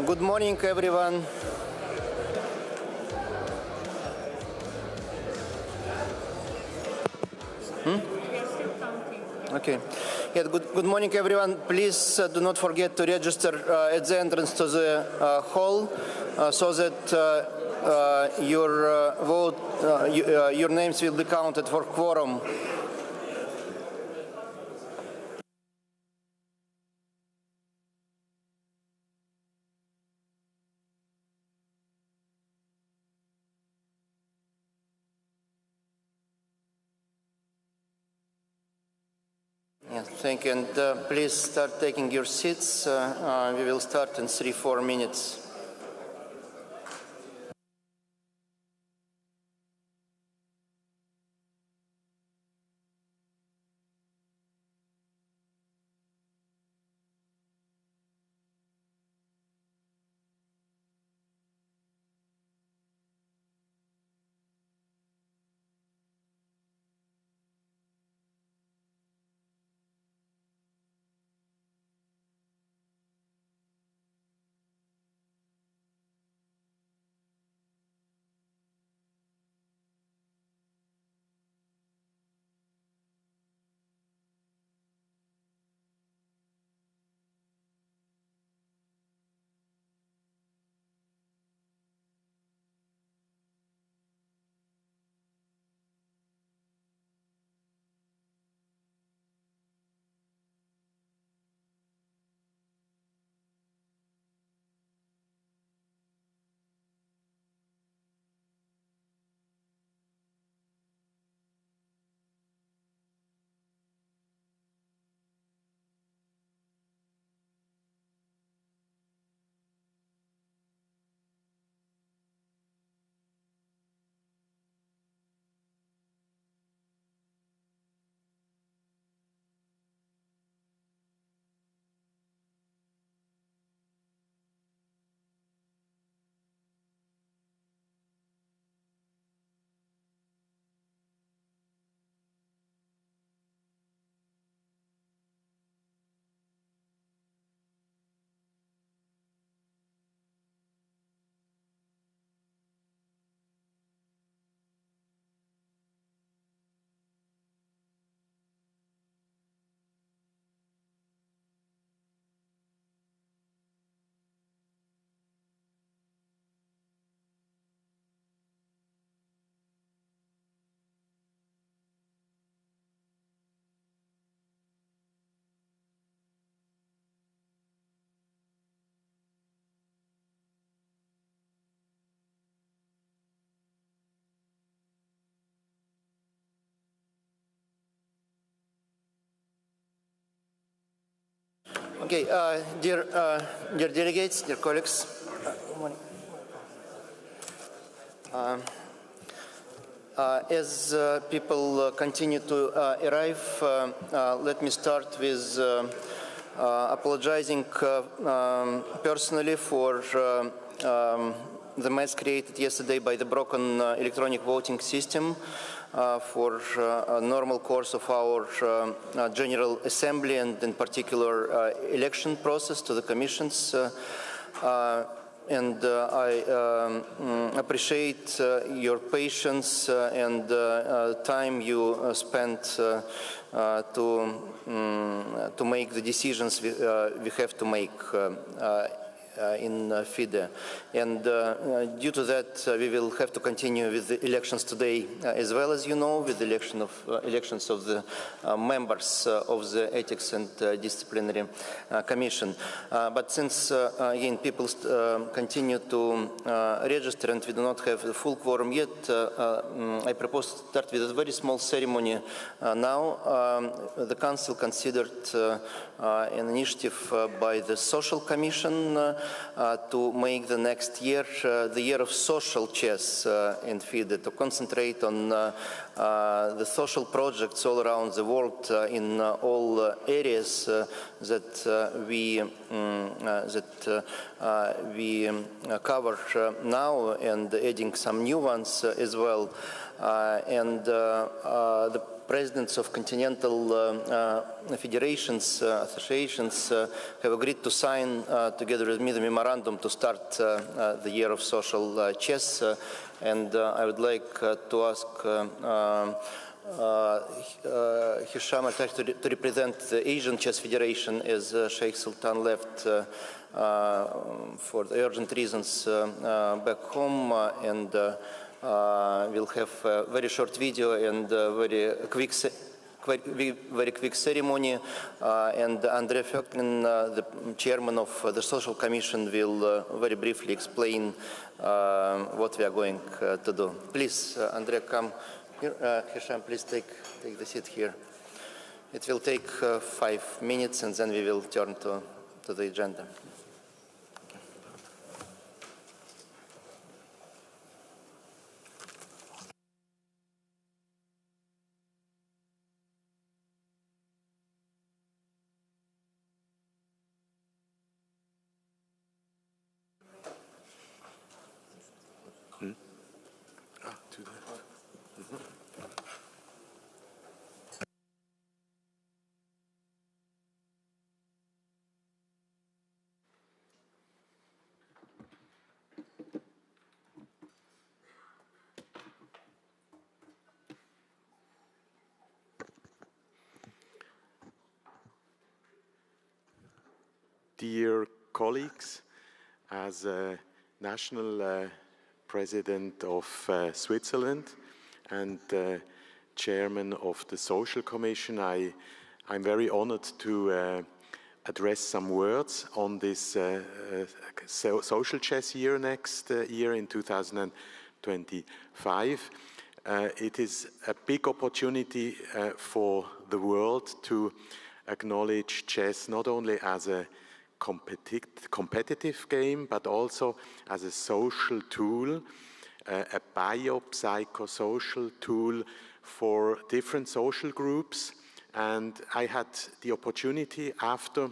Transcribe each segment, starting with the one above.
Good morning, everyone. Okay. Yeah, good morning, everyone. Please do not forget to register at the entrance to the hall so that your names will be counted for quorum. Yes, thank you. And please start taking your seats. We will start in 3-4 minutes. Okay, dear delegates, dear colleagues, as people continue to arrive, let me start with apologizing personally for the mess created yesterday by the broken electronic voting system for a normal course of our General Assembly and in particular election process to the commissions. And I appreciate your patience and time you spent to make the decisions we have to make in FIDE. And due to that, we will have to continue with the elections today, as well as you know, with the elections of the members of the Ethics and Disciplinary Commission. But since, again, people continue to register and we do not have the full quorum yet, I propose to start with a very small ceremony now. The Council considered an initiative by the Social Commission to make the next year the year of social chess in FIDE, to concentrate on the social projects all around the world in all areas that we cover now, and adding some new ones as well. And the presidents of continental federations, associations have agreed to sign together with me the memorandum to start the year of social chess. And I would like to ask Hisham to represent the Asian Chess Federation, as Sheikh Sultan left for the urgent reasons back home, and we'll have a very short video and very quick ceremony. And Andre Föklin, the chairman of the Social Commission, will very briefly explain what we are going to do. Please, Andre, come here. Hisham, please take the seat here. It will take 5 minutes, and then we will turn to the agenda. Dear colleagues, as national president of Switzerland and chairman of the Social Commission, I'm very honored to address some words on this social chess year next year in 2025. It is a big opportunity for the world to acknowledge chess not only as a competitive game, but also as a social tool, a biopsychosocial tool for different social groups. And I had the opportunity after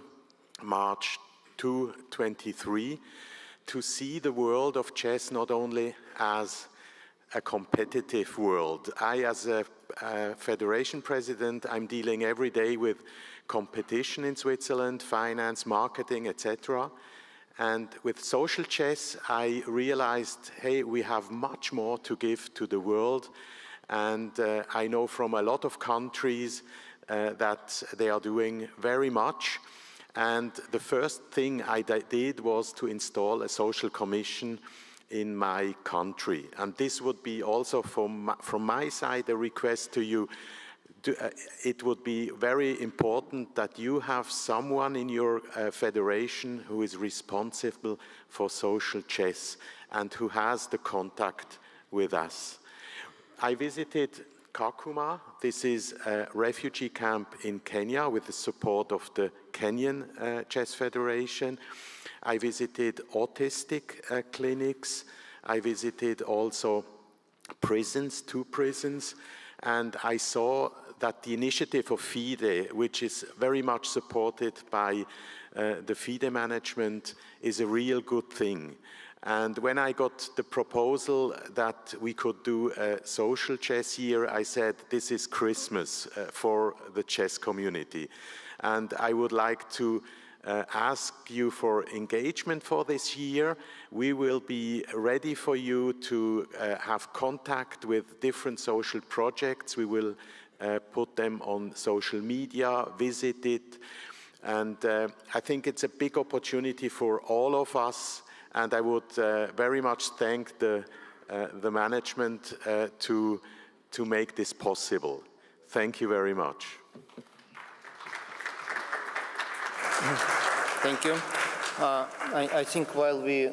March 2023 to see the world of chess not only as a competitive world. As a federation president, I'm dealing every day with competition in Switzerland, finance, marketing, etc. And with social chess, I realized, hey, we have much more to give to the world. And I know from a lot of countries that they are doing very much. And the first thing I did was to install a social commission in my country. And this would be also from my side a request to you. It would be very important that you have someone in your federation who is responsible for social chess and who has the contact with us. I visited Kakuma. This is a refugee camp in Kenya with the support of the Kenyan Chess Federation. I visited autistic clinics. I visited also prisons, 2 prisons, and I saw that the initiative of FIDE, which is very much supported by the FIDE management, is a real good thing. And when I got the proposal that we could do a social chess year, I said, this is Christmas for the chess community. And I would like to ask you for engagement for this year. We will be ready for you to have contact with different social projects. We will put them on social media, visit it. And I think it's a big opportunity for all of us. And I would very much thank the management to make this possible. Thank you very much. Thank you. I think while we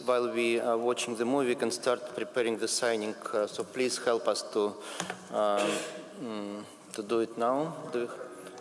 while we are watching the movie, we can start preparing the signing. So please help us to do it now.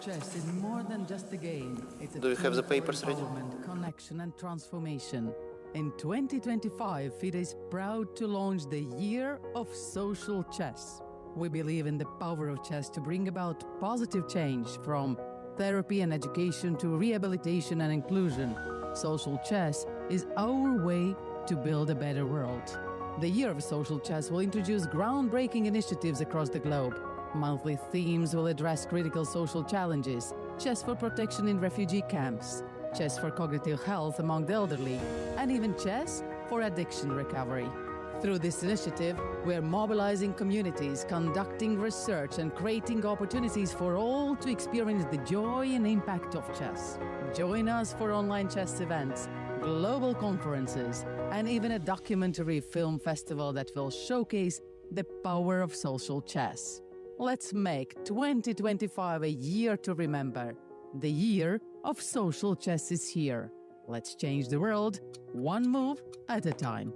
Chess is more than just a game. It's a Do you have the papers ready? Connection and transformation. In 2025, FIDE is proud to launch the Year of Social Chess. We believe in the power of chess to bring about positive change, from therapy and education to rehabilitation and inclusion. Social chess is our way to build a better world. The Year of Social Chess will introduce groundbreaking initiatives across the globe. Monthly themes will address critical social challenges: chess for protection in refugee camps, chess for cognitive health among the elderly, and even chess for addiction recovery. Through this initiative, we are mobilizing communities, conducting research, and creating opportunities for all to experience the joy and impact of chess. Join us for online chess events, global conferences, and even a documentary film festival that will showcase the power of social chess. Let's make 2025 a year to remember. The year of social chess is here. Let's change the world, one move at a time.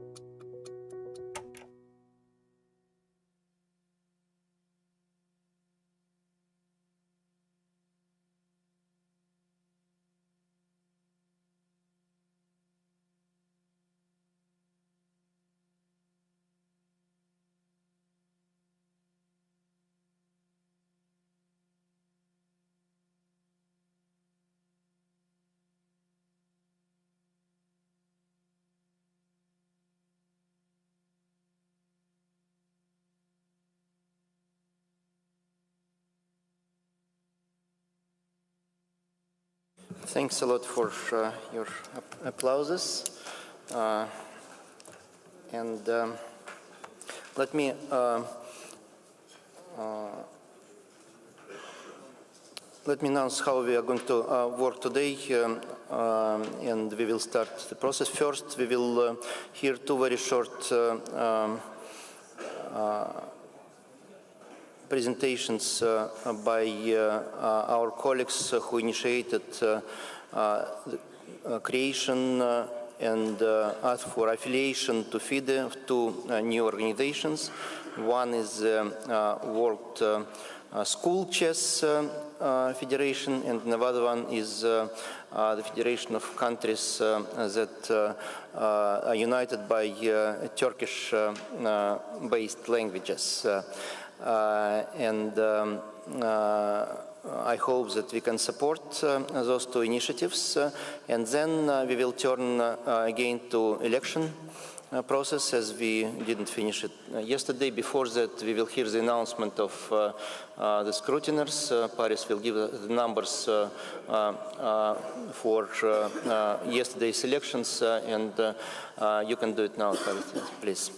Thanks a lot for your applauses. Let me announce how we are going to work today, and we will start the process. First, we will hear two very short presentations by our colleagues who initiated the creation and asked for affiliation to FIDE of two new organizations. One is World School Chess Federation, and another one is the Federation of Countries that are united by Turkish-based languages. I hope that we can support those two initiatives, and then we will turn again to election process, as we didn't finish it yesterday. Before that, we will hear the announcement of the scrutiners. Paris will give the numbers for yesterday's elections, and you can do it now, Paris, please.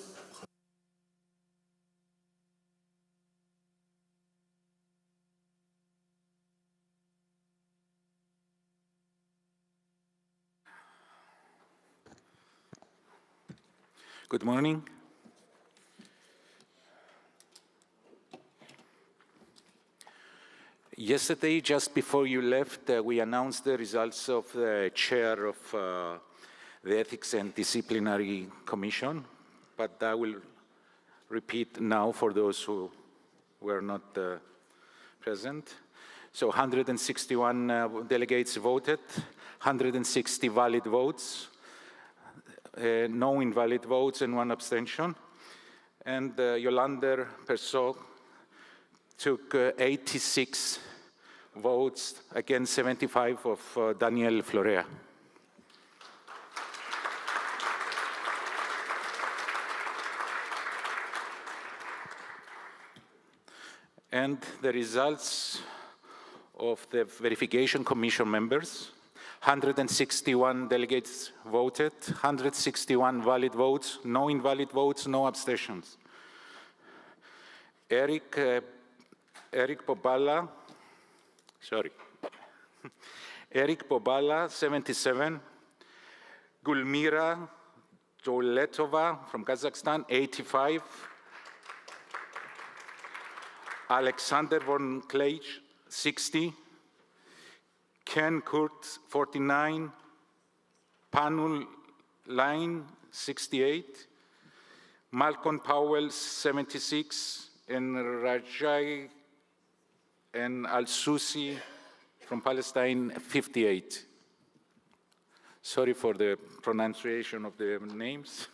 Good morning. Yesterday, just before you left, we announced the results of the chair of the Ethics and Disciplinary Commission, but I will repeat now for those who were not present. So 161 delegates voted, 160 valid votes, no invalid votes, and 1 abstention. And Yolander Persaud took 86 votes against 75 of Daniel Florea. And the results of the verification commission members: 161 delegates voted, 161 valid votes, no invalid votes, no abstentions. Eric Pobala, 77. Gulmira Doletova from Kazakhstan, 85. Alexander von Kleij, 60. Ken Kurt, 49, Panul Line, 68, Malcolm Powell, 76, and Rajai and Al-Susi from Palestine, 58. Sorry for the pronunciation of the names.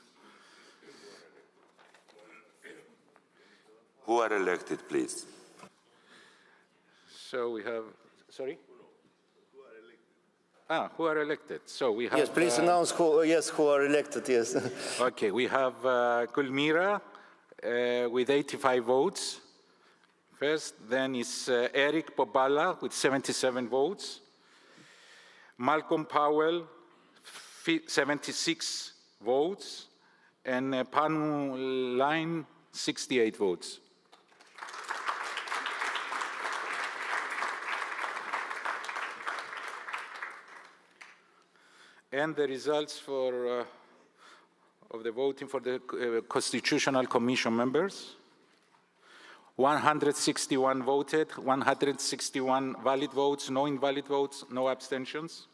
Who are elected, please? So we have, sorry? Who are elected? So we have... Yes, please announce who are elected, yes. Okay, we have Gulmira with 85 votes. First, then is Eric Pobala with 77 votes. Malcolm Powell, 76 votes. And Panu Line, 68 votes. And the results for, of the voting for the Constitutional Commission members. 161 voted, 161 valid votes, no invalid votes, no abstentions.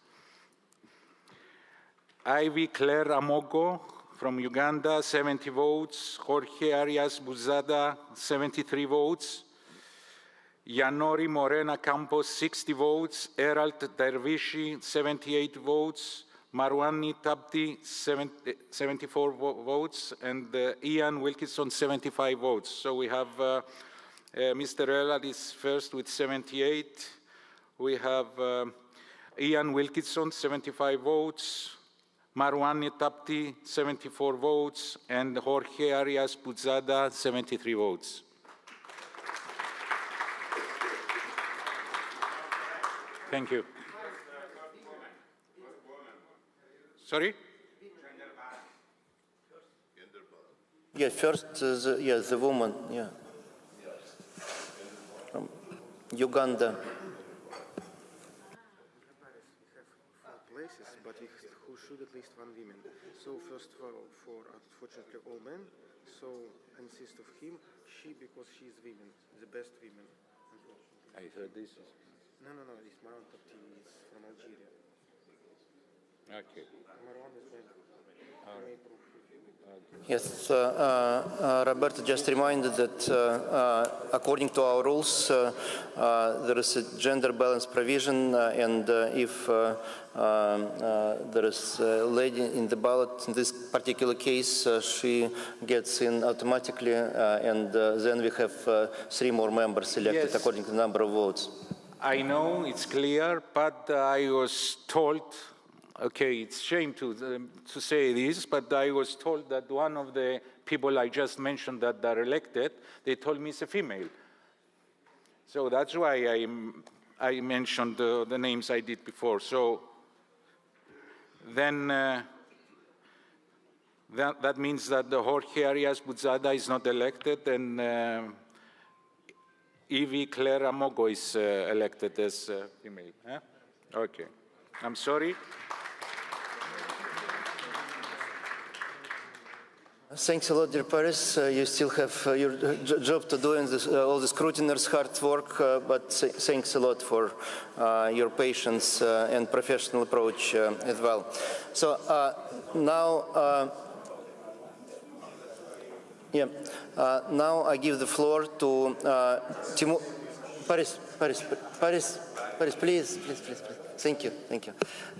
Ivy Claire Amogo from Uganda, 70 votes. Jorge Arias Buzada, 73 votes. Yanori Morena Campos, 60 votes. Eralt Dervishi, 78 votes. Marwani Tabti, 74 votes. And Ian Wilkinson, 75 votes. So we have Mr. Eralt is first with 78. We have Ian Wilkinson, 75 votes. Marwani Tapti, 74 votes, and Jorge Arias Buzada, 73 votes. Thank you. Sorry? Yeah, first, the woman, yeah. From Uganda. Places, but who should at least one woman. So first for unfortunately all men. So insist of him, she because she is women, the best women. I heard this. No. This Marwan Tapti is from Algeria. Okay. Marwan is male. Yes, Roberto just reminded that according to our rules, there is a gender balance provision, and if there is a lady in the ballot, in this particular case, she gets in automatically, and then we have 3 more members elected according to the number of votes. I know it's clear, but I was told, okay, it's a shame to say this, but I was told that one of the people I just mentioned that are elected, they told me it's a female. So that's why I mentioned the names I did before. So then that means that the Jorge Arias Buzada is not elected, and Evie Claire Amogo is elected as female. Huh? Okay, I'm sorry. Thanks a lot, dear Paris. You still have your job to do, and all the scrutineers' hard work, but thanks a lot for your patience and professional approach as well. So now, now I give the floor to Timur. Paris, please. Thank you.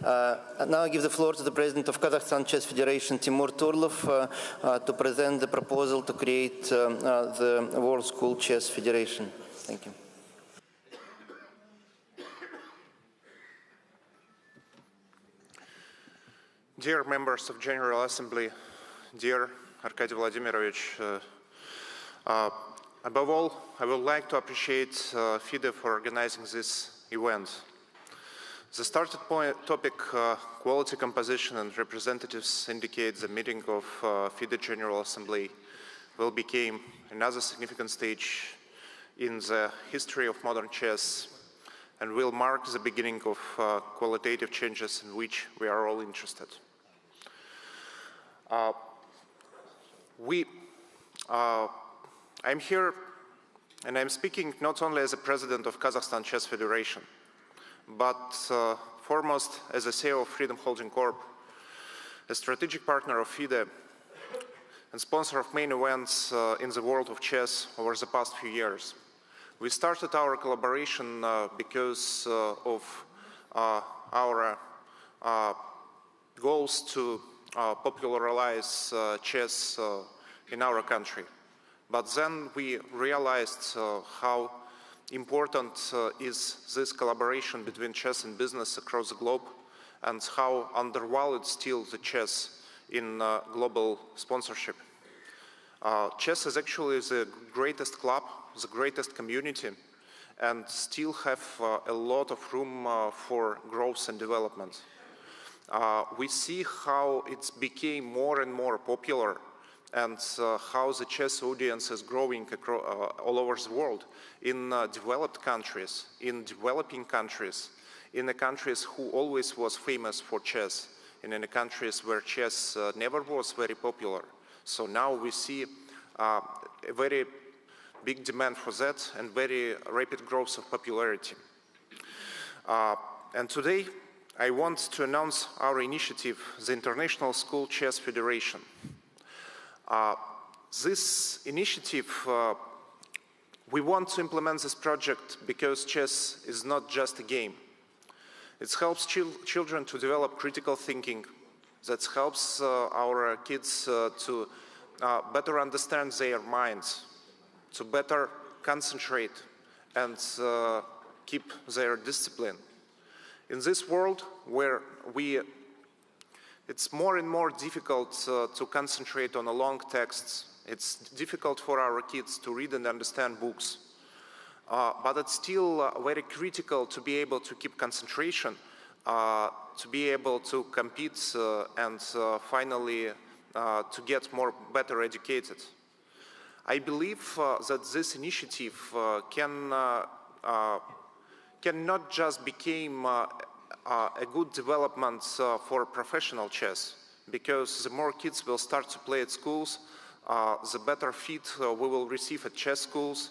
Now I give the floor to the President of Kazakhstan Chess Federation, Timur Turlov, to present the proposal to create the World School Chess Federation. Thank you. Dear members of General Assembly, dear Arkady Vladimirovich, above all, I would like to appreciate FIDE for organizing this event. The starting point topic, quality composition and representatives, indicates the meeting of FIDE General Assembly will become another significant stage in the history of modern chess and will mark the beginning of qualitative changes in which we are all interested. I'm here and I'm speaking not only as a president of Kazakhstan Chess Federation, but foremost as a CEO of Freedom Holding Corp, a strategic partner of FIDE, and sponsor of main events in the world of chess over the past few years. We started our collaboration because of our goals to popularize chess in our country. But then we realized how important is this collaboration between chess and business across the globe, and how undervalued still the chess in global sponsorship. Chess is actually the greatest club, the greatest community, and still have a lot of room for growth and development. We see how it's became more and more popular, and how the chess audience is growing all over the world, in developed countries, in developing countries, in the countries who always was famous for chess, and in the countries where chess never was very popular. So now we see a very big demand for that and very rapid growth of popularity. And today I want to announce our initiative, the International School Chess Federation. This initiative, we want to implement this project because chess is not just a game. It helps children to develop critical thinking. That helps our kids to better understand their minds, to better concentrate and keep their discipline. In this world where it's more and more difficult to concentrate on long texts, it's difficult for our kids to read and understand books. But it's still very critical to be able to keep concentration, to be able to compete and finally to get better educated. I believe that this initiative cannot just become a good development for professional chess, because the more kids will start to play at schools, the better fit we will receive at chess schools,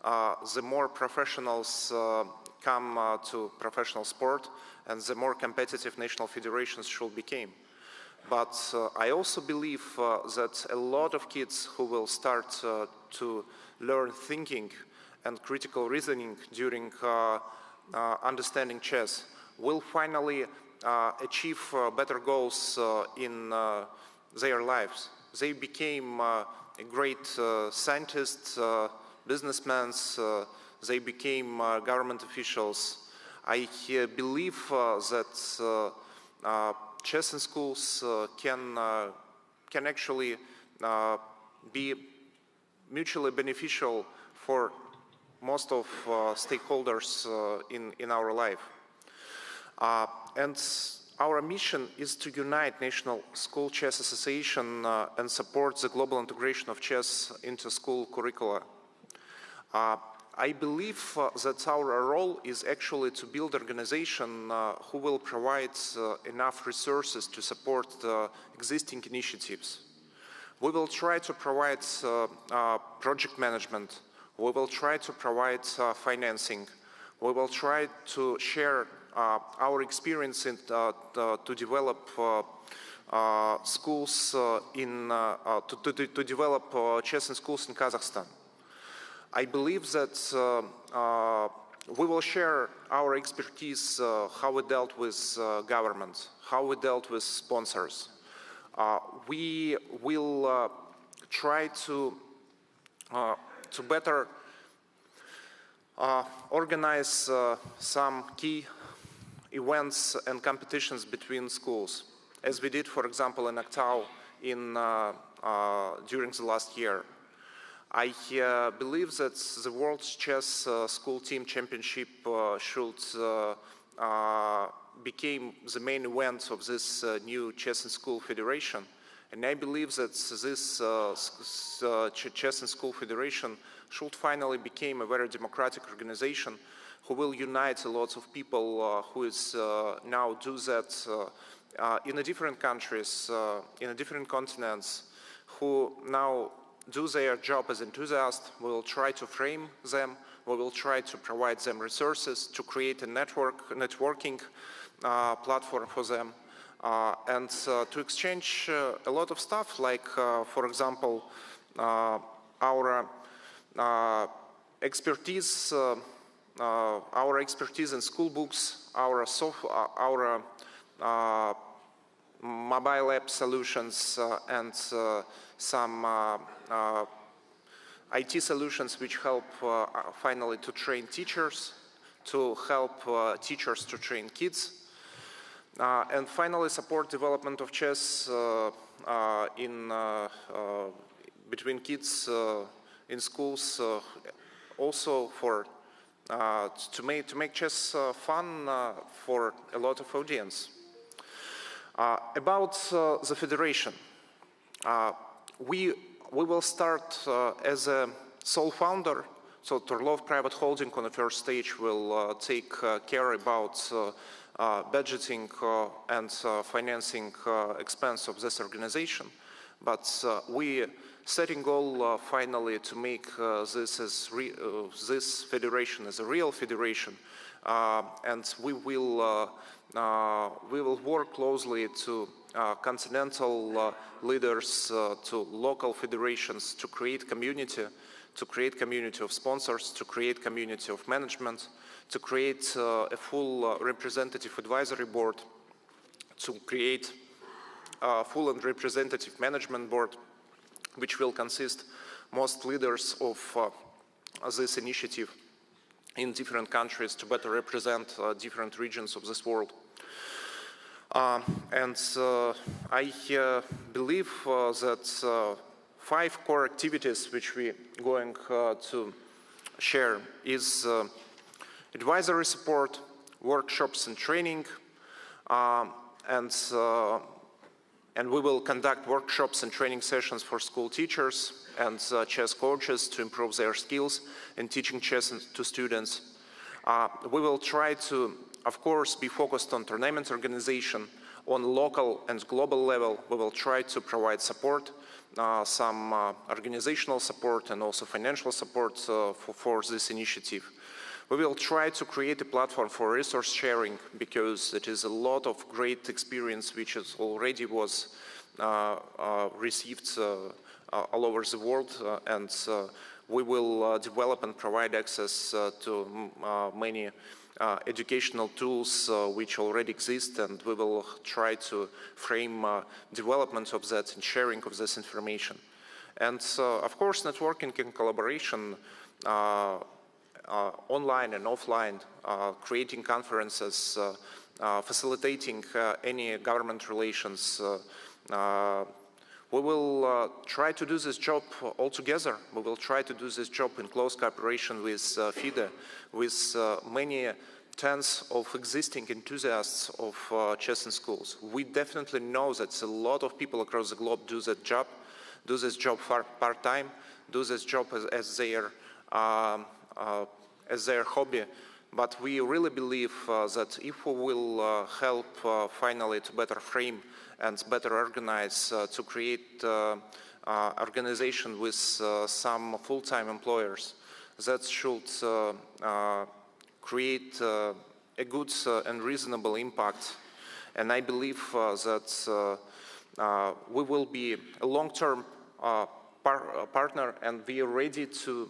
the more professionals come to professional sport, and the more competitive national federations should become. But I also believe that a lot of kids who will start to learn thinking and critical reasoning during understanding chess will finally achieve better goals in their lives. They became great scientists, businessmen, they became government officials. I believe that chess in schools can actually be mutually beneficial for most of stakeholders in our life. And our mission is to unite National School Chess Association and support the global integration of chess into school curricula. I believe that our role is actually to build an organization who will provide enough resources to support existing initiatives. We will try to provide project management. We will try to provide financing. We will try to share our experience to develop schools to develop chess in schools in Kazakhstan. I believe that we will share our expertise, how we dealt with government, how we dealt with sponsors. We will try to better organize some key events and competitions between schools, as we did, for example, in Aktau during the last year. I believe that the World Chess School Team Championship should become the main event of this new Chess in School Federation. And I believe that this Chess in School Federation should finally become a very democratic organization who will unite a lot of people who is now do that in the different countries, in the different continents, who now do their job as enthusiasts. We will try to frame them. We will try to provide them resources to create a networking platform for them, and to exchange a lot of stuff, like, for example, our expertise in school books, our mobile app solutions, and some IT solutions which help finally to train teachers, to help teachers to train kids. And finally, support development of chess between kids in schools, also for to make chess fun for a lot of audience. About the federation, we will start as a sole founder. So Torlov Private Holding on the first stage will take care about budgeting and financing expense of this organization. But we setting goal finally to make this federation as a real federation, and we will work closely to continental leaders, to local federations, to create community of sponsors, to create community of management, to create a full representative advisory board, to create a full and representative management board, which will consist most leaders of this initiative in different countries to better represent different regions of this world. And I believe that 5 core activities which we're going to share is advisory support, workshops and training, and we will conduct workshops and training sessions for school teachers and chess coaches to improve their skills in teaching chess to students. We will try to, of course, be focused on tournament organization on local and global level. We will try to provide support, some organizational support and also financial support for this initiative. We will try to create a platform for resource sharing, because it is a lot of great experience which is already was received all over the world, and we will develop and provide access to many educational tools which already exist, and we will try to frame development of that and sharing of this information. And of course, networking and collaboration, online and offline, creating conferences, facilitating any government relations. We will try to do this job all together. We will try to do this job in close cooperation with FIDE, with many tens of existing enthusiasts of chess in schools. We definitely know that a lot of people across the globe do this job part-time, do this job as their hobby. But we really believe that if we will help finally to better frame and better organize to create organization with some full-time employers, that should create a good and reasonable impact. And I believe that we will be a long-term partner, and we are ready to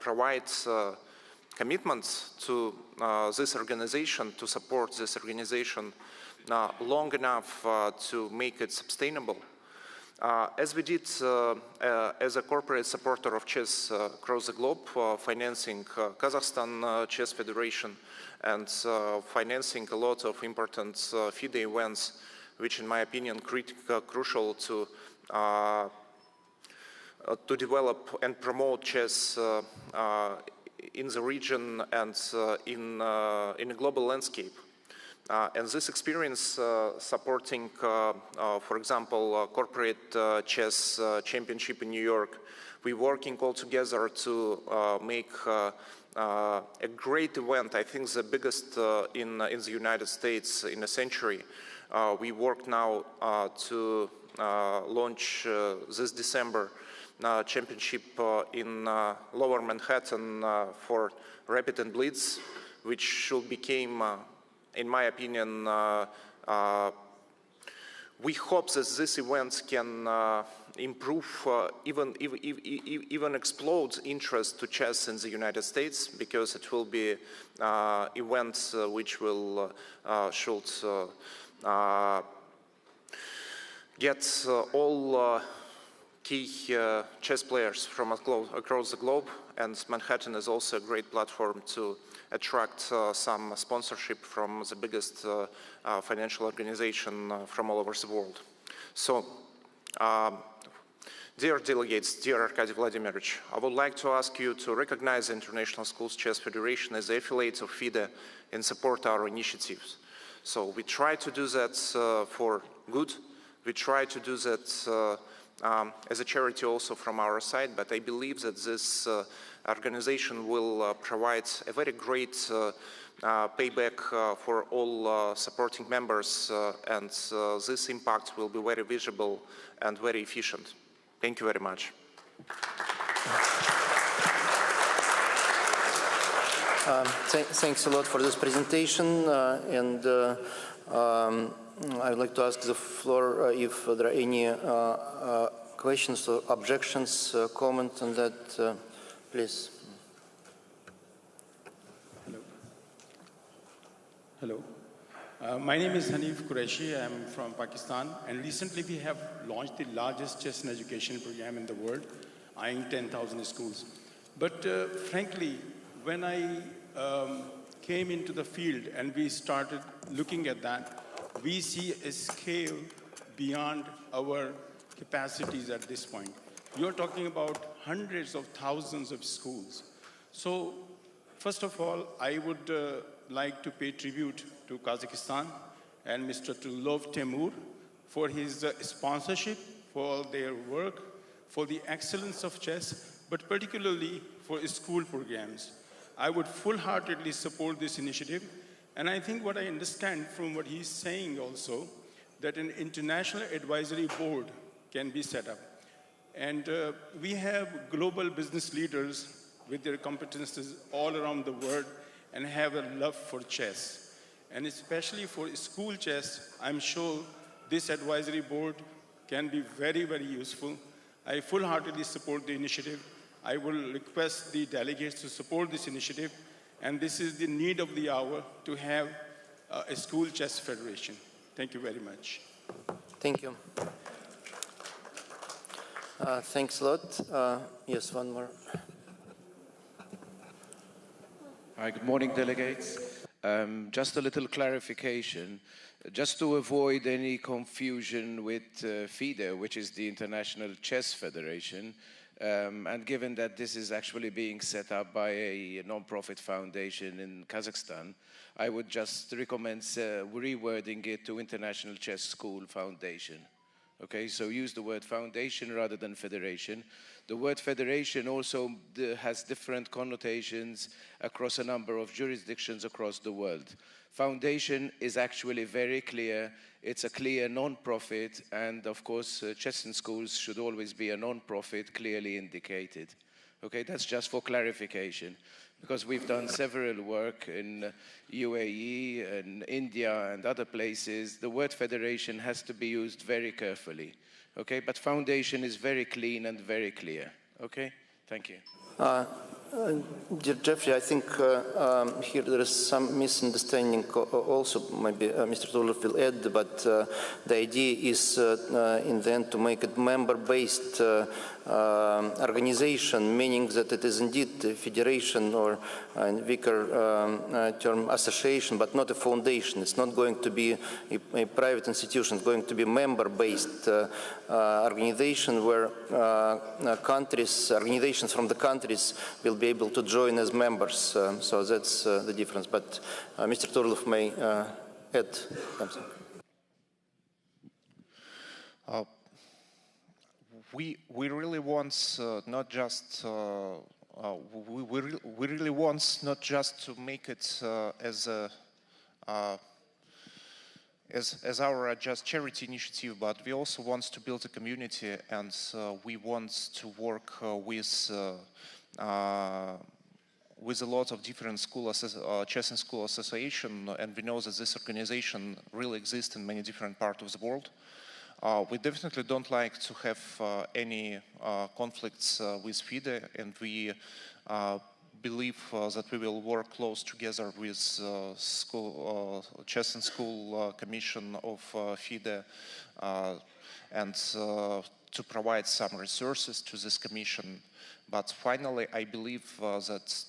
provide commitments to this organization, to support this organization long enough to make it sustainable. As we did as a corporate supporter of chess across the globe, financing Kazakhstan Chess Federation and financing a lot of important FIDE events, which in my opinion crucial to develop and promote chess in the region and in a global landscape. And this experience supporting, for example, corporate chess championship in New York, we're working all together to make a great event, I think the biggest in the United States in a century. We work now to launch this December championship in Lower Manhattan for Rapid and Blitz, which should become, in my opinion, we hope that this event can improve, even explode interest to chess in the United States, because it will be events which will should get all key chess players from across the globe, and Manhattan is also a great platform to attract some sponsorship from the biggest financial organization from all over the world. So, dear delegates, dear Arkady Vladimirovich, I would like to ask you to recognize the International Schools Chess Federation as the affiliate of FIDE and support our initiatives. So we try to do that for good. We try to do that as a charity also from our side, but I believe that this organization will provide a very great payback for all supporting members, and this impact will be very visible and very efficient. Thank you very much. Thanks a lot for this presentation, and I would like to ask the floor if there are any questions or objections, comments on that, please. Hello. My name is Hanif Qureshi. I'm from Pakistan, and recently we have launched the largest chess and education program in the world, eyeing 10,000 schools. But frankly, when I came into the field and we started looking at that, we see a scale beyond our capacities at this point. You're talking about hundreds of thousands of schools. So, first of all, I would like to pay tribute to Kazakhstan and Mr. Tulov Temur for his sponsorship, for their work, for the excellence of chess, but particularly for school programs. I would full-heartedly support this initiative, and I think what I understand from what he's saying also, that an international advisory board can be set up. And we have global business leaders with their competences all around the world and have a love for chess. And especially for school chess, I'm sure this advisory board can be very, very useful. I full-heartedly support the initiative. I will request the delegates to support this initiative, and this is the need of the hour to have a school chess federation. Thank you very much. Thank you. Thanks a lot. Yes, one more. Hi, good morning, delegates. Just a little clarification. Just to avoid any confusion with FIDE, which is the International Chess Federation, and given that this is actually being set up by a non-profit foundation in Kazakhstan, I would just recommend rewording it to International Chess School Foundation. Okay, so use the word foundation rather than federation. The word federation also has different connotations across a number of jurisdictions across the world. Foundation is actually very clear. It's a clear non-profit, and of course, chess in schools should always be a non-profit, clearly indicated. Okay, that's just for clarification, because we've done several work in UAE and India and other places. The word federation has to be used very carefully. Okay, but foundation is very clean and very clear. Okay, thank you. Dear Jeffrey, I think here there is some misunderstanding also, maybe Mr. Tulov will add, but the idea is in the end to make it member-based organization, meaning that it is indeed a federation or a weaker term association, but not a foundation. It's not going to be a private institution. It's going to be member-based organization where organizations from the countries will be able to join as members. So that's the difference. But Mr. Turlov may add something. We really want not just we really want not just to make it as our just charity initiative, but we also want to build a community, and we want to work with a lot of different chess and school association, and we know that this organization really exists in many different parts of the world. We definitely don't like to have any conflicts with FIDE, and we believe that we will work close together with Chess and School Commission of FIDE, and to provide some resources to this commission. But finally, I believe that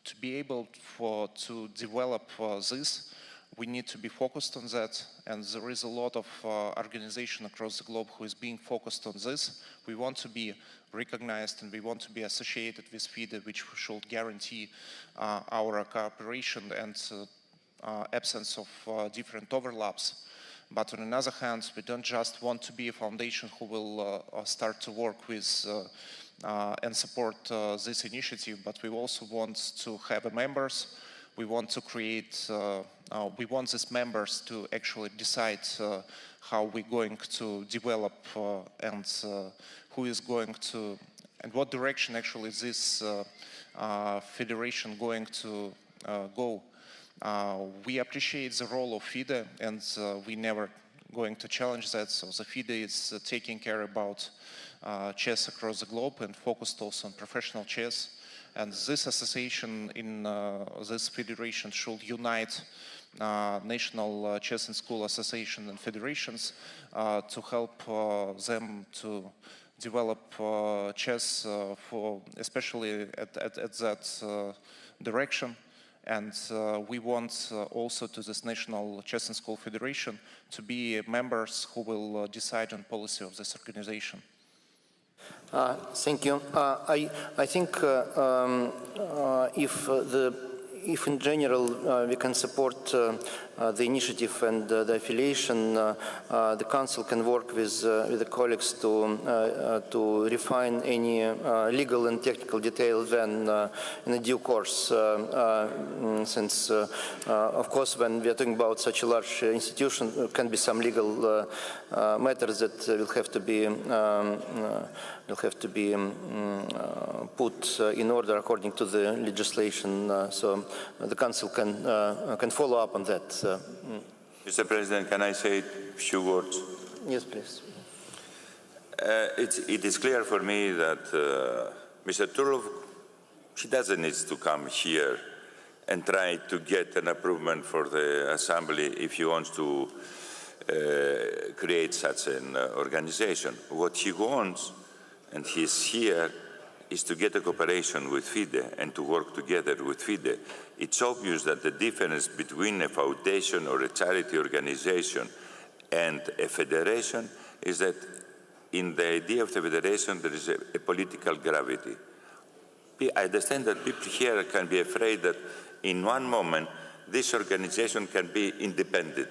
to be able to develop this, we need to be focused on that, and there is a lot of organization across the globe who is being focused on this. We want to be recognized and we want to be associated with FIDE, which should guarantee our cooperation and absence of different overlaps. But on the other hand, we don't just want to be a foundation who will start to work with and support this initiative, but we also want to have members. We want to create, we want these members to actually decide how we're going to develop and who is going to, and what direction actually this federation going to go. We appreciate the role of FIDE, and we never going to challenge that. So the FIDE is taking care about chess across the globe and focused also on professional chess. And this association in this federation should unite national chess and school association and federations to help them to develop chess for especially at that direction. And we want also to this National Chess and School Federation to be members who will decide on policy of this organization. Thank you. I think if in general we can support the initiative and the affiliation, the Council can work with the colleagues to refine any legal and technical detail then in a due course. Since, of course, when we are talking about such a large institution, there can be some legal matters that will have to be put in order according to the legislation. So the Council can follow up on that. Mr. President, can I say a few words? Yes, please. It is clear for me that Mr. Turlov, he doesn't need to come here and try to get an approval for the Assembly if he wants to create such an organization. What he wants, and he's here, is to get a cooperation with FIDE and to work together with FIDE. It's obvious that the difference between a foundation or a charity organization and a federation is that in the idea of the federation there is a political gravity. I understand that people here can be afraid that in one moment this organization can be independent.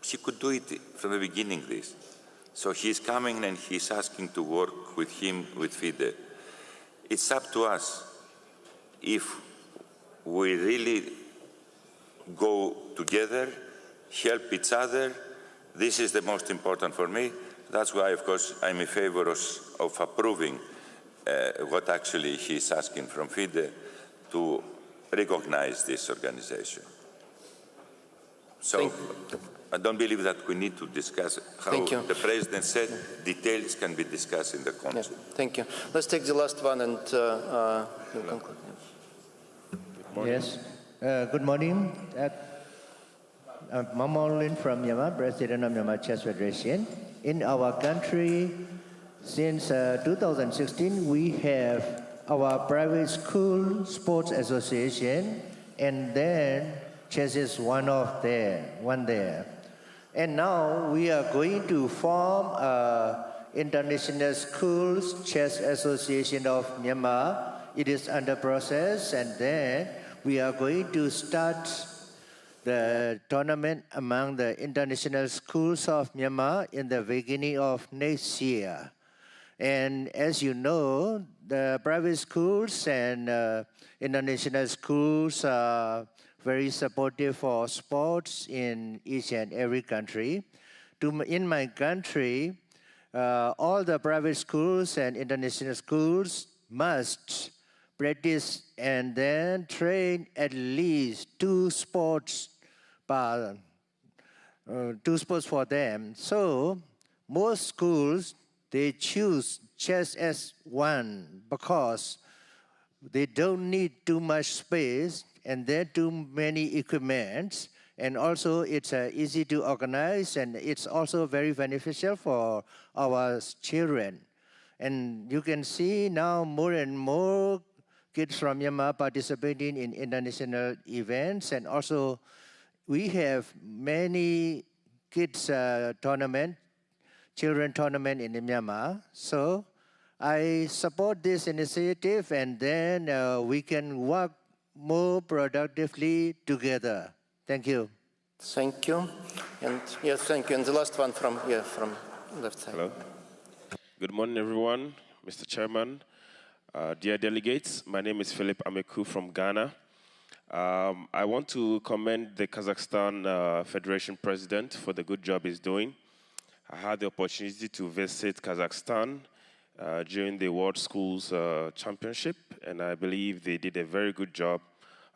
He could do it from the beginning, this. So he's coming and he's asking to work with him, with FIDE. It's up to us if we really go together, help each other. This is the most important for me. That's why, of course, I'm in favor of approving what actually he's asking from FIDE to recognize this organization. So I don't believe that we need to discuss how the President said details can be discussed in the Council. Yeah, thank you. Let's take the last one and we'll conclude. Yes. Good morning. I'm Mamolin from Myanmar, President of Myanmar Chess Federation. In our country, since 2016, we have our private school sports association, and then chess is one there. And now we are going to form International Schools Chess Association of Myanmar. It is under process, and then we are going to start the tournament among the international schools of Myanmar in the beginning of next year. And as you know, the private schools and international schools are very supportive for sports in each and every country. In my country, all the private schools and international schools must practice and then train at least two sports for them. So most schools, they choose chess as one because they don't need too much space and there are too many equipments, and also it's easy to organize, and it's also very beneficial for our children. And you can see now more and more kids from Myanmar participating in international events, and also we have many kids children tournament in Myanmar. So I support this initiative, and then we can work more productively together. Thank you. Thank you. And yes, thank you. And the last one from left side. Hello. Good morning, everyone. Mr. Chairman, dear delegates, my name is Philip Ameku from Ghana. I want to commend the Kazakhstan Federation President for the good job he's doing. I had the opportunity to visit Kazakhstan during the World Schools Championship, and I believe they did a very good job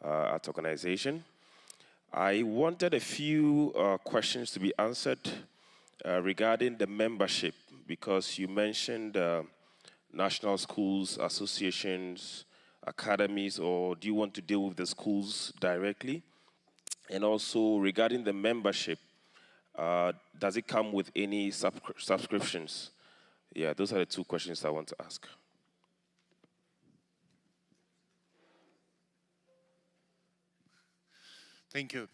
at organization. I wanted a few questions to be answered regarding the membership, because you mentioned national schools, associations, academies, or do you want to deal with the schools directly? And also regarding the membership, does it come with any subscriptions? Yeah, those are the two questions I want to ask. Thank you.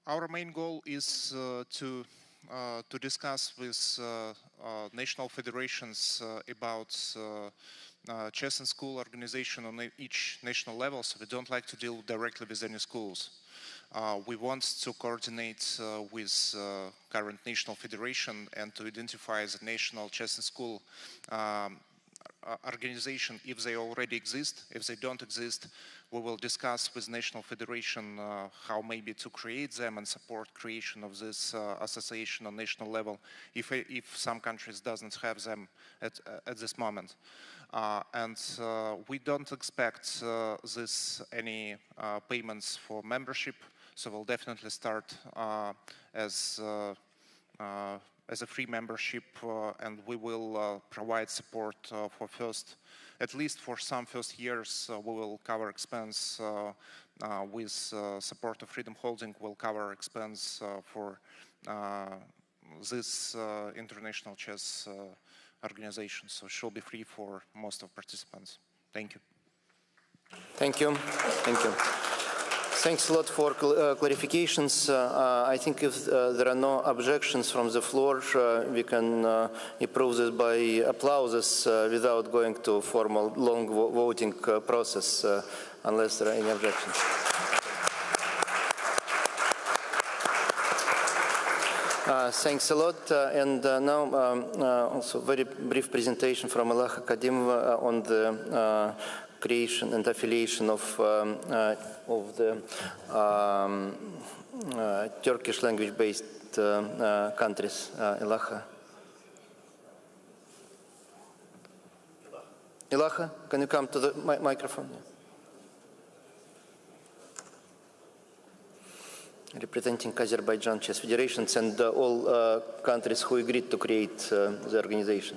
Our main goal is to discuss with national federations about chess and school organization on each national level, so we don't like to deal directly with any schools. We want to coordinate with current national federation and to identify the national chess and school organization if they already exist. If they don't exist, we will discuss with national federation how maybe to create them and support creation of this association on national level if some countries doesn't have them at this moment. And we don't expect any payments for membership, so we'll definitely start as a free membership, and we will provide support for at least for some first years. We will cover expense with support of Freedom Holding. Will cover expense for this international chess organization, so it should be free for most of participants. Thank you. Thank you. Thank you. Thanks a lot for clarifications. I think if there are no objections from the floor, we can approve this by applauses without going to formal long voting process, unless there are any objections. Thanks a lot. And now also very brief presentation from Elaha Kadim on the creation and affiliation of the Turkish language-based countries. Elaha. Elaha, can you come to the microphone? Yeah. Representing Azerbaijan Chess Federations and all countries who agreed to create the organization.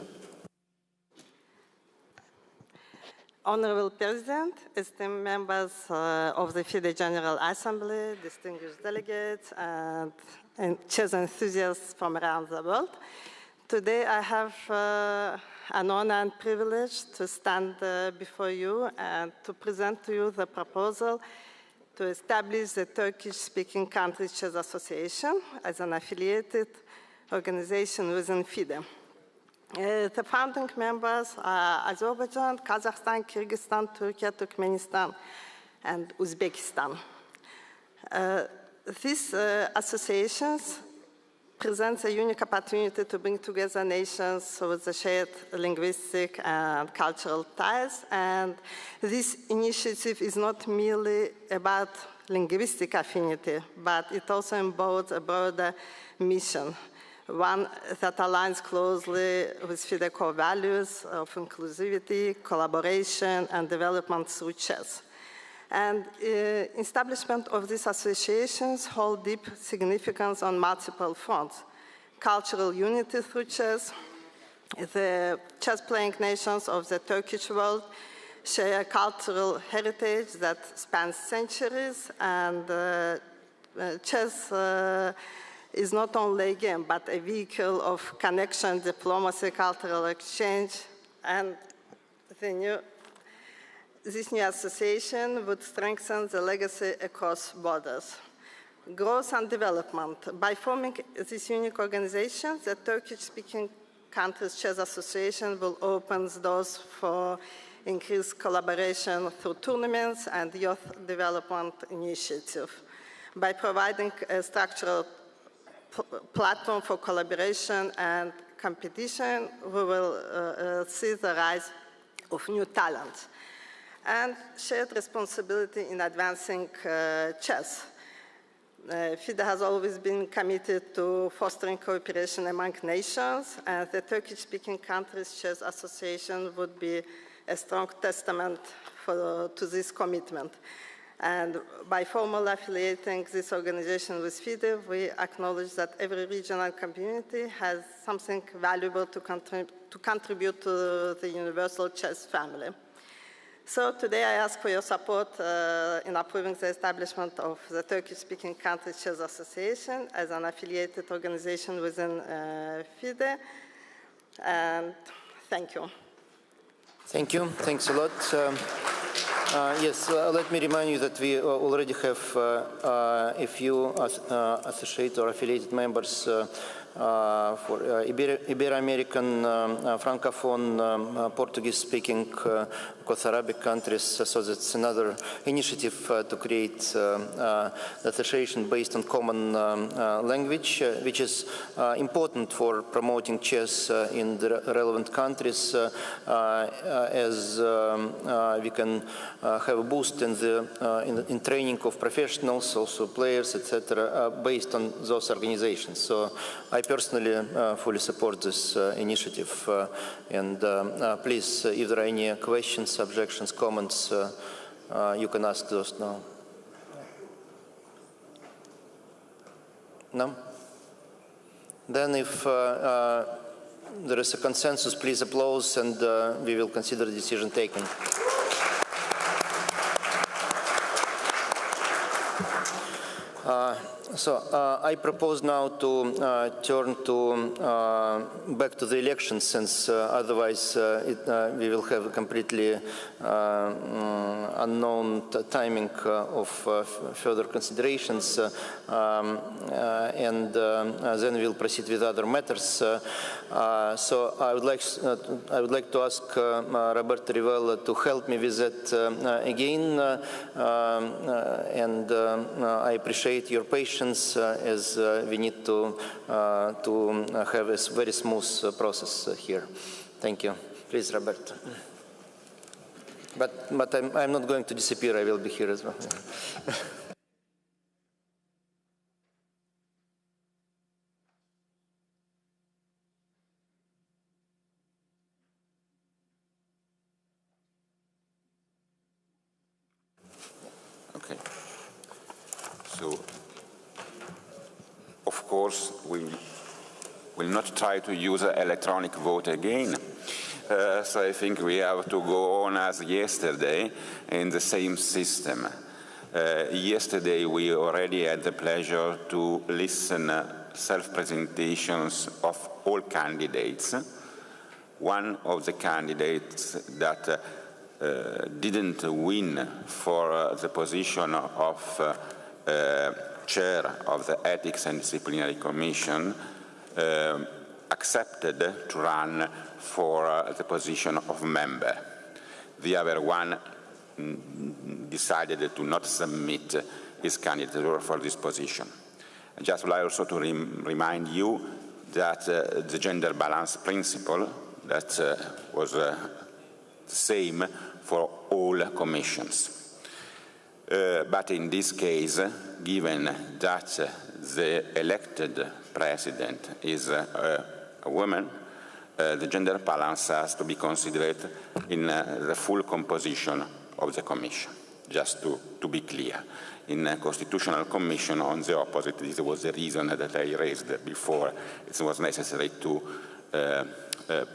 Honorable President, esteemed members of the FIDE General Assembly, distinguished delegates, and chess enthusiasts from around the world. Today I have an honor and privilege to stand before you and to present to you the proposal to establish the Turkish-speaking Countries Chess Association as an affiliated organization within FIDE. The founding members are Azerbaijan, Kazakhstan, Kyrgyzstan, Turkey, Turkmenistan, and Uzbekistan. These associations present a unique opportunity to bring together nations with the shared linguistic and cultural ties, and this initiative is not merely about linguistic affinity, but it also embodies a broader mission, one that aligns closely with FIDE core values of inclusivity, collaboration, and development through chess. And establishment of these associations hold deep significance on multiple fronts. Cultural unity through chess. The chess-playing nations of the Turkish world share a cultural heritage that spans centuries, and chess is not only a game, but a vehicle of connection, diplomacy, cultural exchange, and this new association would strengthen the legacy across borders. Growth and development. By forming this unique organization, the Turkish-speaking countries Chess Association will open doors for increased collaboration through tournaments and youth development initiatives. By providing a structural platform for collaboration and competition, we will see the rise of new talents and shared responsibility in advancing chess. FIDE has always been committed to fostering cooperation among nations, and the Turkish-speaking countries Chess Association would be a strong testament to this commitment. And by formally affiliating this organization with FIDE, we acknowledge that every regional community has something valuable to contribute to the universal chess family. So today I ask for your support in approving the establishment of the Turkish-speaking countries Chess Association as an affiliated organization within FIDE. And thank you. Thank you. Thanks a lot. Yes, let me remind you that we already have a few associated or affiliated members for Ibero-American, Francophone, Portuguese-speaking, Kosovo-Arabic countries. So that's another initiative to create the association based on common language, which is important for promoting chess in the relevant countries, as we can have a boost in the in training of professionals, also players, etc., based on those organizations. So I personally fully support this initiative, and please, if there are any questions, objections, comments, you can ask those now. No? Then if there is a consensus, please applause, and we will consider the decision taken. So I propose now to turn to back to the elections, since otherwise we will have a completely unknown timing of further considerations, and then we'll proceed with other matters. So I would like to ask Roberto Rivella to help me with that again, and I appreciate your patience, as we need to have a very smooth process here. Thank you. Please, Roberto. But I'm not going to disappear. I will be here as well. Okay. So, of course, we will not try to use an electronic vote again. So I think we have to go on as yesterday in the same system. Yesterday we already had the pleasure to listen self-presentations of all candidates. One of the candidates that didn't win for the position of chair of the Ethics and Disciplinary Commission accepted to run for the position of member. The other one decided to not submit his candidature for this position. I just would like also to remind you that the gender balance principle that was the same for all commissions. But in this case, given that the elected president is a woman, the gender balance has to be considered in the full composition of the commission, just to be clear. In a constitutional commission, on the opposite, this was the reason that I raised before. It was necessary to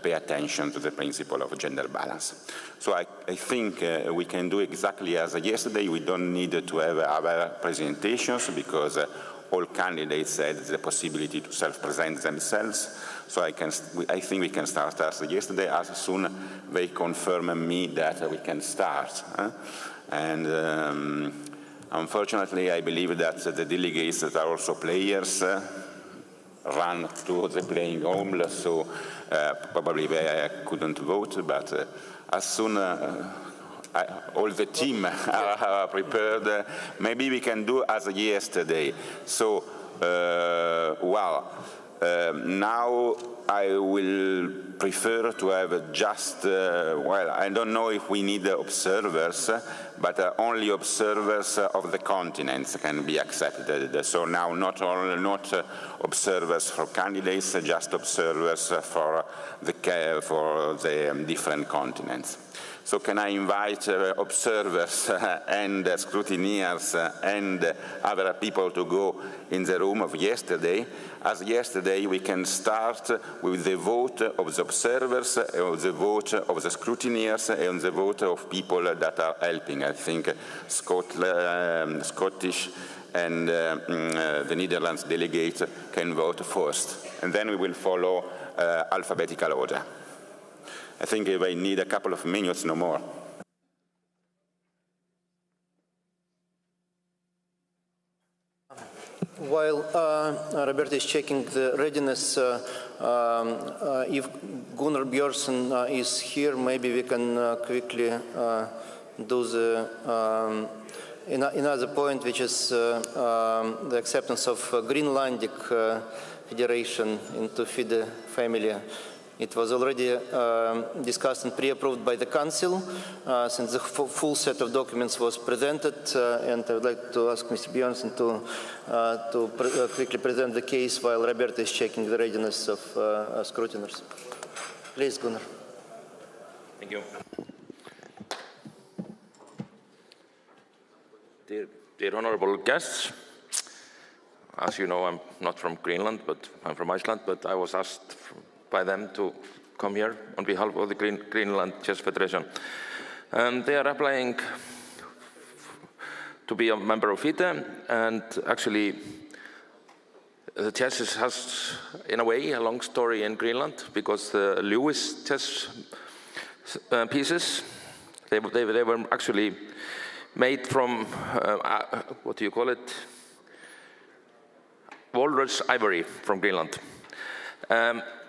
pay attention to the principle of gender balance. So I think we can do exactly as yesterday. We don't need to have other presentations because all candidates had the possibility to self-present themselves. So I think we can start as yesterday, as soon they confirm me that we can start. And unfortunately, I believe that the delegates that are also players run to the playing home, so probably they couldn't vote, but as soon all the team are prepared, maybe we can do as yesterday. So, now I will prefer to have just, I don't know if we need observers, but only observers of the continents can be accepted. So now not observers for candidates, just observers for the different continents. So can I invite observers and scrutineers and other people to go in the room of yesterday? As yesterday, we can start with the vote of the observers, the vote of the scrutineers, and the vote of people that are helping. I think Scottish and the Netherlands delegate can vote first, and then we will follow alphabetical order. I think we need a couple of minutes, no more. While Roberto is checking the readiness, if Gunnar Björnsson is here, maybe we can quickly do the another point, which is the acceptance of Greenlandic Federation into FIDE family. It was already discussed and pre-approved by the Council since the full set of documents was presented, and I would like to ask Mr. Björnsson to quickly present the case while Roberto is checking the readiness of scrutiners. Please, Gunnar. Thank you. Dear honorable guests, as you know, I'm not from Greenland, but I'm from Iceland, but I was asked by them to come here on behalf of the Greenland Chess Federation. And they are applying to be a member of FIDE, and actually the chess has, in a way, a long story in Greenland, because the Lewis chess pieces, they were actually made from, what do you call it? Walrus ivory from Greenland.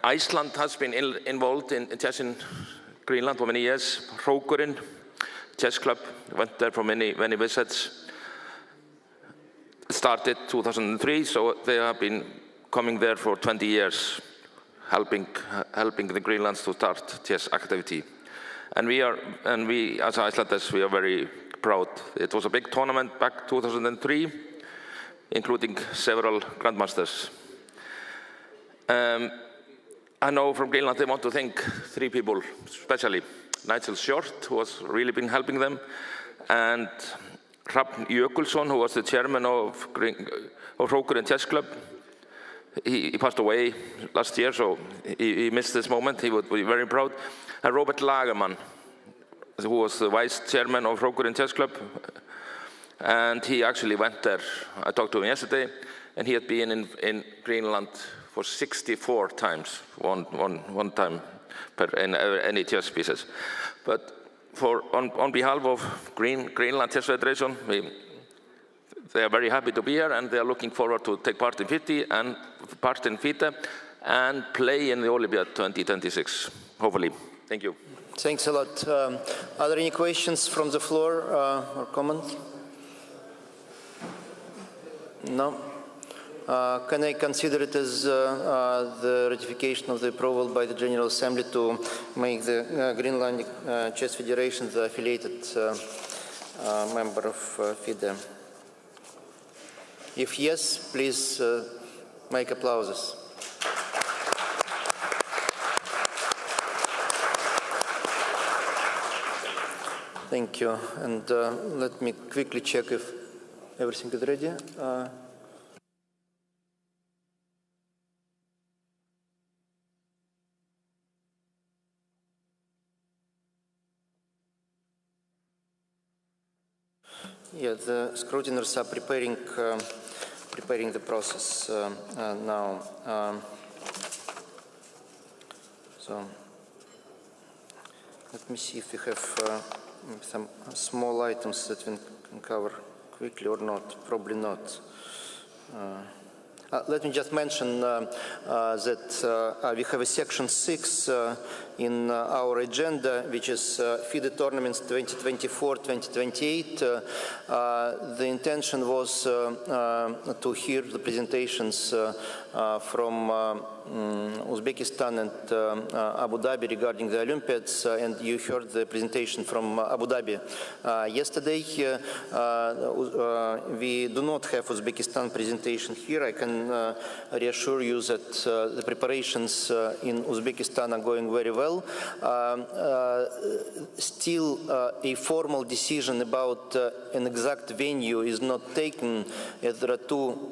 Iceland has been involved in chess in Greenland for many years. Hrókurinn chess club went there for many visits. Started 2003, so they have been coming there for 20 years, helping the Greenlands to start chess activity. And we as Icelanders, we are very proud. It was a big tournament back 2003, including several grandmasters. I know from Greenland they want to thank three people, especially Nigel Short, who has really been helping them, and Hrafn Jökulsson, who was the chairman of Hrókurinn Chess Club. He passed away last year, so he missed this moment. He would be very proud. And Robert Lagerman, who was the vice chairman of Hrókurinn Chess Club, and he actually went there. I talked to him yesterday, and he had been in Greenland for 64 times, one time per any chess pieces. But on behalf of Greenland Chess Federation, they are very happy to be here, and they are looking forward to take part in FIDE and play in the Olympiad 2026, hopefully. Thank you. Thanks a lot. Are there any questions from the floor or comments? No? Can I consider it as the ratification of the approval by the General Assembly to make the Greenland Chess Federation the affiliated member of FIDE? If yes, please make applauses. Thank you. And let me quickly check if everything is ready. Yeah, the scrutiners are preparing preparing the process now. So let me see if we have some small items that we can cover quickly or not. Probably not. Let me just mention that we have a section 6 in our agenda, which is FIDE tournaments 2024-2028. The intention was to hear the presentations from Uzbekistan and Abu Dhabi regarding the Olympiads, and you heard the presentation from Abu Dhabi yesterday. We do not have Uzbekistan presentation here. I can reassure you that the preparations in Uzbekistan are going very well. Still, a formal decision about an exact venue is not taken, as there are two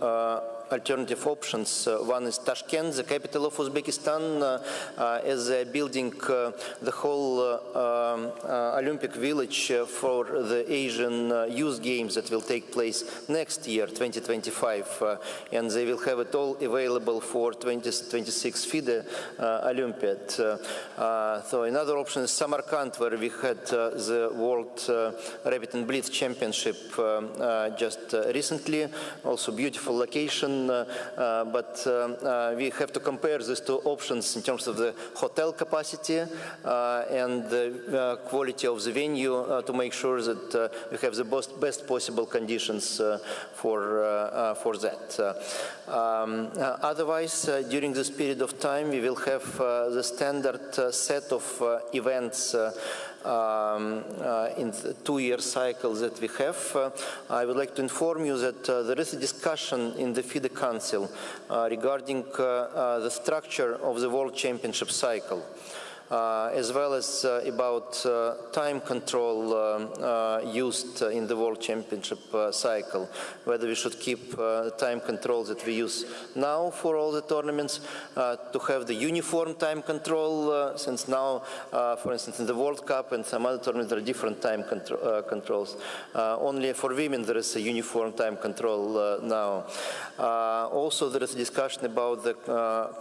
alternative options. One is Tashkent, the capital of Uzbekistan, as they're building the whole Olympic village for the Asian Youth Games that will take place next year, 2025, and they will have it all available for 2026 FIDE Olympiad. So another option is Samarkand, where we had the World Rapid and Blitz Championship just recently. Also beautiful location. But we have to compare these two options in terms of the hotel capacity and the quality of the venue to make sure that we have the best possible conditions for that. Otherwise, during this period of time, we will have the standard set of events in the two-year cycle that we have. I would like to inform you that there is a discussion in the FIDE Council regarding the structure of the World Championship cycle. As well as about time control used in the World Championship cycle, whether we should keep time control that we use now for all the tournaments, to have the uniform time control, since now, for instance, in the World Cup and some other tournaments, there are different time controls. Only for women there is a uniform time control now. Also, there is a discussion about the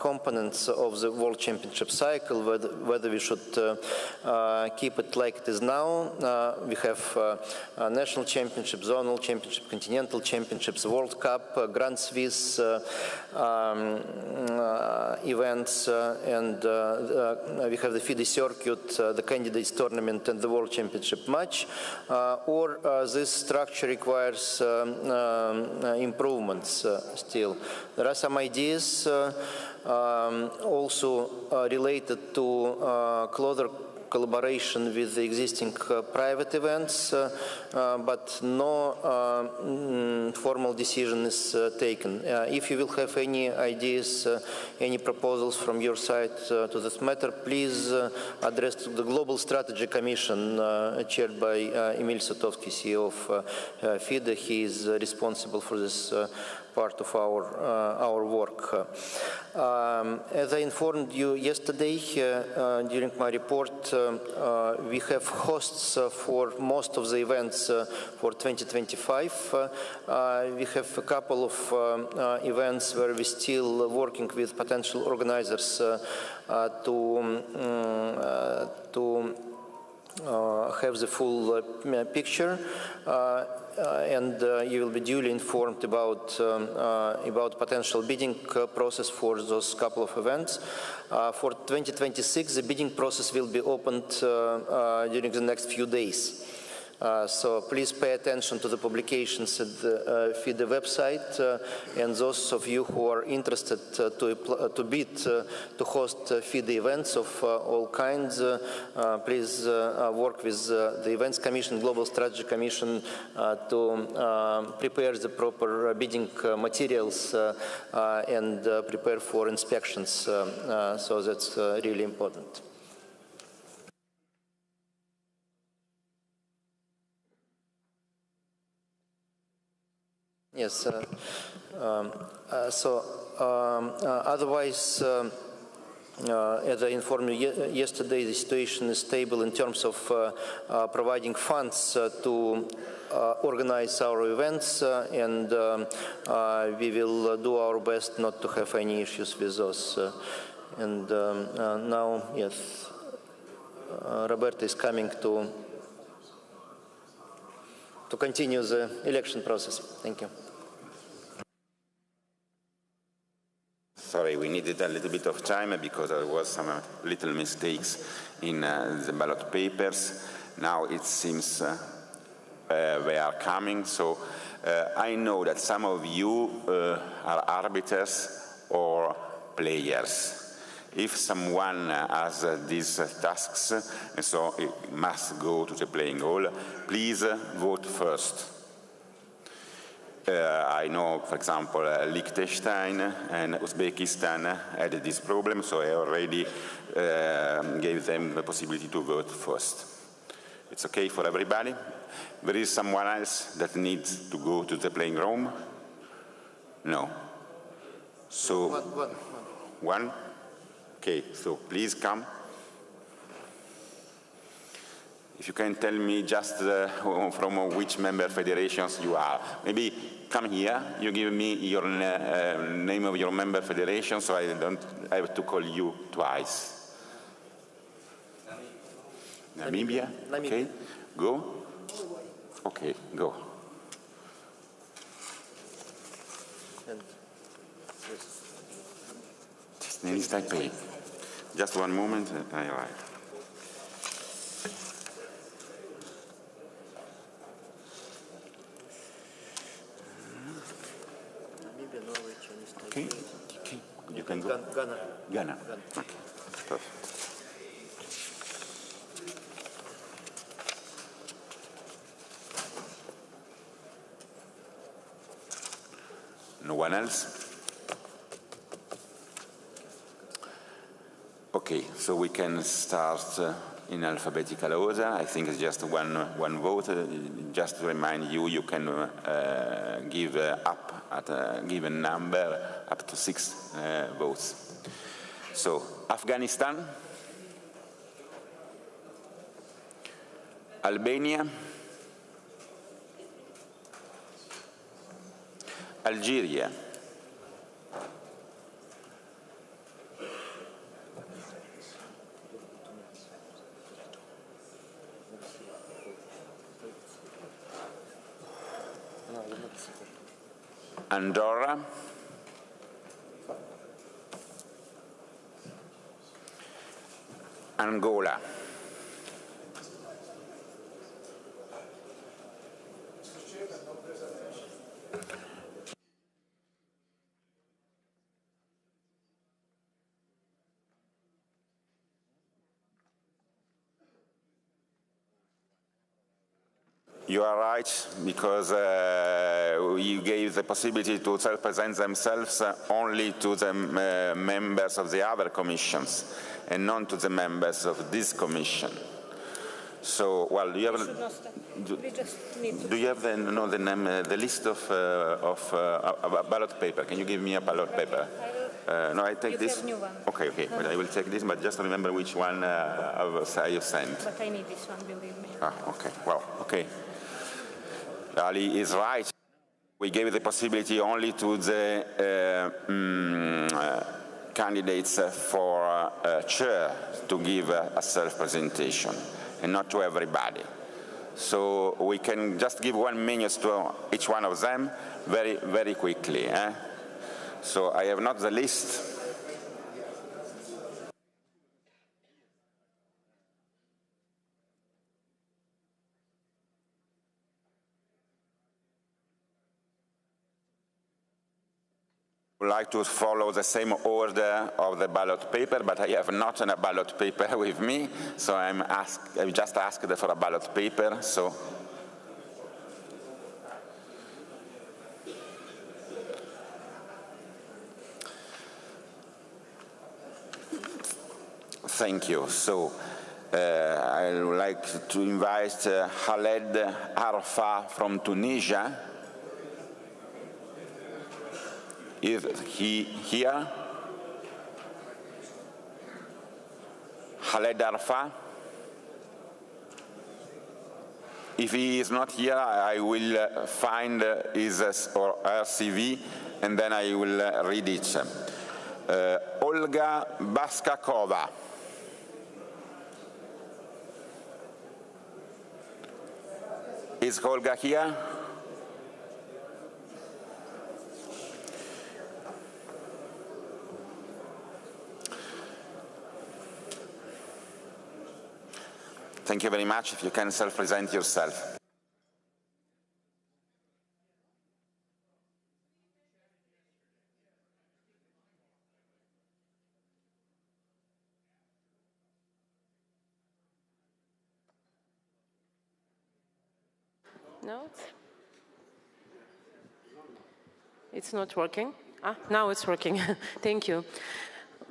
components of the World Championship cycle, whether we should keep it like it is now. We have national championship, zonal championship, continental championships, World Cup, Grand Swiss events, and we have the FIDE circuit, the candidates tournament, and the World Championship match. Or this structure requires improvements still. There are some ideas also related to closer collaboration with the existing private events, but no formal decision is taken. If you will have any ideas, any proposals from your side to this matter, please address to the Global Strategy Commission chaired by Emil Sotovsky, CEO of FIDE. He is responsible for this part of our work. As I informed you yesterday during my report, we have hosts for most of the events for 2025. We have a couple of events where we're still working with potential organizers to have the full picture. And you will be duly informed about potential bidding process for those couple of events. For 2026, the bidding process will be opened during the next few days. So please pay attention to the publications at the FIDE website, and those of you who are interested to bid to host FIDE events of all kinds, please work with the Events Commission, Global Strategy Commission to prepare the proper bidding materials and prepare for inspections. So that's really important. Yes. Otherwise, as I informed you yesterday, the situation is stable in terms of providing funds to organize our events, and we will do our best not to have any issues with those. And now, yes, Roberta is coming to continue the election process. Thank you. Sorry, we needed a little bit of time because there was some little mistakes in the ballot papers. Now it seems they are coming. So I know that some of you are arbiters or players. If someone has these tasks, and so it must go to the playing hall, please vote first. I know, for example, Liechtenstein and Uzbekistan had this problem, so I already gave them the possibility to vote first. It's okay for everybody? There is someone else that needs to go to the playing room? No. So, one? Okay, so please come. If you can tell me just from which member federations you are. Maybe come here, you give me your name of your member federation so I don't have to call you twice. Namibia? Okay, go. Okay, go. Taipei. Just one moment, I arrive. Okay, okay. You can go. Ghana. Ghana. Okay, perfect. No one else? Okay, so we can start in alphabetical order. I think it's just one vote. Just to remind you, you can give up at a given number up to 6 votes. So, Afghanistan, Albania, Algeria, Andorra, Angola, you are right, because you gave the possibility to self-present themselves only to the members of the other commissions, and not to the members of this commission. So, well, do you have? Do you have the list of ballot paper? Can you give me a ballot paper? No, I take this. Okay, okay. Well, I will take this, but just remember which one I sent. But I need this one, believe me. Ah, okay. Well, okay. Ali is right. We gave the possibility only to the candidates for chair to give a self-presentation, and not to everybody. So we can just give 1 minute to each one of them very, very quickly. So I have not the list. I would like to follow the same order of the ballot paper, but I have not a ballot paper with me, so I just asked for a ballot paper. So thank you. So I would like to invite Khaled Arfa from Tunisia. Is he here? Khaled Arfa. If he is not here, I will find his or her CV, and then I will read it. Olga Baskakova. Is Olga here? Thank you very much. If you can self-present yourself. No, it's not working. Now it's working. Thank you.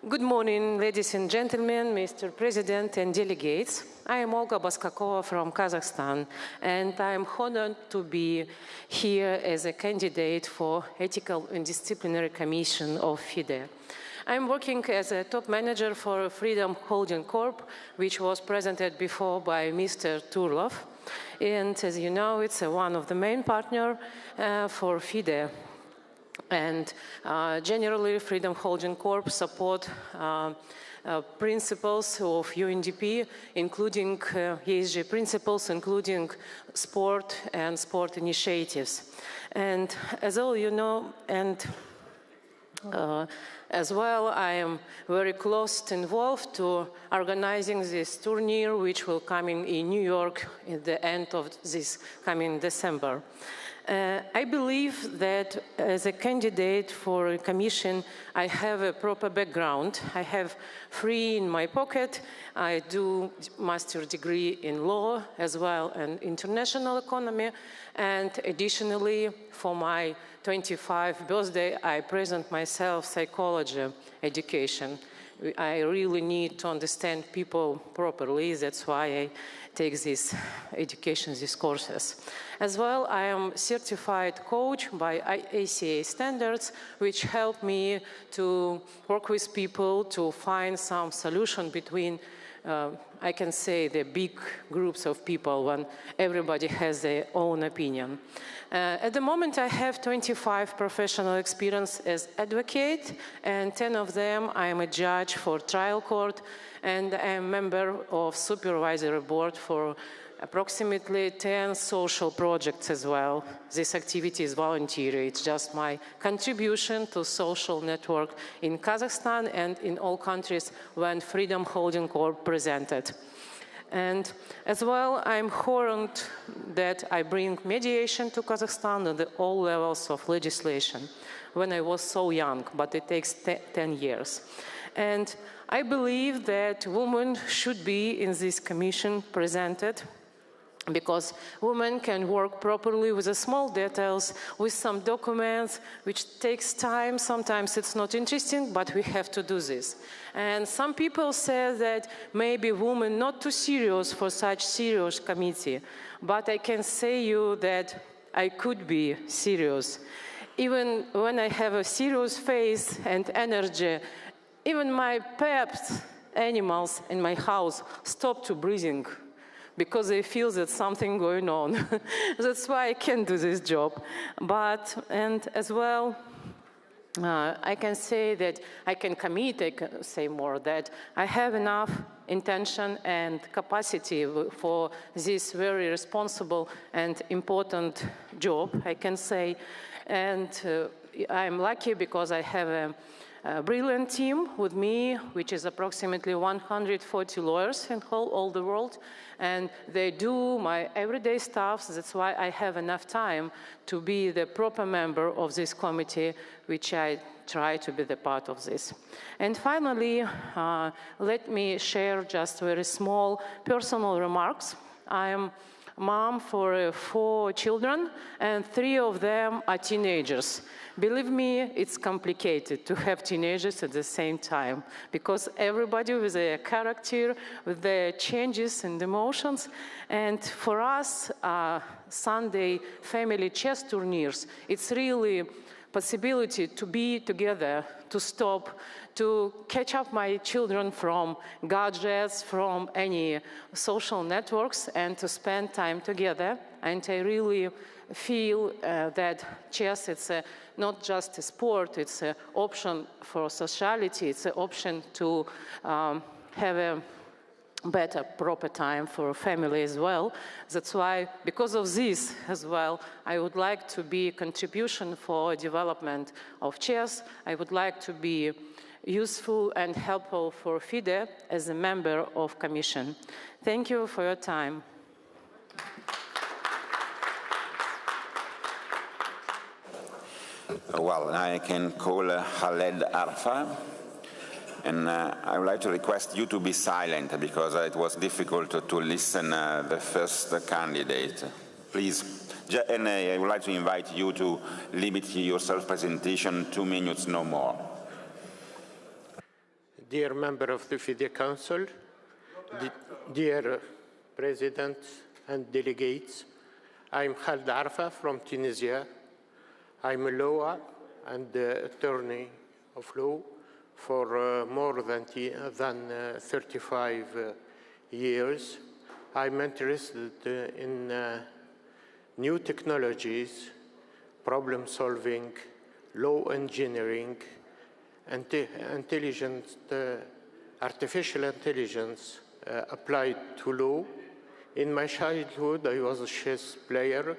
Good morning, ladies and gentlemen, Mr. President and delegates. I am Olga Baskakova from Kazakhstan, and I am honored to be here as a candidate for Ethical and Disciplinary Commission of FIDE. I am working as a top manager for Freedom Holding Corp, which was presented before by Mr. Turlov. And as you know, it's one of the main partners for FIDE. And generally, Freedom Holding Corp support principles of UNDP, including ESG principles, including sport and sport initiatives. And as all you know, and as well, I am very close involved to organizing this tournament, which will come in New York at the end of this coming December. I believe that as a candidate for a commission, I have a proper background. I have free in my pocket. I do master's degree in law as well and international economy. And additionally, for my 25th birthday, I present myself psychology education. I really need to understand people properly. That's why I take this education, these courses. As well, I am certified coach by ACA standards, which help me to work with people to find some solution between, I can say, the big groups of people when everybody has their own opinion. At the moment, I have 25 professional experience as advocate, and 10 of them I am a judge for trial court, and I am a member of supervisory board for approximately 10 social projects as well. This activity is voluntary. It's just my contribution to social network in Kazakhstan and in all countries when Freedom Holding Corp presented. And as well, I'm honored that I bring mediation to Kazakhstan at all levels of legislation when I was so young, but it takes 10 years. And I believe that women should be in this commission presented, because women can work properly with the small details, with some documents, which takes time. Sometimes it's not interesting, but we have to do this. And some people say that maybe women not too serious for such serious committee, but I can say you that I could be serious. Even when I have a serious face and energy, even my pet animals in my house stop to breathing, because they feel that something going on. That's why I can do this job. And as well, I can say that I can commit, I can say more, that I have enough intention and capacity for this very responsible and important job, I can say. And I'm lucky because I have a brilliant team with me, which is approximately 140 lawyers in all the world, and they do my everyday stuff. That's why I have enough time to be the proper member of this committee, which I try to be the part of this. And finally, let me share just very small personal remarks. I am mom for 4 children, and 3 of them are teenagers. Believe me, it's complicated to have teenagers at the same time, because everybody with their character, with their changes and emotions. And for us, Sunday family chess tournaments, it's really possibility to be together, to stop, to catch up my children from gadgets, from any social networks, and to spend time together. And I really feel that chess, it's not just a sport, it's an option for sociality, it's an option to have a better, proper time for family as well. That's why, because of this as well, I would like to be a contribution for development of chess. I would like to be useful and helpful for FIDE as a member of Commission. Thank you for your time. Well, I can call Khaled Arfa. And I would like to request you to be silent because it was difficult to listen the first candidate. Please. And I would like to invite you to limit your self-presentation 2 minutes, no more. Dear member of the FIDE Council, dear President and delegates, I'm Khaled Arfa from Tunisia. I'm a lawyer and attorney of law for more than 35 years. I'm interested in new technologies, problem solving, law engineering, artificial intelligence applied to law. In my childhood, I was a chess player,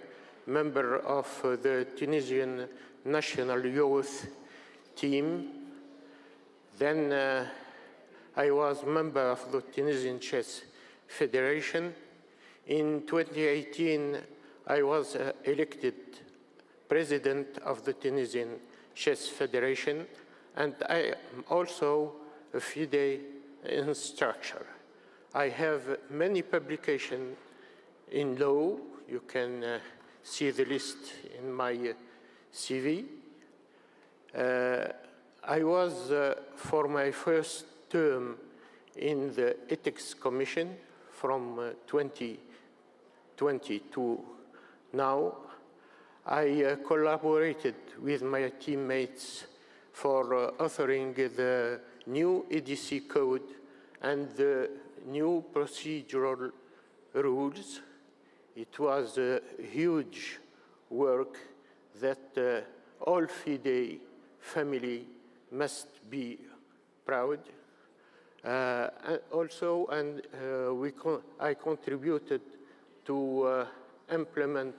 member of the Tunisian national youth team. Then I was member of the Tunisian Chess Federation. In 2018, I was elected president of the Tunisian Chess Federation, and I am also a FIDE instructor. I have many publications in law. You can see the list in my CV. I was, for my first term in the Ethics Commission from 2020 to now, I collaborated with my teammates for authoring the new EDC code and the new procedural rules. It was a huge work that all FIDE family must be proud. I contributed to implement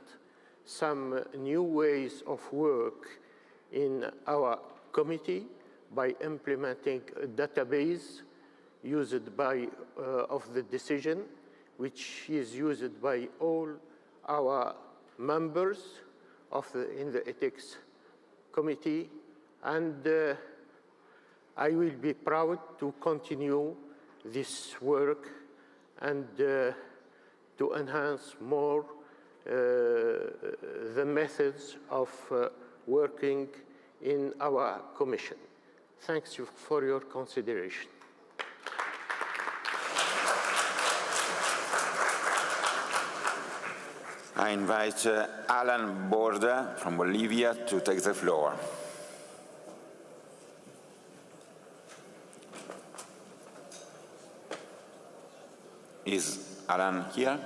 some new ways of work in our committee by implementing a database used by of the decision, which is used by all our members in the ethics committee, and I will be proud to continue this work and to enhance more the methods of working in our commission. Thanks for your consideration. I invite Alan Borda from Bolivia to take the floor. Is Alan here?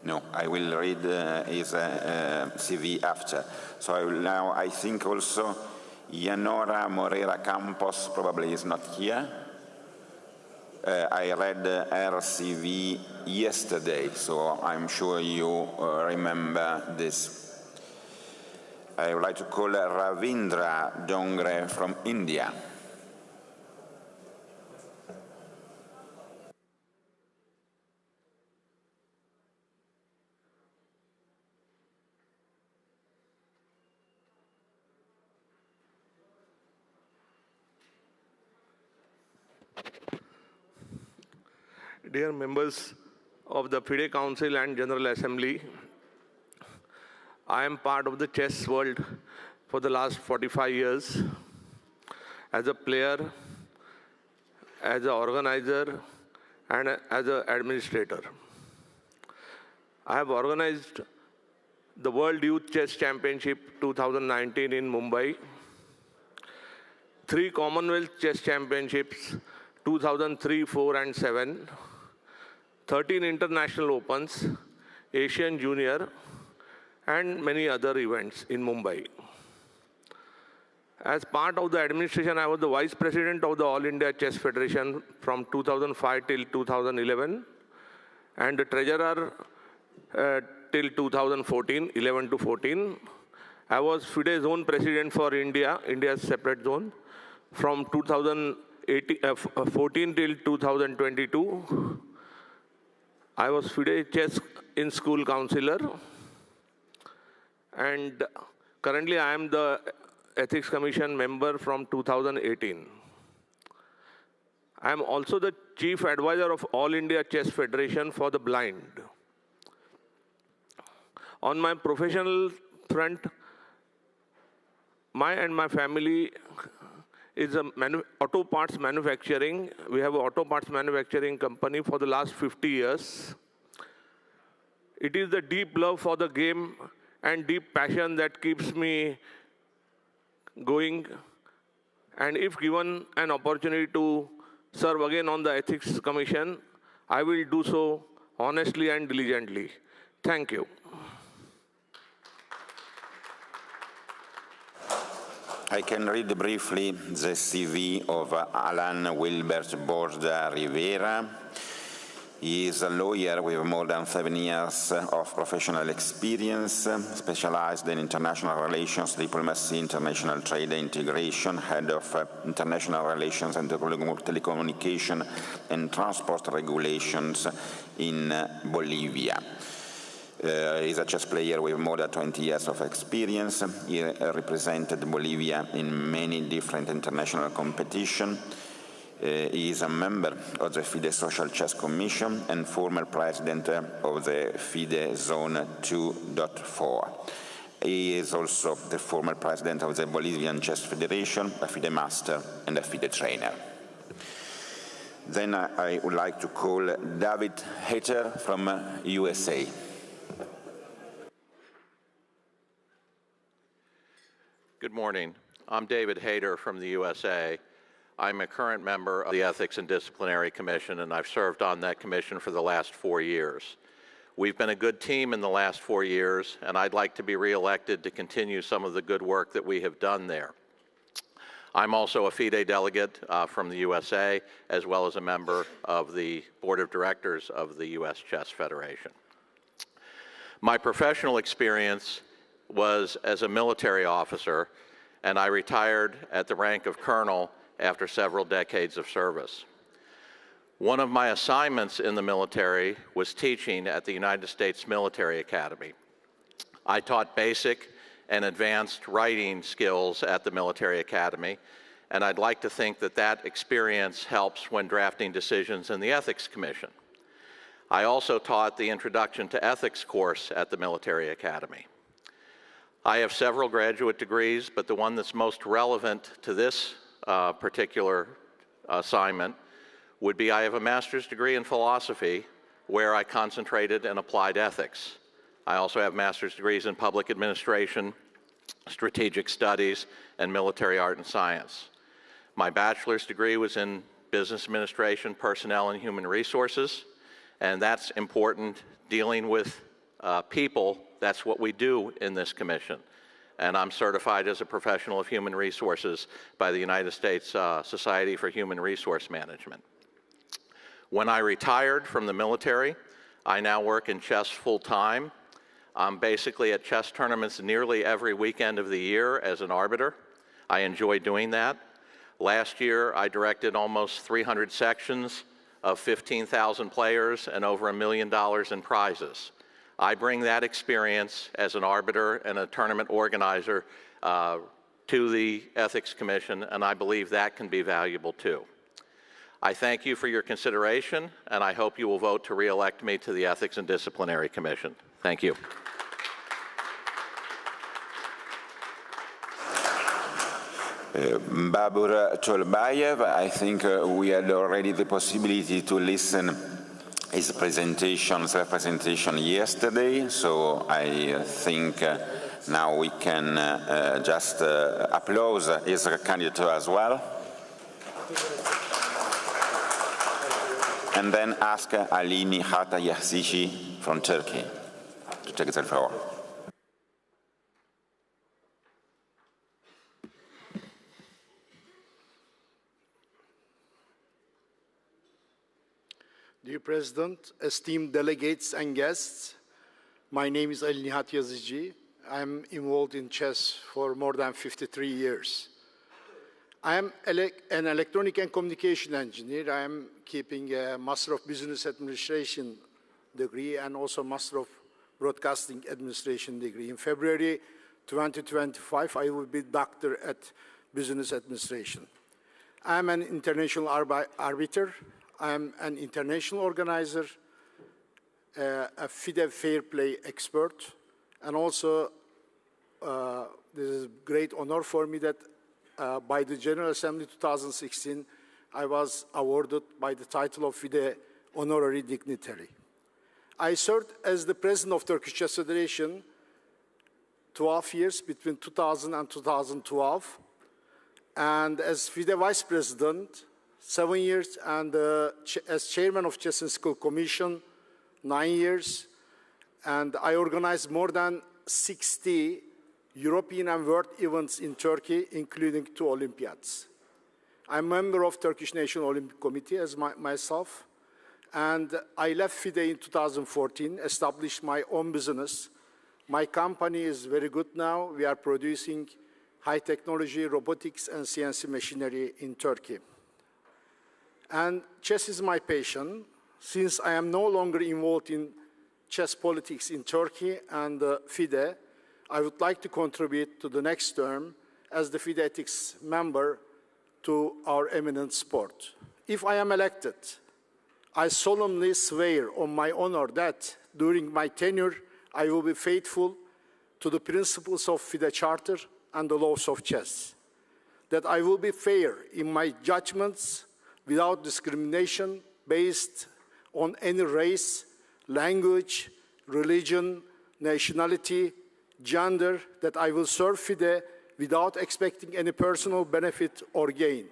No, I will read his CV after. So I think also Yanora Moreira Campos probably is not here. I read her CV yesterday, so I'm sure you remember this. I would like to call Ravindra Dongre from India. Dear members of the FIDE Council and General Assembly, I am part of the chess world for the last 45 years as a player, as an organizer, and as an administrator. I have organized the World Youth Chess Championship 2019 in Mumbai, 3 Commonwealth Chess Championships 2003, 4, and 7, 13 International Opens, Asian Junior, and many other events in Mumbai. As part of the administration, I was the Vice President of the All India Chess Federation from 2005 till 2011, and the Treasurer till 2014, 11 to 14. I was FIDE Zone President for India, India's separate zone, from 2014 till 2022. I was FIDE Chess in School Counselor, and currently I am the Ethics Commission member from 2018. I am also the Chief Advisor of All India Chess Federation for the Blind. On my professional front, my family is auto parts manufacturing. We have an auto parts manufacturing company for the last 50 years. It is the deep love for the game and deep passion that keeps me going. And if given an opportunity to serve again on the Ethics Commission, I will do so honestly and diligently. Thank you. I can read briefly the CV of Alan Wilbert Borda Rivera. He is a lawyer with more than 7 years of professional experience, specialized in international relations, diplomacy, international trade and integration, head of international relations and telecommunication and transport regulations in Bolivia. He's a chess player with more than 20 years of experience. He represented Bolivia in many different international competitions. He is a member of the FIDE Social Chess Commission and former president of the FIDE Zone 2.4. He is also the former president of the Bolivian Chess Federation, a FIDE master and a FIDE trainer. Then I would like to call David Hatter from USA. Good morning. I'm David Hader from the USA. I'm a current member of the Ethics and Disciplinary Commission, and I've served on that commission for the last 4 years. We've been a good team in the last 4 years, and I'd like to be reelected to continue some of the good work that we have done there. I'm also a FIDE delegate from the USA, as well as a member of the Board of Directors of the U.S. Chess Federation. My professional experience was as a military officer, and I retired at the rank of colonel after several decades of service. One of my assignments in the military was teaching at the United States Military Academy. I taught basic and advanced writing skills at the Military Academy, and I'd like to think that that experience helps when drafting decisions in the Ethics Commission. I also taught the Introduction to Ethics course at the Military Academy. I have several graduate degrees, but the one that's most relevant to this particular assignment would be I have a master's degree in philosophy where I concentrated and applied ethics. I also have master's degrees in public administration, strategic studies, and military art and science. My bachelor's degree was in business administration, personnel, and human resources, and that's important. Dealing with people, that's what we do in this commission. And I'm certified as a professional of human resources by the United States Society for Human Resource Management. When I retired from the military, I now work in chess full-time. I'm basically at chess tournaments nearly every weekend of the year as an arbiter. I enjoy doing that. Last year, I directed almost 300 sections of 15,000 players and over $1 million in prizes. I bring that experience as an arbiter and a tournament organizer to the Ethics Commission, and I believe that can be valuable too. I thank you for your consideration, and I hope you will vote to re-elect me to the Ethics and Disciplinary Commission. Thank you. Babur Cholbayev, I think we had already the possibility to listen his representation yesterday, so I think now we can just applaud his candidature as well. And then ask Ali Nihat Yazici from Turkey to take the floor. Dear President, esteemed delegates and guests, my name is Ali Nihat Yazici. I'm involved in chess for more than 53 years. I am an electronic and communication engineer. I am keeping a Master of Business Administration degree and also Master of Broadcasting Administration degree. In February 2025, I will be Doctor at Business Administration. I am an international arbiter. I am an international organizer, a FIDE fair play expert, and also this is a great honor for me that by the General Assembly 2016, I was awarded by the title of FIDE Honorary Dignitary. I served as the President of Turkish Chess Federation 12 years between 2000 and 2012, and as FIDE Vice President 7 years, and as Chairman of Chess and School Commission 9 years, and I organized more than 60 European and world events in Turkey, including 2 Olympiads. I'm a member of Turkish National Olympic Committee as myself, and I left FIDE in 2014, established my own business. My company is very good now. We are producing high technology, robotics, and CNC machinery in Turkey. And chess is my passion. Since I am no longer involved in chess politics in Turkey and FIDE, I would like to contribute to the next term as the FIDE ethics member to our eminent sport. If I am elected, I solemnly swear on my honor that during my tenure, I will be faithful to the principles of FIDE Charter and the laws of chess, that I will be fair in my judgments without discrimination based on any race, language, religion, nationality, gender, that I will serve FIDE without expecting any personal benefit or gain.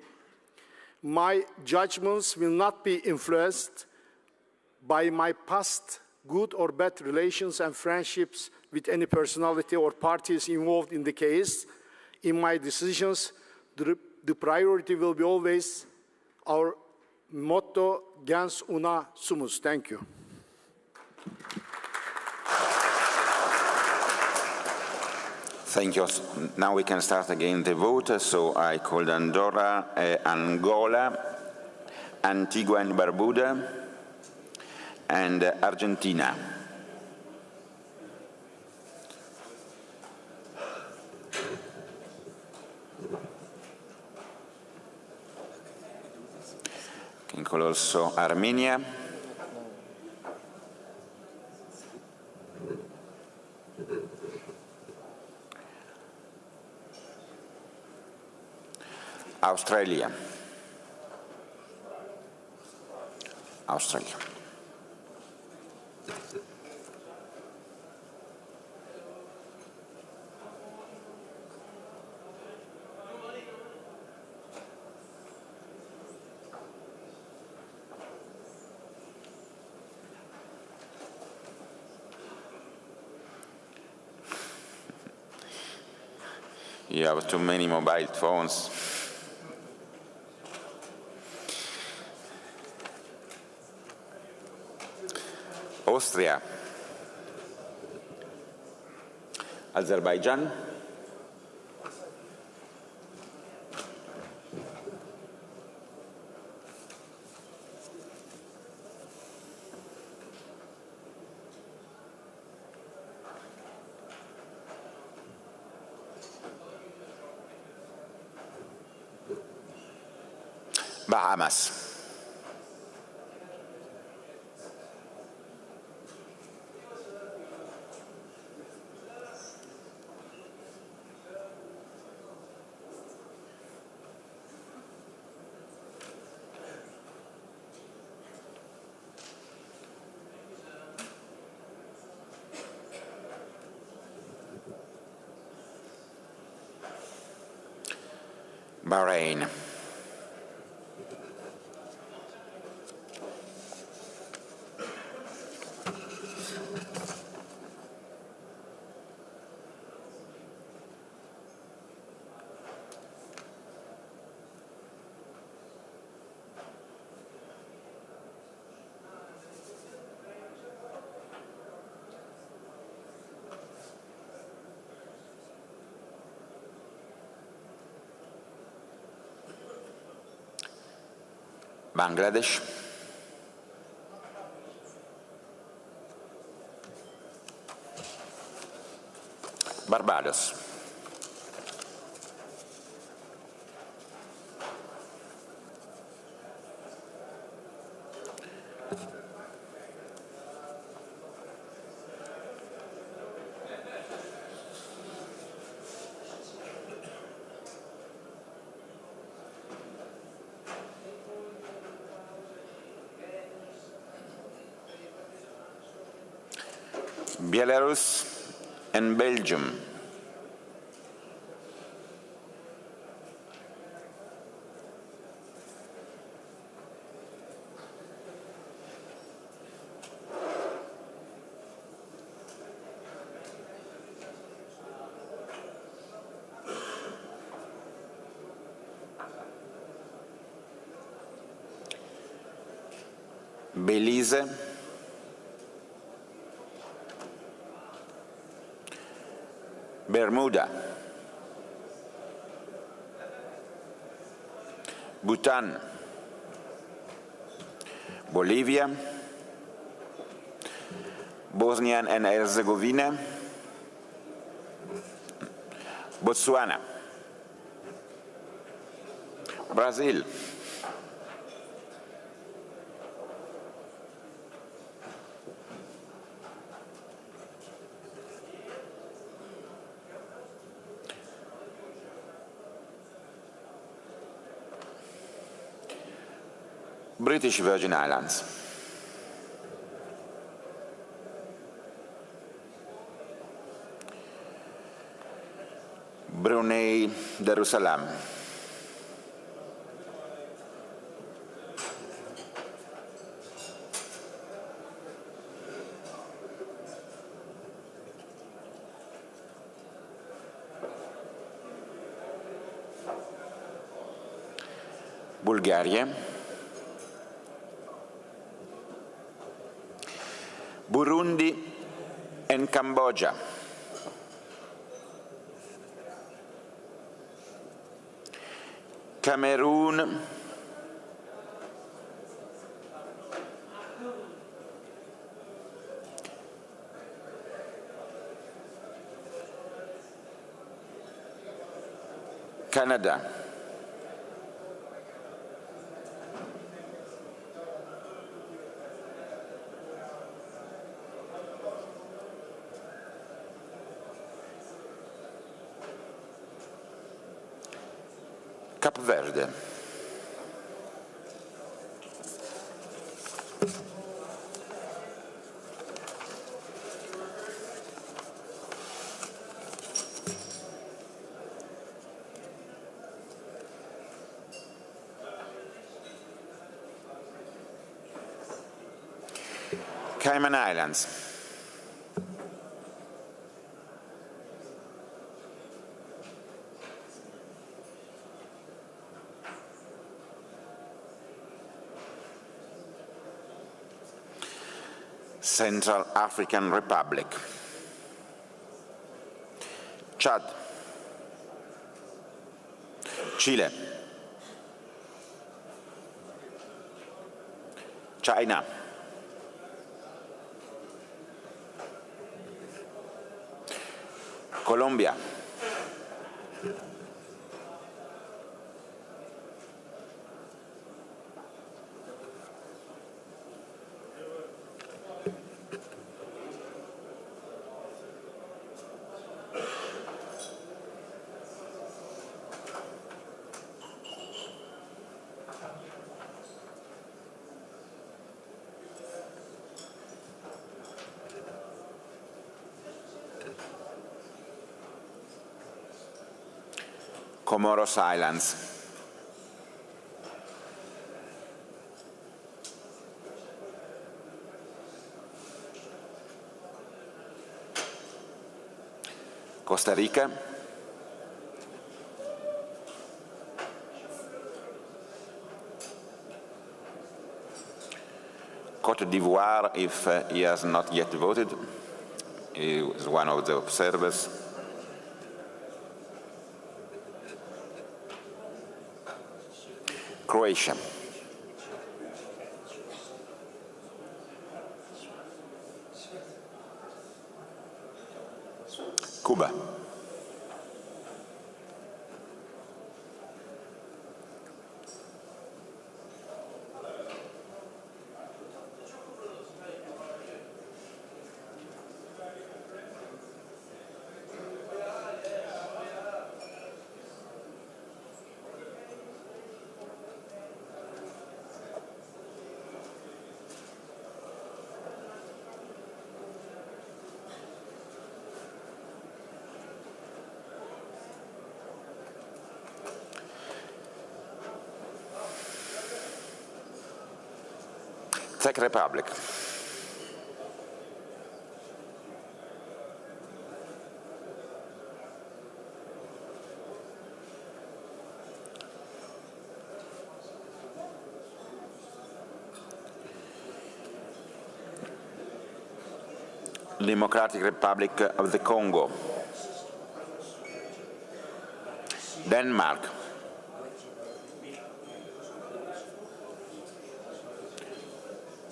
My judgments will not be influenced by my past good or bad relations and friendships with any personality or parties involved in the case. In my decisions, the priority will be always our motto, gens una sumus. Thank you. Thank you. Now we can start again the vote. So I called Andorra, Angola, Antigua and Barbuda, and Argentina. Can call also Armenia. Australia. Australia. You have too many mobile phones. Austria, Azerbaijan, Bahamas. Bahrain. Bangladesh, Barbados, Belarus, and Belgium. Belize, Bermuda, Bhutan, Bolivia, Bosnia and Herzegovina, Botswana, Brazil, British Virgin Islands, Brunei Darussalam, Bulgaria, Burundi and Cambodia, Cameroon, Canada, Cape Verde, Cayman Islands, Central African Republic, Chad, Chile, China, Colombia, Comoros Islands, Costa Rica, Côte d'Ivoire, if he has not yet voted, he is one of the observers. Croatia. Cuba. Czech Republic. Democratic Republic of the Congo. Denmark.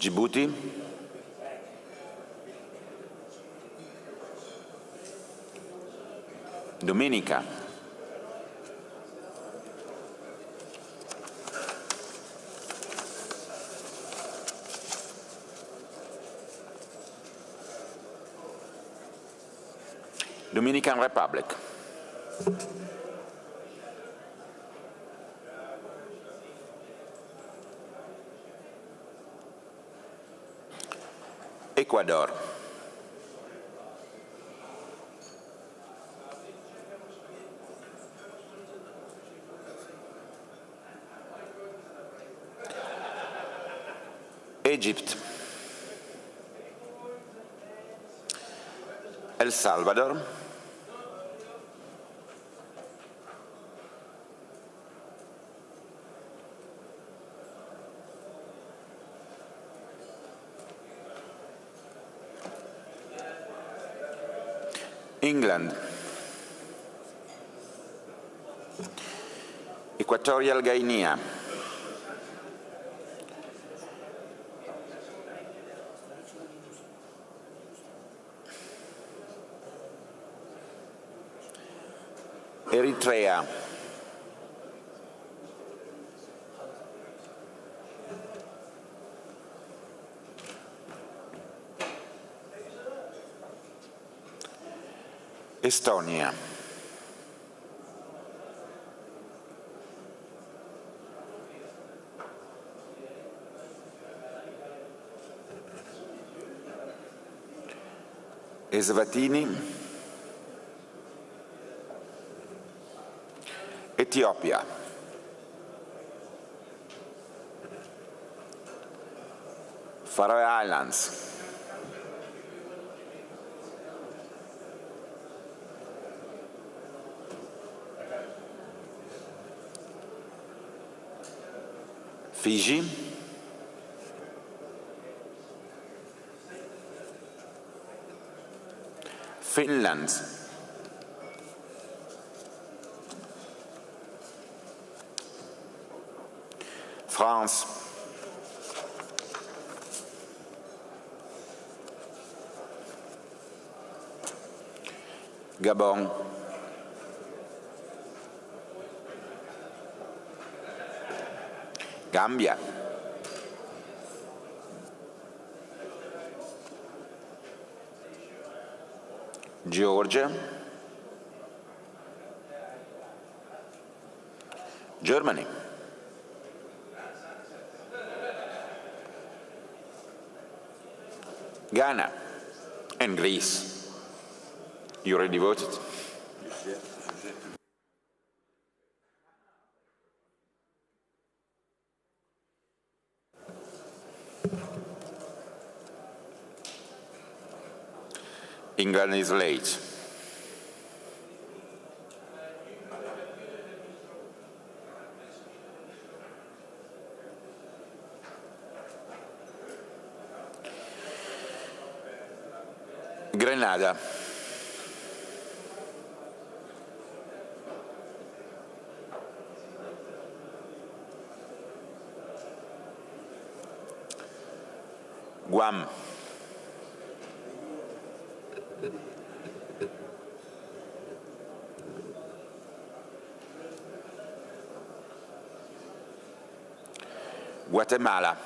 Djibouti, Dominica, Dominican Republic, Ecuador, Egypt, El Salvador, England, Equatorial Guinea, Eritrea, Estonia, Eswatini, Ethiopia, Faroe Islands, Fiji, Finland, France, Gabon, Gambia, Georgia, Germany, Ghana, and Greece. You already voted? England is late. Grenada. Guam. Guatemala.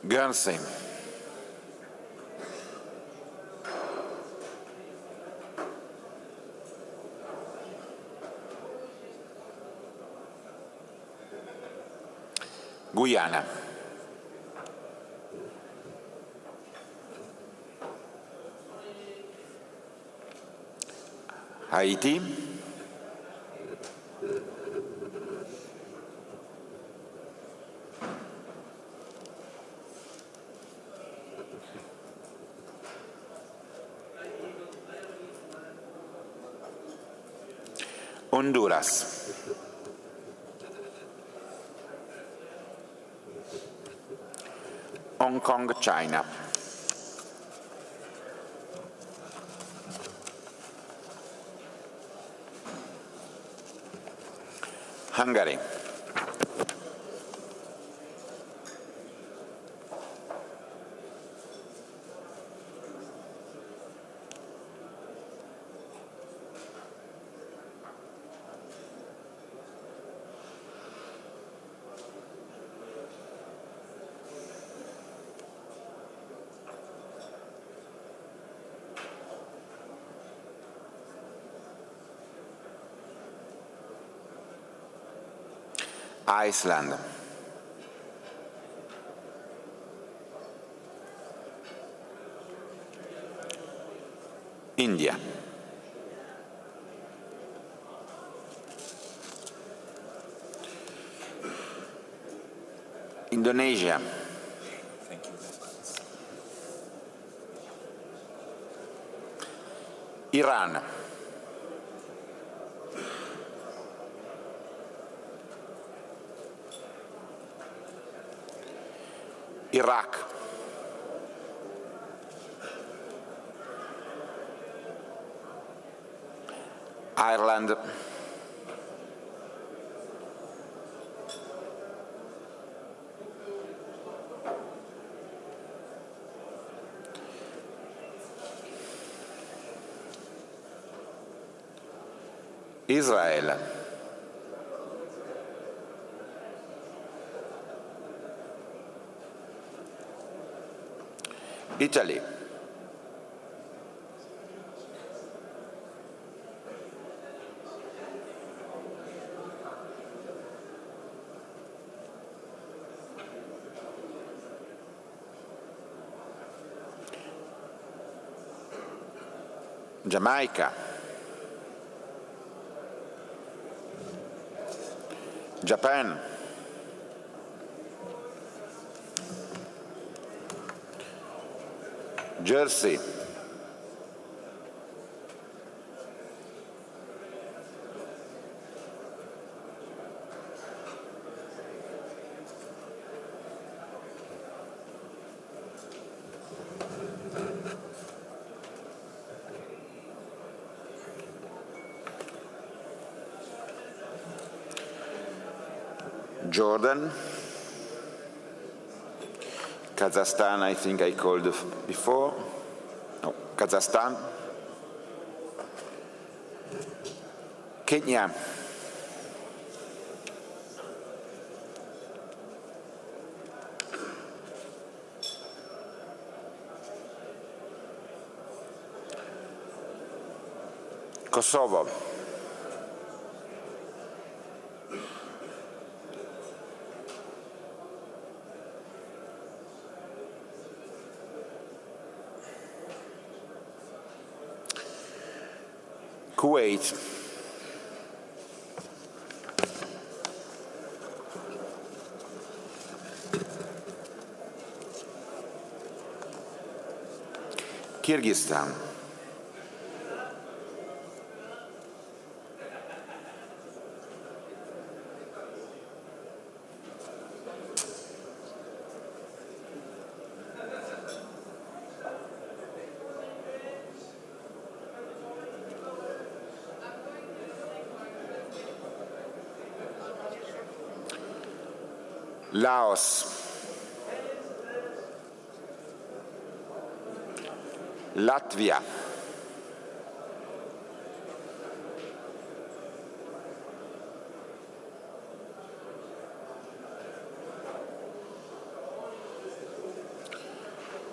Guernsey. Guyana. Haiti. Honduras. Hong Kong, China. Hungary. Iceland. India. Indonesia. Iran. Iraq. Ireland. Israel. Italy. Jamaica. Japan. Jersey. Jordan. Kazakhstan, I think I called before. No, Kazakhstan. Kenya. Kosovo. Kuwait. Kyrgyzstan, Laos, Latvia,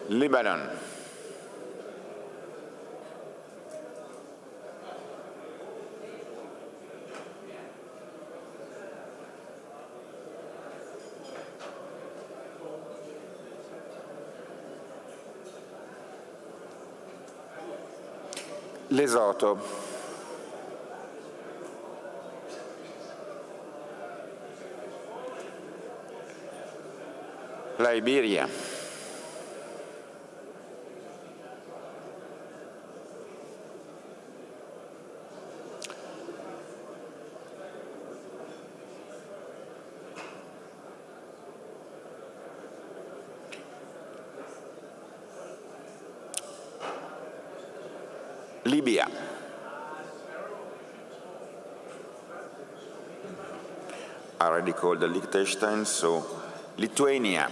Lebanon, Lesotho, Liberia, Libya, I already called the Liechtenstein, so Lithuania,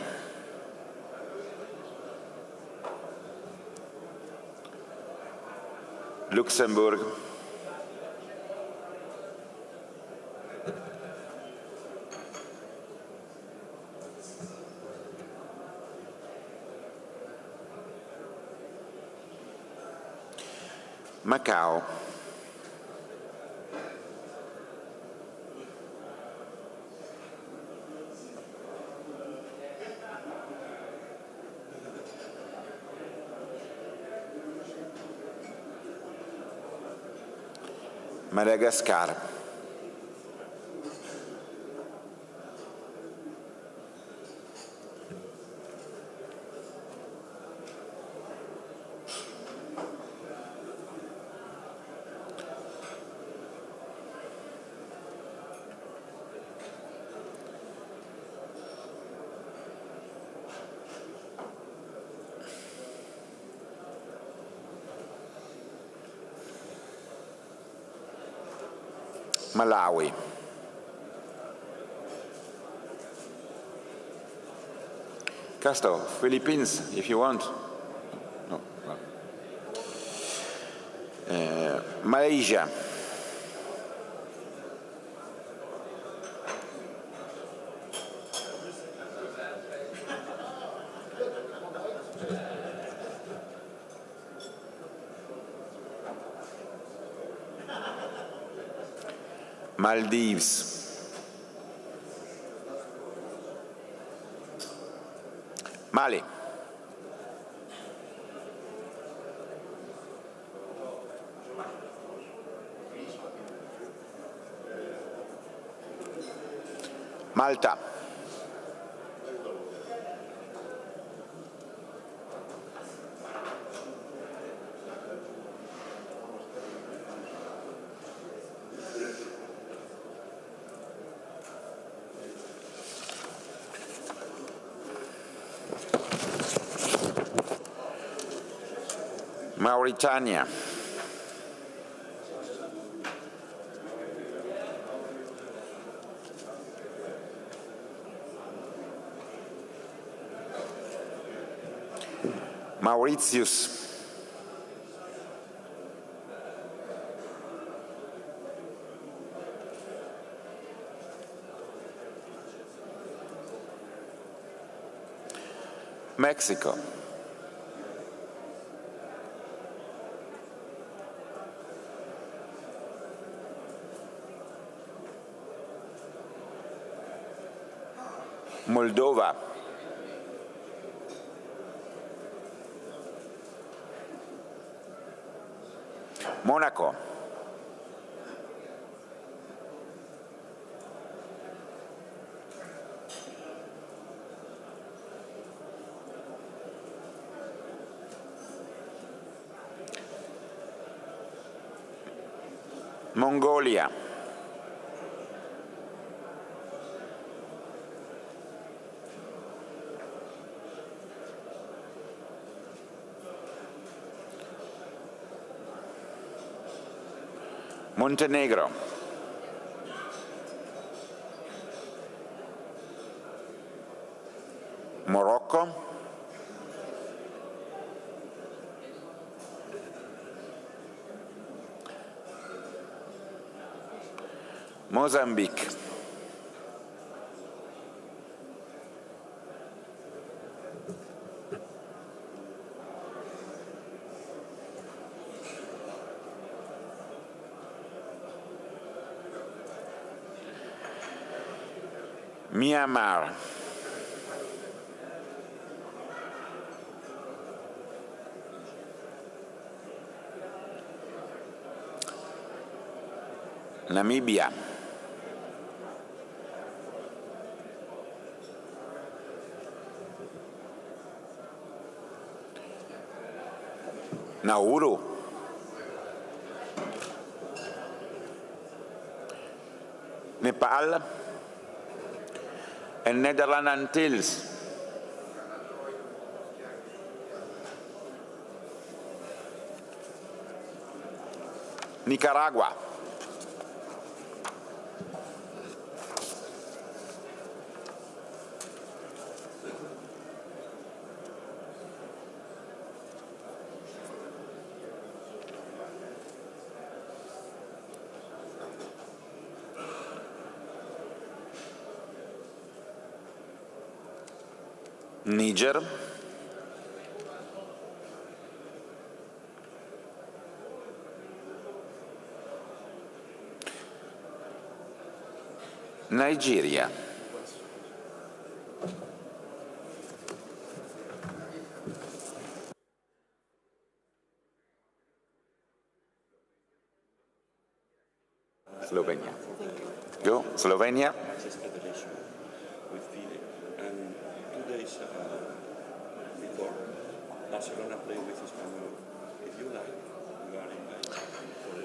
Luxembourg, Macau, Madagascar, Malawi, Castro, Philippines, if you want. No. Malaysia, Maldives, Mali, Malta, Mauritania, Mauritius, Mexico, Moldova, Monaco, Mongolia, Montenegro, Morocco, Mozambique, Myanmar, Namibia, Nauru, Nepal, and Netherlands Antilles, Nicaragua, Niger, Nigeria, Slovenia. Go, Slovenia. With FIDE. And 2 days before, Barcelona played with Espanyol. If you like, you are invited for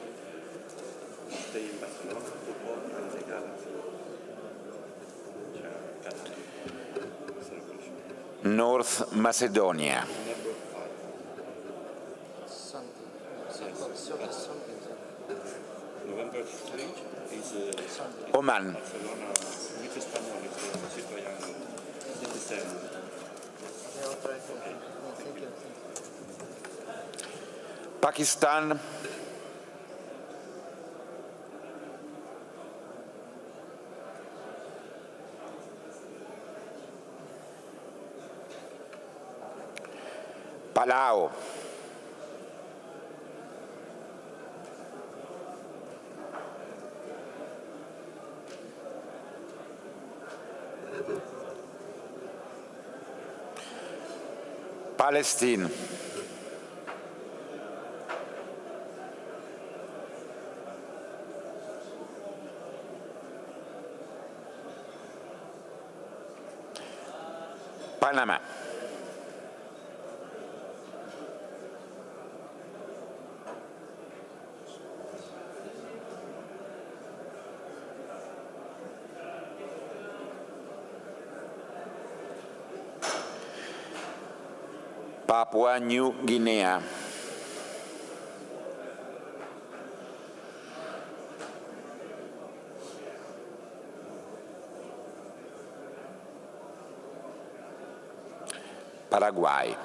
stay in Barcelona, football, and the gala celebration. North Macedonia, November 3 is Oman, Barcelona with Espanyol. It's the citoyen. Pakistan, Palau, Palestine, Panama, Papua New Guinea, Paraguay,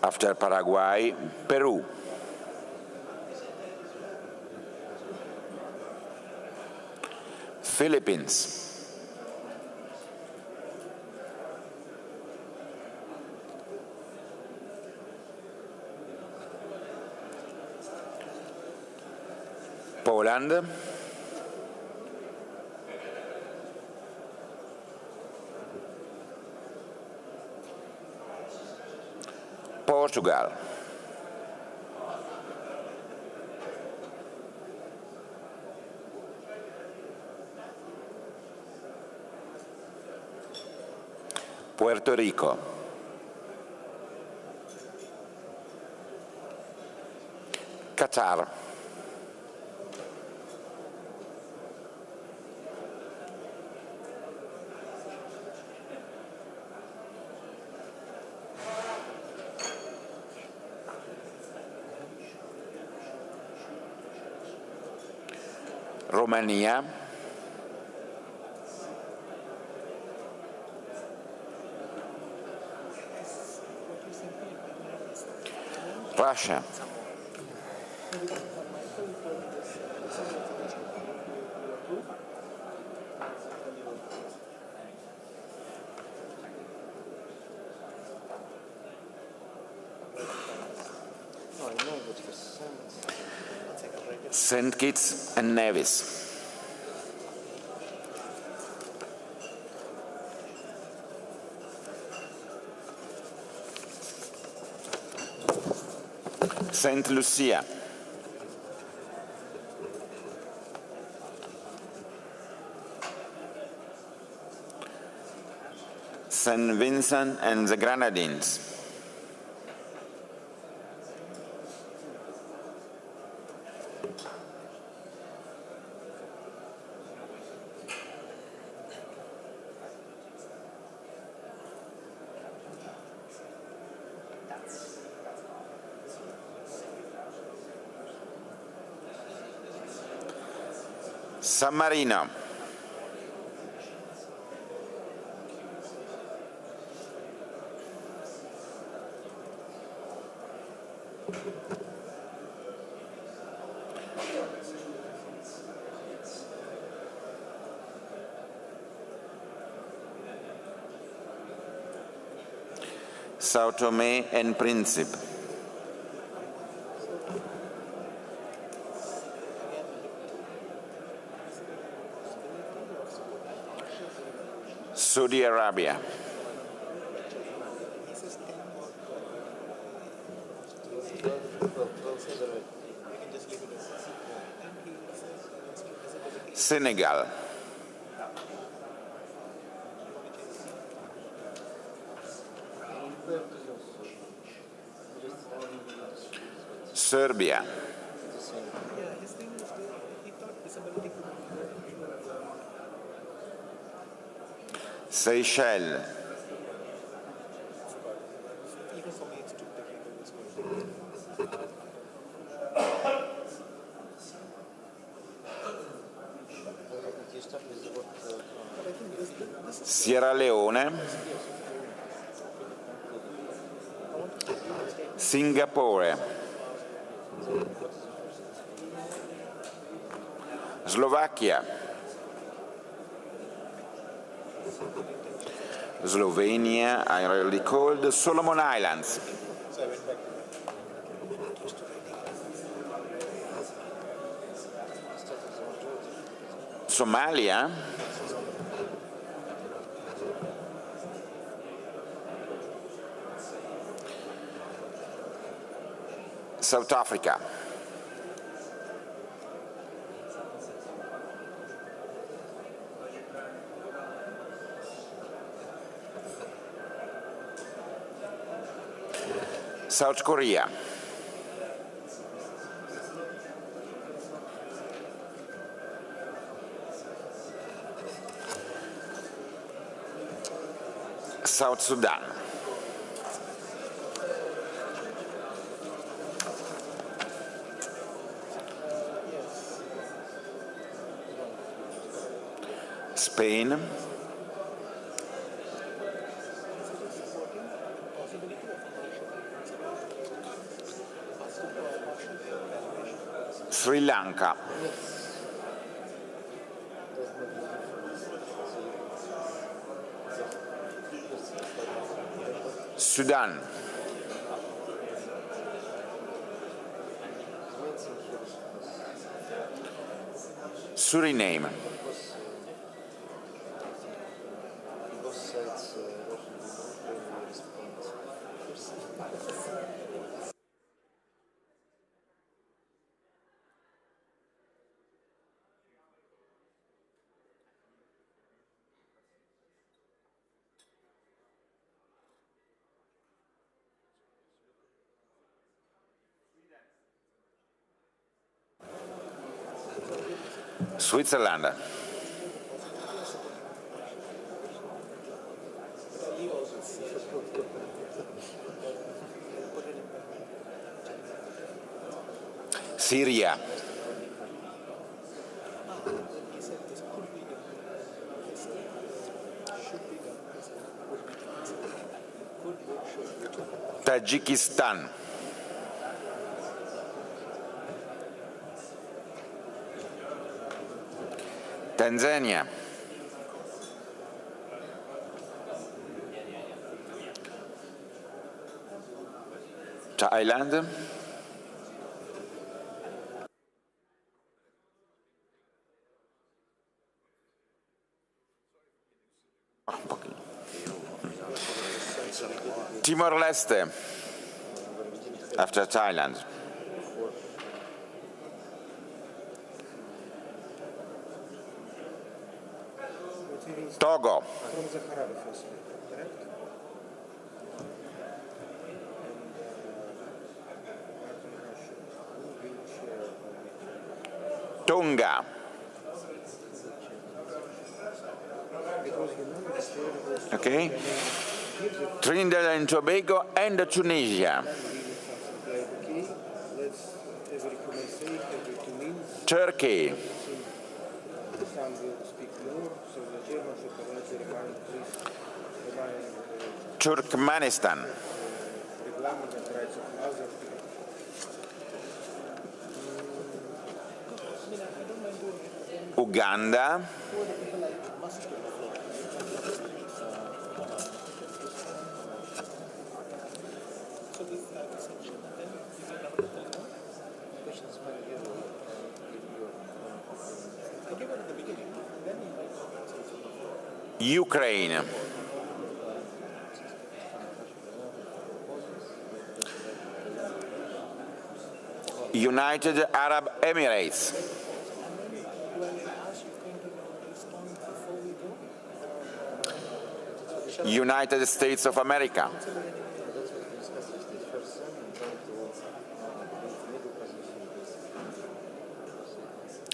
after Paraguay, Peru, Philippines, Poland, Portugal, Puerto Rico, Qatar, Romania, Russia, St. Kitts and Nevis, St. Lucia, St. Vincent and the Grenadines, San Marino, Sao Tome and Principe, Saudi Arabia, Senegal, Serbia, Seychelles, Sierra Leone, Singapore, Slovakia, Slovenia, I rarely called, Solomon Islands, Somalia, South Africa, South Korea, South Sudan, Spain, Sri Lanka, Sudan, Suriname, Switzerland. Syria. Tajikistan. Tanzania. Thailand. Timor-Leste, after Thailand. Togo. Tonga. Okay. Trinidad and Tobago and Tunisia. Turkey. Turkmenistan. Uganda. Ukraine. United Arab Emirates. United States of America.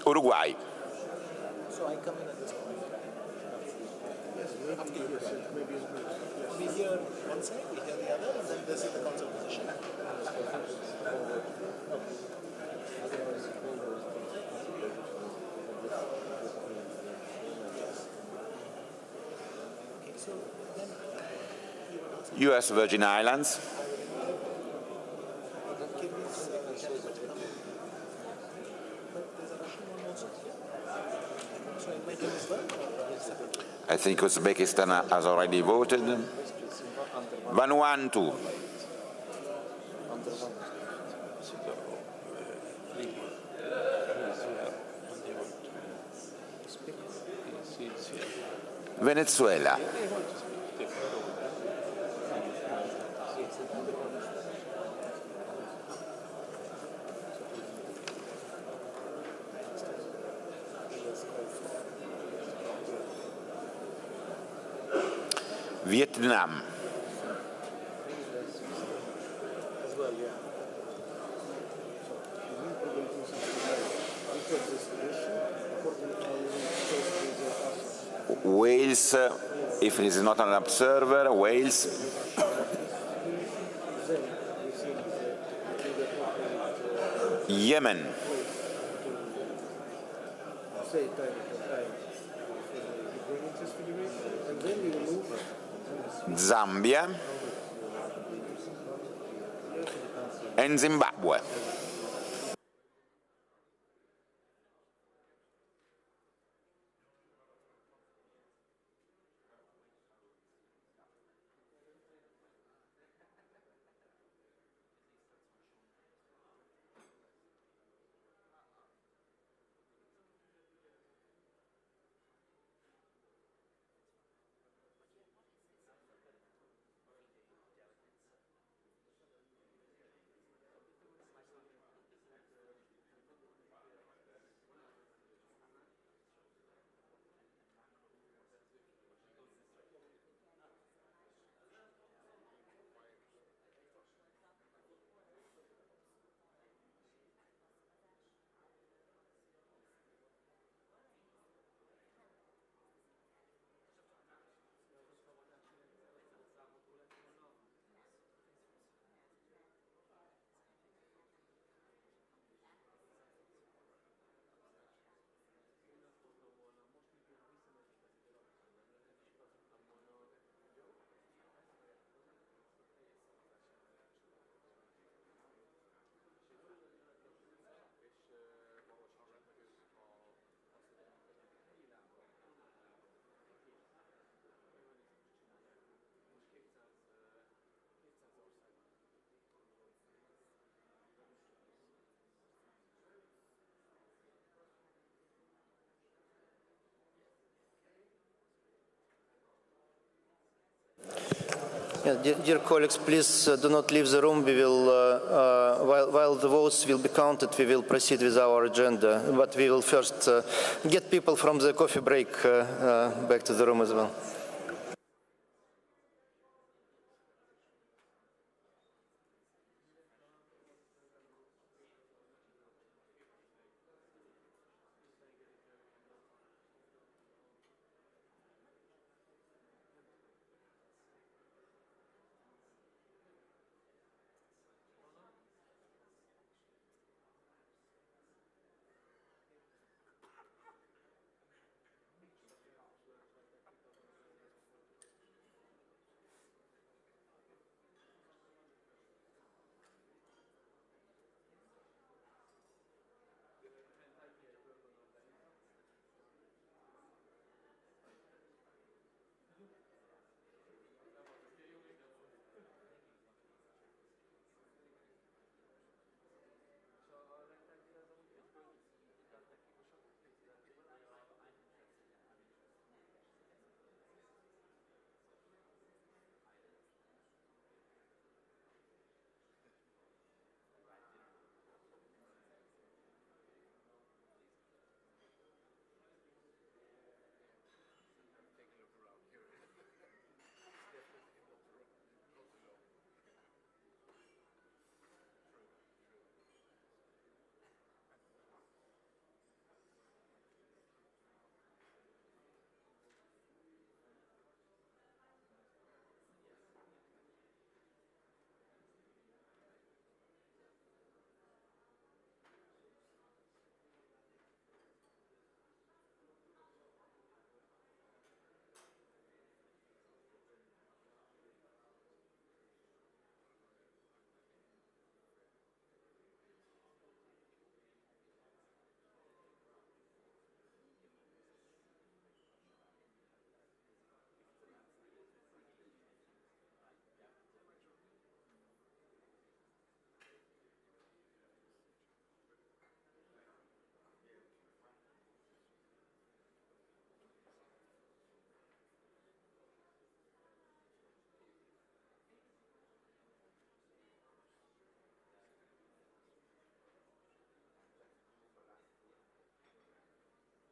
Uruguay. So I come in at this point. Yes, after you maybe we hear one side, we hear the other, and then this is the council position. U.S. Virgin Islands. I think Uzbekistan has already voted. Vanuatu. Venezuela. Vietnam. Wales, if it is not an observer, Wales. Yemen. Zambia and Zimbabwe. Dear colleagues, please do not leave the room. We will, while the votes will be counted, we will proceed with our agenda. But we will first get people from the coffee break back to the room as well.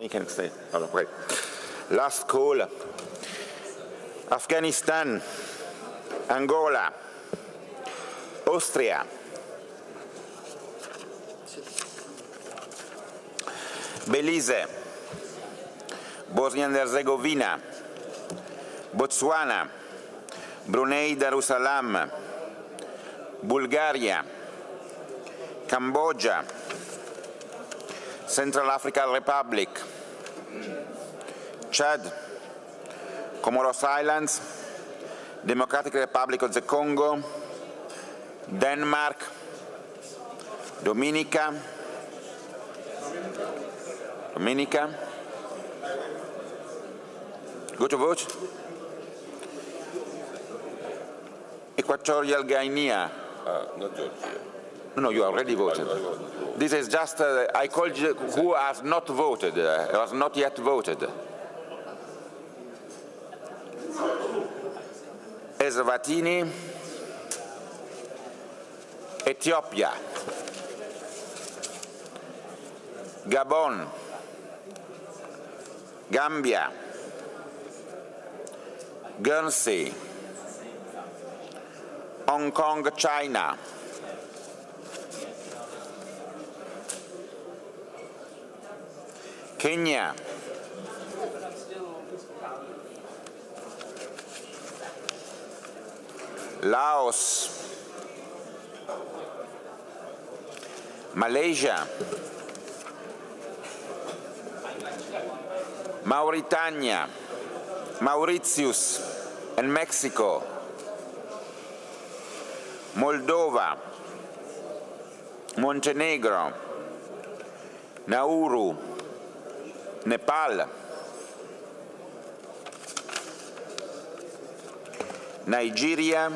You can stay. Oh, great. Last call. Afghanistan, Angola, Austria, Belize, Bosnia and Herzegovina, Botswana, Brunei Darussalam, Bulgaria, Cambodia, Central African Republic, Chad, Comoros Islands, Democratic Republic of the Congo, Denmark, Dominica, go to vote? Equatorial Guinea. Not Georgia. No, you already voted. This is just, I called you who has not voted, has not yet voted. Eswatini, Ethiopia, Gabon, Gambia, Guernsey, Hong Kong, China, Kenya, Laos, Malaysia, Mauritania, Mauritius and Mexico, Moldova, Montenegro, Nauru, Nepal, Nigeria,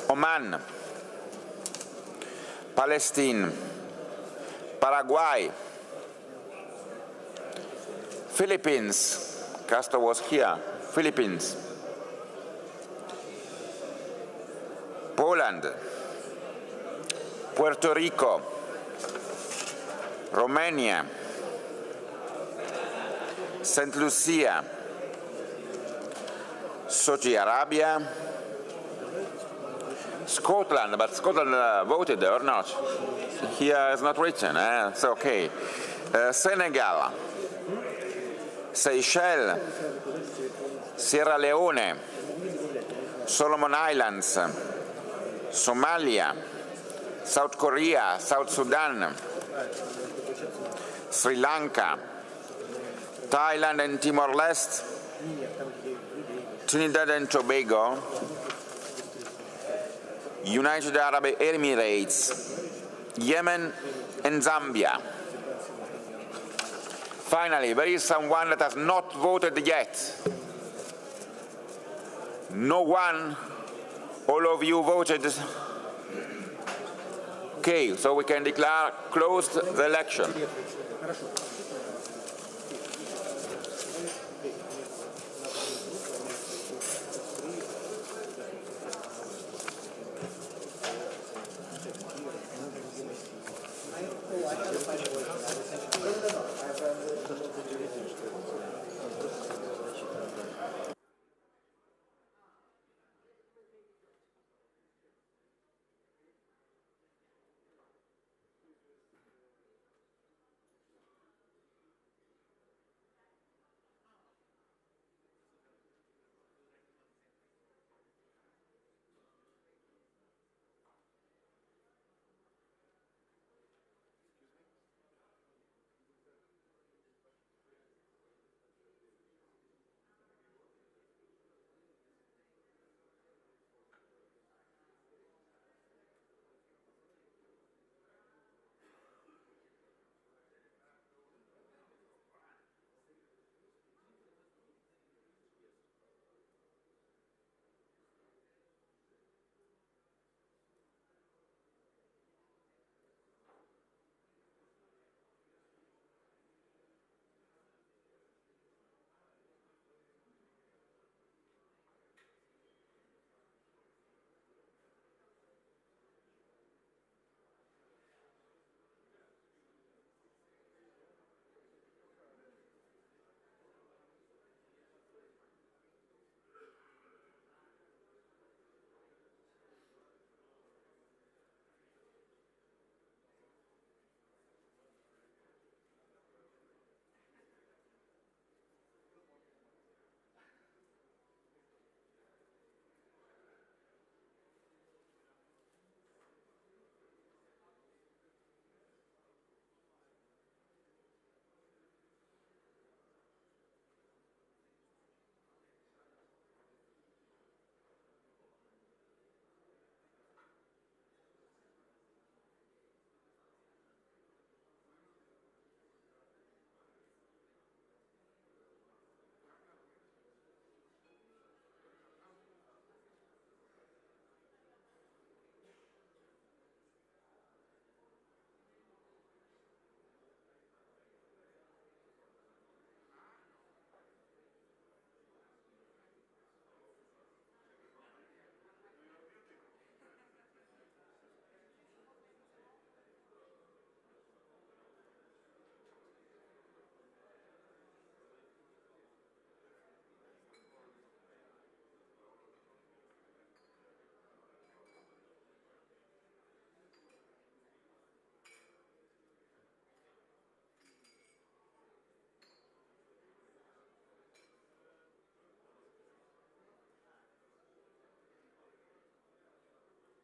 Oman, Palestine, Paraguay, Philippines, Castro was here, Philippines, Poland, Puerto Rico, Romania, St. Lucia, Saudi Arabia, Scotland, but Scotland voted or not? Here it's not written, it's okay. Senegal, Seychelles, Sierra Leone, Solomon Islands, Somalia, South Korea, South Sudan, Sri Lanka, Thailand and Timor-Leste, Trinidad and Tobago, United Arab Emirates, Yemen and Zambia. Finally, there is someone that has not voted yet. No one, all of you voted. Okay, so we can declare closed the election.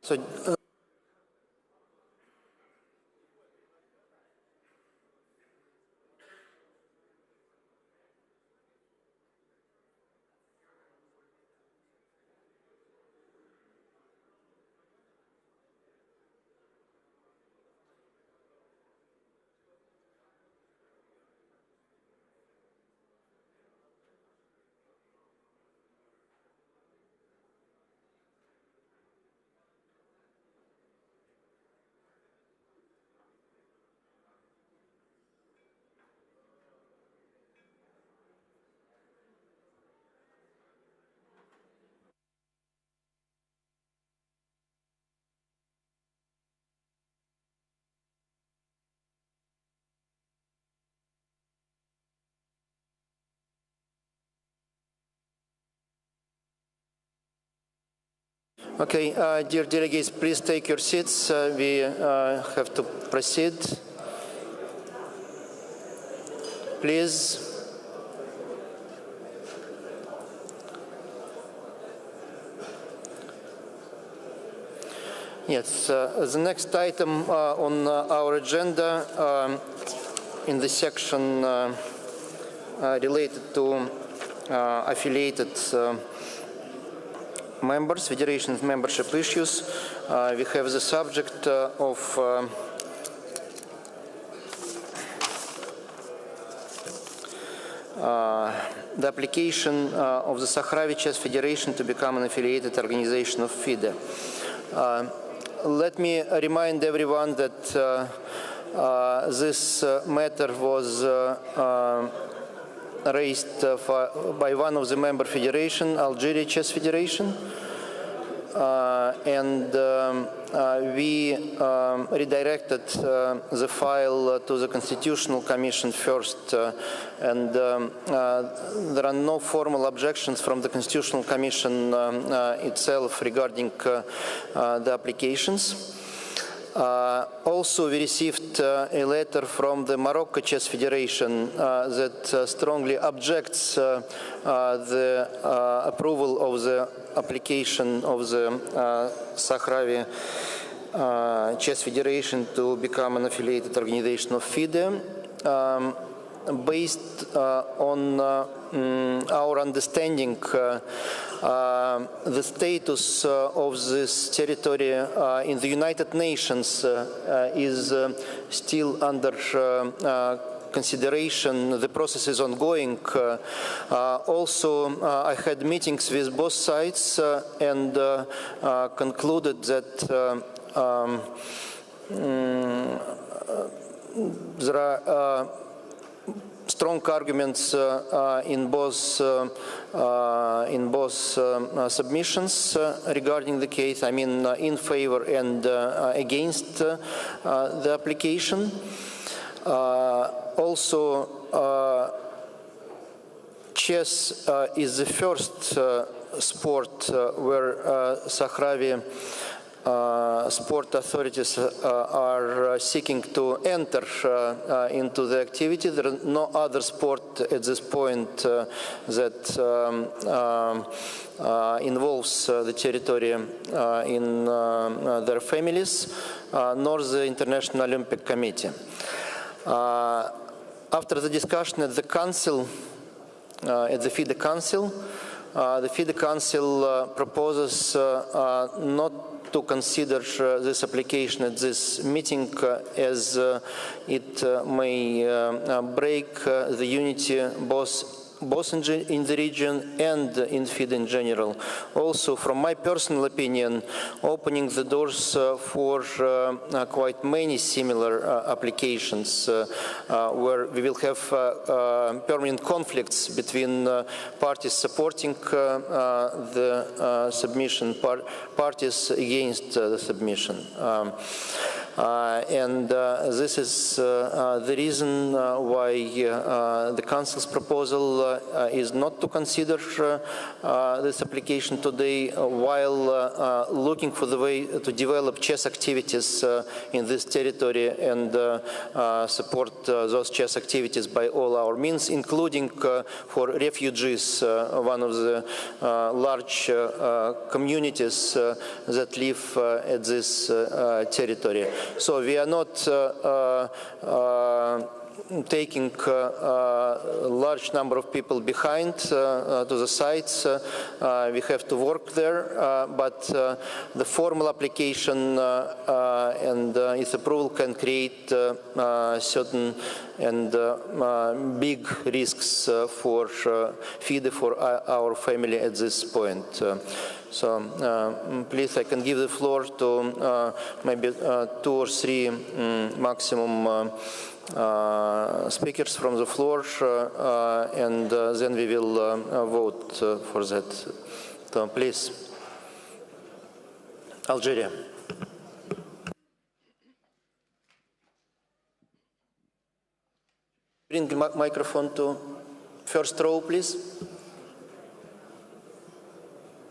So, Okay, dear delegates, please take your seats. We have to proceed. Please. Yes, the next item on our agenda in the section related to affiliated members, federation membership issues, we have the subject of the application of the Sahrawi Chess Federation to become an affiliated organization of FIDE. Let me remind everyone that this matter was raised by one of the member federation, Algeria Chess Federation, and we redirected the file to the Constitutional Commission first, and there are no formal objections from the Constitutional Commission itself regarding the applications. Also, we received a letter from the Morocco Chess Federation that strongly objects the approval of the application of the Sahrawi Chess Federation to become an affiliated organization of FIDE. Based on our understanding, the status of this territory in the United Nations is still under consideration. The process is ongoing. Also, I had meetings with both sides and concluded that there are strong arguments in both submissions regarding the case. I mean, in favor and against the application. Also, chess is the first sport where Sahrawi sport authorities are seeking to enter into the activity. There is no other sport at this point that involves the territory in their families, nor the International Olympic Committee. After the discussion at the Council, at the FIDE Council, the FIDE Council proposes not to consider this application at this meeting as it may break the unity both in the region and in FIDE in general. Also, from my personal opinion, opening the doors for quite many similar applications where we will have permanent conflicts between parties supporting the submission, parties against the submission. And this is the reason why the Council's proposal is not to consider this application today, while looking for the way to develop chess activities in this territory and support those chess activities by all our means, including for refugees, one of the large communities that live at this territory. So we are not taking a large number of people behind to the sides. We have to work there, but the formal application and its approval can create certain and big risks for FIDE, for our family at this point. So please, I can give the floor to maybe 2 or 3 maximum speakers from the floor, and then we will vote for that. So please, Algeria. Bring the microphone to first row, please.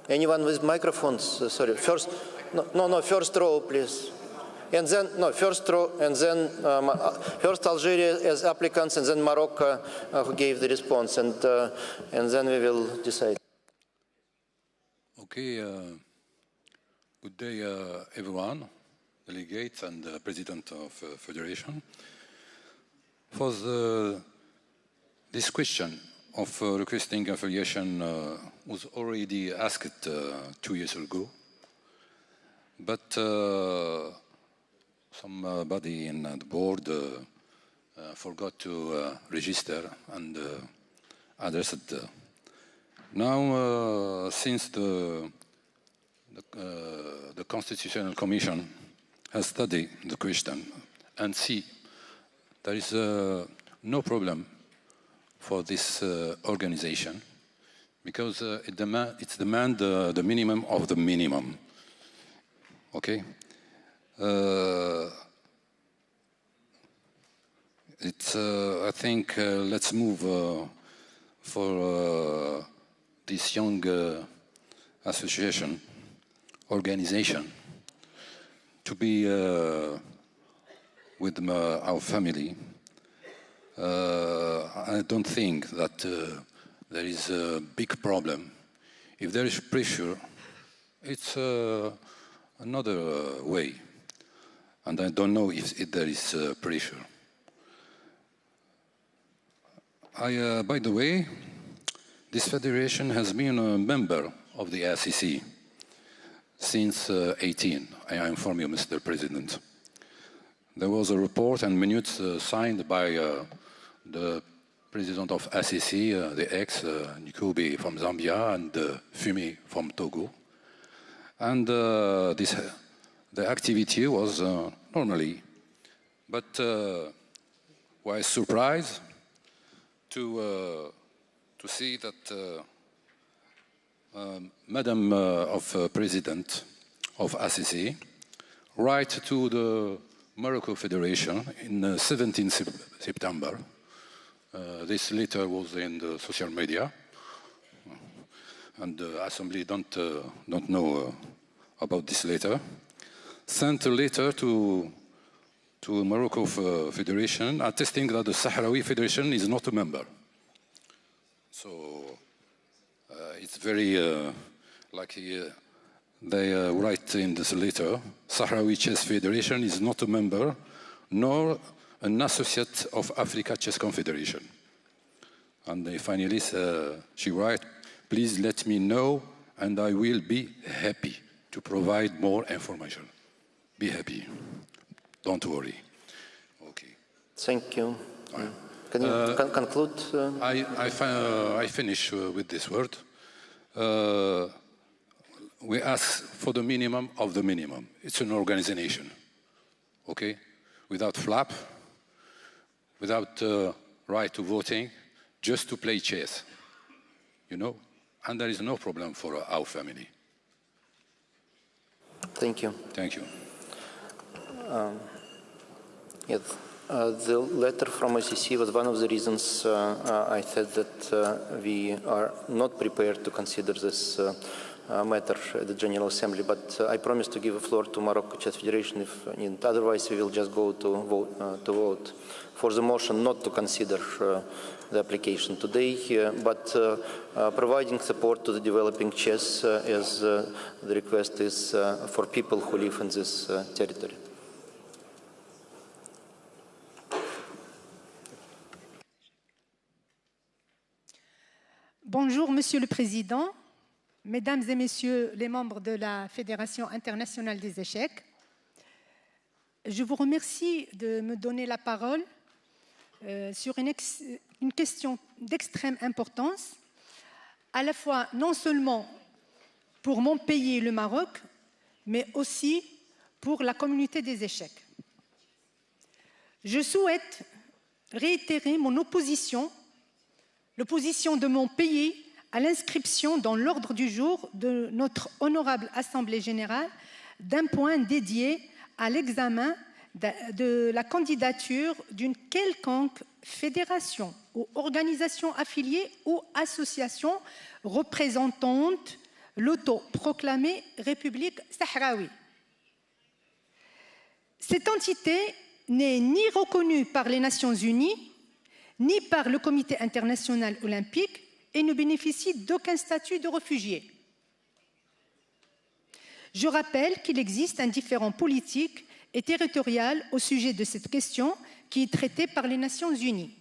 Anyone with microphones? Sorry, first, no, first row, please. And then, no, first row, and then first Algeria as applicants, and then Morocco who gave the response, and then we will decide. Okay, good day, everyone, delegates and President of Federation. For this question of requesting affiliation was already asked 2 years ago, but somebody in the board forgot to register and address it. Now, since the Constitutional Commission has studied the question and see there is no problem for this organization because it demands the minimum of the minimum. Okay. I think let's move for this young organization, to be with our family. I don't think that there is a big problem. If there is pressure, it's another way. And I don't know if there is pressure. By the way, this federation has been a member of the ICC since 18. I inform you, Mr. President. There was a report and minutes signed by the president of ICC, the ex, Nkubi from Zambia, and Fumi from Togo. And the activity was normally, but was surprised to see that Madam of President of ICC write to the Morocco Federation in 17th September. This letter was in the social media, and the Assembly don't know about this letter. Sent a letter to Morocco Federation attesting that the Sahrawi Federation is not a member. So it's very they write in this letter, Sahrawi Chess Federation is not a member, nor an associate of Africa Chess Confederation. And finally, she writes, please let me know, and I will be happy to provide more information. Be happy. Don't worry. Okay. Thank you. Can you conclude? I finish with this word. We ask for the minimum of the minimum. It's an organization, okay? Without flap, without right to voting, just to play chess, you know? And there is no problem for our family. Thank you. Thank you. Yes, the letter from ICC was one of the reasons I said that we are not prepared to consider this matter at the General Assembly, but I promise to give a floor to Morocco Chess Federation if needed. Otherwise, we will just go to vote for the motion not to consider the application today, but providing support to the developing chess as the request is for people who live in this territory. Bonjour, Monsieur le Président, Mesdames et Messieurs les membres de la Fédération internationale des échecs. Je vous remercie de me donner la parole sur une question d'extrême importance, à la fois non seulement pour mon pays, le Maroc, mais aussi pour la communauté des échecs. Je souhaite réitérer mon opposition, l'opposition de mon pays à l'inscription dans l'ordre du jour de notre honorable Assemblée générale d'un point dédié à l'examen de la candidature d'une quelconque fédération ou organisation affiliée ou association représentant l'autoproclamée République Sahrawi. Cette entité n'est ni reconnue par les Nations Unies, ni par le Comité international olympique et ne bénéficie d'aucun statut de réfugié. Je rappelle qu'il existe un différend politique et territorial au sujet de cette question qui est traitée par les Nations Unies.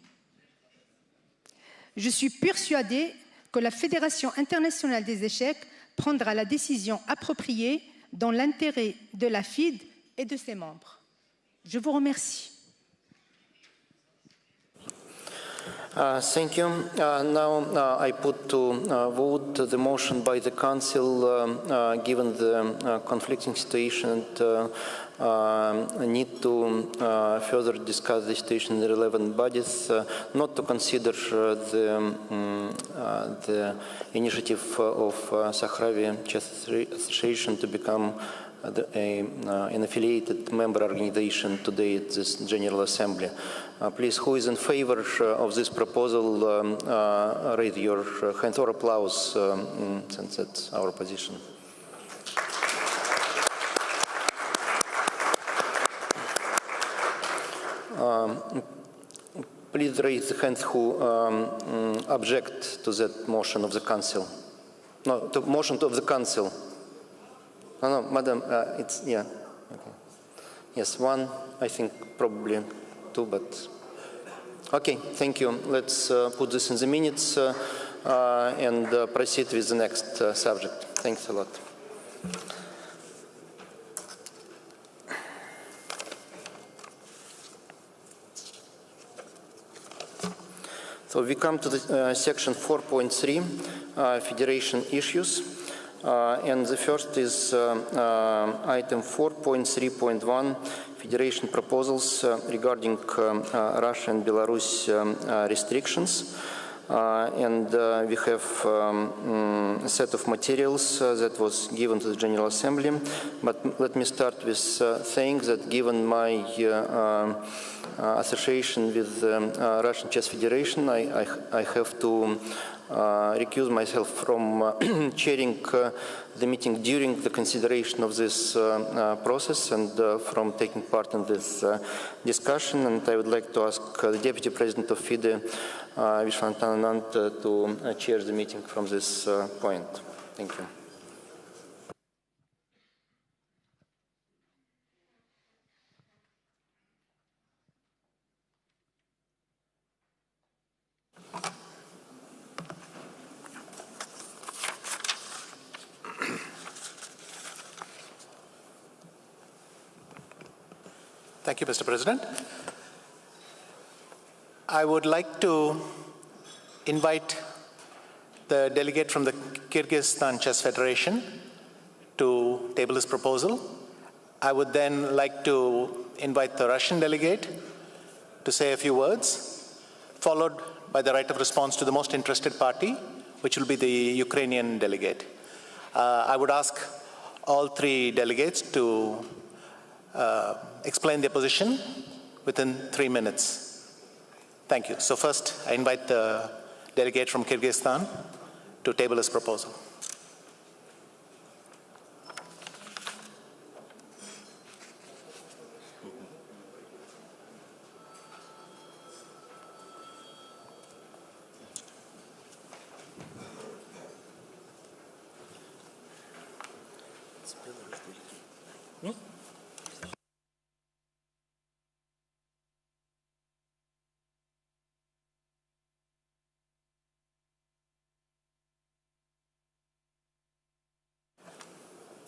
Je suis persuadée que la Fédération internationale des échecs prendra la décision appropriée dans l'intérêt de la FIDE et de ses membres. Je vous remercie. Thank you. Now I put to vote the motion by the Council, given the conflicting situation and need to further discuss the situation in the relevant bodies, not to consider the initiative of Sahrawi Chess Association to become an affiliated member organization today at this General Assembly. Please, who is in favor of this proposal, raise your hand or applause, since that's our position. Please raise the hands who object to that motion of the Council. No, the motion of the Council. No, Madam, it's, yeah. Okay. Yes, one, I think probably two, but okay, thank you. Let's put this in the minutes and proceed with the next subject. Thanks a lot. So we come to the section 4.3, Federation issues. And the first is item 4.3.1, Federation proposals regarding Russia and Belarus restrictions. And we have a set of materials that was given to the General Assembly. But let me start with saying that given my association with the Russian Chess Federation, I have to recuse myself from chairing the meeting during the consideration of this process and from taking part in this discussion. And I would like to ask the Deputy President of FIDE, Vishwanathan Anand, to chair the meeting from this point. Thank you. Thank you, Mr. President. I would like to invite the delegate from the Kyrgyzstan Chess Federation to table his proposal. I would then like to invite the Russian delegate to say a few words, followed by the right of response to the most interested party, which will be the Ukrainian delegate. I would ask all three delegates to explain their position within 3 minutes. Thank you. So first, I invite the delegate from Kyrgyzstan to table his proposal.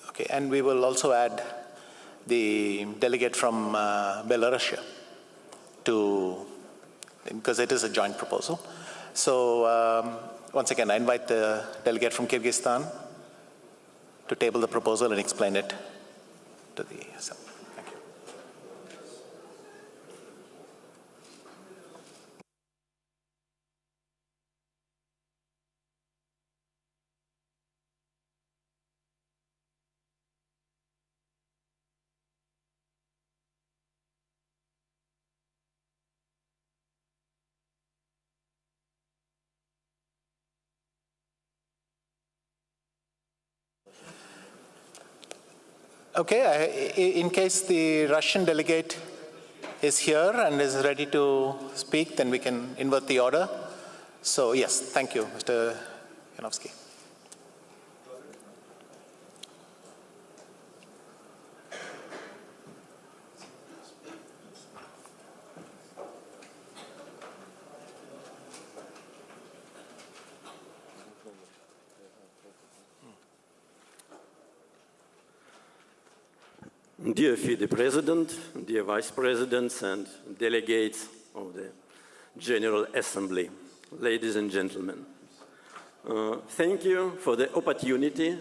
Okay, and we will also add the delegate from Belarus because it is a joint proposal. So once again, I invite the delegate from Kyrgyzstan to table the proposal and explain it to the Assembly. Thank you. Okay, in case the Russian delegate is here and is ready to speak, then we can invert the order. So yes, thank you, Mr. Yanowski. Dear FIDE President, dear Vice Presidents and delegates of the General Assembly, ladies and gentlemen, thank you for the opportunity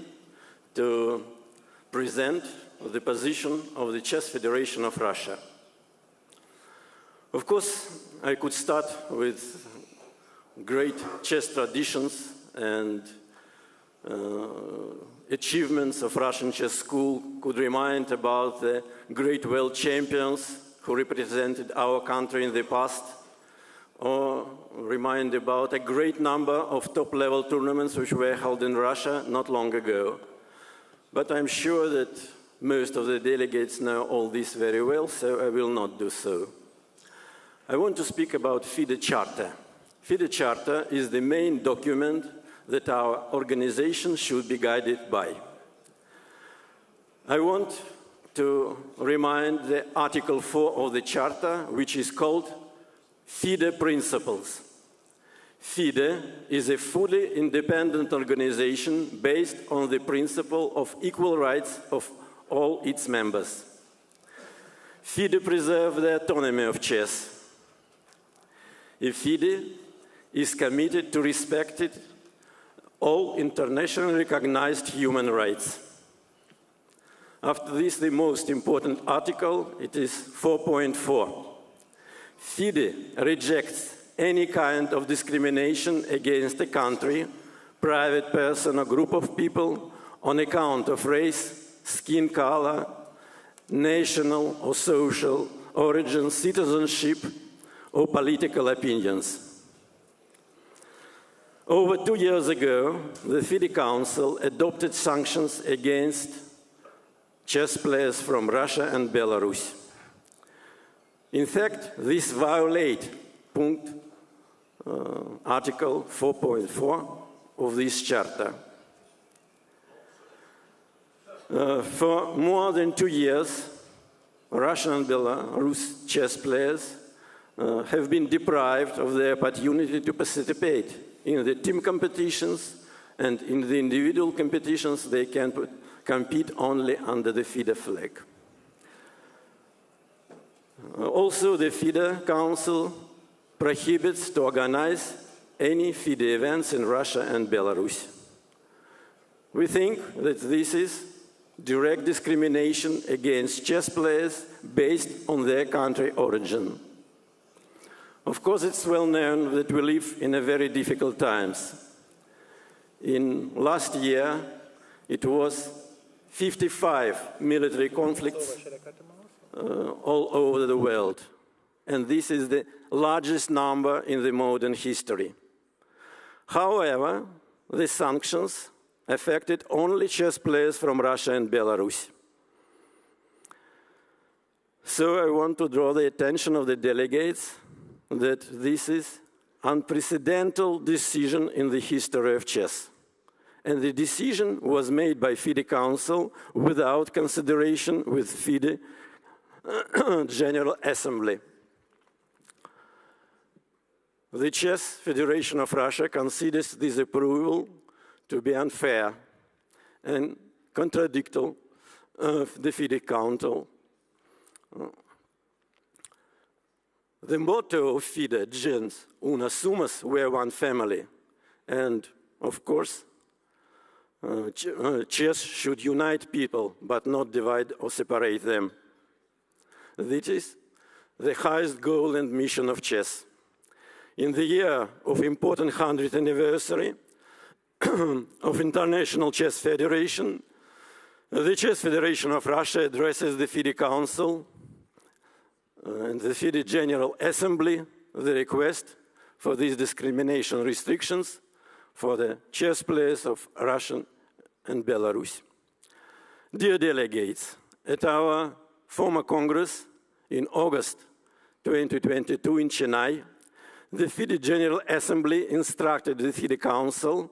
to present the position of the Chess Federation of Russia. Of course, I could start with great chess traditions and achievements of Russian chess school, could remind about the great world champions who represented our country in the past, or remind about a great number of top-level tournaments which were held in Russia not long ago. But I'm sure that most of the delegates know all this very well, so I will not do so. I want to speak about FIDE Charter. FIDE Charter is the main document that our organization should be guided by. I want to remind the Article 4 of the Charter, which is called FIDE Principles. FIDE is a fully independent organization based on the principle of equal rights of all its members. FIDE preserves the autonomy of chess. FIDE is committed to respecting all internationally recognized human rights. After this, the most important article, it is 4.4. FIDE rejects any kind of discrimination against a country, private person or group of people on account of race, skin color, national or social origin, citizenship, or political opinions. Over 2 years ago, the FIDE Council adopted sanctions against chess players from Russia and Belarus. In fact, this violates Article 4.4 of this charter. For more than 2 years, Russian and Belarus chess players have been deprived of the opportunity to participate in the team competitions, and in the individual competitions, they can compete only under the FIDE flag. Also, the FIDE Council prohibits to organize any FIDE events in Russia and Belarus. We think that this is direct discrimination against chess players based on their country origin. Of course, it's well known that we live in a very difficult times. In last year, it was 55 military conflicts all over the world. And this is the largest number in the modern history. However, the sanctions affected only chess players from Russia and Belarus. So I want to draw the attention of the delegates that this is an unprecedented decision in the history of chess. And the decision was made by FIDE Council without consideration with FIDE General Assembly. The Chess Federation of Russia considers this approval to be unfair and contradictory of the FIDE Council. The motto of FIDE, gens una sumus, we're one family. And of course, chess should unite people, but not divide or separate them. This is the highest goal and mission of chess. In the year of important 100th anniversary of International Chess Federation, the Chess Federation of Russia addresses the FIDE Council and the FIDE General Assembly the request for these discrimination restrictions for the chess players of Russia and Belarus. Dear delegates, At our former Congress in August 2022 in Chennai, the FIDE General Assembly instructed the FIDE Council,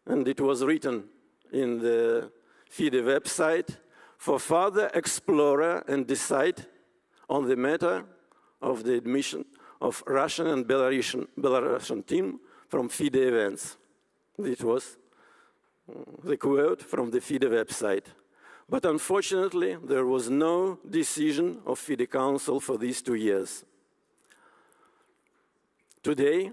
and it was written in the FIDE website, for further explore and decide on the matter of the admission of Russian and Belarusian team from FIDE events. This was the quote from the FIDE website. But unfortunately, there was no decision of FIDE Council for these 2 years. Today,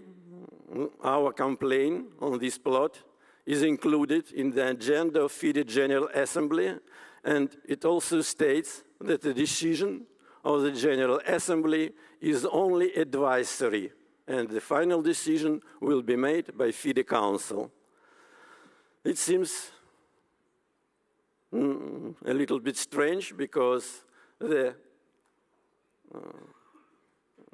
our complaint on this plot is included in the agenda of FIDE General Assembly, and it also states that the decision of the General Assembly is only advisory, and the final decision will be made by FIDE Council. It seems a little bit strange because the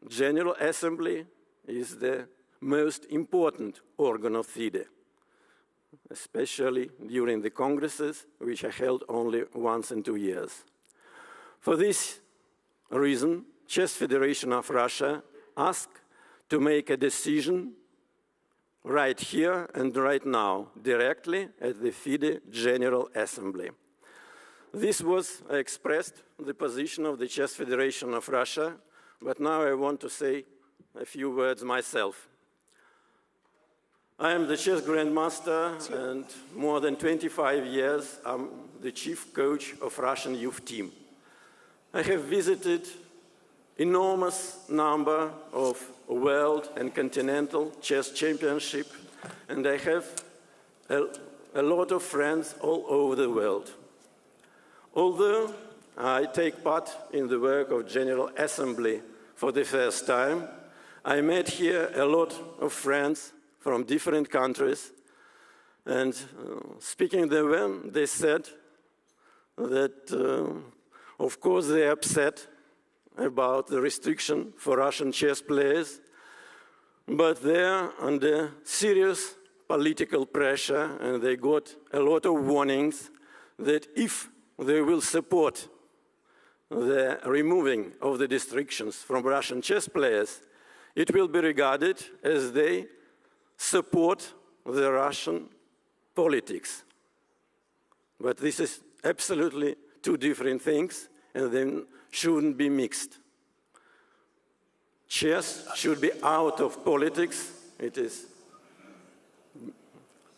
General Assembly is the most important organ of FIDE, especially during the congresses, which are held only once in 2 years. For this reason, Chess Federation of Russia asked to make a decision right here and right now, directly at the FIDE General Assembly. This was expressed the position of the Chess Federation of Russia, but now I want to say a few words myself. I am the chess grandmaster, and more than 25 years, I'm the chief coach of Russian youth team. I have visited enormous number of world and continental chess championship, and I have a lot of friends all over the world. Although I take part in the work of General Assembly for the first time, I met here a lot of friends from different countries, and speaking to them, they said that, of course, they're upset about the restriction for Russian chess players, but they're under serious political pressure, and they got a lot of warnings that if they will support the removing of the restrictions from Russian chess players, it will be regarded as they support the Russian politics. But this is absolutely two different things, and they shouldn't be mixed. Chess should be out of politics. It is,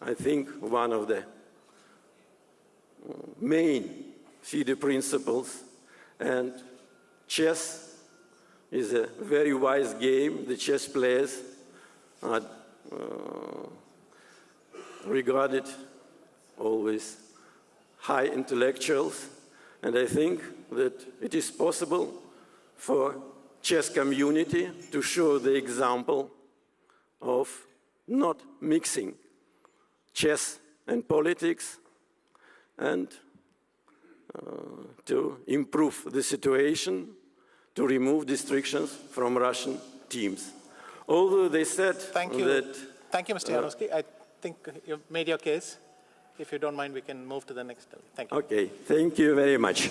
I think, one of the main FIDE principles, and chess is a very wise game. The chess players are regarded always high intellectuals, and I think that it is possible for chess community to show the example of not mixing chess and politics, and to improve the situation, to remove restrictions from Russian teams. Although they said Thank you, Mr. Yarovsky. I think you've made your case. If you don't mind, we can move to the next. Thank you. Okay, thank you very much.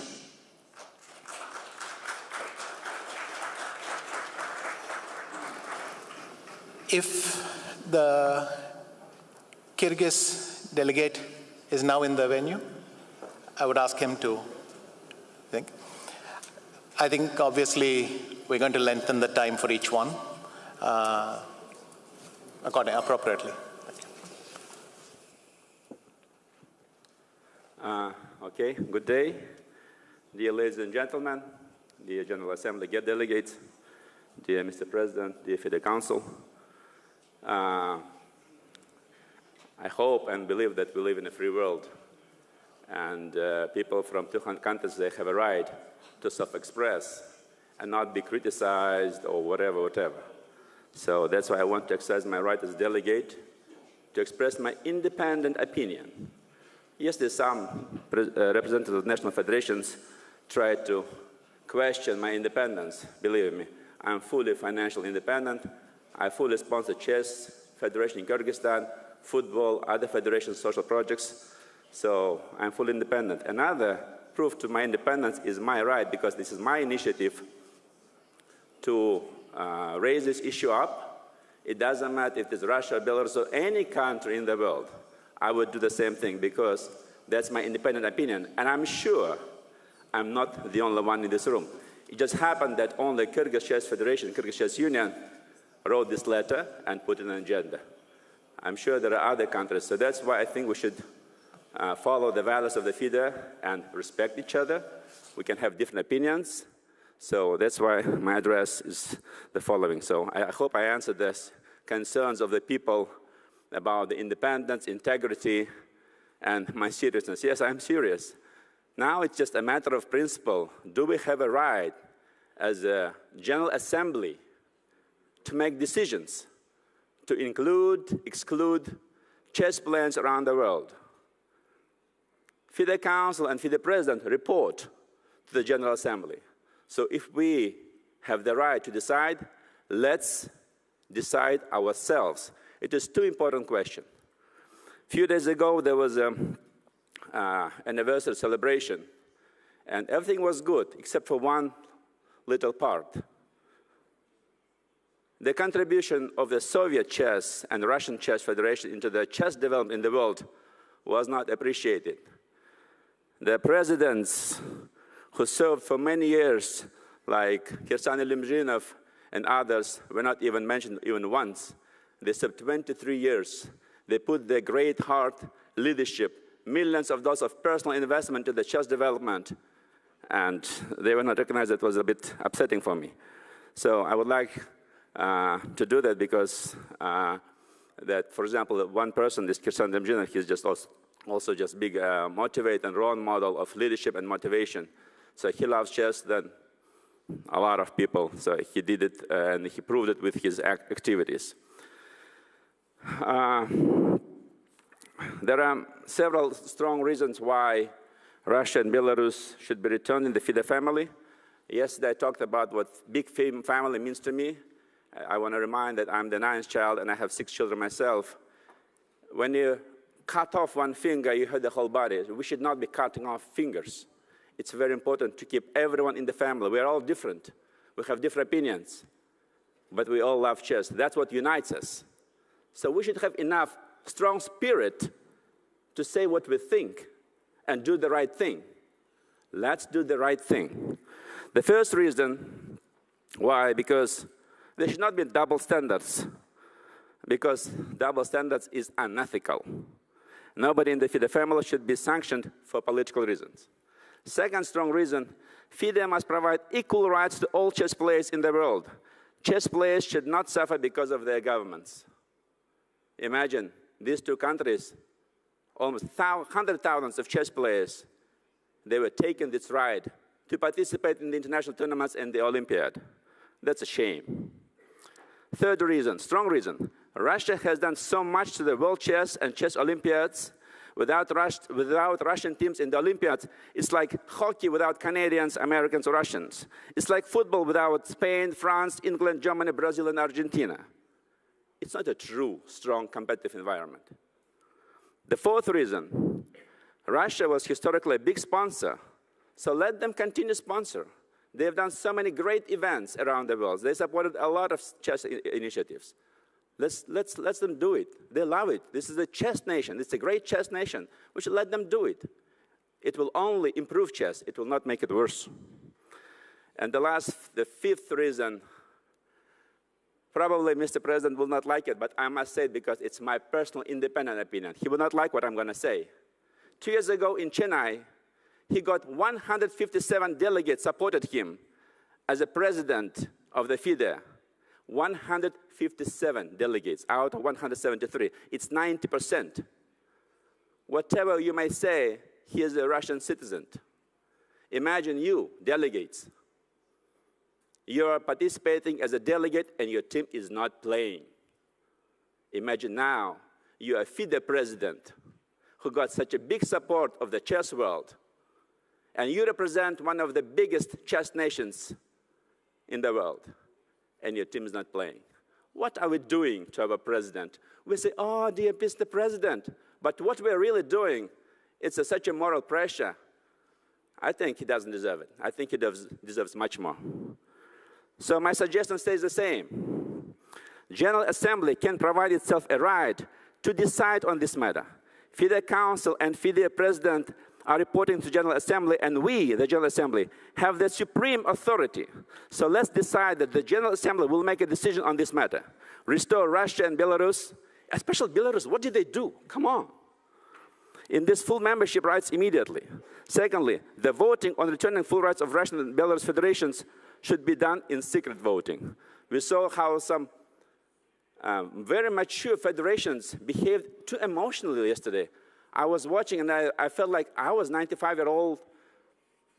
If the Kyrgyz delegate is now in the venue, I would ask him to think. I think obviously we're going to lengthen the time for each one appropriately. Okay, good day. Dear ladies and gentlemen, dear General Assembly delegates, dear Mr. President, dear FIDE Council. I hope and believe that we live in a free world, and people from different countries, they have a right to self-express and not be criticized or whatever. So that's why I want to exercise my right as delegate to express my independent opinion. Yesterday, some representatives of national federations tried to question my independence. Believe me, I'm fully financially independent. I fully sponsor chess, federation in Kyrgyzstan, football, other federations, social projects. So I'm fully independent. Another proof to my independence is my right, because this is my initiative to raise this issue up. It doesn't matter if it's Russia, Belarus, or any country in the world. I would do the same thing, because that's my independent opinion. And I'm sure I'm not the only one in this room. It just happened that only Kyrgyz Chess Federation, Kyrgyz Chess Union, wrote this letter and put it on the agenda. I'm sure there are other countries. So that's why I think we should follow the values of the FIDE and respect each other. We can have different opinions. So that's why my address is the following. So I hope I answered the concerns of the people about the independence, integrity, and my seriousness. Yes, I'm serious. Now it's just a matter of principle. Do we have a right as a General Assembly to make decisions, to include, exclude chess players around the world? FIDE Council and FIDE President report to the General Assembly. So if we have the right to decide, let's decide ourselves. It is two important questions. A few days ago, there was an anniversary celebration, and everything was good, except for one little part. The contribution of the Soviet chess and Russian chess federation into the chess development in the world was not appreciated. The presidents who served for many years, like Kirsan Ilimzhinov and others, were not even mentioned even once. They served 23 years. They put their great heart, leadership, millions of dollars of personal investment to the chess development, and they were not recognized. That was a bit upsetting for me. So I would like to do that, because that, for example, one person, this Kirsan Ilimzhinov, he's just also just big motivate and role model of leadership and motivation. So he loves chess than a lot of people. So he did it, and he proved it with his activities. There are several strong reasons why Russia and Belarus should be returned in the FIDE family. Yesterday I talked about what big family means to me. I want to remind that I'm the 9th child and I have 6 children myself. When you cut off one finger, you hurt the whole body. We should not be cutting off fingers. It's very important to keep everyone in the family. We are all different. We have different opinions, but we all love chess. That's what unites us. So we should have enough strong spirit to say what we think and do the right thing. Let's do the right thing. The first reason why, because there should not be double standards, because double standards is unethical. Nobody in the FIDE family should be sanctioned for political reasons. Second strong reason, FIDE must provide equal rights to all chess players in the world. Chess players should not suffer because of their governments. Imagine these two countries, almost 100,000 of chess players, they were taken this right to participate in the international tournaments and the Olympiad. That's a shame. Third reason, strong reason, Russia has done so much to the world chess and chess Olympiads. Without Russian teams in the Olympiads, it's like hockey without Canadians, Americans, or Russians. It's like football without Spain, France, England, Germany, Brazil, and Argentina. It's not a true, strong, competitive environment. The fourth reason, Russia was historically a big sponsor, so let them continue to sponsor. They have done so many great events around the world. They supported a lot of chess initiatives. Let them do it. They love it. This is a chess nation. It's a great chess nation. We should let them do it. It will only improve chess. It will not make it worse. And the fifth reason, probably Mr. President will not like it, but I must say it because it's my personal independent opinion. He will not like what I'm going to say. 2 years ago in Chennai, he got 157 delegates supported him as a president of the FIDE. 157 delegates out of 173. It's 90%. Whatever you may say, he is a Russian citizen. Imagine you, delegates. You are participating as a delegate and your team is not playing. Imagine now you are a FIDE president who got such a big support of the chess world, and you represent one of the biggest chess nations in the world, and your team is not playing. What are we doing to our president? We say, oh, dear Mr. President. But what we're really doing, it's such a moral pressure. I think he doesn't deserve it. I think he deserves much more. So my suggestion stays the same. General Assembly can provide itself a right to decide on this matter. FIDE Council and FIDE President are reporting to General Assembly, and we, the General Assembly, have the supreme authority. So let's decide that the General Assembly will make a decision on this matter. Restore Russia and Belarus, especially Belarus. What did they do? Come on. In this full membership rights immediately. Secondly, the voting on returning full rights of Russian and Belarus federations should be done in secret voting. We saw how some very mature federations behaved too emotionally yesterday. I was watching and I felt like I was a 95-year-old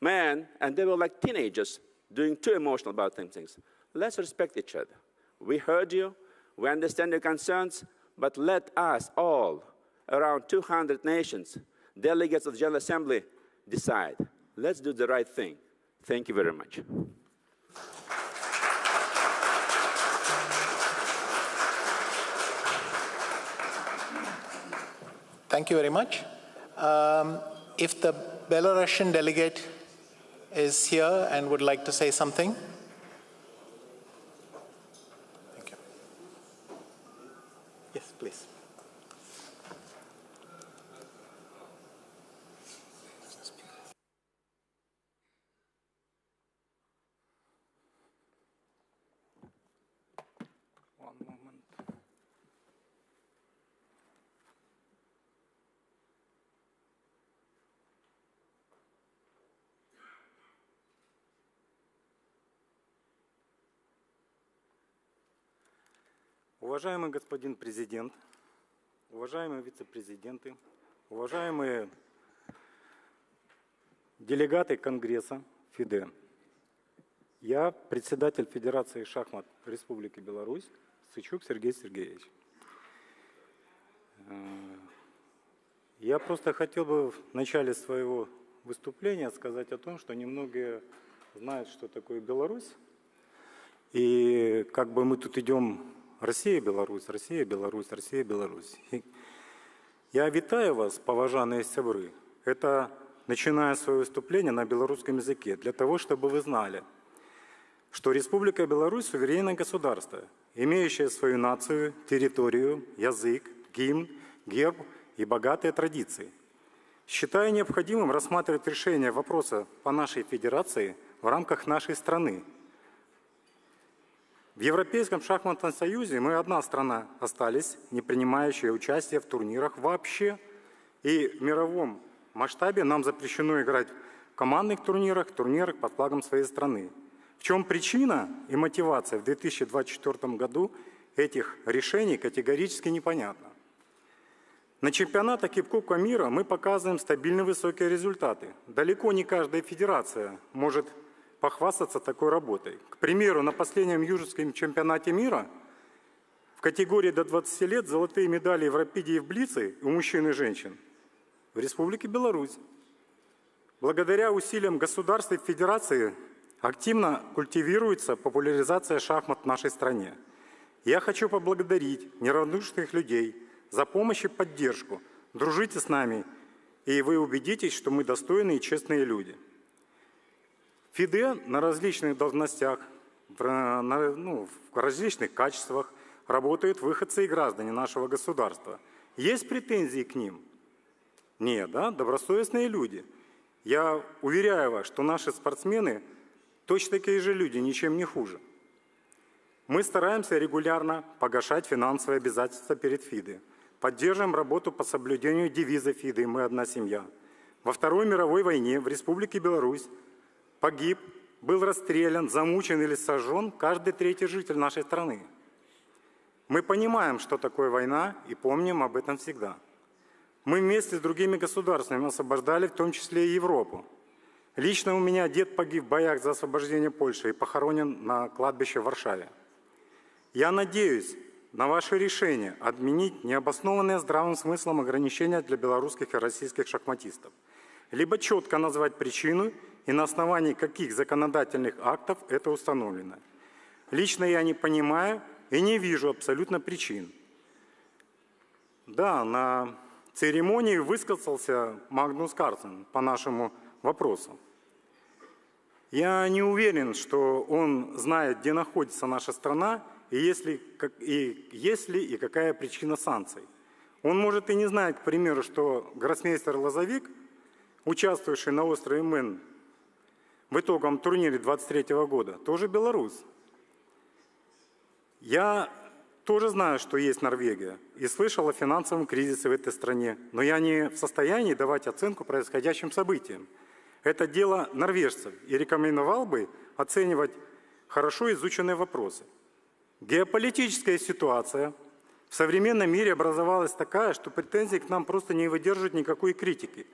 man and they were like teenagers doing too emotional about things. Let's respect each other. We heard you, we understand your concerns, but let us all, around 200 nations, delegates of the General Assembly, decide. Let's do the right thing. Thank you very much. Thank you very much. If the Belarusian delegate is here and would like to say something. Thank you. Yes, please. Уважаемый господин президент, уважаемые вице-президенты, уважаемые делегаты Конгресса ФИДЕ, я председатель Федерации шахмат Республики Беларусь, Сычук Сергей Сергеевич. Я просто хотел бы в начале своего выступления сказать о том, что немногие знают, что такое Беларусь, и как бы мы тут идем Россия, Беларусь, Россия, Беларусь, Россия, Беларусь. Я вітаю вас, поважанные сябры. Это начиная свое выступление на белорусском языке, для того, чтобы вы знали, что Республика Беларусь – суверенное государство, имеющее свою нацию, территорию, язык, гимн, герб и богатые традиции. Считаю необходимым рассматривать решение вопроса по нашей федерации в рамках нашей страны. В Европейском шахматном союзе мы одна страна остались, не принимающая участие в турнирах вообще. И в мировом масштабе нам запрещено играть в командных турнирах, турнирах под флагом своей страны. В чем причина и мотивация в 2024 году этих решений категорически непонятно. На чемпионатах и Кубка мира мы показываем стабильно высокие результаты. Далеко не каждая федерация может похвастаться такой работой. К примеру, на последнем южском чемпионате мира в категории до 20 лет золотые медали в рапиде и в блице у мужчин и женщин в Республике Беларусь. Благодаря усилиям государства и федерации активно культивируется популяризация шахмат в нашей стране. Я хочу поблагодарить неравнодушных людей за помощь и поддержку. Дружите с нами, и вы убедитесь, что мы достойные и честные люди. ФИДЕ на различных должностях, в различных качествах работают выходцы и граждане нашего государства. Есть претензии к ним? Нет, да? Добросовестные люди. Я уверяю вас, что наши спортсмены точно такие же люди, ничем не хуже. Мы стараемся регулярно погашать финансовые обязательства перед ФИДЕ. Поддерживаем работу по соблюдению девиза ФИДЕ «Мы одна семья». Во Второй мировой войне в Республике Беларусь погиб, был расстрелян, замучен или сожжен каждый третий житель нашей страны. Мы понимаем, что такое война, и помним об этом всегда. Мы вместе с другими государствами освобождали в том числе и Европу. Лично у меня дед погиб в боях за освобождение Польши и похоронен на кладбище в Варшаве. Я надеюсь на ваше решение отменить необоснованные здравым смыслом ограничения для белорусских и российских шахматистов, либо четко назвать причину и на основании каких законодательных актов это установлено. Лично я не понимаю и не вижу абсолютно причин. Да, на церемонии высказался Магнус Карлсен по нашему вопросу. Я не уверен, что он знает, где находится наша страна, и если и какая причина санкций. Он может и не знать, к примеру, что гроссмейстер Лозовик, участвовавший на острове Мэн в итоговом турнире 23 года, тоже белорус. Я тоже знаю, что есть Норвегия, и слышал о финансовом кризисе в этой стране, но я не в состоянии давать оценку происходящим событиям. Это дело норвежцев, и рекомендовал бы оценивать хорошо изученные вопросы. Геополитическая ситуация в современном мире образовалась такая, что претензии к нам просто не выдерживают никакой критики.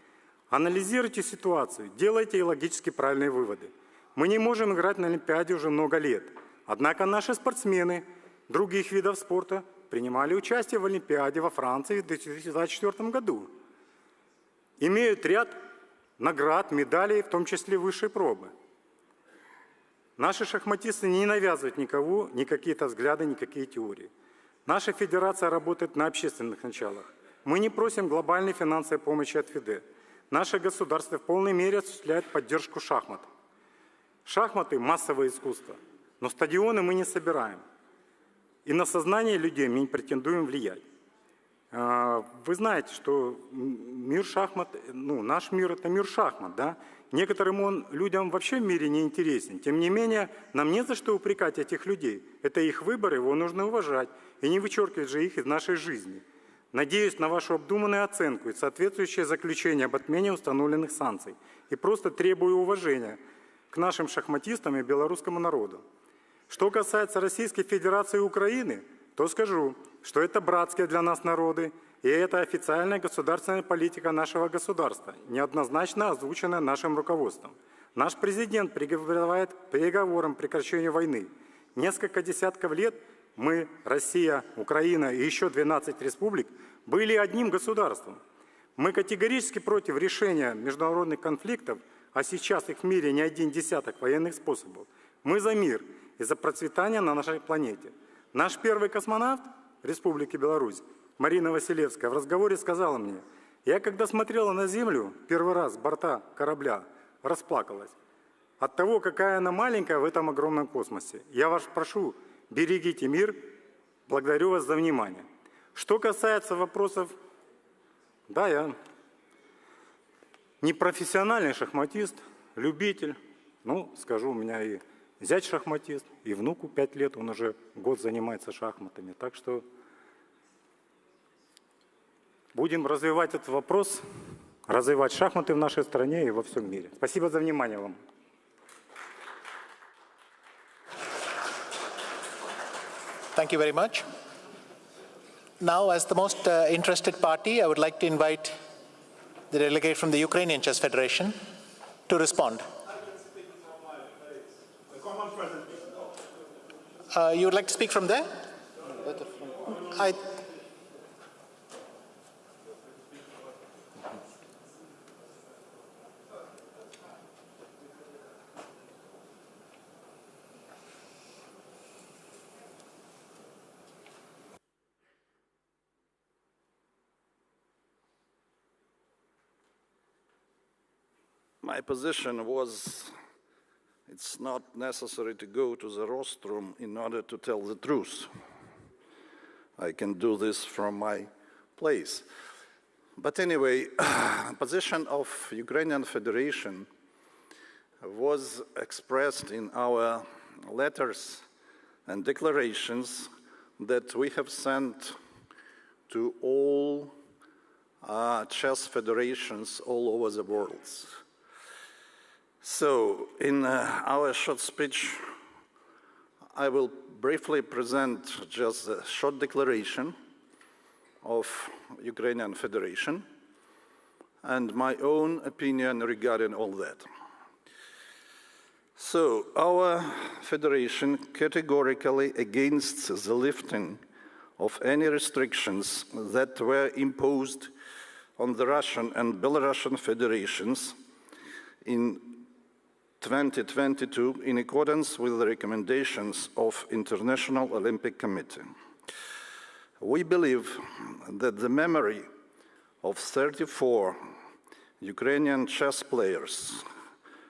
Анализируйте ситуацию, делайте логически правильные выводы. Мы не можем играть на Олимпиаде уже много лет. Однако наши спортсмены других видов спорта принимали участие в Олимпиаде во Франции в 2024 году. Имеют ряд наград, медалей, в том числе высшей пробы. Наши шахматисты не навязывают никого, ни какие-то взгляды, никакие теории. Наша федерация работает на общественных началах. Мы не просим глобальной финансовой помощи от FIDE. Наше государство в полной мере осуществляет поддержку шахмат. Шахматы – массовое искусство, но стадионы мы не собираем. И на сознание людей мы не претендуем влиять. Вы знаете, что мир шахмат, наш мир – это мир шахмат, да? Некоторым людям вообще в мире не интересен. Тем не менее, нам не за что упрекать этих людей. Это их выбор, его нужно уважать. И не вычеркивать же их из нашей жизни. Надеюсь на вашу обдуманную оценку и соответствующее заключение об отмене установленных санкций. И просто требую уважения к нашим шахматистам и белорусскому народу. Что касается Российской Федерации и Украины, то скажу, что это братские для нас народы, и это официальная государственная политика нашего государства, неоднозначно озвученная нашим руководством. Наш президент призывает к переговорам к прекращению войны. Несколько десятков лет мы, Россия, Украина и еще 12 республик, были одним государством. Мы категорически против решения международных конфликтов, а сейчас их в мире не один десяток военных способов. Мы за мир и за процветание на нашей планете. Наш первый космонавт Республики Беларусь, Марина Василевская, в разговоре сказала мне: я когда смотрела на Землю первый раз с борта корабля, расплакалась от того, какая она маленькая в этом огромном космосе. Я вас прошу, берегите мир, благодарю вас за внимание. Что касается вопросов, да, я не профессиональный шахматист, любитель, скажу, у меня и зять шахматист, и внуку 5 лет, он уже год занимается шахматами. Так что будем развивать этот вопрос, развивать шахматы в нашей стране и во всем мире. Спасибо за внимание вам. Thank you very much. Now, as the most interested party, I would like to invite the delegate from the Ukrainian Chess Federation to respond. You would like to speak from there? My position was, it's not necessary to go to the rostrum in order to tell the truth. I can do this from my place. But anyway, position of Ukrainian Federation was expressed in our letters and declarations that we have sent to all chess federations all over the world. So, in our short speech, I will briefly present just a short declaration of Ukrainian Federation and my own opinion regarding all that. So, our federation categorically against the lifting of any restrictions that were imposed on the Russian and Belarusian federations in 2022 in accordance with the recommendations of International Olympic Committee. We believe that the memory of 34 Ukrainian chess players,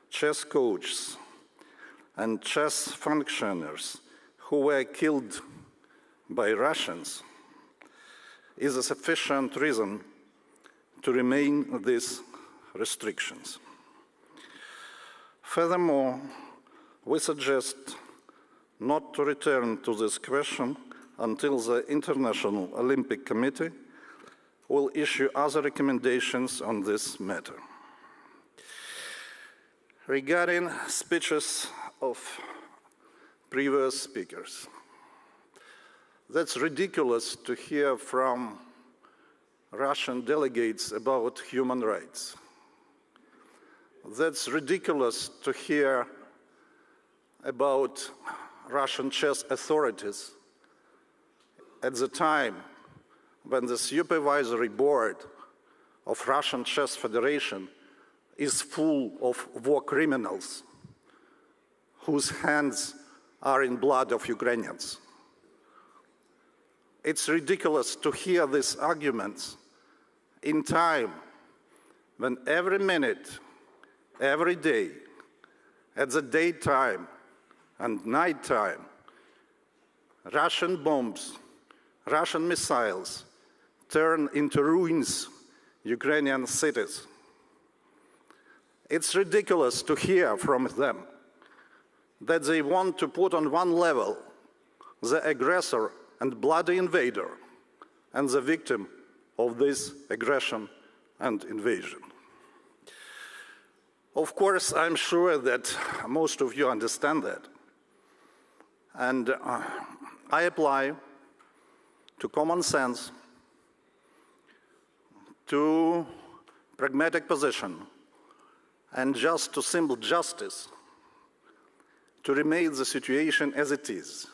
chess coaches, and chess functionaries who were killed by Russians is a sufficient reason to remain these restrictions. Furthermore, we suggest not to return to this question until the International Olympic Committee will issue other recommendations on this matter. Regarding speeches of previous speakers, that's ridiculous to hear from Russian delegates about human rights. That's ridiculous to hear about Russian chess authorities at the time when the supervisory board of Russian Chess Federation is full of war criminals whose hands are in blood of Ukrainians. It's ridiculous to hear these arguments in time when every minute, every day, at the daytime and nighttime, Russian bombs, Russian missiles turn into ruins Ukrainian cities. It's ridiculous to hear from them that they want to put on one level the aggressor and bloody invader and the victim of this aggression and invasion. Of course, I'm sure that most of you understand that. And I apply to common sense, to pragmatic position, and just to simple justice to remain the situation as it is,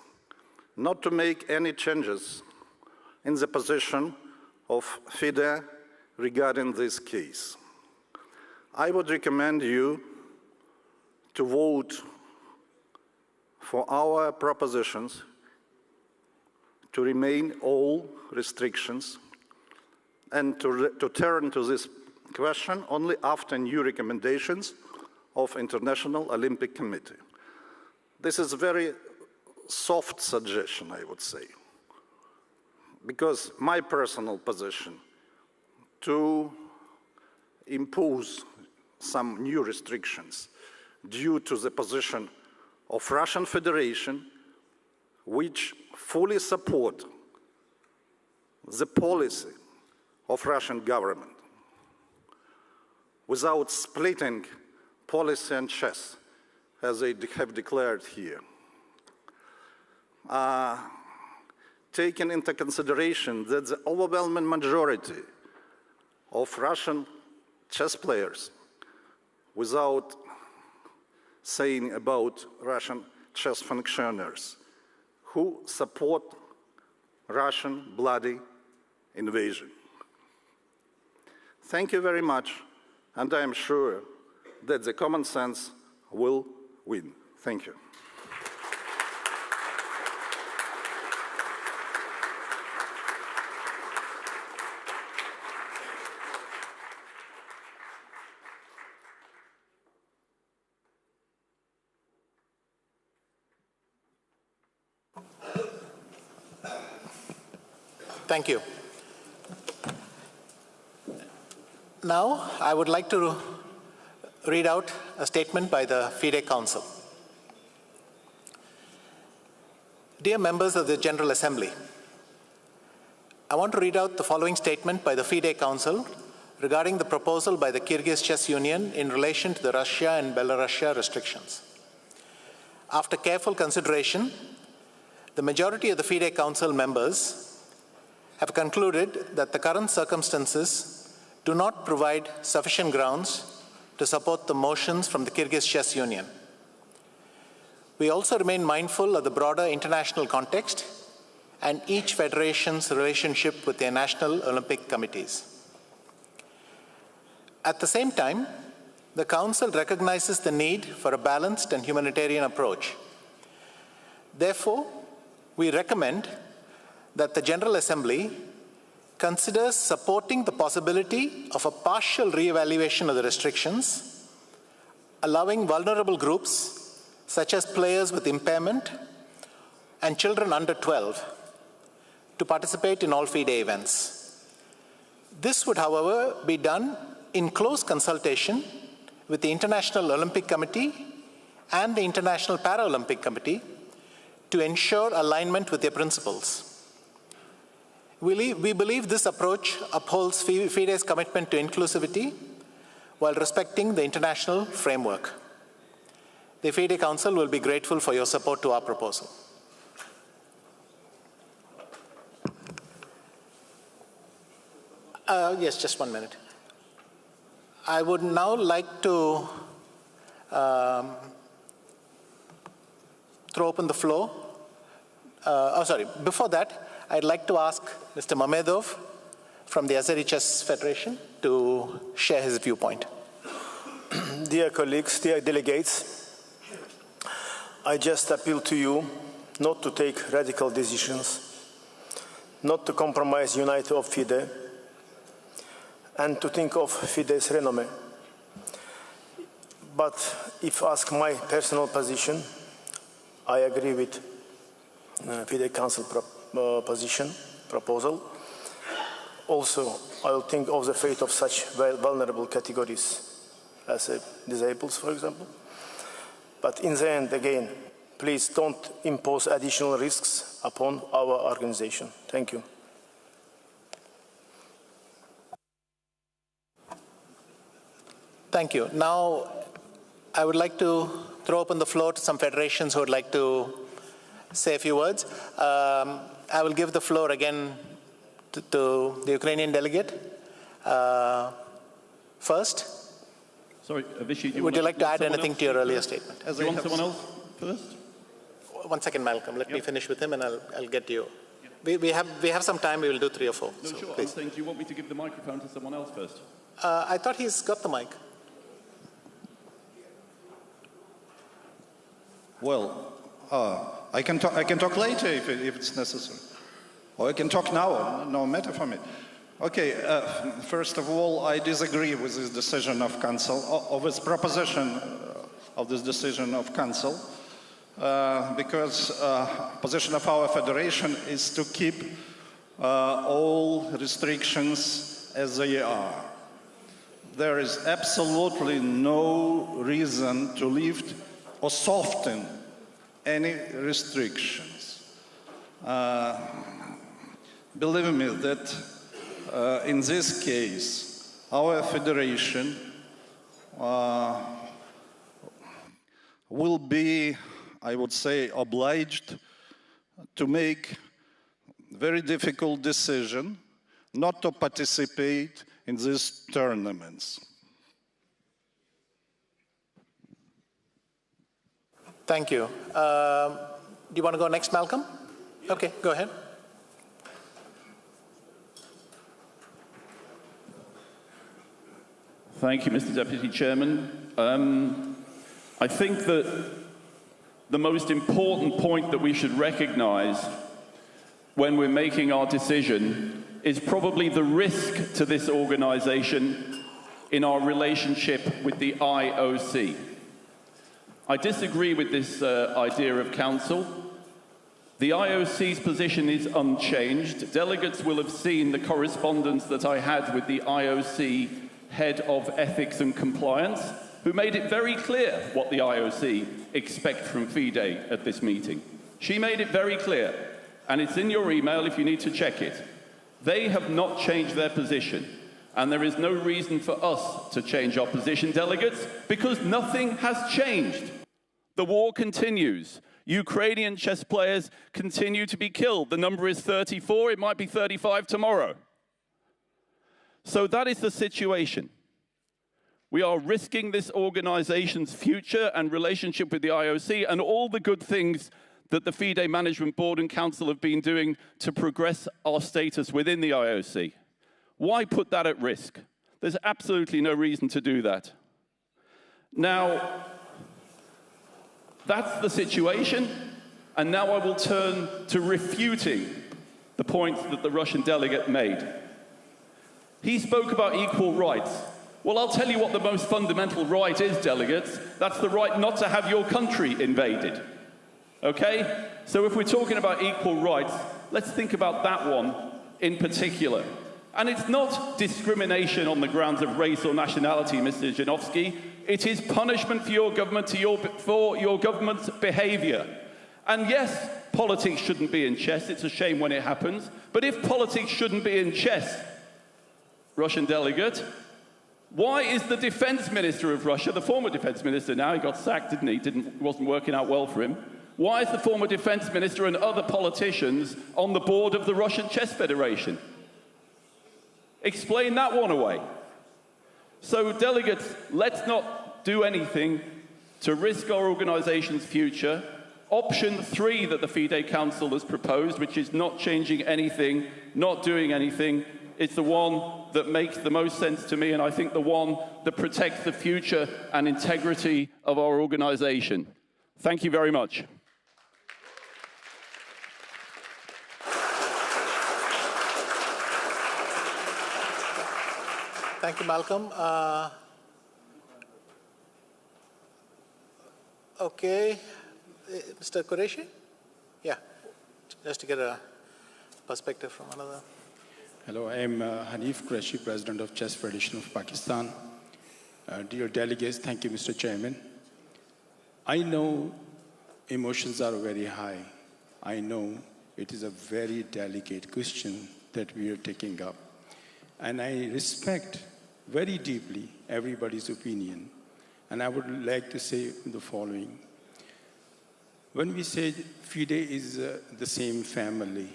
not to make any changes in the position of FIDE regarding this case. I would recommend you to vote for our propositions to remain all restrictions and to turn to this question only after new recommendations of International Olympic Committee. This is a very soft suggestion, I would say, because my personal position to impose some new restrictions due to the position of Russian Federation, which fully support the policy of Russian government without splitting policy and chess, as they have declared here. Taking into consideration that the overwhelming majority of Russian chess players, without saying about Russian chess functionaries, who support Russian bloody invasion. Thank you very much, and I am sure that the common sense will win. Thank you. Thank you. Now, I would like to read out a statement by the FIDE Council. Dear members of the General Assembly, I want to read out the following statement by the FIDE Council regarding the proposal by the Kyrgyz Chess Union in relation to the Russia and Belarus restrictions. After careful consideration, the majority of the FIDE Council members have concluded that the current circumstances do not provide sufficient grounds to support the motions from the Kyrgyz Chess Union. We also remain mindful of the broader international context and each federation's relationship with their national Olympic committees. At the same time, the Council recognizes the need for a balanced and humanitarian approach. Therefore, we recommend that the General Assembly considers supporting the possibility of a partial re-evaluation of the restrictions, allowing vulnerable groups such as players with impairment and children under 12, to participate in all FIDE events. This would, however, be done in close consultation with the International Olympic Committee and the International Paralympic Committee to ensure alignment with their principles. We believe this approach upholds FIDE's commitment to inclusivity while respecting the international framework. The FIDE Council will be grateful for your support to our proposal. Yes, just 1 minute. I would now like to throw open the floor. Before that, I'd like to ask Mr. Mamedov from the Azeri Chess Federation to share his viewpoint. Dear colleagues, dear delegates, I just appeal to you not to take radical decisions, not to compromise unity of FIDE, and to think of FIDE's renommé. But if asked my personal position, I agree with FIDE Council proposal. Also, I will think of the fate of such vulnerable categories as disabled, for example. But in the end, again, please don't impose additional risks upon our organization. Thank you. Thank you. Now, I would like to throw open the floor to some federations who would like to say a few words. I will give the floor again to the Ukrainian delegate. First. Sorry, Vishy, would you like to add anything to your earlier statement? Do you want someone else first? 1 second, Malcolm. Let me finish with him, and I'll get to you. We have some time. We will do 3 or 4. No, so sure. Please. I'm saying, do you want me to give the microphone to someone else first? I thought he's got the mic. Well, I can talk later if it's necessary, or I can talk now. No matter for me. Okay. First of all, I disagree with this decision of Council, of its proposition of this decision of Council, because position of our federation is to keep all restrictions as they are. There is absolutely no reason to lift or soften any restrictions. Believe me that in this case, our federation will be, I would say, obliged to make very difficult decision not to participate in these tournaments. Thank you. Do you want to go next, Malcolm? Okay, go ahead. Thank you, Mr. Deputy Chairman. I think that the most important point that we should recognize when we're making our decision is probably the risk to this organization in our relationship with the IOC. I disagree with this idea of council. The IOC's position is unchanged. Delegates will have seen the correspondence that I had with the IOC head of ethics and compliance, who made it very clear what the IOC expect from FIDE at this meeting. She made it very clear, and it's in your email if you need to check it. They have not changed their position, and there is no reason for us to change our position, delegates, because nothing has changed. The war continues. Ukrainian chess players continue to be killed. The number is 34. It might be 35 tomorrow. So that is the situation. We are risking this organization's future and relationship with the IOC and all the good things that the FIDE Management Board and Council have been doing to progress our status within the IOC. Why put that at risk? There's absolutely no reason to do that. Now, that's the situation, and now I will turn to refuting the points that the Russian delegate made. He spoke about equal rights. Well, I'll tell you what the most fundamental right is, delegates. That's the right not to have your country invaded. Okay? So if we're talking about equal rights, let's think about that one in particular. And it's not discrimination on the grounds of race or nationality, Mr. Janowski. It is punishment for your government for your government's behaviour. And yes, politics shouldn't be in chess. It's a shame when it happens. But if politics shouldn't be in chess, Russian delegate, why is the defense minister of Russia, the former defense minister now, he got sacked, didn't he? It wasn't working out well for him. Why is the former defense minister and other politicians on the board of the Russian Chess Federation? Explain that one away. So delegates, let's not do anything to risk our organization's future. Option 3 that the FIDE Council has proposed, which is not changing anything, not doing anything, it's the one that makes the most sense to me, and I think the one that protects the future and integrity of our organization. Thank you very much. Thank you, Malcolm. Okay, Mr. Qureshi? Yeah, just to get a perspective from another. Hello, I am Hanif Qureshi, President of Chess Federation of Pakistan. Dear delegates, thank you, Mr. Chairman. I know emotions are very high. I know it is a very delicate question that we are taking up. And I respect very deeply everybody's opinion. And I would like to say the following. When we say FIDE is the same family,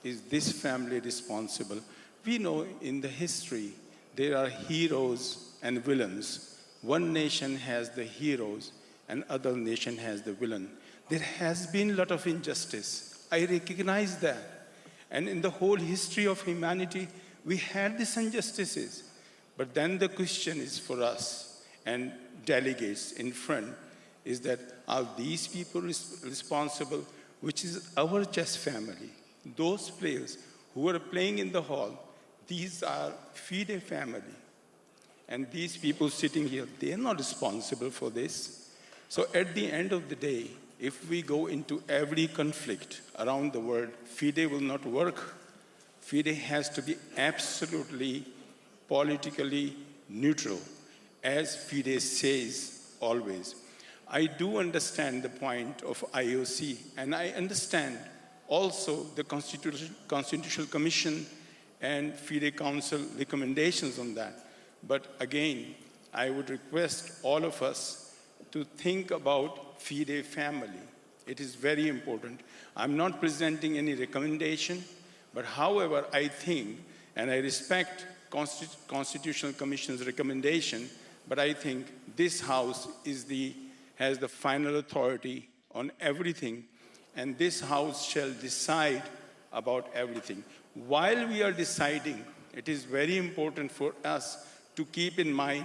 is this family responsible? We know in the history there are heroes and villains. One nation has the heroes and other nation has the villain. There has been a lot of injustice. I recognize that. And in the whole history of humanity, we had these injustices. But then the question is for us and delegates in front is that are these people responsible, which is our chess family? Those players who are playing in the hall, these are FIDE family. And these people sitting here, they are not responsible for this. So at the end of the day, if we go into every conflict around the world, FIDE will not work. FIDE has to be absolutely politically neutral, as FIDE says always. I do understand the point of IOC, and I understand also the Constitutional Commission and FIDE Council recommendations on that. But again, I would request all of us to think about FIDE family. It is very important. I'm not presenting any recommendation, but however, I think, and I respect Constitutional Commission's recommendation, but I think this House has the final authority on everything, and this House shall decide about everything. While we are deciding, it is very important for us to keep in mind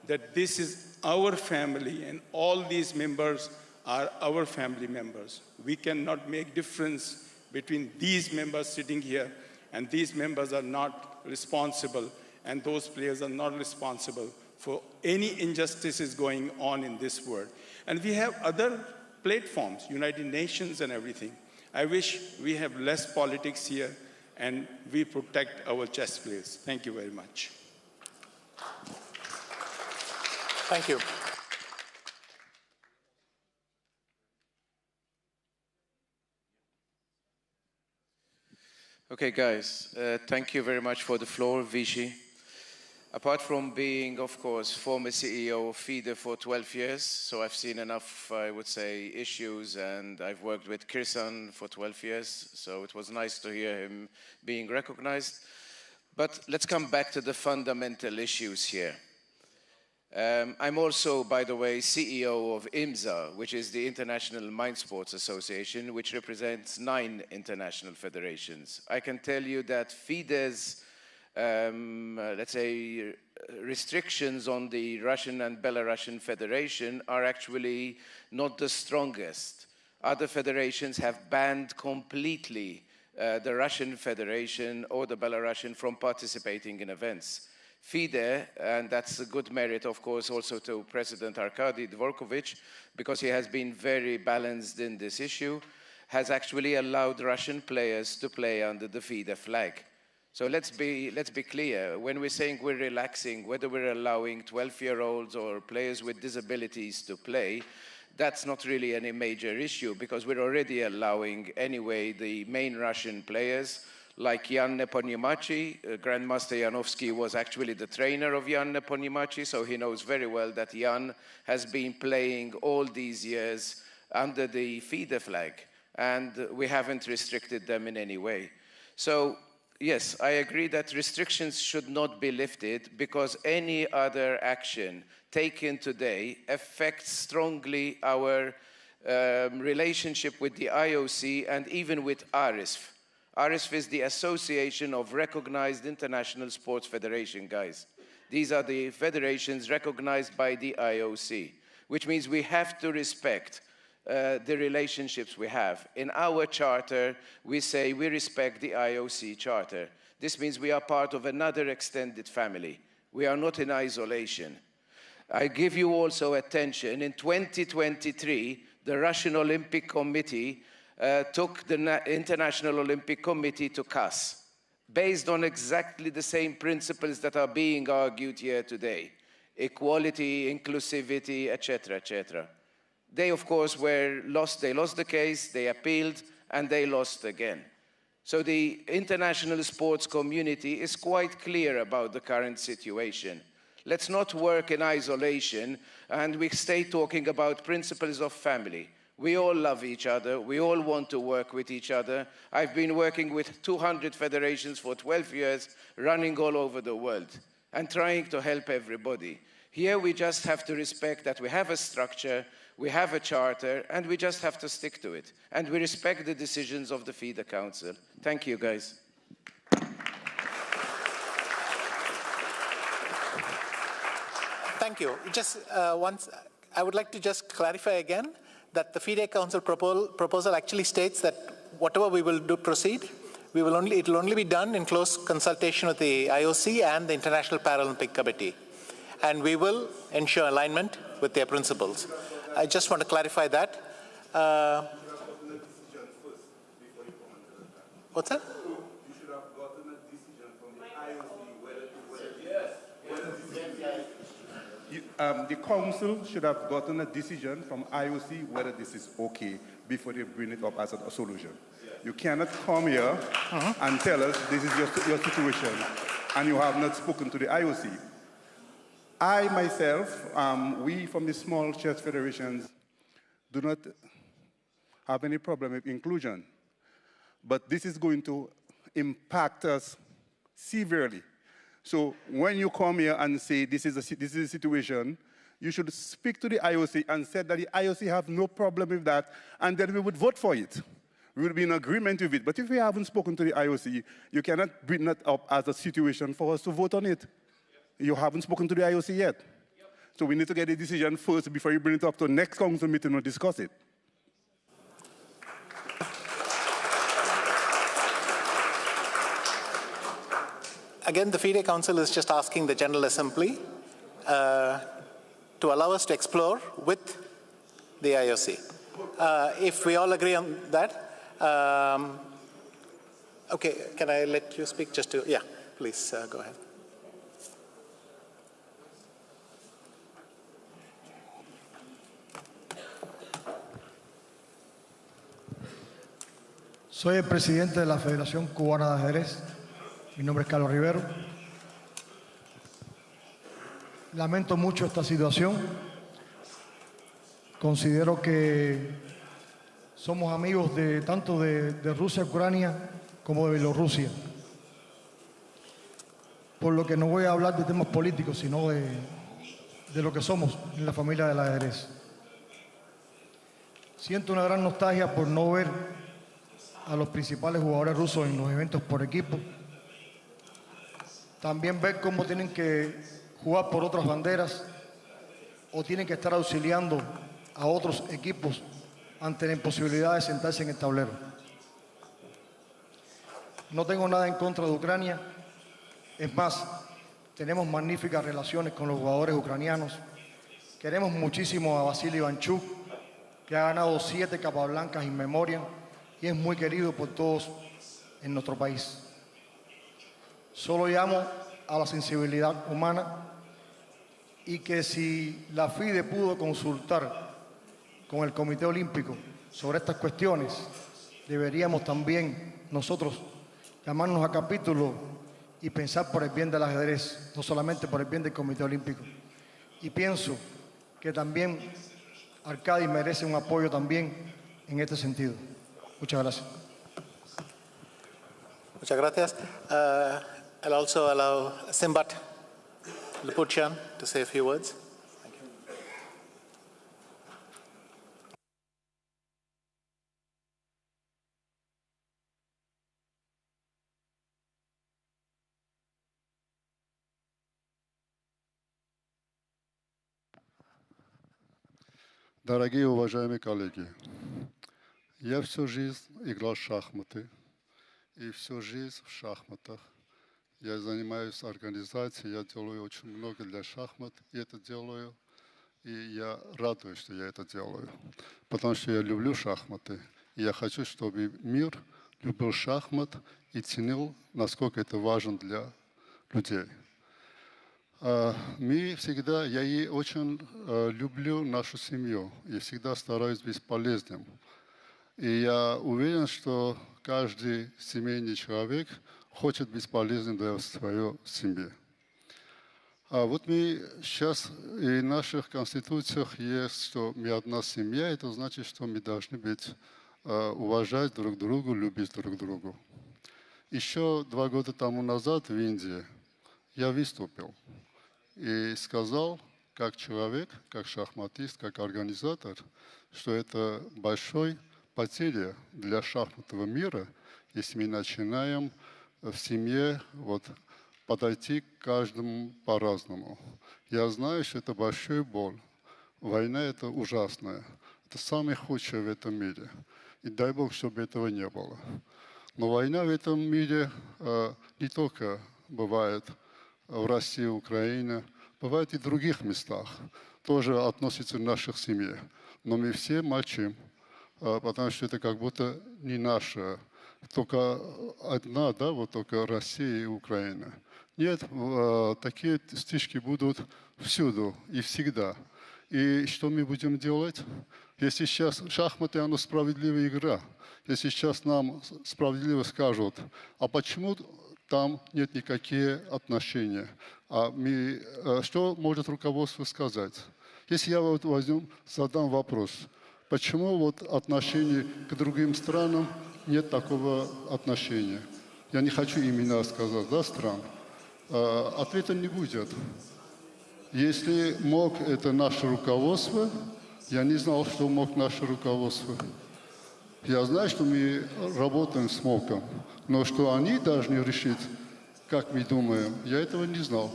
that this is our family, and all these members are our family members. We cannot make difference between these members sitting here, and these members are not responsible, and those players are not responsible for any injustices going on in this world. And we have other platforms, United Nations and everything. I wish we have less politics here and we protect our chess players. Thank you very much. Thank you. Okay, guys, thank you very much for the floor, Vichy. Apart from being, of course, former CEO of FIDE for 12 years, so I've seen enough, I would say, issues, and I've worked with Kirsan for 12 years, so it was nice to hear him being recognized. But let's come back to the fundamental issues here. I'm also, by the way, CEO of IMSA, which is the International Mind Sports Association, which represents 9 international federations. I can tell you that FIDE's, let's say, restrictions on the Russian and Belarusian Federation are actually not the strongest. Other federations have banned completely the Russian Federation or the Belarusian from participating in events. FIDE, and that's a good merit, of course, also to President Arkady Dvorkovich, because he has been very balanced in this issue, has actually allowed Russian players to play under the FIDE flag. So let's be clear. When we're saying we're relaxing, whether we're allowing 12-year-olds or players with disabilities to play, that's not really any major issue, because we're already allowing anyway the main Russian players, like Jan Nepomniachtchi. Grandmaster Janovsky was actually the trainer of Jan Nepomniachtchi, so he knows very well that Jan has been playing all these years under the FIDE flag, and we haven't restricted them in any way. So yes, I agree that restrictions should not be lifted, because any other action taken today affects strongly our relationship with the IOC and even with ARISF. ARISF is the Association of Recognized International Sports Federation, guys. These are the federations recognized by the IOC, which means we have to respect the relationships we have. In our charter, we say we respect the IOC charter. This means we are part of another extended family. We are not in isolation. I give you also attention. In 2023, the Russian Olympic Committee took the International Olympic Committee to CAS, based on exactly the same principles that are being argued here today: equality, inclusivity, etc., etc. They, of course, they lost the case, they appealed, and they lost again. So the international sports community is quite clear about the current situation. Let's not work in isolation, and we stay talking about principles of family. We all love each other. We all want to work with each other. I've been working with 200 federations for 12 years, running all over the world, and trying to help everybody. Here we just have to respect that we have a structure, we have a charter, and we just have to stick to it. And we respect the decisions of the FIDE Council. Thank you, guys. Thank you. Just once, I would like to just clarify again that the FIDE Council proposal actually states that whatever we will do proceed, it will only be done in close consultation with the IOC and the International Paralympic Committee. And we will ensure alignment with their principles. I just want to clarify that. What's that? You should have gotten a decision from the IOC whether the council should have gotten a decision from IOC whether this is okay before they bring it up as a solution. You cannot come here and tell us this is your situation and you have not spoken to the IOC. I myself, we from the small chess federations do not have any problem with inclusion, but this is going to impact us severely. So when you come here and say this is a situation, you should speak to the IOC and say that the IOC have no problem with that, and then we would vote for it. We would be in agreement with it. But if we haven't spoken to the IOC, you cannot bring that up as a situation for us to vote on it. You haven't spoken to the IOC yet. So we need to get a decision first before you bring it up to the next council meeting and discuss it. Again, the FIDE Council is just asking the General Assembly to allow us to explore with the IOC. If we all agree on that, okay, can I let you speak just to, yeah, please go ahead. Soy el presidente de la Federación Cubana de Ajedrez. Mi nombre es Carlos Rivero. Lamento mucho esta situación. Considero que somos amigos tanto de Rusia, Ucrania, como de Bielorrusia. Por lo que no voy a hablar de temas políticos, sino de lo que somos en la familia del ajedrez. Siento una gran nostalgia por no ver a los principales jugadores rusos en los eventos por equipo. También ver cómo tienen que jugar por otras banderas o tienen que estar auxiliando a otros equipos ante la imposibilidad de sentarse en el tablero. No tengo nada en contra de Ucrania. Es más, tenemos magníficas relaciones con los jugadores ucranianos. Queremos muchísimo a Vasily Ivanchuk, que ha ganado 7 capas blancas in memoriam y es muy querido por todos en nuestro país. Solo llamo a la sensibilidad humana y que si la FIDE pudo consultar con el Comité Olímpico sobre estas cuestiones, deberíamos también nosotros llamarnos a capítulo y pensar por el bien del ajedrez, no solamente por el bien del Comité Olímpico. Y pienso que también Arkady merece un apoyo también en este sentido. Muchas gracias. Muchas gracias. I'll also allow Simbat Luputian to say a few words. Дорогие уважаемые коллеги, я всю жизнь играл в шахматы, и всю жизнь в шахматах. Я занимаюсь организацией, я делаю очень много для шахмат, и это делаю, и я радуюсь, что я это делаю, потому что я люблю шахматы, и я хочу, чтобы мир любил шахмат и ценил, насколько это важно для людей. Мы всегда, я и очень люблю нашу семью, и всегда стараюсь быть полезным. И я уверен, что каждый семейный человек хочет быть полезным для своей семьи. А вот мы сейчас и в наших конституциях есть, что мы одна семья, это значит, что мы должны быть, уважать друг друга, любить друг друга. Еще 2 года тому назад в Индии я выступил и сказал, как человек, как шахматист, как организатор, что это большой потеря для шахматного мира, если мы начинаем в семье подойти к каждому по-разному. Я знаю, что это большая боль. Война – это ужасная. Это самое худшее в этом мире. И дай Бог, чтобы этого не было. Но война в этом мире не только бывает в России, Украине, бывает и в других местах. Тоже относится к нашей семье. Но мы все молчим, потому что это как будто не наша, только одна, да, вот только Россия и Украина. Нет, такие стычки будут всюду и всегда. И что мы будем делать? Если сейчас шахматы, оно справедливая игра. Если сейчас нам справедливо скажут, а почему там нет никаких отношений? Что может руководство сказать? Если я задам вопрос, почему отношений к другим странам нет такого отношения? Я не хочу имена сказать, да, стран. Ответа не будет. Если мог это наше руководство, я не знал, что мог наше руководство. Я знаю, что мы работаем с МОКом, но что они должны решить, как мы думаем, я этого не знал.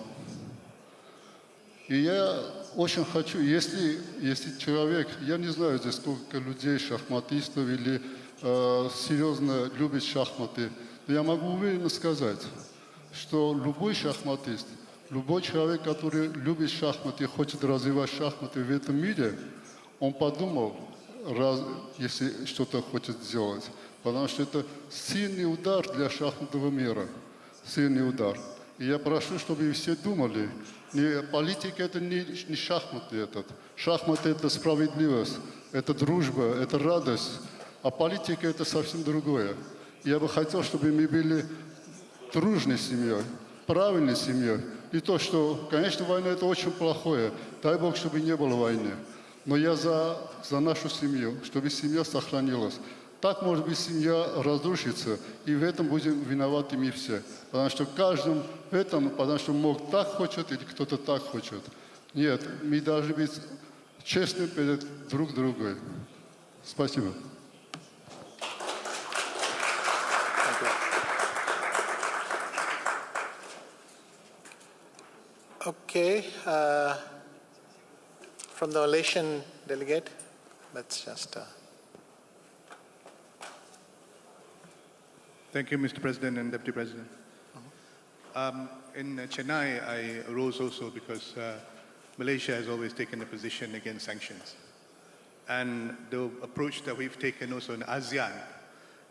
И я очень хочу, если человек, я не знаю здесь сколько людей, шахматистов или серьезно любит шахматы, но я могу уверенно сказать, что любой шахматист, любой человек, который любит шахматы и хочет развивать шахматы в этом мире, он подумал, если что-то хочет сделать. Потому что это сильный удар для шахматного мира. Сильный удар. И я прошу, чтобы все думали, политика это не шахматы этот. Шахматы это справедливость, это дружба, это радость. А политика это совсем другое. Я бы хотел, чтобы мы были дружной семьей, правильной семьей. И то, что, конечно, война это очень плохое. Дай Бог, чтобы не было войны. Но я за нашу семью, чтобы семья сохранилась. Так, может быть, семья разрушится, и в этом будем виноваты мы все. Потому что каждым в этом, потому что мог так хочет, или кто-то так хочет. Нет, мы должны быть честны перед друг другом. Спасибо. Okay, from the Malaysian delegate, let's just... Thank you, Mr. President and Deputy President. In Chennai, I rose also because Malaysia has always taken a position against sanctions. And the approach that we've taken also in ASEAN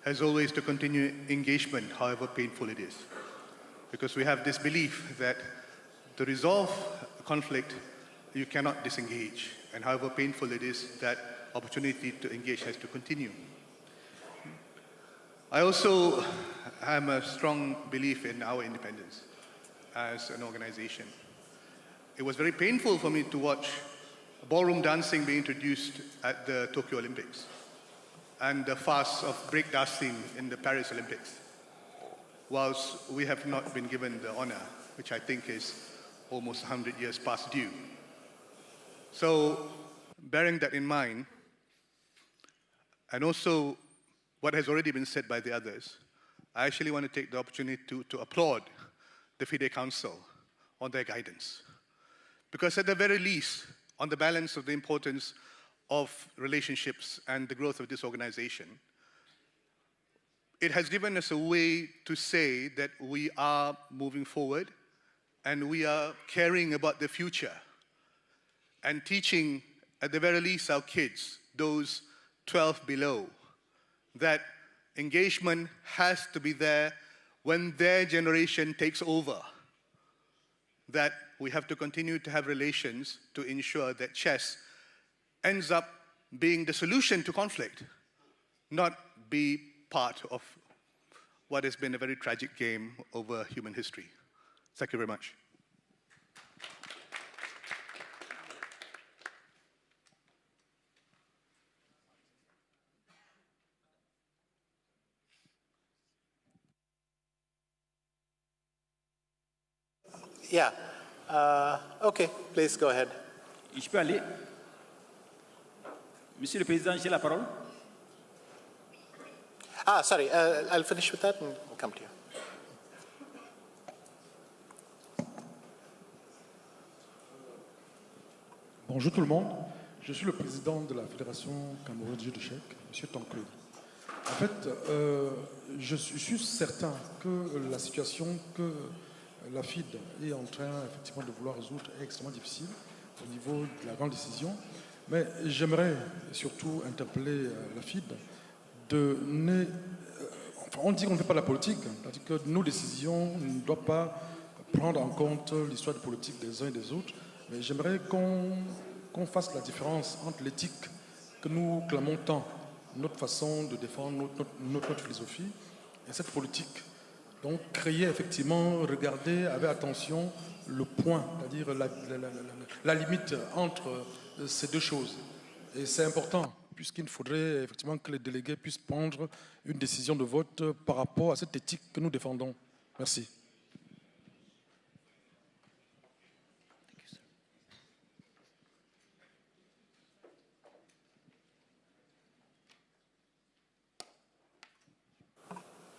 has always to continue engagement, however painful it is. Because we have this belief that to resolve conflict, you cannot disengage. And however painful it is, that opportunity to engage has to continue. I also have a strong belief in our independence as an organization. It was very painful for me to watch ballroom dancing being introduced at the Tokyo Olympics and the farce of break dancing in the Paris Olympics, whilst we have not been given the honor, which I think is almost 100 years past due. So, bearing that in mind, and also what has already been said by the others, I actually want to take the opportunity to applaud the FIDE Council on their guidance. Because at the very least, on the balance of the importance of relationships and the growth of this organization, it has given us a way to say that we are moving forward and we are caring about the future and teaching, at the very least, our kids, those 12 below, that engagement has to be there when their generation takes over, that we have to continue to have relations to ensure that chess ends up being the solution to conflict, not be part of what has been a very tragic game over human history. Thank you very much. Yeah. Okay, please go ahead. Je peux aller? Monsieur le Président, j'ai la parole. Ah, sorry, I'll finish with that and we'll come to you. Bonjour tout le monde, je suis le président de la Fédération camerounaise de d'échecs, M. Tonkley. En fait, je suis certain que la situation que la FIDE est en train effectivement de vouloir résoudre est extrêmement difficile au niveau de la grande décision. Mais j'aimerais surtout interpeller la FIDE de enfin, on dit qu'on ne fait pas la politique, c'est-à-dire que nos décisions ne doivent pas prendre en compte l'histoire de politique des uns et des autres. Mais j'aimerais qu'on fasse la différence entre l'éthique que nous clamons tant, notre façon de défendre notre philosophie, et cette politique. Donc, créer effectivement, regarder avec attention le point, c'est-à-dire la limite entre ces deux choses. Et c'est important, puisqu'il faudrait effectivement que les délégués puissent prendre une décision de vote par rapport à cette éthique que nous défendons. Merci.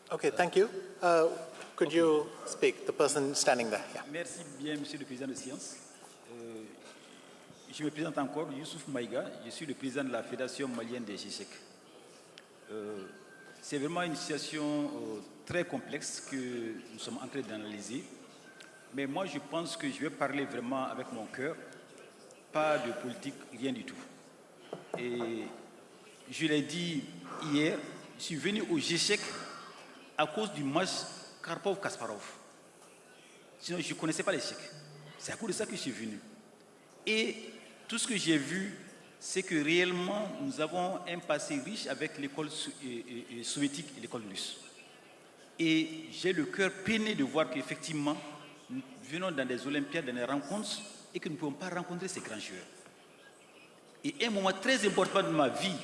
Okay, thank you. Could you speak, the person standing there? Yeah. Merci bien, Monsieur le Président de Sciences. Je me présente encore, Youssouf Maïga, je suis le président de la Fédération malienne des échecs. C'est vraiment une situation très complexe que nous sommes en train d'analyser. Mais moi, je pense que je vais parler vraiment avec mon cœur, pas de politique, rien du tout. Et je l'ai dit hier, je suis venu aux échecs à cause du match Karpov-Kasparov. Sinon, je ne connaissais pas l'échec. C'est à cause de ça que je suis venu. Et tout ce que j'ai vu, c'est que réellement, nous avons un passé riche avec l'école soviétique et l'école russe. Et j'ai le cœur peiné de voir qu'effectivement, nous venons dans des Olympiades, dans des rencontres, et que nous ne pouvons pas rencontrer ces grands joueurs. Et un moment très important de ma vie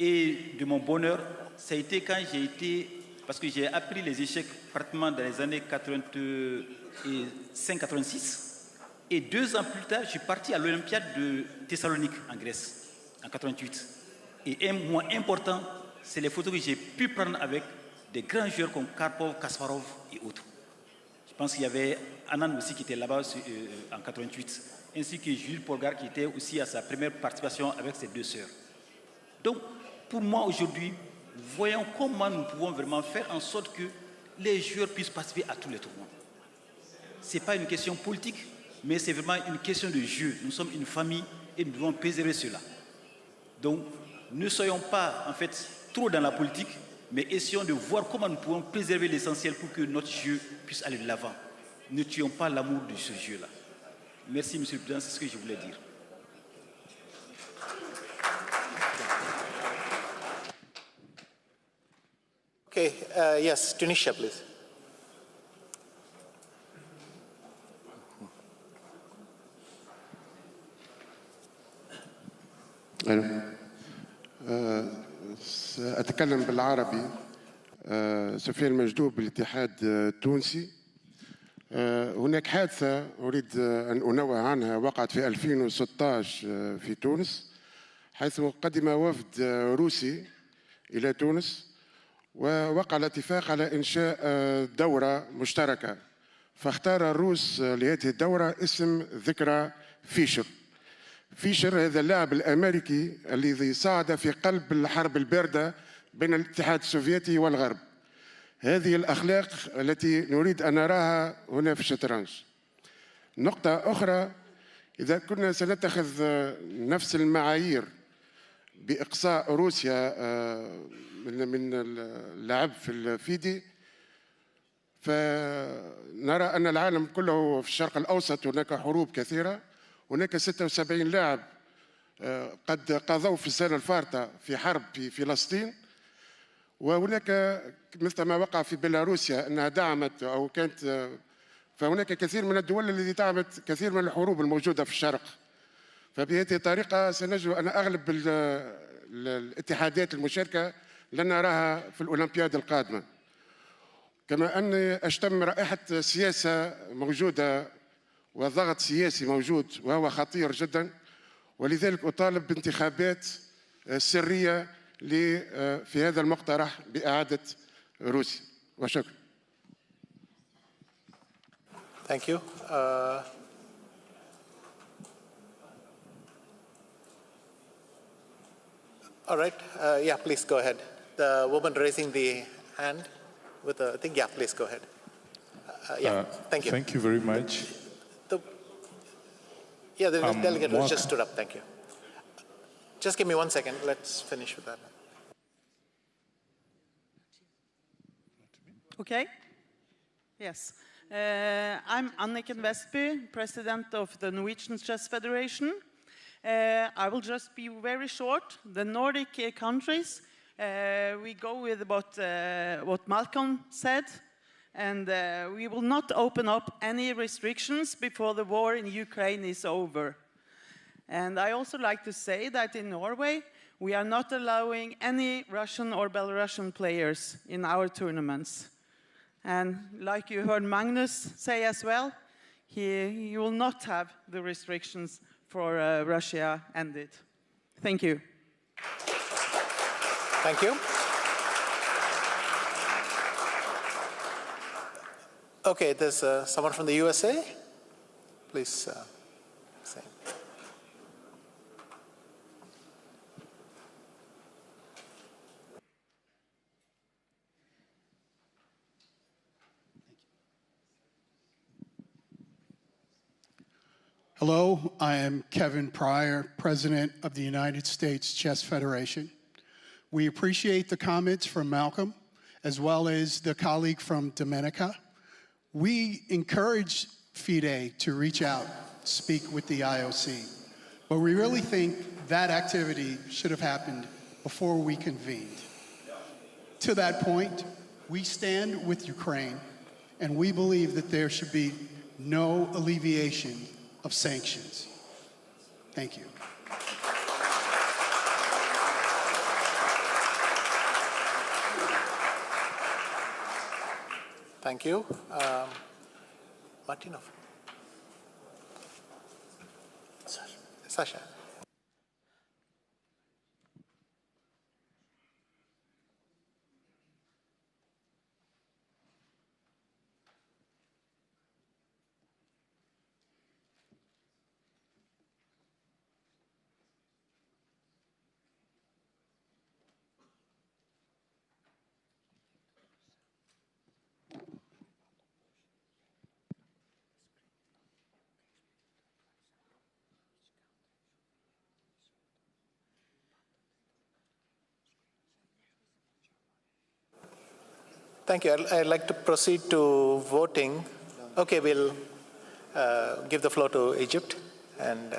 et de mon bonheur, ça a été quand j'ai été... Parce que j'ai appris les échecs pratiquement dans les années 85-86. Et 2 ans plus tard, je suis parti à l'Olympiade de Thessalonique, en Grèce, en 88. Et un moment important, c'est les photos que j'ai pu prendre avec des grands joueurs comme Karpov, Kasparov et autres. Je pense qu'il y avait Anand aussi qui était là-bas en 88, ainsi que Jules Polgar qui était aussi à sa première participation avec ses 2 sœurs. Donc, pour moi aujourd'hui, voyons comment nous pouvons vraiment faire en sorte que les joueurs puissent participer à tous les tournois. ce n'est pas une question politique, mais c'est vraiment une question de jeu. Nous sommes une famille et nous devons préserver cela. Donc, ne soyons pas, en fait, trop dans la politique, mais essayons de voir comment nous pouvons préserver l'essentiel pour que notre jeu puisse aller de l'avant. Ne tuons pas l'amour de ce jeu-là. Merci, Monsieur le Président, c'est ce que je voulais dire. Okay, yes, Tunisia, please. سأتكلم بالعربي. سفيان مجدوب بالاتحاد التونسي. هناك حادثة أريد أن أنوه عنها وقعت في 2016 في تونس، حيث قدم وفد روسي إلى تونس ووقع الاتفاق على إنشاء دورة مشتركة، فاختار الروس لهذه الدورة اسم ذكرى فيشر. فيشر هذا اللاعب الأمريكي الذي صعد في قلب الحرب الباردة بين الاتحاد السوفيتي والغرب. هذه الأخلاق التي نريد أن نراها هنا في الشطرنج. نقطة أخرى، إذا كنا سنتخذ نفس المعايير بإقصاء روسيا من اللعب في الفيدي، فنرى أن العالم كله في الشرق الأوسط هناك حروب كثيرة، هناك 76 لاعب قد قضوا في السنة الفارطة في حرب في فلسطين، وهناك مثل ما وقع في بيلاروسيا أنها دعمت أو كانت، فهناك كثير من الدول التي دعمت كثير من الحروب الموجودة في الشرق. فبهذه الطريقة سنجد أن أغلب الاتحادات المشاركة لن نراها في الأولمبياد القادمة. كما أني أشتم رائحة سياسة موجودة وضغط سياسي موجود وهو خطير جدا، ولذلك أطالب بانتخابات سرية في هذا المقترح بإعادة روسيا. وشكرا. Thank you. All right. Yeah, please go ahead. The woman raising the hand with the thing. Yeah, please go ahead. Yeah, thank you. Thank you very much. Yeah, the delegate who just stood up. Thank you. Just give me 1 second. Let's finish with that. Okay. Yes. I'm Anniken Vestby, president of the Norwegian Chess Federation. I will just be very short. The Nordic countries, we go with what Malcolm said, and we will not open up any restrictions before the war in Ukraine is over. And I also like to say that in Norway, we are not allowing any Russian or Belarusian players in our tournaments. And like you heard Magnus say as well, he will not have the restrictions for Russia ended. Thank you. Thank you. Okay, there's someone from the USA. Please say. Hello, I am Kevin Pryor, President of the United States Chess Federation. We appreciate the comments from Malcolm, as well as the colleague from Dominica. We encourage FIDE to reach out, speak with the IOC, but we really think that activity should have happened before we convened. To that point, we stand with Ukraine, and we believe that there should be no alleviation of sanctions. Thank you. Thank you. Martinov. Sasha. Thank you. I'd like to proceed to voting. Okay, we'll give the floor to Egypt. And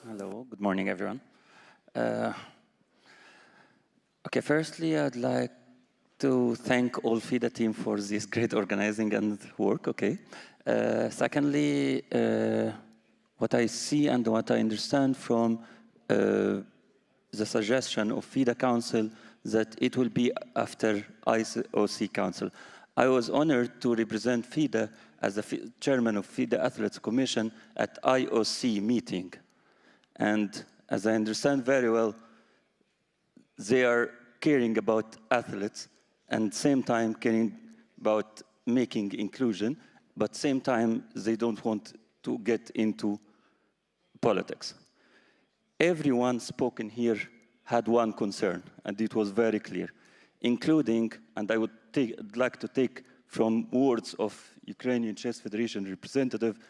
hello, good morning, everyone. Okay, firstly, I'd like to thank all FIDE team for this great organizing and work, okay. Secondly, what I see and what I understand from the suggestion of FIDE Council that it will be after IOC Council. I was honored to represent FIDE as the chairman of FIDE Athletes Commission at IOC meeting. And as I understand very well, they are caring about athletes and same time caring about making inclusion, but same time they don't want to get into politics. Everyone spoken here had one concern, and it was very clear, including, and I would like to take from words of Ukrainian Chess Federation representative,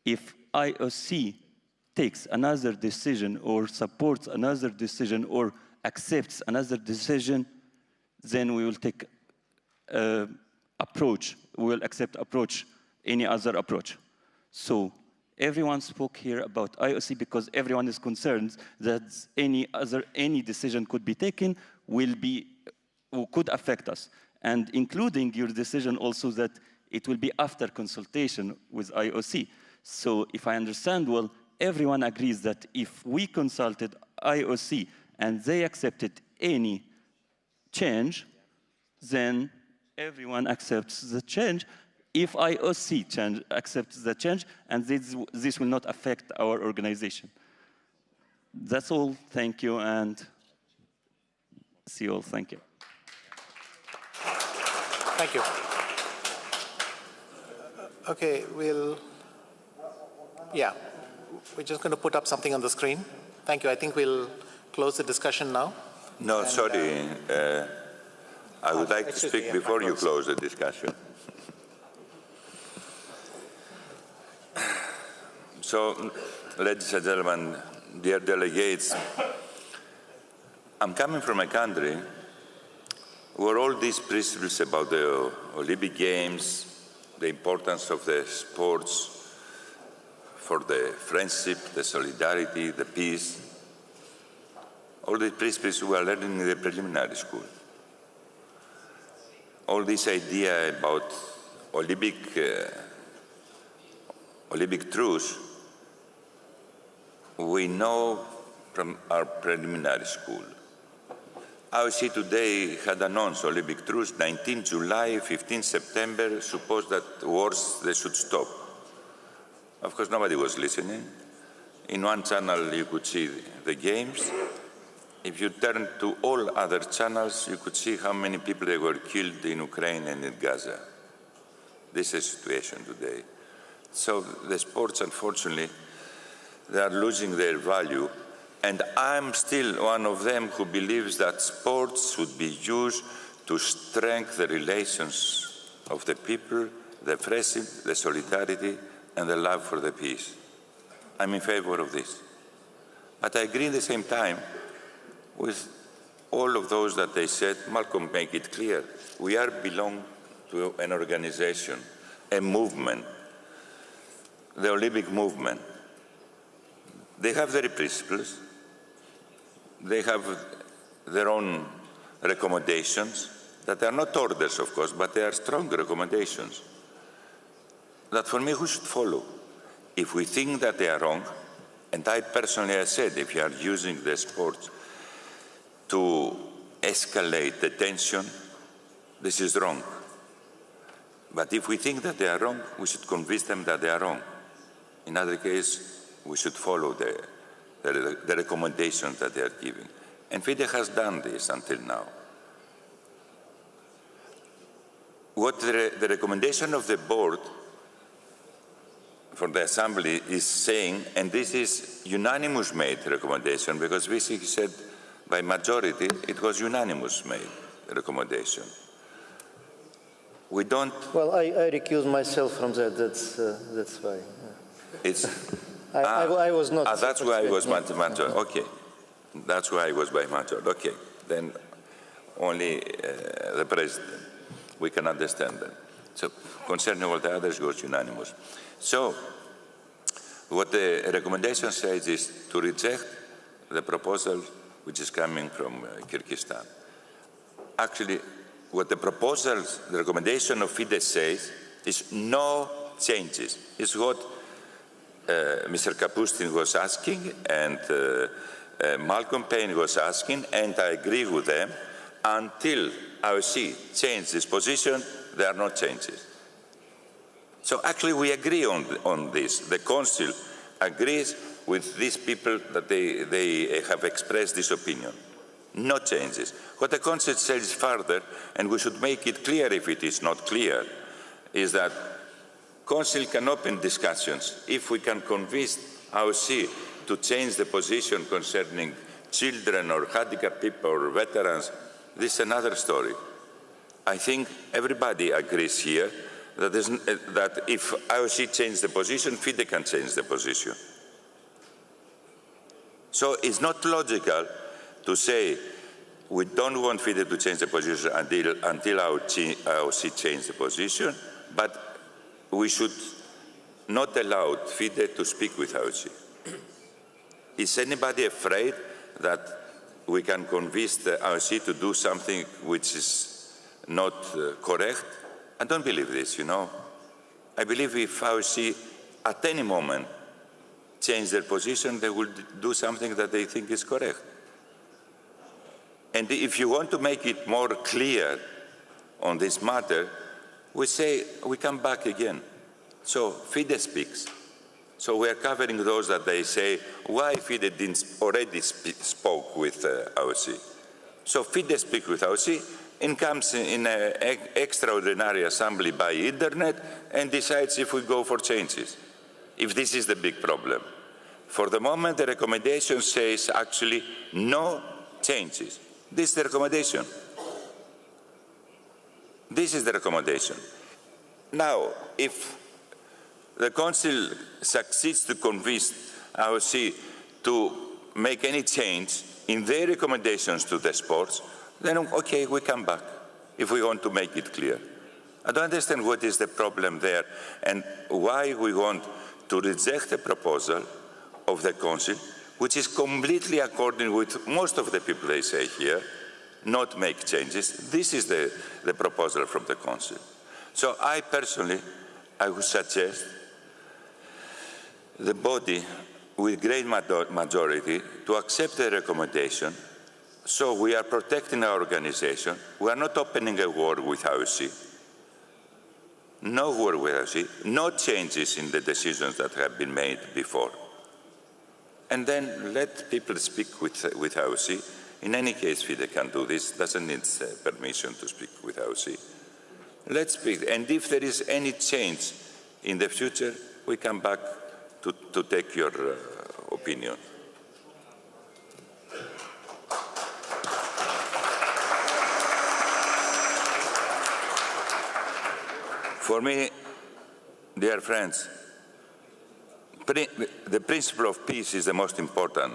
if IOC takes another decision or supports another decision or accepts another decision, then we will take approach, we will accept approach, any other approach. So everyone spoke here about IOC because everyone is concerned that any decision could be taken could affect us. And including your decision also that it will be after consultation with IOC. So if I understand well, everyone agrees that if we consulted IOC and they accepted any change, then everyone accepts the change. If IOC accepts the change, and this will not affect our organization. That's all. Thank you, and see you all. Thank you. thank you. Okay, we're just going to put up something on the screen. Thank you. I think we'll close the discussion now. No, sorry. I would like to speak before you close the discussion. So, ladies and gentlemen, dear delegates, I'm coming from a country where all these principles about the Olympic Games, the importance of the sports for the friendship, the solidarity, the peace, all these principles we are learning in the preliminary school. All this idea about Olympic truce, we know from our preliminary school. IOC today had announced Olympic truce, 19 July, 15 September, suppose that wars, they should stop. Of course, nobody was listening. In one channel, you could see the games. If you turn to all other channels, you could see how many people they were killed in Ukraine and in Gaza. This is the situation today. So the sports, unfortunately, they are losing their value. And I'm still one of them who believes that sports should be used to strengthen the relations of the people, the friendship, the solidarity, and the love for the peace. I'm in favor of this. But I agree at the same time with all of those that they said. Malcolm made it clear. We belong to an organization, a movement, the Olympic movement. They have their principles. They have their own recommendations that are not orders, of course, but they are strong recommendations that for me we should follow. If we think that they are wrong, and I personally have said if you are using the sports to escalate the tension, this is wrong. But if we think that they are wrong, we should convince them that they are wrong. In other case, we should follow the recommendations that they are giving. And FIDE has done this until now. What the recommendation of the board for the assembly is saying, and this is unanimous made recommendation, because we said by majority, it was unanimous made recommendation. We don't. Well, I recuse myself from that. That's why. It's. I was not. That's why I was by majority. Okay, that's why I was by majority. Okay, then only the president. We can understand that. So concerning all the others, it was unanimous. So what the recommendation says is to reject the proposal which is coming from Kyrgyzstan. Actually, what the proposals, the recommendation of FIDE says is no changes. It's what Mr. Kapustin was asking and Malcolm Payne was asking, and I agree with them. Until IOC changes this position, there are no changes. So actually we agree on this. The Council agrees with these people that they have expressed this opinion. No changes. What the Council says further, and we should make it clear if it is not clear, is that Council can open discussions if we can convince IOC to change the position concerning children or handicapped people or veterans. This is another story. I think everybody agrees here that if IOC changes the position, FIDE can change the position. So it's not logical to say we don't want FIDE to change the position until IOC changes the position, but we should not allow FIDE to speak with IOC. Is anybody afraid that we can convince the IOC to do something which is not correct? I don't believe this, you know. I believe if IOC at any moment change their position, they will do something that they think is correct. And if you want to make it more clear on this matter, we say we come back again. So FIDE speaks. So we are covering those that they say, why FIDE didn't already spoke with IOC? So FIDE speaks with IOC and comes in an extraordinary assembly by internet and decides if we go for changes, if this is the big problem. For the moment, the recommendation says actually no changes. This is the recommendation. This is the recommendation. Now, if the Council succeeds to convince IOC to make any change in their recommendations to the sports, then okay, we come back if we want to make it clear. I don't understand what is the problem there and why we want to reject the proposal of the Council, which is completely according with most of the people they say here, not make changes. This is the proposal from the Council. So I personally, I would suggest the body with great majority to accept the recommendation. So we are protecting our organization. We are not opening a war with IOC. No war with IOC. No changes in the decisions that have been made before. And then let people speak with IOC. In any case, FIDE can do this. Doesn't need permission to speak with IOC. Let's speak. And if there is any change in the future, we come back to take your opinion. For me, dear friends, the principle of peace is the most important,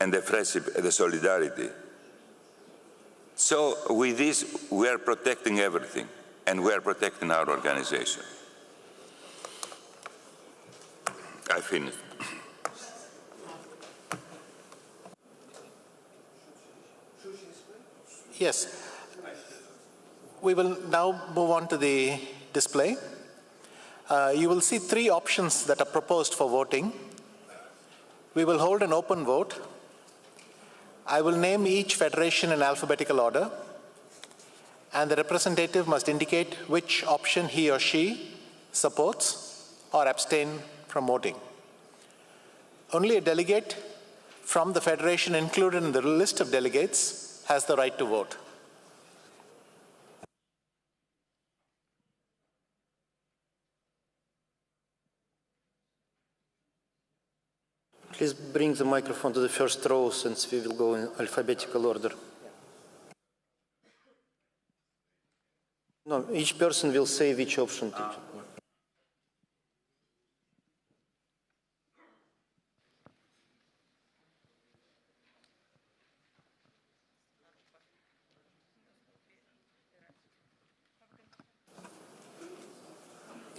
and the friendship, the solidarity. So with this, we are protecting everything, and we are protecting our organization. I finished. Yes. We will now move on to the display. You will see three options that are proposed for voting. We will hold an open vote. I will name each federation in alphabetical order, and the representative must indicate which option he or she supports or abstain from voting. Only a delegate from the federation included in the list of delegates has the right to vote. Please bring the microphone to the first row, since we will go in alphabetical order. No, each person will say which option.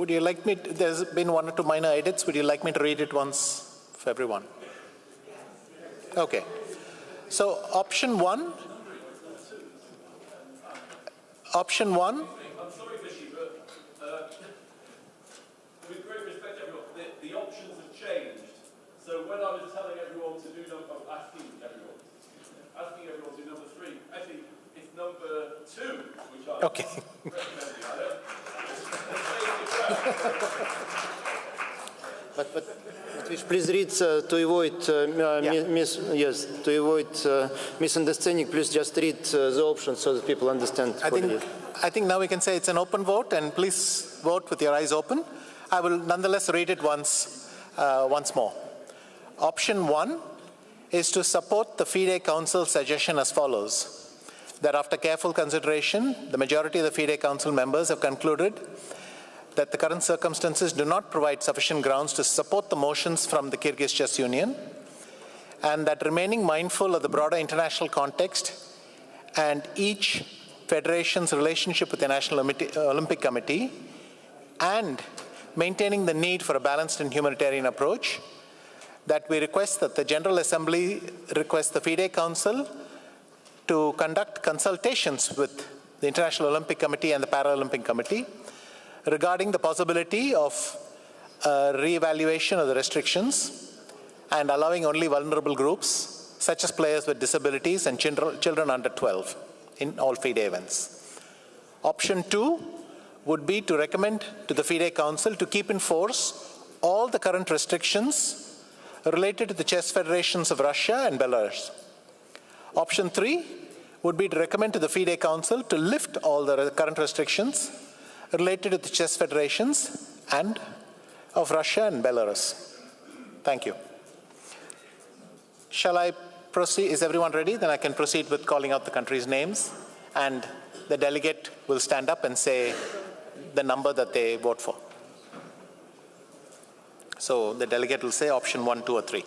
Would you like me to, there's been one or two minor edits. Would you like me to read it once for everyone? Okay. So option one. Option one. I'm sorry, Vichy, but with great respect to everyone, the options have changed. So when I was telling everyone to do asking everyone to do number 3, actually it's number 2, which I'm recommending. But please read to avoid to avoid misunderstanding. Please just read the options so that people understand. I think now we can say it's an open vote, and please vote with your eyes open. I will nonetheless read it once more. Option 1 is to support the FIDE Council suggestion as follows: that after careful consideration, the majority of the FIDE Council members have concluded that the current circumstances do not provide sufficient grounds to support the motions from the Kyrgyz Chess Union, and that remaining mindful of the broader international context and each federation's relationship with the National Olympic Committee, and maintaining the need for a balanced and humanitarian approach, that we request that the General Assembly request the FIDE Council to conduct consultations with the International Olympic Committee and the Paralympic Committee regarding the possibility of re-evaluation of the restrictions and allowing only vulnerable groups, such as players with disabilities and children under 12, in all FIDE events. Option 2 would be to recommend to the FIDE Council to keep in force all the current restrictions related to the chess federations of Russia and Belarus. Option 3 would be to recommend to the FIDE Council to lift all the current restrictions related to the chess federations and of Russia and Belarus. Thank you. Shall I proceed? Is everyone ready? Then I can proceed with calling out the countries' names, and the delegate will stand up and say the number that they vote for. So the delegate will say option 1, 2, or 3.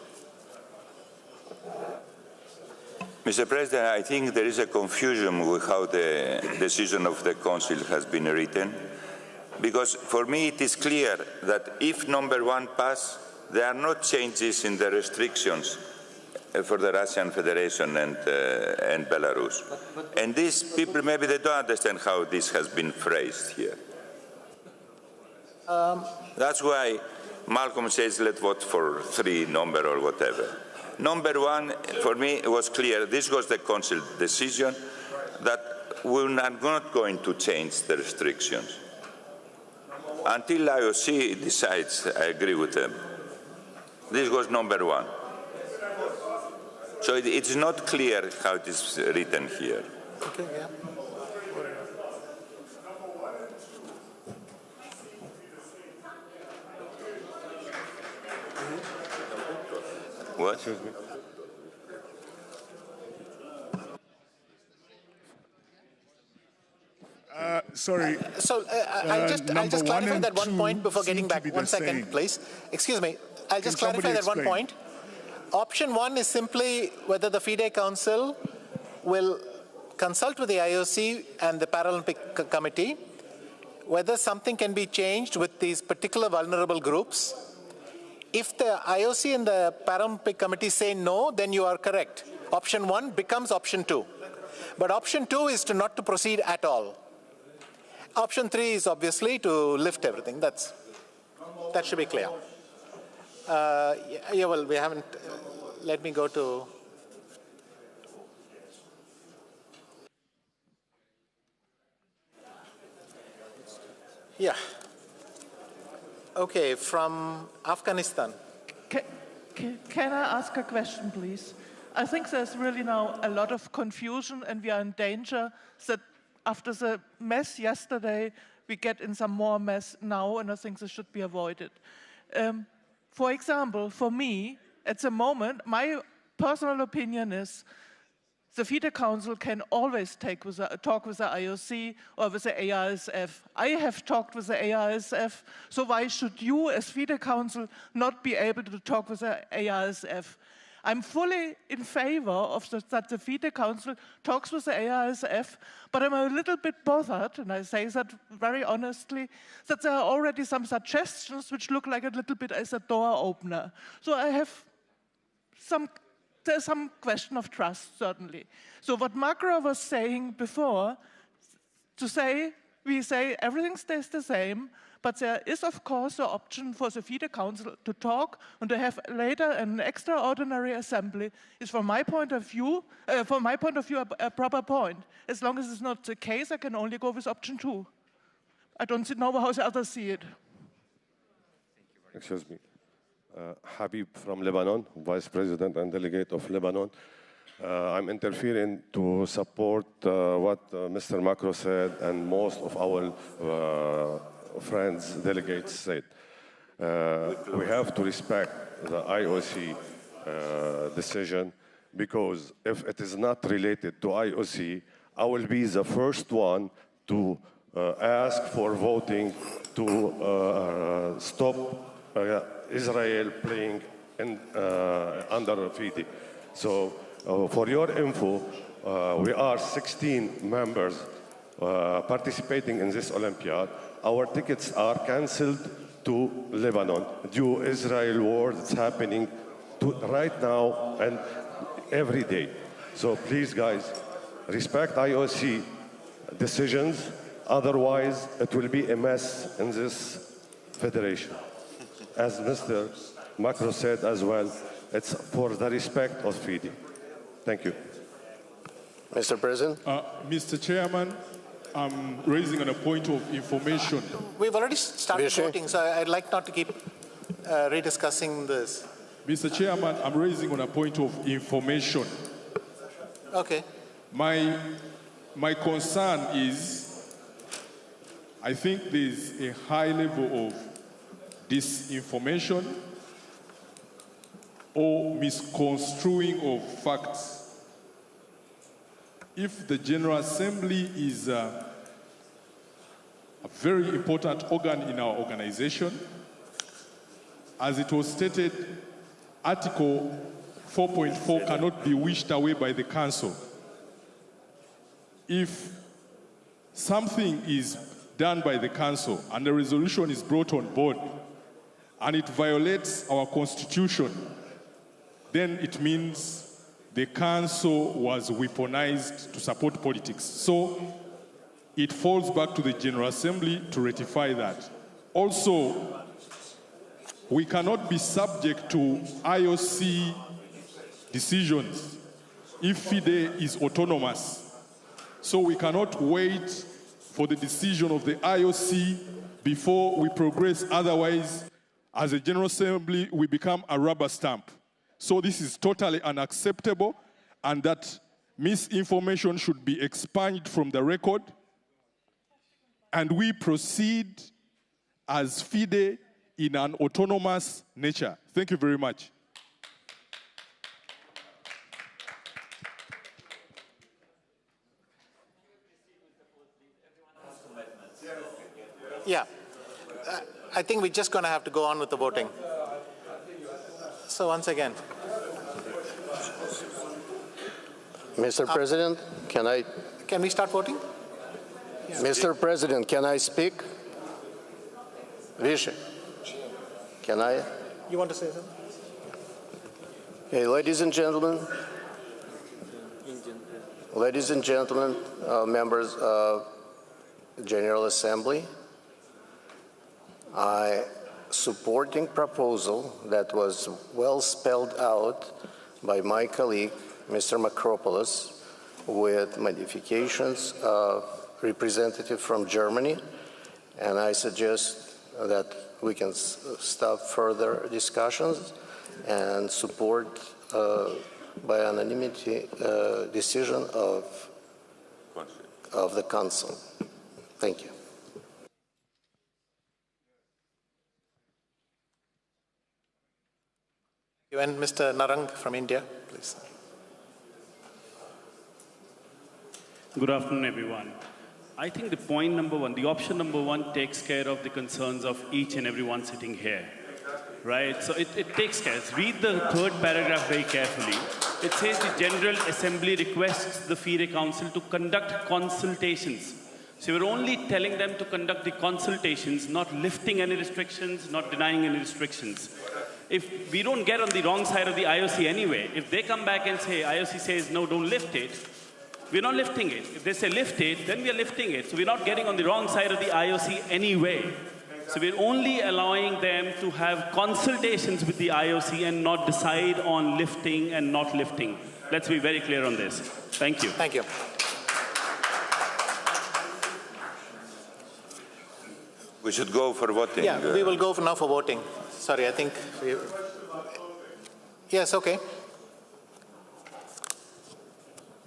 Mr. President, I think there is a confusion with how the decision of the Council has been written, because for me it is clear that if number 1 passes, there are no changes in the restrictions for the Russian Federation and Belarus. And these people, maybe they don't understand how this has been phrased here. That's why Malcolm says let's vote for 3 number or whatever. Number 1, for me, it was clear. This was the Council decision that we're not going to change the restrictions. Until IOC decides, I agree with them. This was number 1. So it's not clear how it is written here. Okay, yeah. What? Sorry. I'll just clarify that one point before getting back. 1 second, please. Excuse me. I'll just clarify that one point. Option 1 is simply whether the FIDE Council will consult with the IOC and the Paralympic Committee, whether something can be changed with these particular vulnerable groups. If the IOC and the Paralympic Committee say no, then you are correct. Option 1 becomes option 2. But option 2 is not to proceed at all. Option 3 is obviously to lift everything. That should be clear. Yeah, well, we haven't. Let me go to. Yeah. Okay, from Afghanistan. Can I ask a question, please? I think there's really now a lot of confusion, and we are in danger that after the mess yesterday, we get in some more mess now, and I think this should be avoided. For example, for me, at the moment, my personal opinion is the FIDE Council can always talk with the IOC or with the ARSF. I have talked with the ARSF, so why should you, as FIDE Council, not be able to talk with the ARSF? I'm fully in favor of that the FIDE Council talks with the AISF, but I'm a little bit bothered, and I say that very honestly, that there are already some suggestions which look like a little bit as a door opener. So I have there's some question of trust, certainly. So what Macro was saying before, we say everything stays the same, but there is, of course, the option for the FIDE Council to talk and to have later an extraordinary assembly is, from my point of view, a proper point. As long as it's not the case, I can only go with option 2. I don't know how the others see it. Excuse me. Habib from Lebanon, Vice President and Delegate of Lebanon. I'm interfering to support what Mr. Macro said and most of our friends, delegates said. We have to respect the IOC decision, because if it is not related to IOC, I will be the first one to ask for voting to stop Israel playing under FIDE. So for your info, we are 16 members participating in this Olympiad. Our tickets are cancelled to Lebanon due to Israel war that's happening right now and every day. So please, guys, respect IOC decisions. Otherwise, it will be a mess in this federation. As Mr. Macro said as well, it's for the respect of FIDE. Thank you. Mr. President. Mr. Chairman, I'm raising on a point of information. We've already started voting, so I'd like not to keep rediscussing this. Mr. Chairman, I'm raising on a point of information. Okay. My concern is, I think there's a high level of disinformation or misconstruing of facts. If the General Assembly is a very important organ in our organization, as it was stated, Article 4.4 cannot be wished away by the Council. If something is done by the Council and a resolution is brought on board and it violates our Constitution, then it means the Council was weaponized to support politics. So it falls back to the General Assembly to ratify that. Also, we cannot be subject to IOC decisions if FIDE is autonomous. So we cannot wait for the decision of the IOC before we progress. Otherwise, as a General Assembly, we become a rubber stamp. So this is totally unacceptable, and that misinformation should be expunged from the record, and we proceed as FIDE in an autonomous nature. Thank you very much. Yeah. I think we're just going to have to go on with the voting. So once again. Mr. President, Can we start voting? Yeah. Mr. President, can I speak? Vishy, can I? You want to say something? Hey, ladies and gentlemen, members of the General Assembly, I supporting proposal that was well spelled out by my colleague, Mr. Makropoulos, with modifications of representative from Germany, and I suggest that we can stop further discussions and support by anonymity decision of the Council. Thank you. And Mr. Narang from India, please. Good afternoon, everyone. I think the point number one, the option number one takes care of the concerns of each and everyone sitting here. right? So it takes care. Read the third paragraph very carefully. It says the General Assembly requests the FIDE Council to conduct consultations. So we're only telling them to conduct the consultations, not lifting any restrictions, not denying any restrictions. If we don't get on the wrong side of the IOC anyway, if they come back and say, IOC says, no, don't lift it, we're not lifting it. If they say lift it, then we're lifting it. So we're not getting on the wrong side of the IOC anyway. So we're only allowing them to have consultations with the IOC and not decide on lifting and not lifting. Let's be very clear on this. Thank you. Thank you. We should go for voting. Yeah, we will go now for voting. Sorry, I think we... Yes, okay.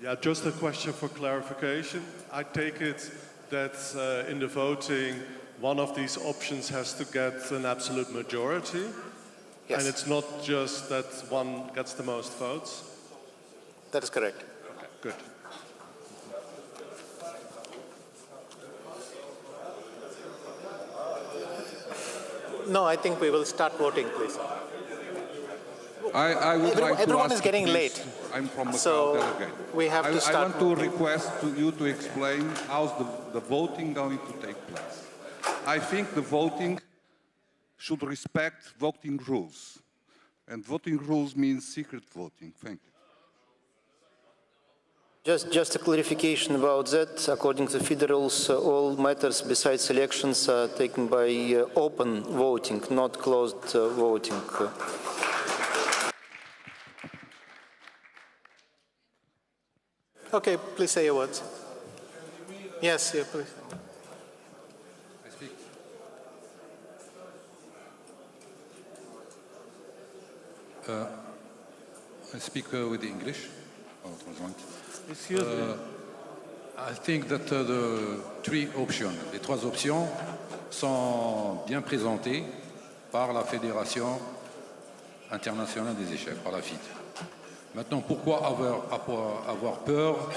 Yeah, just a question for clarification. I take it that in the voting, one of these options has to get an absolute majority? Yes. And it's not just that one gets the most votes? That is correct. Okay, good. No, I think we will start voting, please. I would like to everyone ask is getting please, late. I'm from the So crowd delegate. we have to start I want to request you to explain how's the voting going to take place. I think the voting should respect voting rules. And voting rules means secret voting. Thank you. Just a clarification about that. According to FIDE rules, all matters besides elections are taken by open voting, not closed voting. Okay, please say your words. Yes, yeah, please. I speak. I speak with the English. Oh, it was right. Excuse me. I think that the three options, les trois options, sont bien présentées par la Fédération internationale des échecs, par la FIDE. Maintenant, pourquoi avoir peur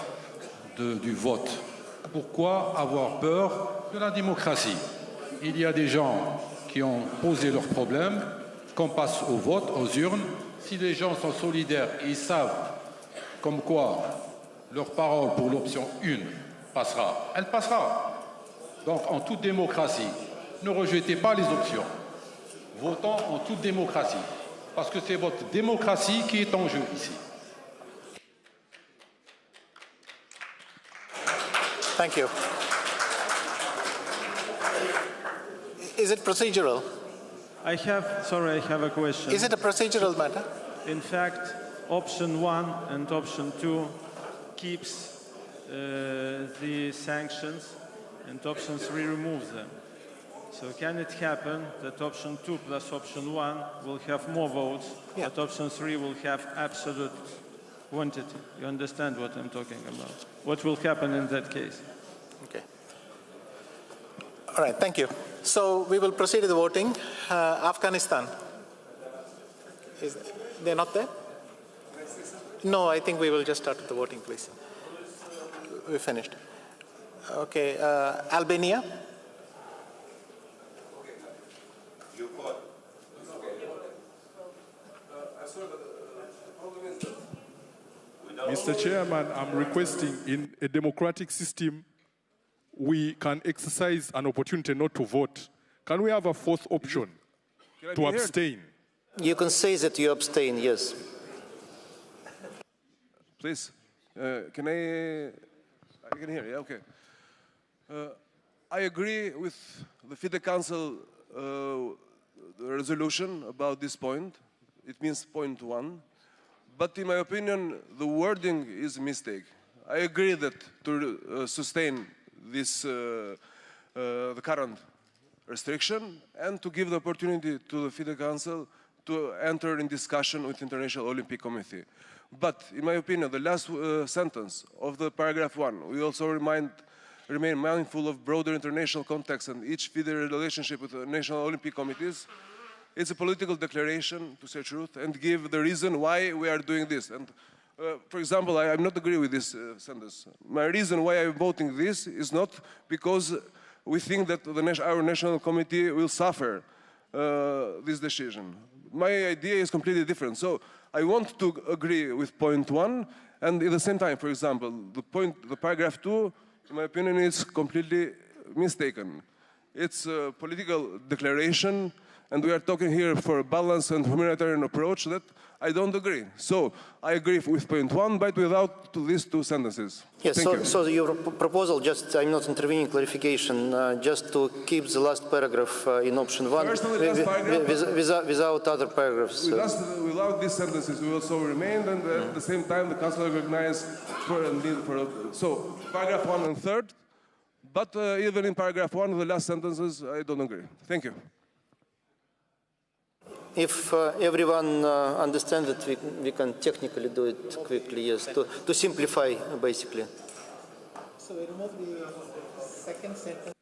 du vote? Pourquoi avoir peur de la démocratie? Il y a des gens qui ont posé leurs problèmes, qu'on passe au vote, aux urnes. Si les gens sont solidaires, ils savent comme quoi leur parole pour l'option 1 passera, elle passera. Donc, en toute démocratie, ne rejetez pas les options. Votons en toute démocratie, parce que c'est votre démocratie qui est en jeu ici. Thank you. Is it procedural? I have a question. Is it a procedural matter? In fact, option 1 and option 2 keeps the sanctions and option 3 removes them. So can it happen that option 2 plus option 1 will have more votes, but option 3 will have absolute quantity? You understand what I'm talking about? What will happen in that case? Okay. All right, thank you. So we will proceed to the voting. Afghanistan. They're not there? No, I think we will just start with the voting, please. We finished. Okay, Albania. Mr. Chairman, I'm requesting in a democratic system, we can exercise an opportunity not to vote. Can we have a fourth option to abstain? You can say that you abstain, yes. Please, can I can hear, yeah, okay. I agree with the FIDE Council resolution about this point. It means point 1. But in my opinion, the wording is a mistake. I agree that to sustain this, the current restriction and to give the opportunity to the FIDE Council to enter in discussion with International Olympic Committee. But in my opinion, the last sentence of the paragraph 1, we also remain mindful of broader international context and each FIDE relationship with the National Olympic Committees. It's a political declaration, to say truth, and give the reason why we are doing this. And for example, I'm not agree with this sentence. My reason why I'm voting this is not because we think that our national committee will suffer this decision. My idea is completely different. So I want to agree with point 1, and at the same time, for example, the paragraph 2, in my opinion, is completely mistaken. It's a political declaration, and we are talking here for a balanced and humanitarian approach that I don't agree. So I agree with point 1, but without these 2 sentences. Yes, so your proposal, just, I'm not intervening, clarification, just to keep the last paragraph in option 1 without other paragraphs. Without these sentences, we will so remain, and at the same time, the Council recognizes so paragraph 1 and 3rd, but even in paragraph 1, the last sentences, I don't agree. Thank you. If everyone understands that we can technically do it quickly, yes, to simplify, basically. So we remove the second sentence.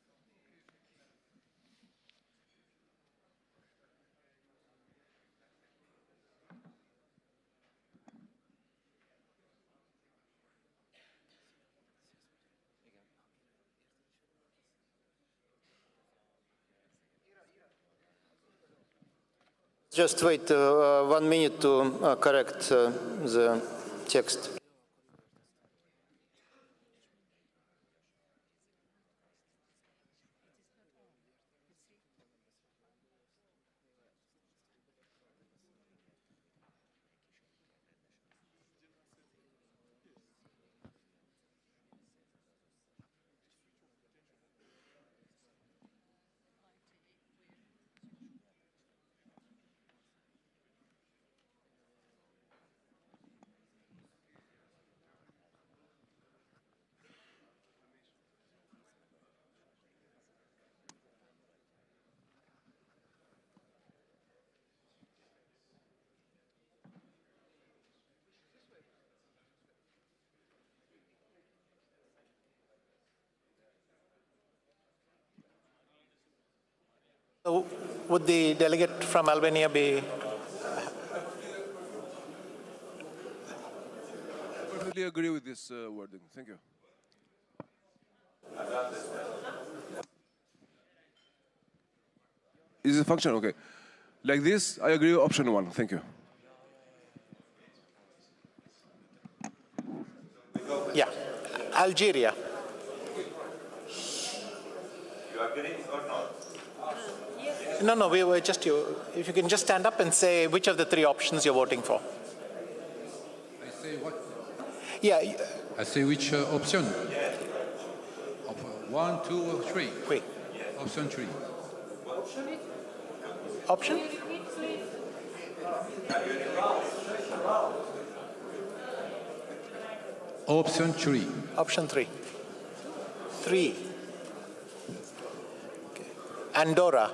Just wait 1 minute to correct the text. So would the delegate from Albania be? I perfectly agree with this wording. Thank you. Is it function? Okay. Like this, I agree with option 1. Thank you. Yeah. Algeria. You agree or not? No, we were just you. If you can just stand up and say which of the 3 options you're voting for. I say what? Yeah. I say which option? 1, 2, or 3? Wait. Option 3. Option? Option 3. Option 3. 3. Okay. Andorra.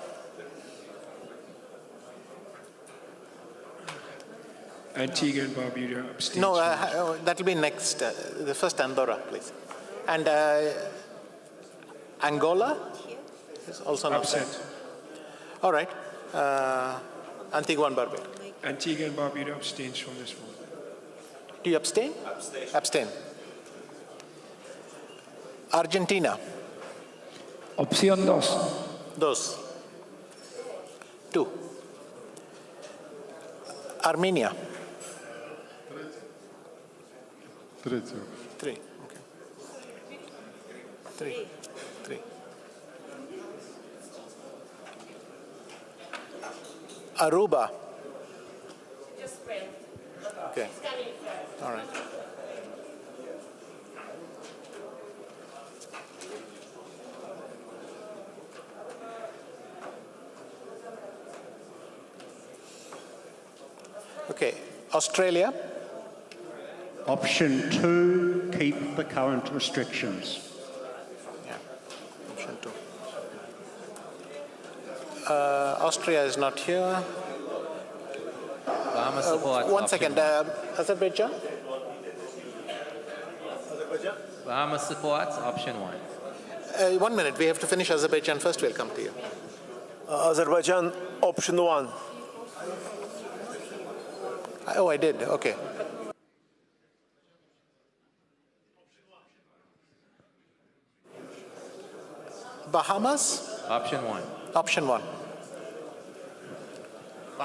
Antigua and Barbuda abstains. No, that will be next. The first Andorra, please. And Angola is also not absent. All right. Antigua and Barbuda. Antigua and Barbuda abstains from this vote. Do you abstain? Abstain. Argentina. Opción 2. 2. Armenia. 3. 3. Okay. 3. 3. Aruba. Okay. All right. Okay. Australia. Option 2, keep the current restrictions. Yeah. Option 2. Austria is not here. Bahamas supports one second. Azerbaijan? Bahamas supports option 1. 1 minute. We have to finish Azerbaijan first. We'll come to you. Azerbaijan, option 1. Oh, I did. Okay. Bahamas? Option 1. Option 1.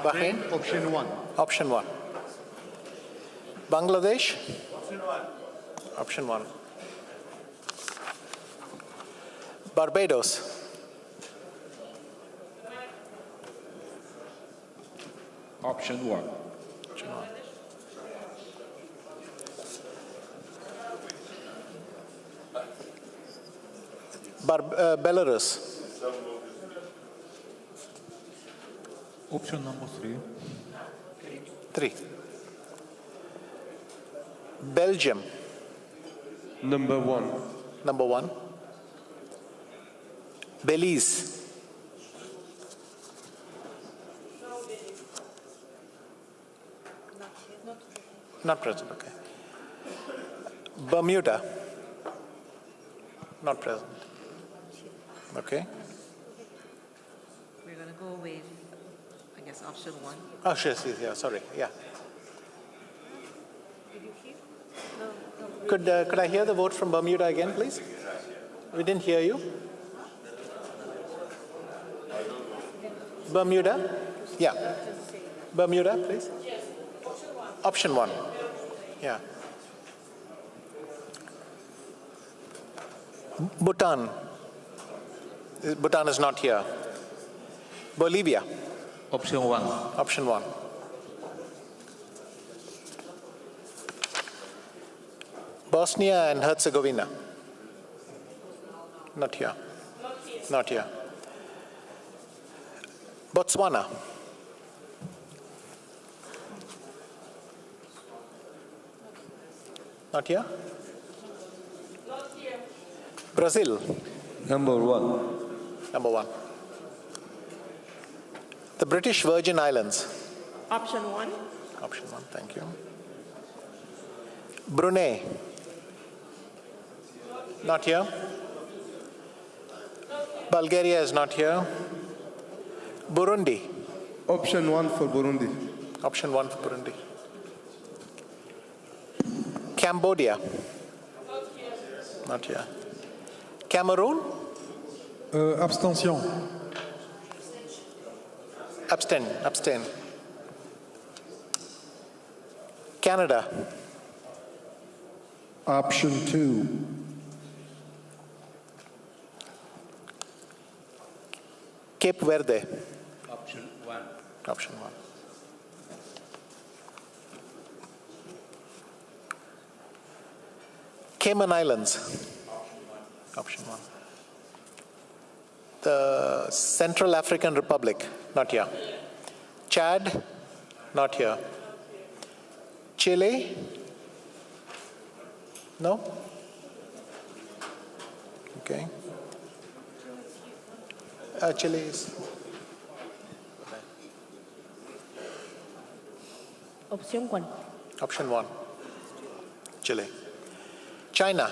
Bahrain? Option 1. Option 1. Bangladesh? Option 1. Option 1. Barbados? Option 1. Option 1. Belarus? Option number 3. 3. Belgium? Number 1. Number 1. Belize? Not present, okay. Bermuda? Not present. Okay. We're going to go with, I guess, option 1. Oh, sure, yeah, sorry, yeah. Did you hear? No. Could I hear the vote from Bermuda again, please? We didn't hear you. Bermuda? Yeah. Bermuda, please. Option 1. Yeah. Bhutan. Bhutan is not here. Bolivia. Option 1. Option 1. Bosnia and Herzegovina. Not here. Not here. Botswana. Not here. Brazil. Number 1. Number 1. The British Virgin Islands. Option 1. Option 1, thank you. Brunei. Not here. Bulgaria is not here. Burundi. Option 1 for Burundi. Option 1 for Burundi. Cambodia. Not here. Cameroon? Abstention. Abstain. Abstain. Canada. Option 2. Cape Verde. Option 1. Option 1. Cayman Islands. Option 1. The Central African Republic. Not here. Chad. Not here. Chile. No? Okay. Chile is. Option 1. Option 1. Chile. China.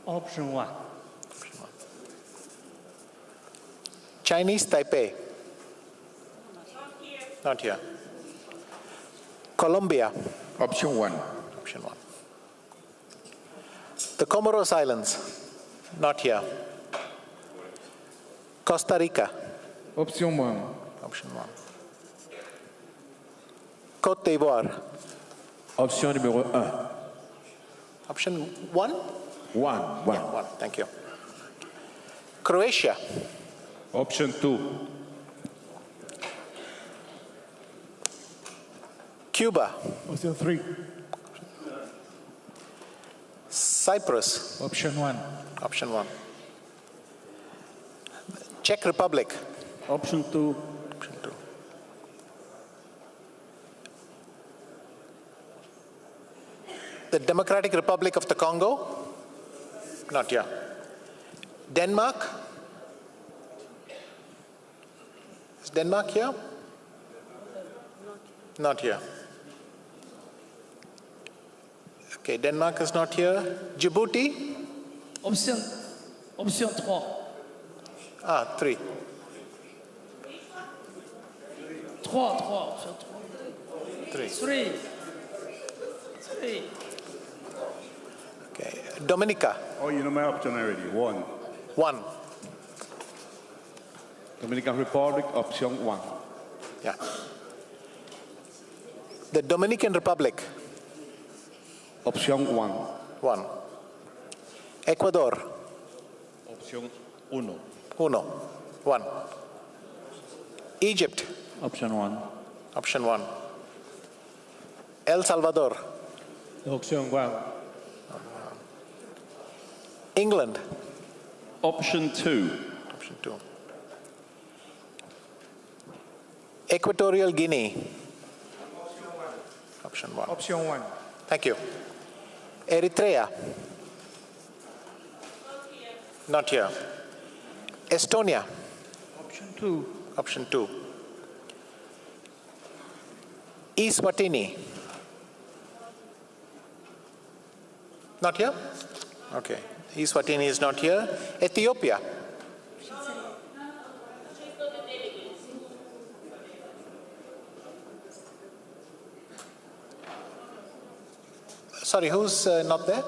Option 1. Chinese Taipei. Not here. Colombia. Option 1. Option 1. The Comoros Islands. Not here. Costa Rica. Option 1. Option 1. Côte d'Ivoire. Option numéro 1. Option 1? 1. Yeah, 1. Thank you. Croatia. Option 2. Cuba. Option 3. Cyprus. Option 1. Option 1. Czech Republic. Option 2. Option 2. The Democratic Republic of the Congo? Not here. Denmark? Is Denmark here? Not here. Okay, Denmark is not here. Djibouti? Option 3. Ah, 3. 3. 3. Okay. Dominica? Oh, you know my option already. 1. 1. Dominican Republic, option 1. Yeah. The Dominican Republic. Option 1. 1. Ecuador. Option 1. 1. 1. Egypt. Option 1. Option 1. El Salvador. Option 1. England. Option 2. Option 2. Equatorial Guinea. Option 1. Option 1. Thank you. Eritrea. Not here. Estonia. Option 2. Option 2. Eswatini. Not here? Okay. Eswatini is not here. Ethiopia. Sorry, who's not there?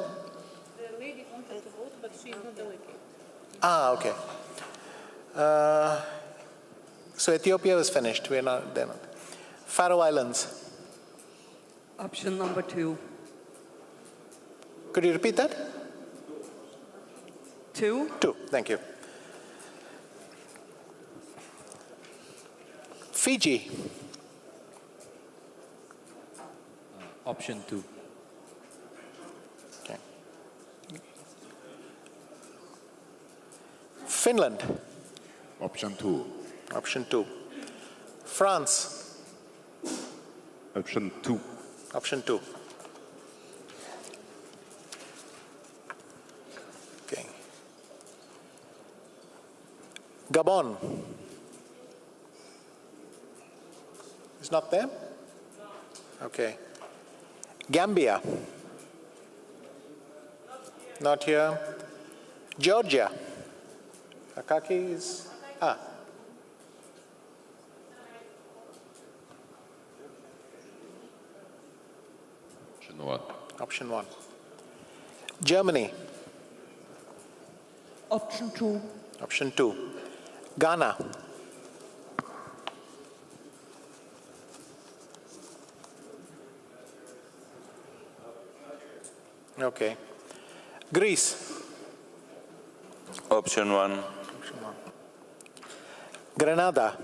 The lady wanted to vote, but she's not delegate. Ah, okay. So Ethiopia was finished. We're not there. Faroe Islands. Option number 2. Could you repeat that? 2. 2. Thank you. Fiji. Option 2. Okay. Finland. Option 2. Option 2. France. Option 2. Option 2. Okay. Gabon. Is not there? Okay. Gambia. Not here. Georgia. Akaki is, Option 1. Option 1. Germany. Option 2. Option 2. Ghana. Okay. Greece. Option 1. Option 1. Grenada.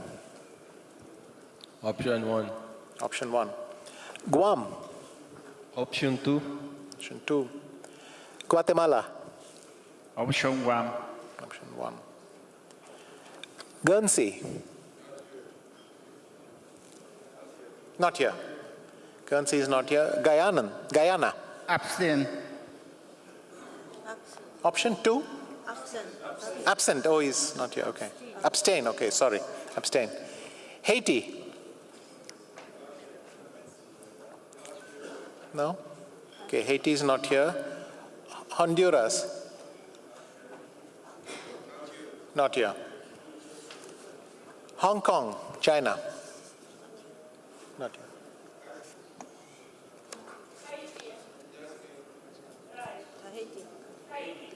Option 1. Option 1. Guam. Option 2. Option 2. Guatemala. Option 1. Option 1. Guernsey. Not here. Guernsey is not here. Guyana. Abstain. Option 2. Absent. Absent. Oh, he's not here. Okay. Abstain. Okay, sorry. Abstain. Haiti. No? Okay, Haiti is not here. Honduras. Not here. Hong Kong, China. Not here.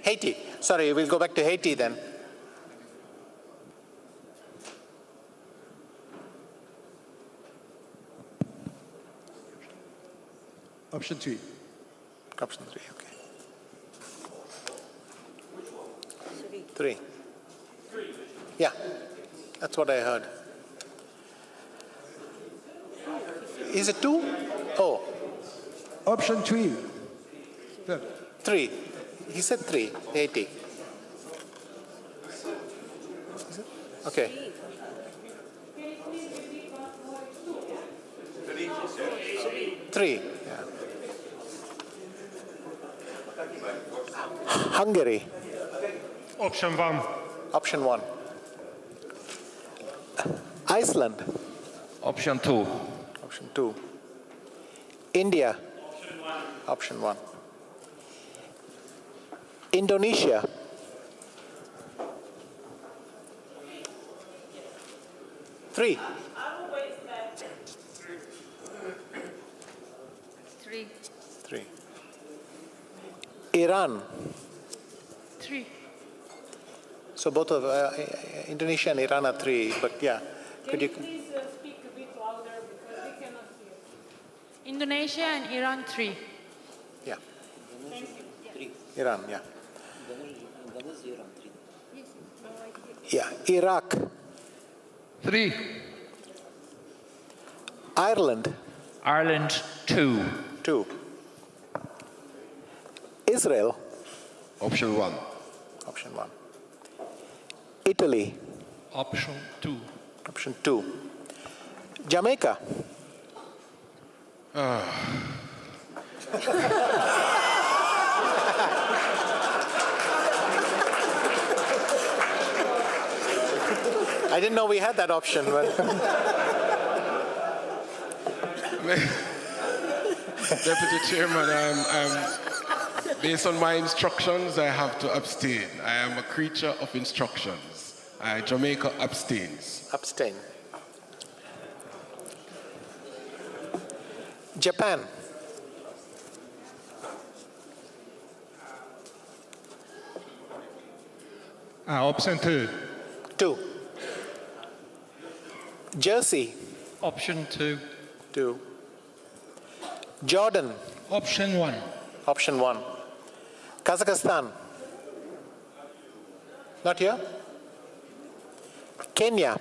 Haiti. Sorry, we'll go back to Haiti then. Option 3. Option 3, okay. 3. Yeah, that's what I heard. Is it 2? Oh. Option 3. 3. He said 3, 80. Is it? Okay. 3. Yeah. Hungary. Option 1. Option 1. Iceland. Option 2. Option 2. India. Option 1. Indonesia. Three. 3. 3. Iran. 3. So both of Indonesia and Iran are 3, but yeah. Can you please speak a bit louder because we cannot hear? Indonesia and Iran 3. Yeah. Thank you. Iran, yeah. Indonesia, Iran 3. Yeah. Iraq. 3. Ireland. Ireland 2. 2. Israel. Option 1. Option 1. Italy. Option 2. Option 2. Jamaica. I didn't know we had that option. Deputy Chairman, based on my instructions, I have to abstain. I am a creature of instructions. Jamaica abstains. Abstain. Japan. Option 2. 2. Jersey. Option 2. 2. Jordan. Option 1. Option 1. Kazakhstan. Not here. Kenya.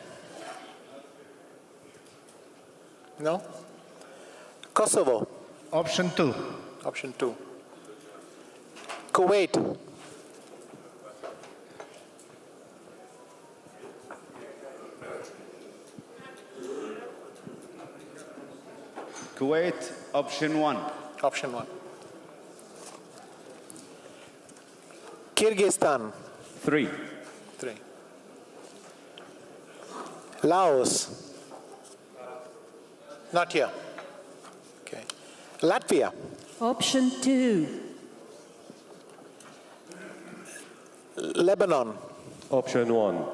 No. Kosovo. Option 2. Option 2. Kuwait. Kuwait, option 1. Option 1. Kyrgyzstan. 3. 3. Laos. Not here. Okay. Latvia. Option 2. Lebanon. Option 1.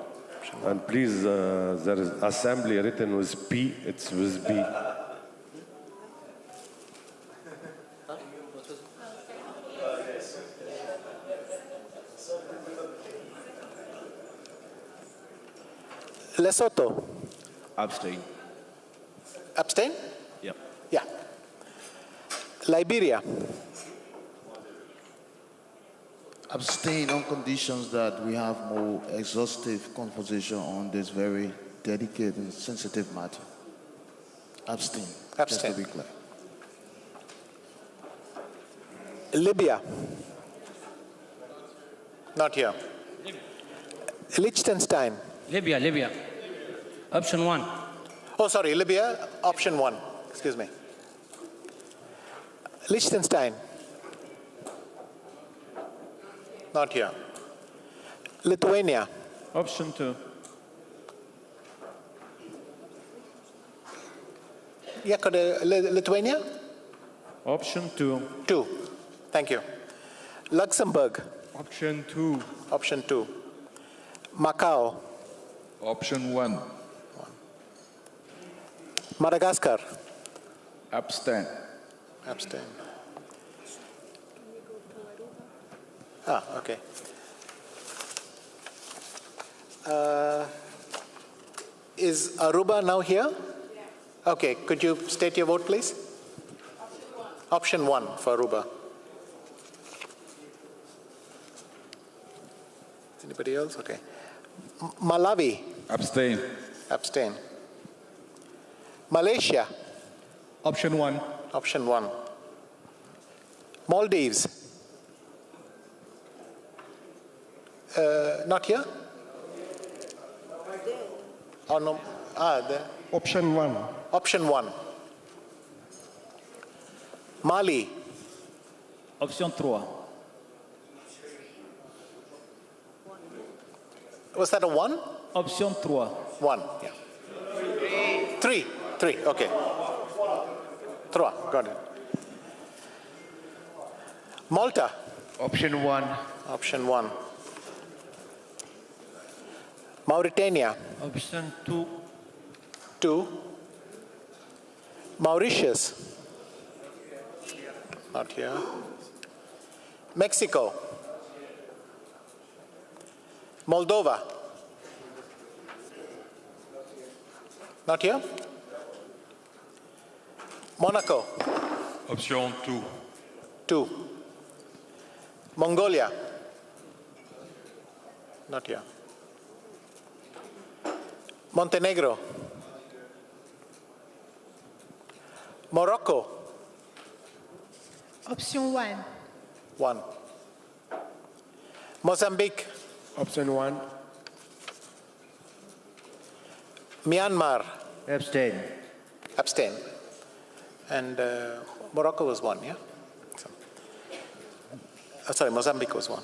And please, there is assembly written with P, it's with B. Lesotho. Abstain. Abstain? Yep. Yeah. Liberia. Abstain on conditions that we have more exhaustive conversation on this very delicate and sensitive matter. Abstain. Abstain. Just to be clear. Libya. Not here. Liechtenstein. Libya. Option 1. Oh, sorry, Libya, option 1. Excuse me. Liechtenstein. Not here. Lithuania. Option 2. Yeah, Lithuania? Option 2. 2. Thank you. Luxembourg. Option 2. Option 2. Macau. Option 1. Madagascar. Abstain. Abstain. Ah, okay. Is Aruba now here? Okay, could you state your vote, please? Option 1 for Aruba. Anybody else? Okay. Malawi. Abstain. Abstain. Malaysia. Option 1. Option 1. Maldives. Not here? Oh, no. There. Option 1. Option 1. Mali. Option 3. Was that a 1? Option 3. 1, yeah. 3, okay. 3, got it. Malta. Option 1. Option 1. Mauritania. Option 2. 2. Mauritius. Not here. Mexico. Moldova. Not here. Monaco. Option 2. 2. Mongolia. Not here. Montenegro. Morocco. Option 1. 1. Mozambique. Option 1. Myanmar. Abstain. Abstain. And Morocco was 1, yeah? Sorry, Mozambique was 1.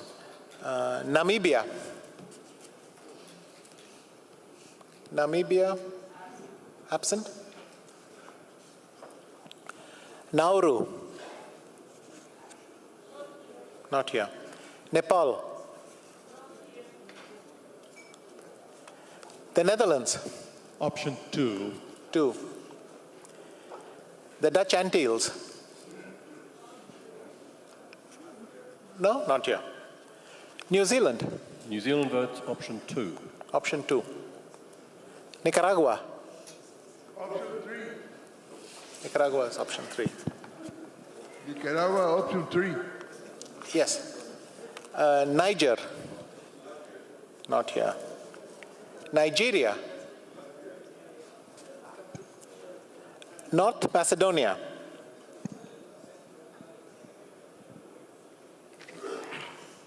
Namibia. Namibia, absent. Nauru, not here. Nepal. The Netherlands. Option 2. 2. The Dutch Antilles. No, not here. New Zealand. New Zealand votes option 2. Option 2. Nicaragua. Option 3. Nicaragua is option 3. Nicaragua option 3. Yes. Niger. Not here. Nigeria. North Macedonia.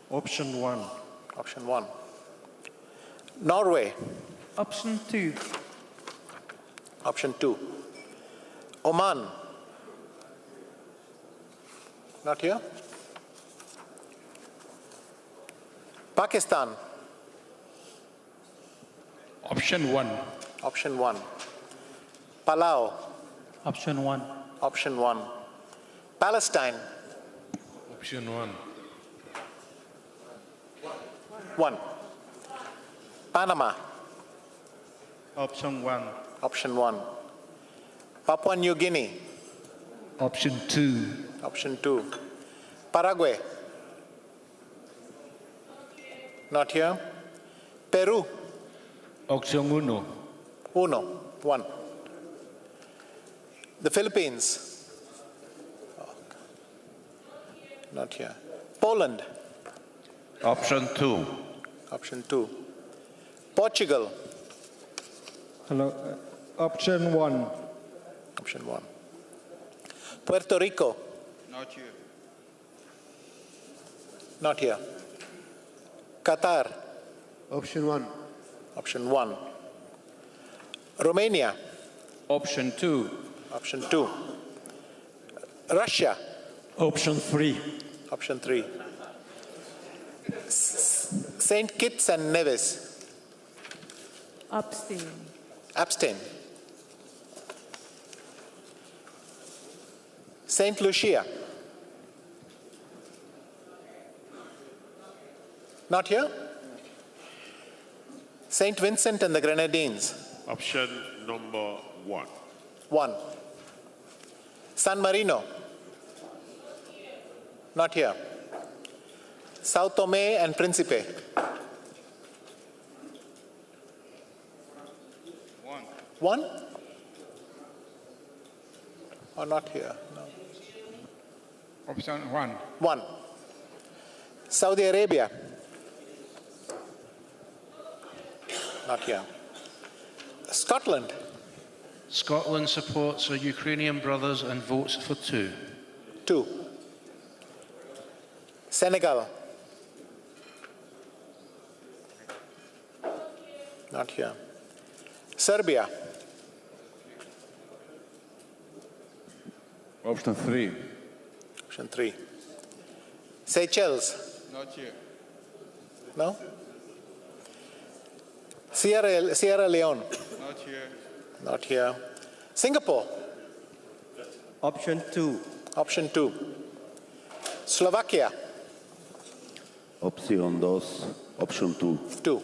Option 1. Option 1. Norway. Option 2. Option 2. Oman. Not here. Pakistan. Option 1. Option 1. Palau. Option 1. Option 1. Palestine. Option 1. 1. Panama. Option 1. Option 1. Papua New Guinea. Option 2. Option 2. Paraguay. Not here. Peru. Option 1. 1. The Philippines. Not here. Poland. Option 2. Option 2. Portugal. Hello. Option 1. Option 1. Puerto Rico. Not here. Not here. Qatar. Option 1. Option 1. Romania. Option 2. Option 2. Russia. Option 3. Option 3. St. Kitts and Nevis. Abstain. Abstain. St. Lucia. Not here. St. Vincent and the Grenadines. Option number 1. 1. San Marino. Not here. Sao Tome and Principe. 1. Or not here? No. Option 1. 1. Saudi Arabia. Not here. Scotland. Scotland supports our Ukrainian brothers and votes for 2. 2. Senegal. Not here. Serbia. Option 3. Option 3. Seychelles. Not here. No? Sierra Leone. Not here. Not here. Singapore. Option 2. Option 2. Slovakia. Option 2. Option 2. 2.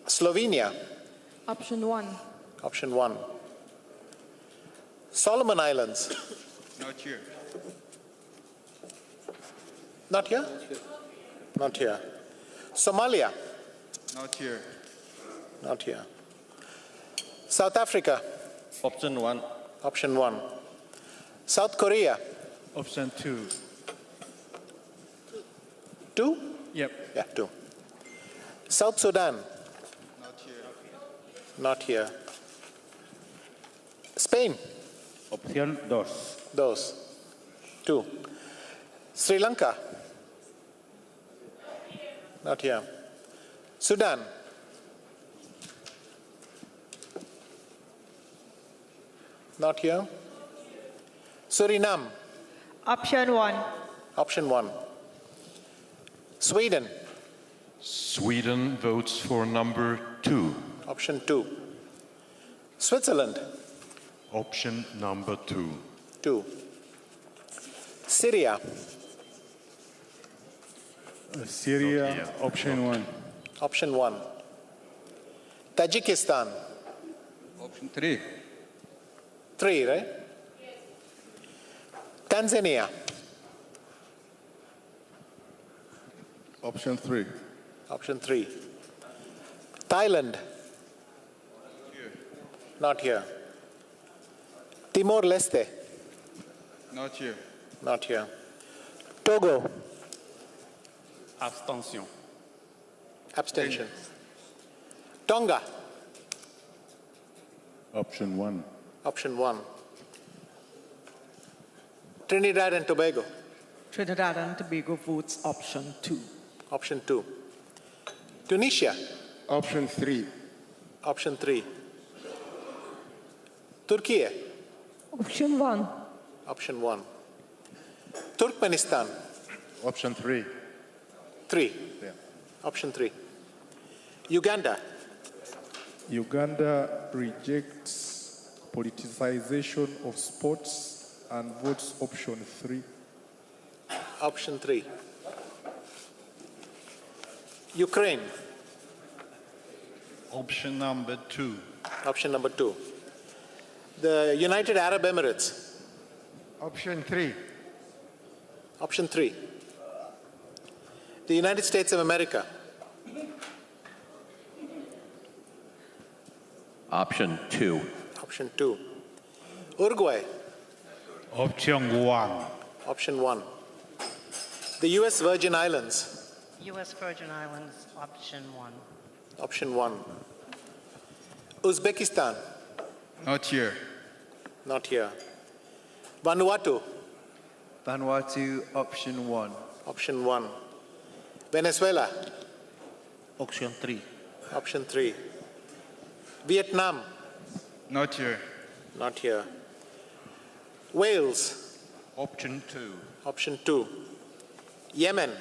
Slovenia. Option 1. Option 1. Solomon Islands. Not here. Not here? Not here. Somalia? Not here. Not here. South Africa? Option 1. Option 1. South Korea? Option 2. 2? Yep. Yeah, 2. South Sudan? Not here. Not here. Spain? Opción 2. 2. 2. Sri Lanka? Not here. Sudan? Not here. Suriname? Option 1. Option 1. Sweden? Sweden votes for number 2. Option 2. Switzerland? Option number 2. 2. Syria? Syria, option 1. Option 1. Tajikistan? Option 3. 3, right? Tanzania? Option 3. Option 3. Thailand? Here. Not here. Timor-Leste? Not here. Not here. Togo? Abstention. Abstention. Tonga? Option 1. Option 1. Trinidad and Tobago? Trinidad and Tobago votes option 2. Option 2. Tunisia? Option 3. Option 3. Turkey? Option 1. Option 1. Turkmenistan? Option 3. 3. Yeah. Option 3. Uganda? Uganda rejects politicization of sports and votes option 3. Option 3. Ukraine? Option number 2. Option number 2. The United Arab Emirates? Option 3. Option 3. The United States of America? Option 2. Option 2. Uruguay? Option 1. Option 1. The U.S. Virgin Islands? U.S. Virgin Islands, option 1. Option 1. Uzbekistan? Not here. Not here. Vanuatu? Vanuatu, option 1. Option 1. Venezuela? Option 3. Option 3. Vietnam? Not here. Not here. Wales? Option 2. Option 2. Yemen?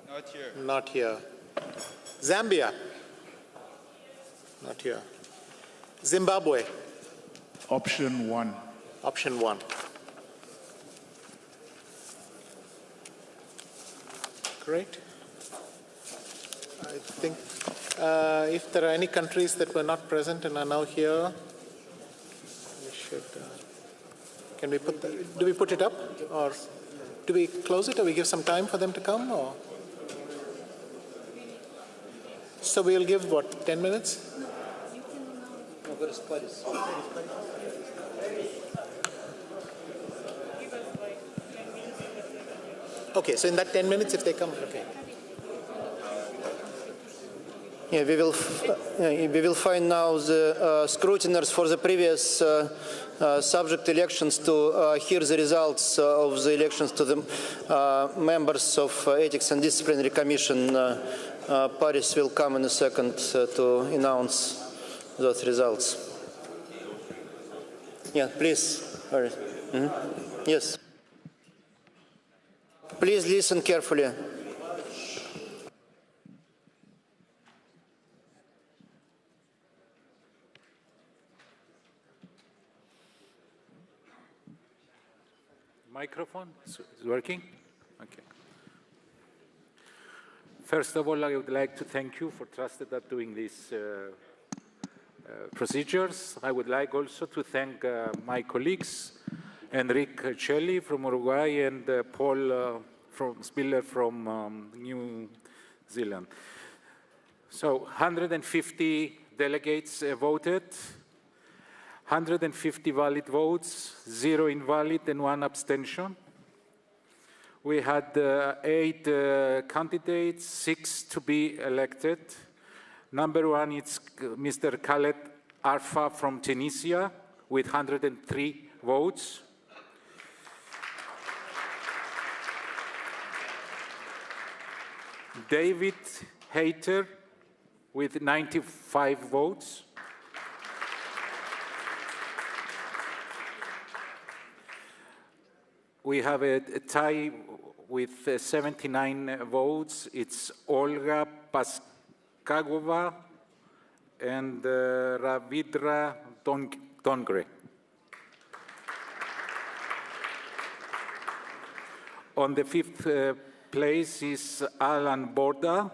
Not here. Not here. Zambia? Not here. Zimbabwe? Option 1. Option 1. Great. I think if there are any countries that were not present and are now here, we should. Can we put do we put it up, or do we close it, or we give some time for them to come, or? So we'll give what, 10 minutes? Okay, so in that 10 minutes, if they come, okay. Yeah, we will find now the scrutiners for the previous subject elections to hear the results of the elections to the members of Ethics and Disciplinary Commission. Paris will come in a second to announce those results. Yeah, please. Yes. Please listen carefully. Microphone is working? Okay. First of all, I would like to thank you for trusting us doing these procedures. I would like also to thank my colleagues, Enrique Celli from Uruguay and Paul Spiller from New Zealand. So 150 delegates voted, 150 valid votes, 0 invalid, and 1 abstention. We had 8 candidates, 6 to be elected. Number 1 is Mr. Khaled Arfa from Tunisia with 103 votes. David Hayter with 95 votes. We have a tie with 79 votes. It's Olga Paskagova and Ravidra Dongre. On the 5th place is Alan Borda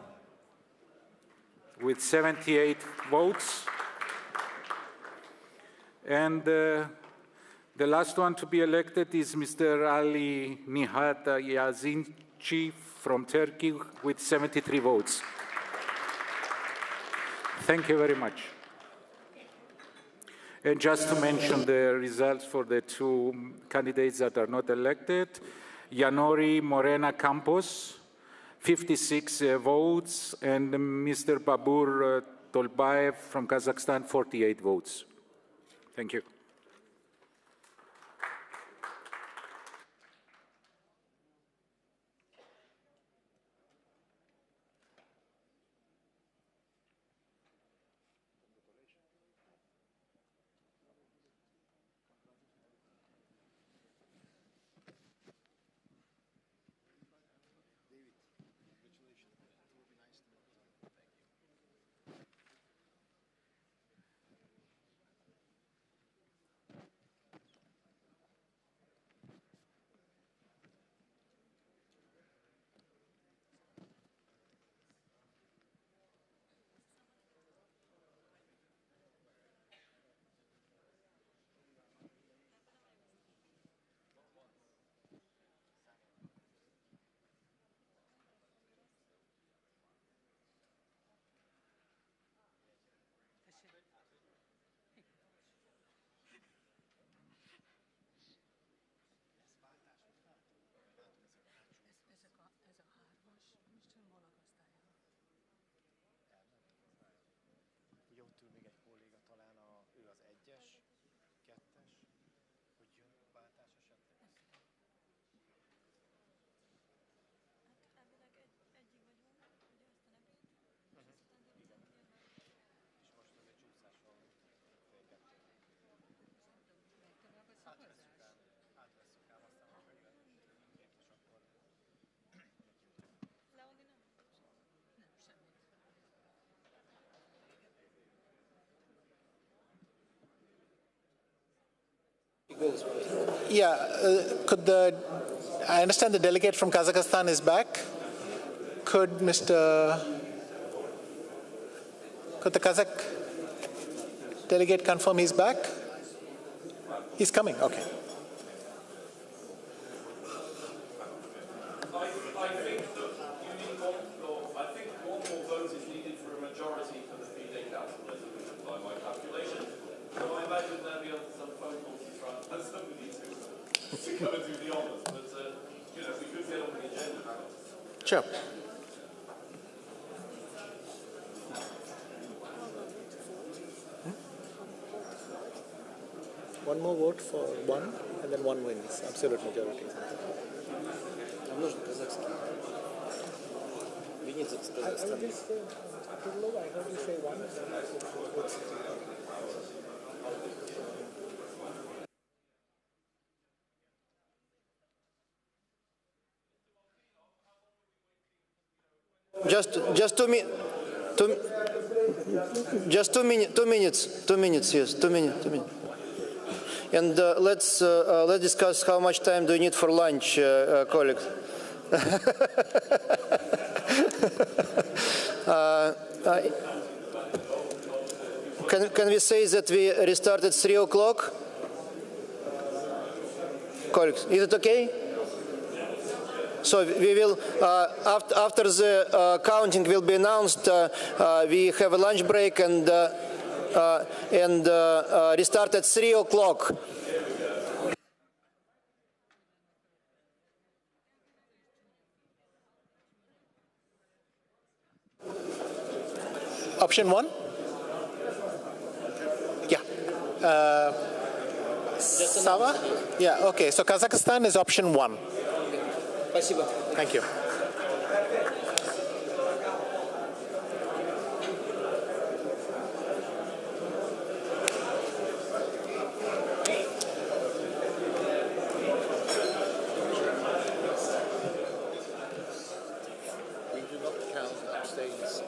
with 78 votes. And the last one to be elected is Mr. Ali Nihat Yazinci from Turkey with 73 votes. Thank you very much. And just to mention the results for the 2 candidates that are not elected, Yanori Morena Campos, 56 votes, and Mr. Babur Tolbaev from Kazakhstan, 48 votes. Thank you. Yeah, I understand the delegate from Kazakhstan is back. Could the Kazakh delegate confirm he's back? He's coming, okay. Sure. One more vote for one, and then one wins. Absolute majority. А нужно казахский. Винница, Казахстан. I heard you say one. Just 2 minutes. Just 2 minutes. 2 minutes. 2 minutes. Yes, 2 minutes. 2 minutes. And let's discuss how much time do you need for lunch, colleagues. Can we say that we restart at 3 o'clock? Colleagues, is it okay? So we will, after the counting will be announced, we have a lunch break and restart at 3 o'clock. Option 1? Yeah. Sava? Yeah, okay. So Kazakhstan is option 1. Спасибо. Thank you. We do not count abstains.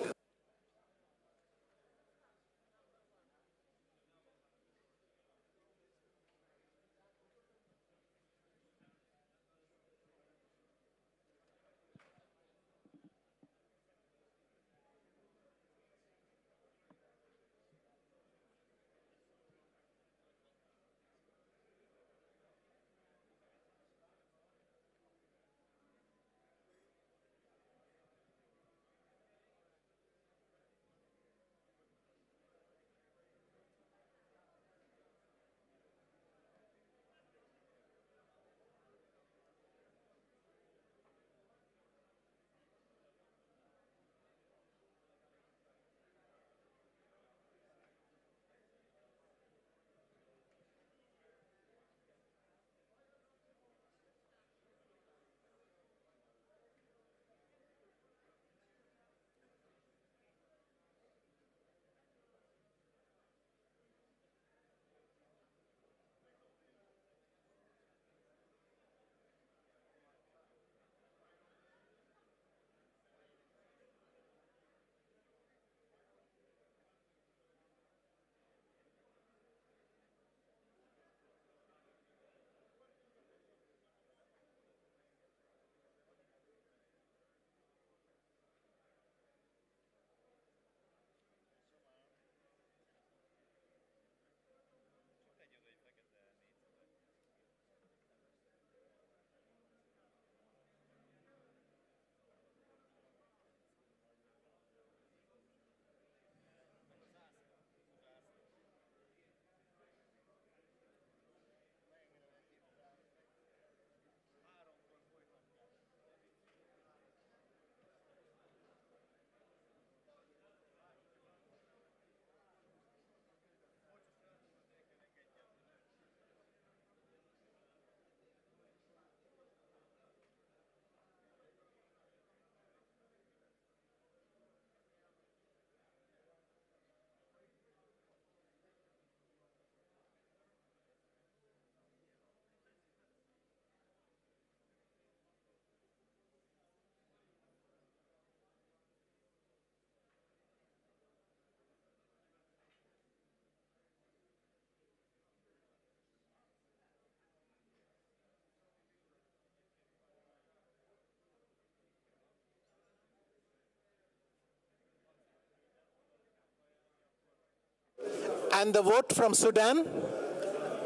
And the vote from Sudan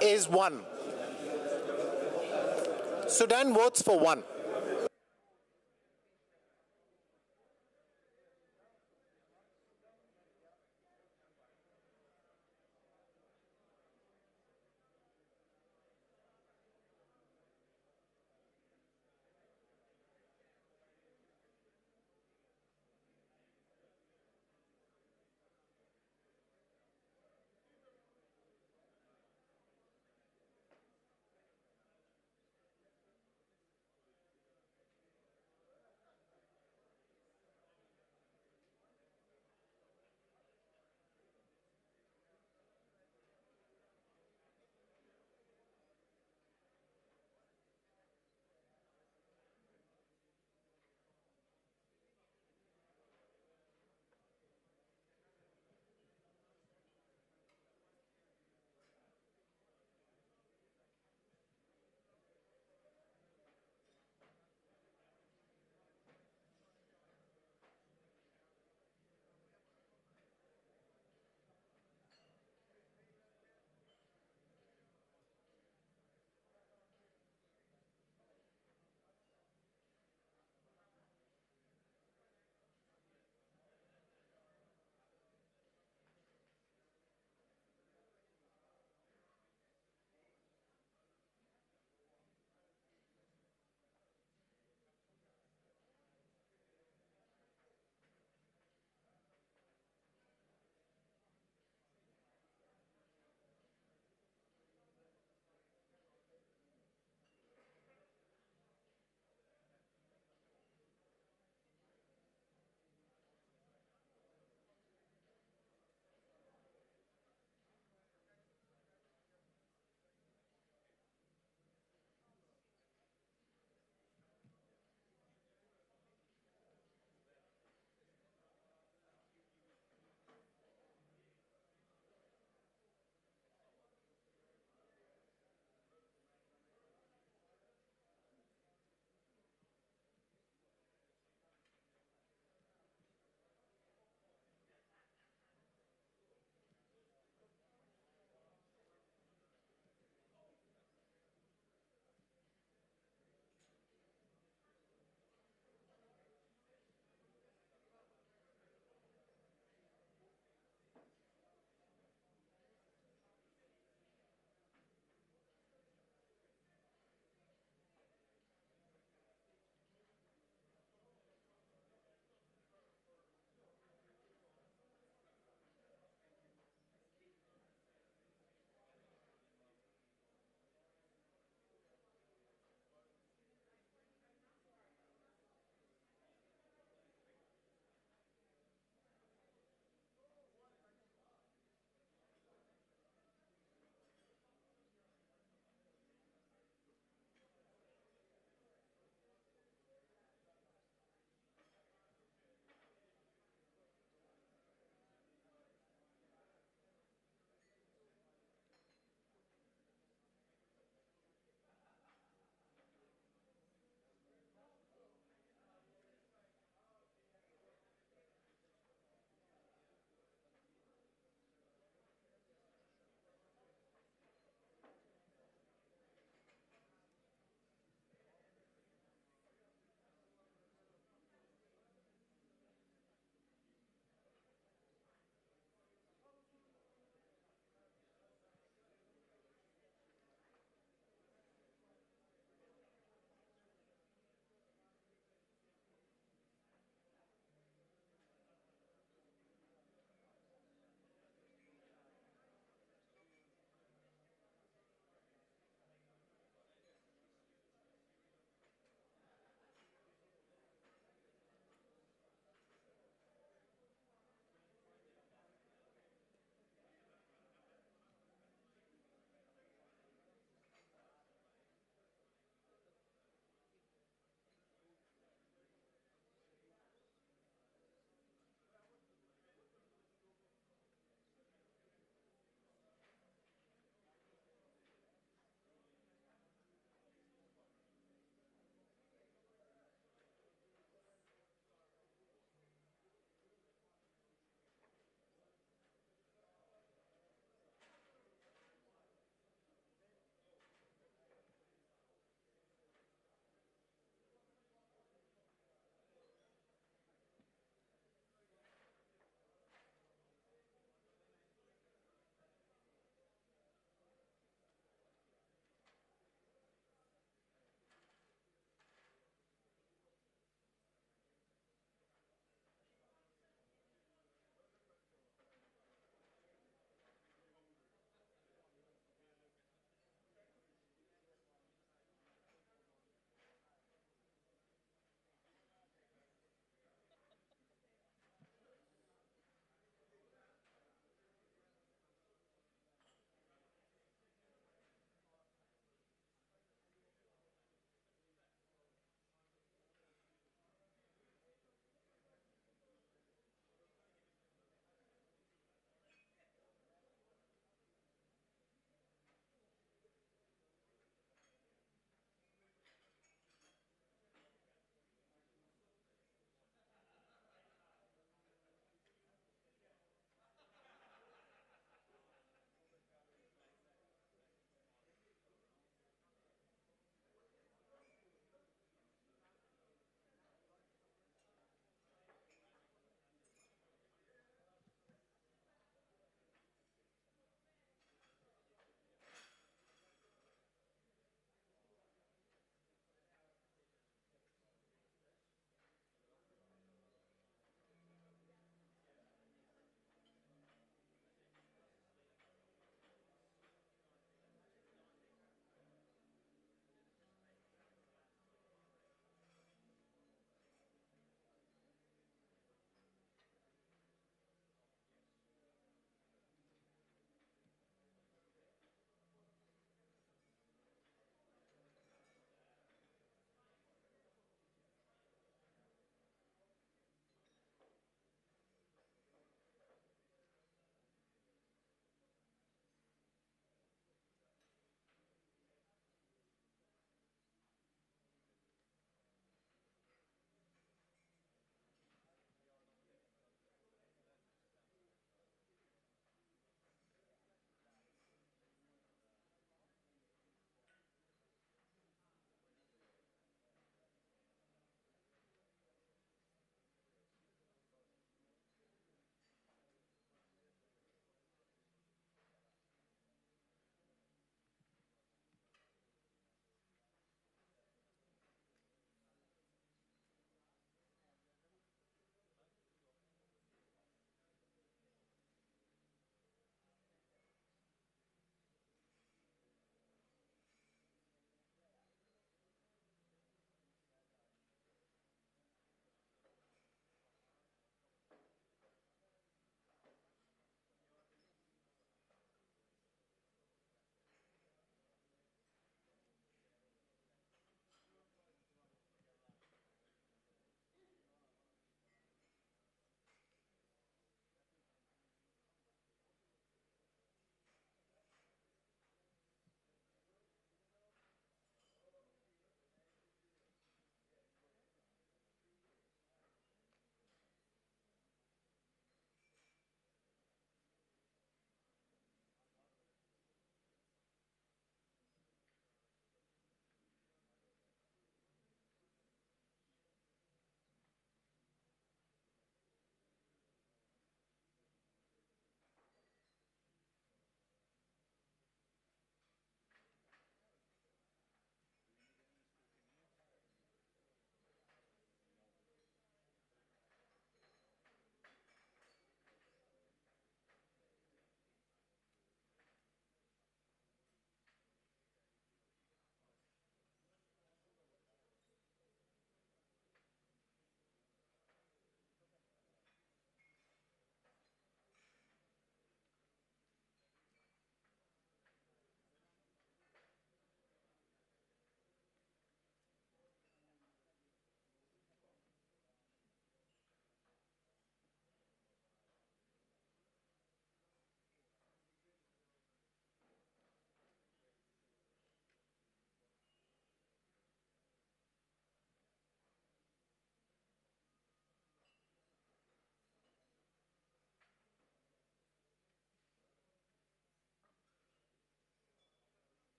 is 1. Sudan votes for 1.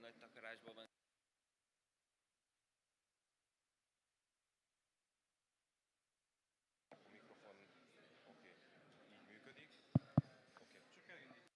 nagy takarásban van. Mikrofon, oké, így működik. Oké. Csak elindít.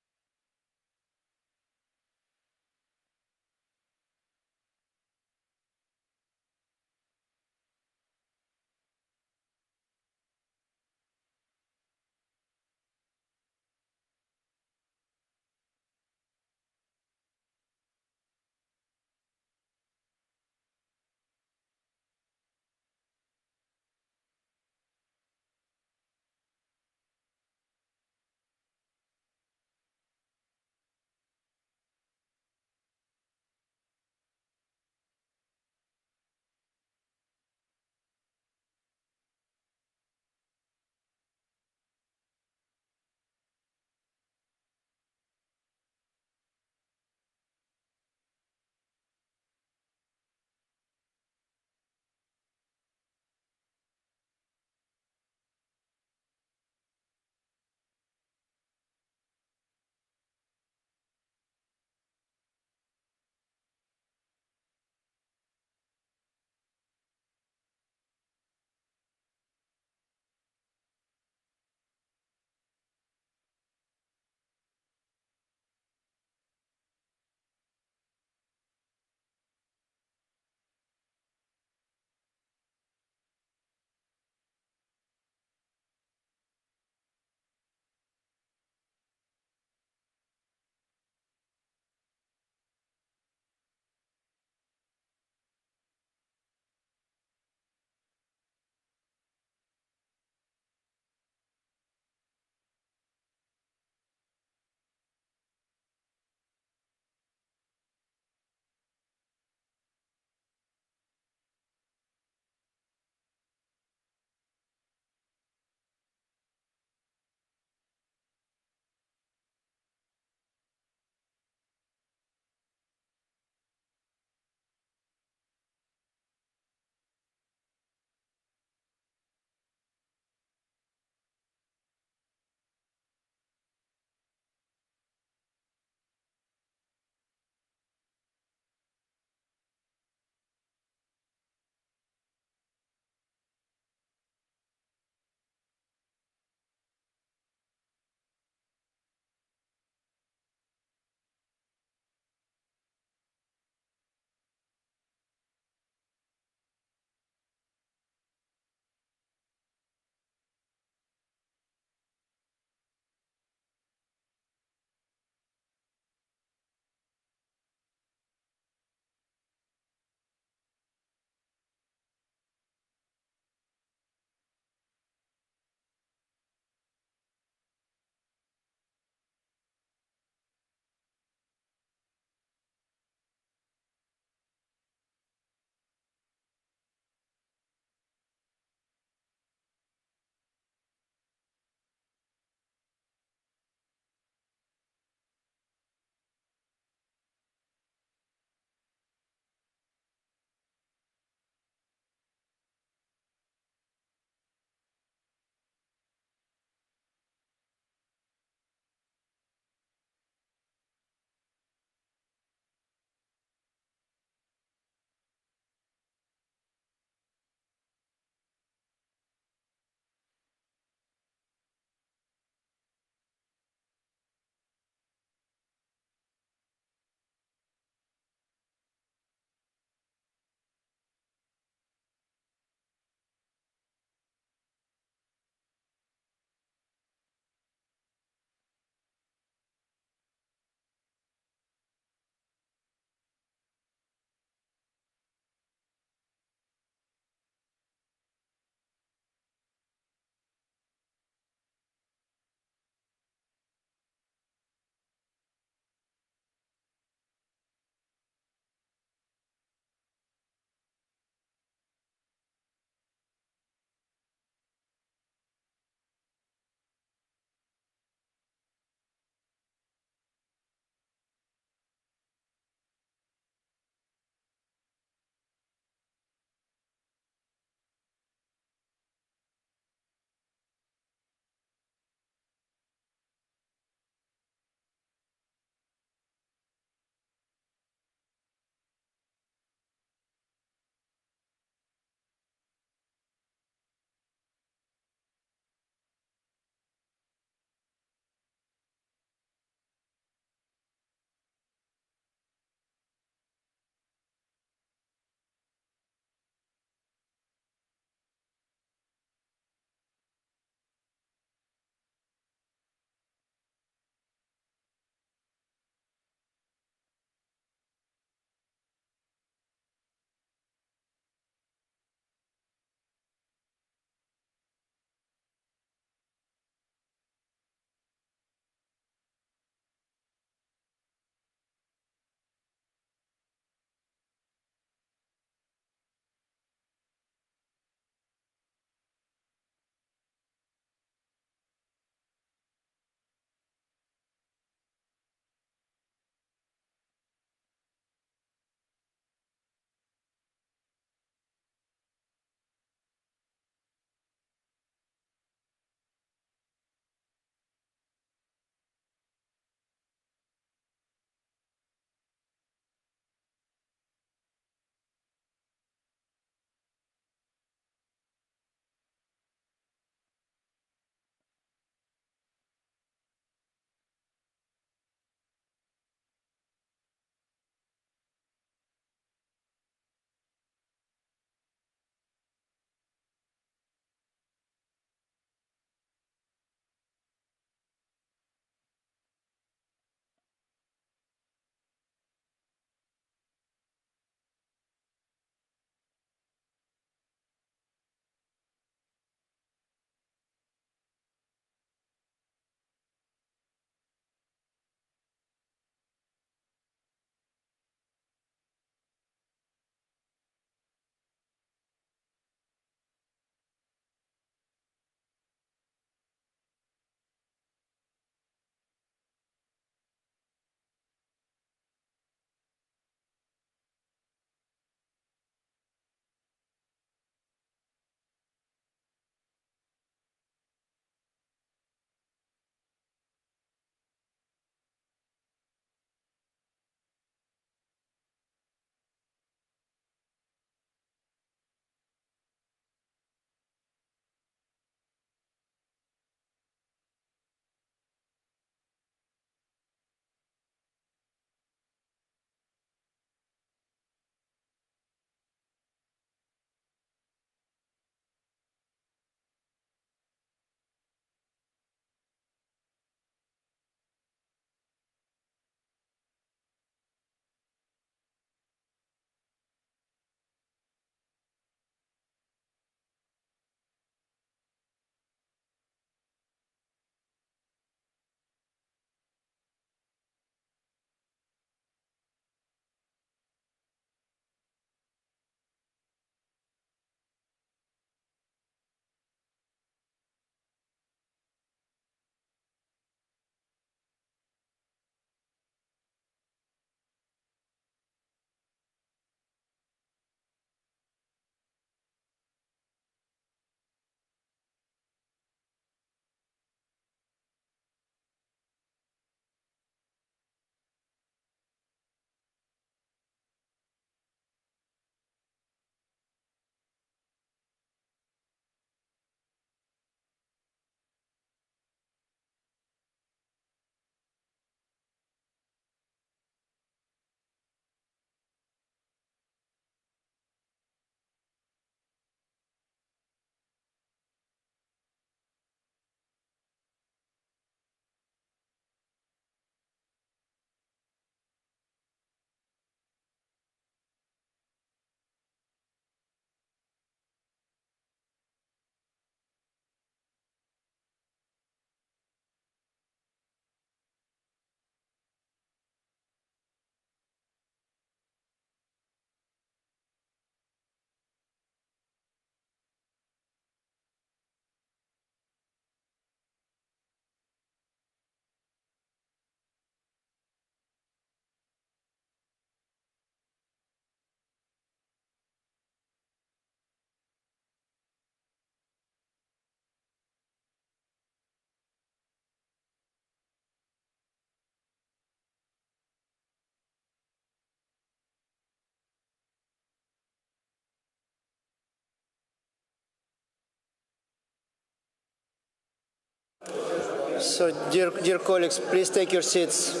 So, dear colleagues, please take your seats.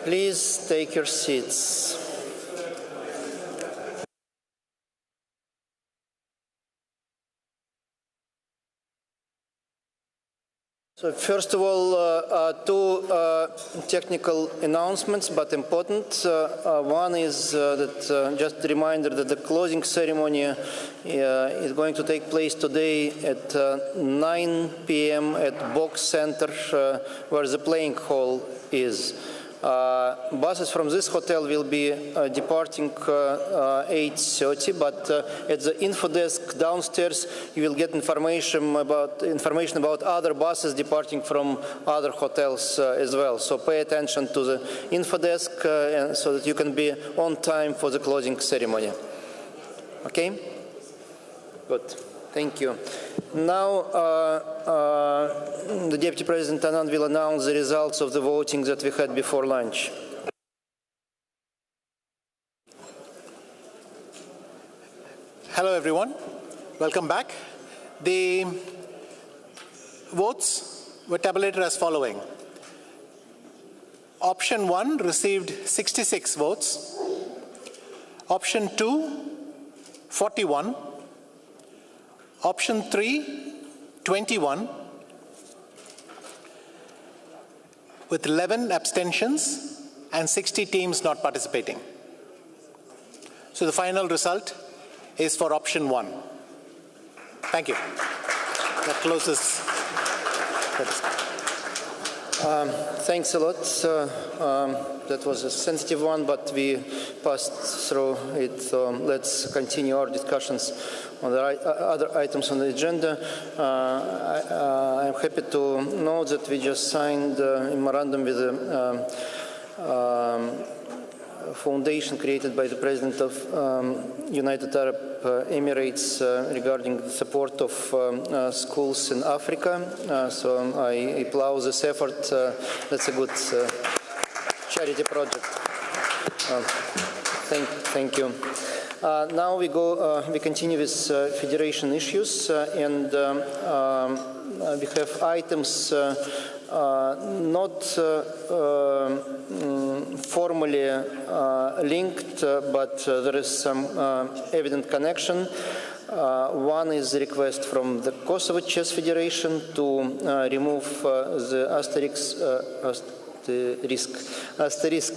Please take your seats. So first of all, two technical announcements, but important. One is that just a reminder that the closing ceremony is going to take place today at 9 p.m. at Box Center, where the playing hall is. Buses from this hotel will be departing 8:30, but at the info desk downstairs you will get information about other buses departing from other hotels as well. So pay attention to the info desk so that you can be on time for the closing ceremony. Okay? Good. Thank you. Now, the Deputy President Anand will announce the results of the voting that we had before lunch. Hello, everyone. Welcome back. The votes were tabulated as following. Option 1 received 66 votes. Option 2, 41. Option 3, 21, with 11 abstentions and 60 teams not participating. So the final result is for option 1. Thank you. That closes. Thanks a lot. That was a sensitive one, but we passed through it. Let's continue our discussions on the other items on the agenda. I'm happy to know that we just signed a memorandum with the foundation created by the President of United Arab Emirates regarding the support of schools in Africa. So I applaud this effort. That's a good charity project. Thank you. Now we continue with federation issues, and we have items not formally linked, but there is some evident connection. One is the request from the Kosovo Chess Federation to remove the asterisk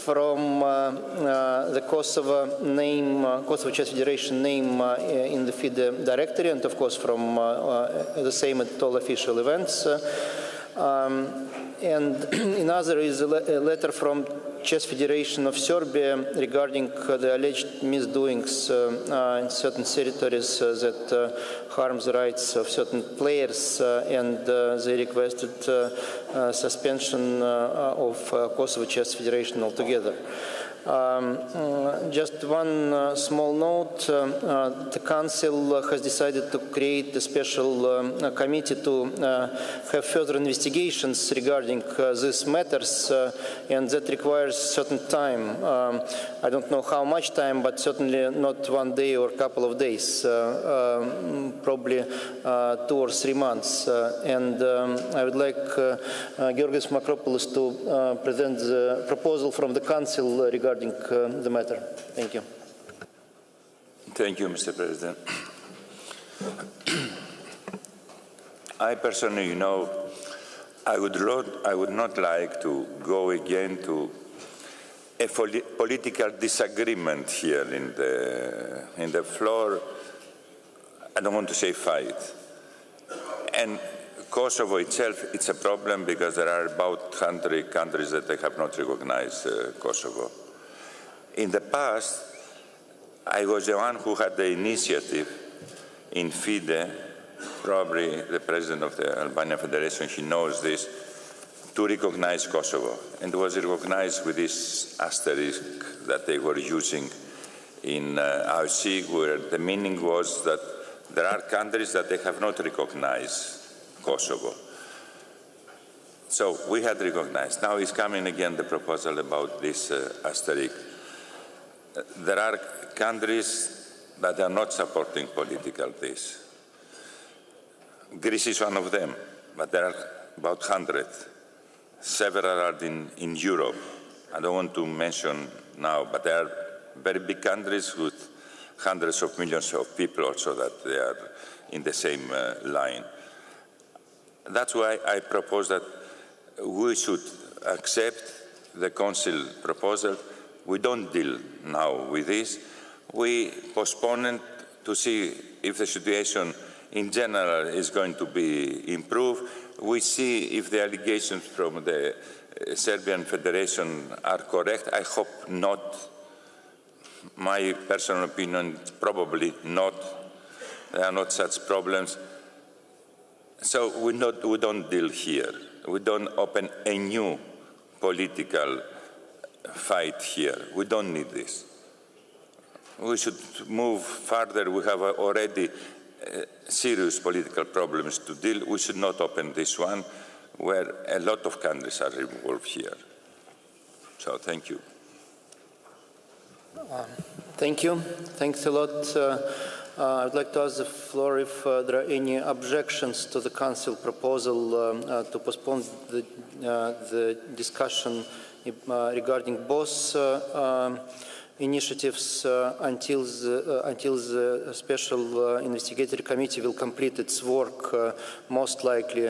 from the Kosovo Chess Federation name in the FIDE directory, and of course from the same at all official events. And another is a letter from Chess Federation of Serbia regarding the alleged misdoings in certain territories that harms the rights of certain players, and they requested suspension of Kosovo Chess Federation altogether. Just one small note, the Council has decided to create a special committee to have further investigations regarding these matters, and that requires certain time. I don't know how much time, but certainly not one day or a couple of days, probably 2 or 3 months. And I would like Georgios Makropoulos to present the proposal from the Council regarding the matter. Thank you. Thank you, Mr. President. I personally, I would not like to go again to a political disagreement here in the floor. I don't want to say fight. And Kosovo itself, it's a problem because there are about 100 countries that they have not recognized Kosovo. In the past, I was the one who had the initiative in FIDE, probably the president of the Albanian Federation, he knows this, to recognize Kosovo. And it was recognized with this asterisk that they were using in AOC, where the meaning was that there are countries that they have not recognized Kosovo. So we had recognized. Now is coming again the proposal about this asterisk. There are countries that are not supporting political peace. Greece is one of them, but there are about 100. Several are in Europe. I don't want to mention now, but there are very big countries with hundreds of millions of people also that they are in the same line. That's why I propose that we should accept the Council proposal. We don't deal now with this. We postpone it to see if the situation in general is going to be improved. We see if the allegations from the Serbian Federation are correct. I hope not. My personal opinion, probably not. There are not such problems. So we don't deal here. We don't open a new political fight here. We don't need this. We should move further. We have already serious political problems to deal. We should not open this one where a lot of countries are involved here. So thank you. Thank you. Thanks a lot. I'd like to ask the floor if there are any objections to the Council proposal to postpone the discussion regarding both initiatives until the Special Investigatory Committee will complete its work, most likely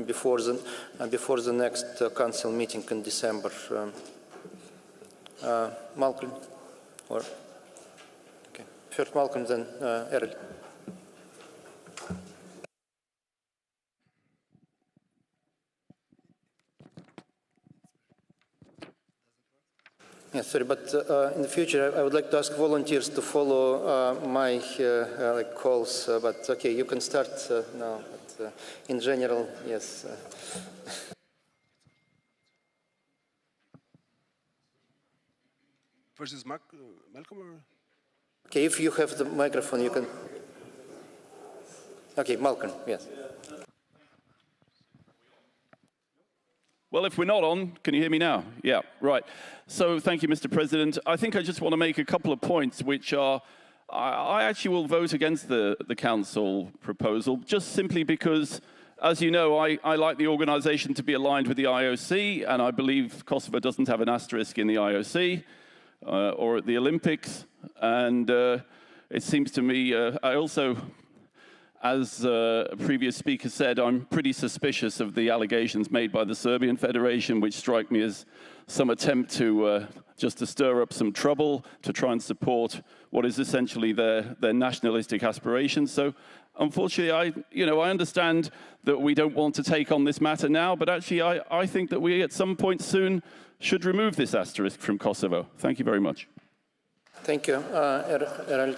before the next Council meeting in December. Malcolm, or okay, first Malcolm, then Errol. Yeah, sorry, but in the future I would like to ask volunteers to follow my calls. But okay, you can start now. But, in general, yes. First is Malcolm, or? Okay, if you have the microphone, you can. Okay, Malcolm, yes. Well, if we're not on, can you hear me now? Yeah, right. So thank you, Mr. President. I think I just want to make a couple of points, which are, I actually will vote against the Council proposal, just simply because, as you know, I like the organization to be aligned with the IOC, and I believe Kosovo doesn't have an asterisk in the IOC or at the Olympics. And it seems to me, I also, as a previous speaker said, I'm pretty suspicious of the allegations made by the Serbian Federation, which strike me as some attempt to just to stir up some trouble, to try and support what is essentially their nationalistic aspirations. So unfortunately, I understand that we don't want to take on this matter now, but actually I think that we at some point soon should remove this asterisk from Kosovo. Thank you very much. Thank you. Errol.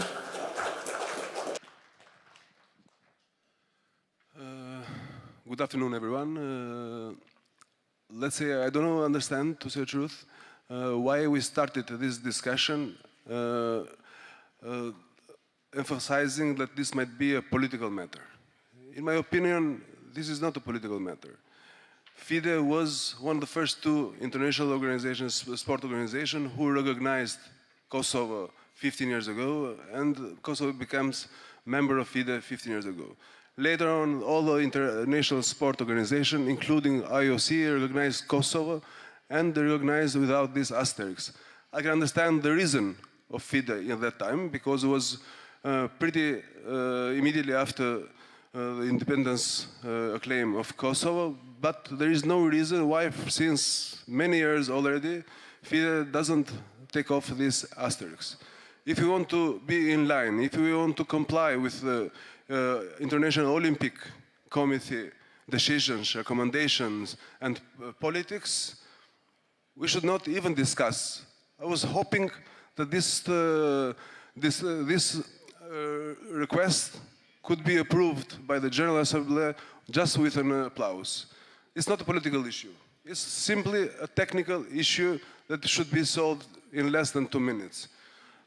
Good afternoon, everyone. Let's say I don't understand, to say the truth, why we started this discussion emphasizing that this might be a political matter. In my opinion, this is not a political matter. FIDE was one of the first two international organizations, sport organizations, who recognized Kosovo 15 years ago, and Kosovo becomes member of FIDE 15 years ago. Later on, all the international sport organizations, including IOC, recognized Kosovo, and they recognized without this asterisk. I can understand the reason of FIDE at that time, because it was pretty immediately after the independence claim of Kosovo, but there is no reason why, since many years already, FIDE doesn't take off this asterisk. If we want to be in line, if we want to comply with the International Olympic Committee decisions, recommendations, and politics, we should not even discuss. I was hoping that this request could be approved by the General Assembly just with an applause. It's not a political issue. It's simply a technical issue that should be solved in less than 2 minutes.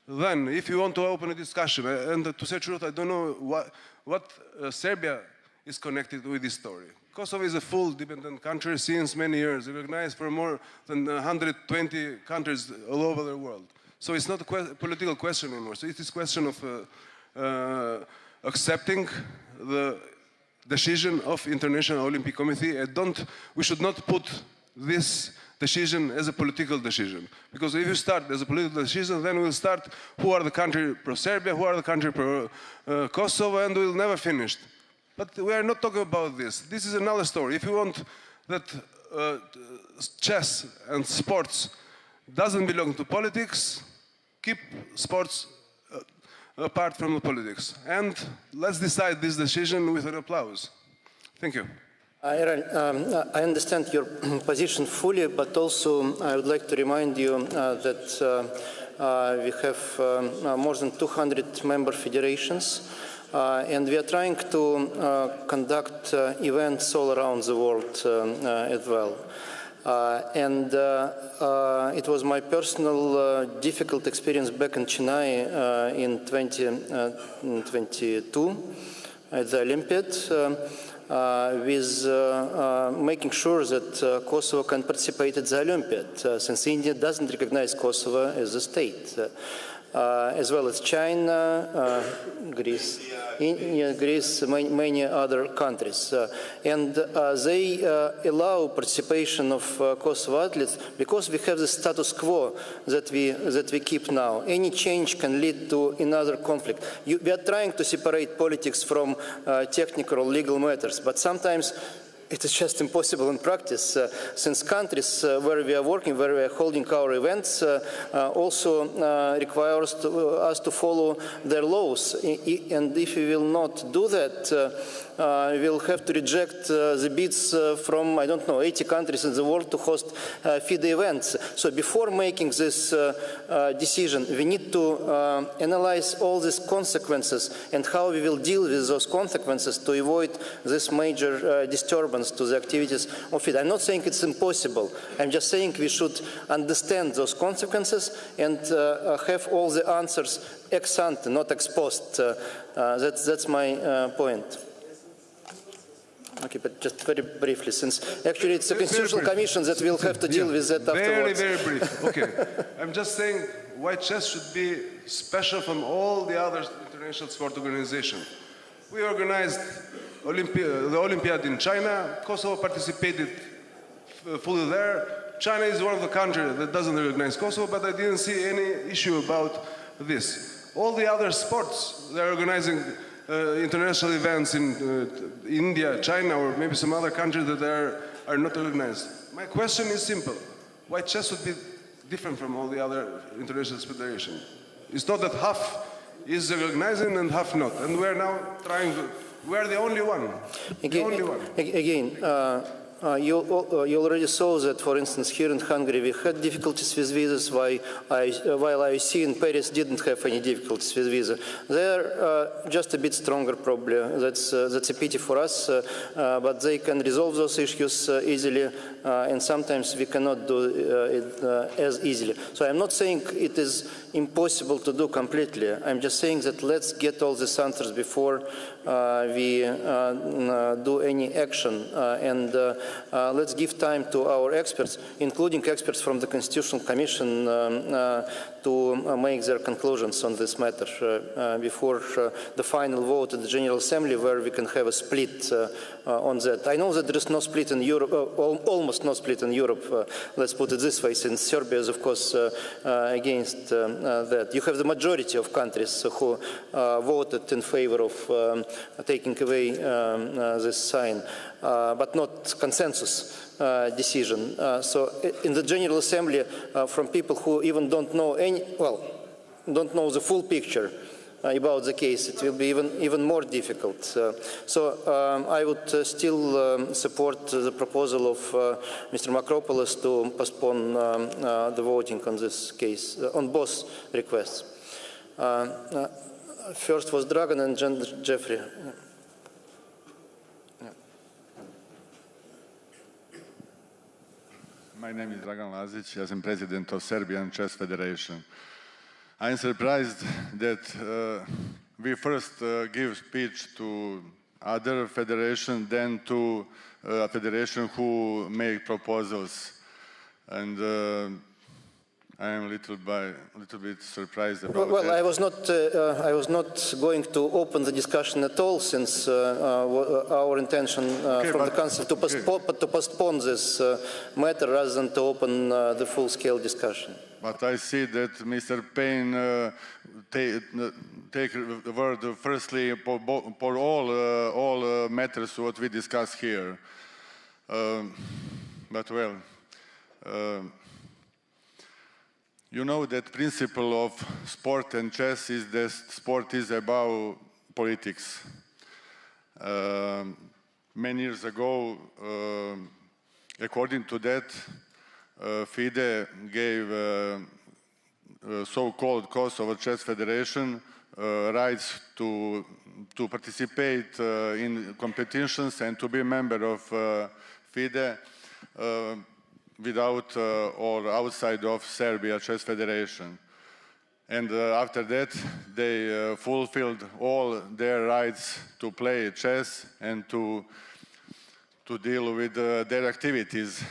Then, if you want to open a discussion, and to say the truth, I don't know what Serbia is connected with this story. Kosovo is a full dependent country since many years, recognized for more than 120 countries all over the world. So it's not a political question anymore. So it is a question of accepting the decision of International Olympic Committee, and we should not put this decision as a political decision. Because if you start as a political decision, then we'll start who are the country pro-Serbia, who are the country pro-Kosovo, and we'll never finish. But we are not talking about this. This is another story. If you want that chess and sports doesn't belong to politics, keep sports apart from the politics. And let's decide this decision with an applause. Thank you. I understand your position fully, but also I would like to remind you that we have more than 200 member federations, and we are trying to conduct events all around the world as well. It was my personal difficult experience back in Chennai in 2022 at the Olympiad, with making sure that Kosovo can participate at the Olympiad, since India doesn't recognize Kosovo as a state, as well as China, Greece, India, Greece, many other countries. And they allow participation of Kosovo athletes because we have the status quo that we keep now. Any change can lead to another conflict. We are trying to separate politics from technical or legal matters, but sometimes it is just impossible in practice, since countries where we are working, where we are holding our events, also require us to follow their laws. And if we will not do that, we will have to reject the bids from, I don't know, 80 countries in the world to host FIDE events. So before making this decision, we need to analyze all these consequences and how we will deal with those consequences to avoid this major disturbance to the activities of FIDE. I'm not saying it's impossible. I'm just saying we should understand those consequences and have all the answers ex ante, not ex post. That's my point. Okay, but just very briefly, since actually it's a Constitutional Commission that will have to deal with that afterwards. Very brief. Okay. I'm just saying white chess should be special from all the other international sport organizations. We organized the Olympiad in China. Kosovo participated fully there. China is one of the countries that doesn't recognize Kosovo, but I didn't see any issue about this. All the other sports, they're organizing international events in India, China, or maybe some other countries that are not recognized. My question is simple. White chess would be different from all the other international federations. It's not that half is recognizing and half not. And we're now trying to, we're the only one. Again, you already saw that, for instance, here in Hungary, we had difficulties with visas, while IOC in Paris didn't have any difficulties with visa. They're just a bit stronger, probably. That's a pity for us, but they can resolve those issues easily, and sometimes we cannot do it as easily. So I'm not saying it is impossible to do completely. I'm just saying that let's get all these answers before we do any action, and let's give time to our experts, including experts from the Constitutional Commission, to make their conclusions on this matter before the final vote at the General Assembly, where we can have a split on that. I know that there is no split in Europe, almost no split in Europe, let's put it this way, since Serbia is, of course, against that. You have the majority of countries who voted in favor of taking away this sign, but not consensus decision. So in the General Assembly, from people who even don't know don't know the full picture about the case, it will be even more difficult. So I would still support the proposal of Mr. Makropoulos to postpone the voting on this case, on both requests. First was Dragan and Jeffrey. My name is Dragan Lazic. I'm president of Serbian Chess Federation. I'm surprised that we first give speech to other federation than to a federation who make proposals. And I am a little bit surprised about Well, that. I was not going to open the discussion at all, since our intention from the Council to postpone this matter rather than to open the full-scale discussion. But I see that Mr. Payne take the word firstly for all matters what we discuss here. But well, you know that principle of sport and chess is that sport is about politics. Many years ago, according to that, FIDE gave so-called Kosovo Chess Federation rights to participate in competitions and to be a member of FIDE without or outside of Serbia Chess Federation. And after that, they fulfilled all their rights to play chess and to deal with their activities.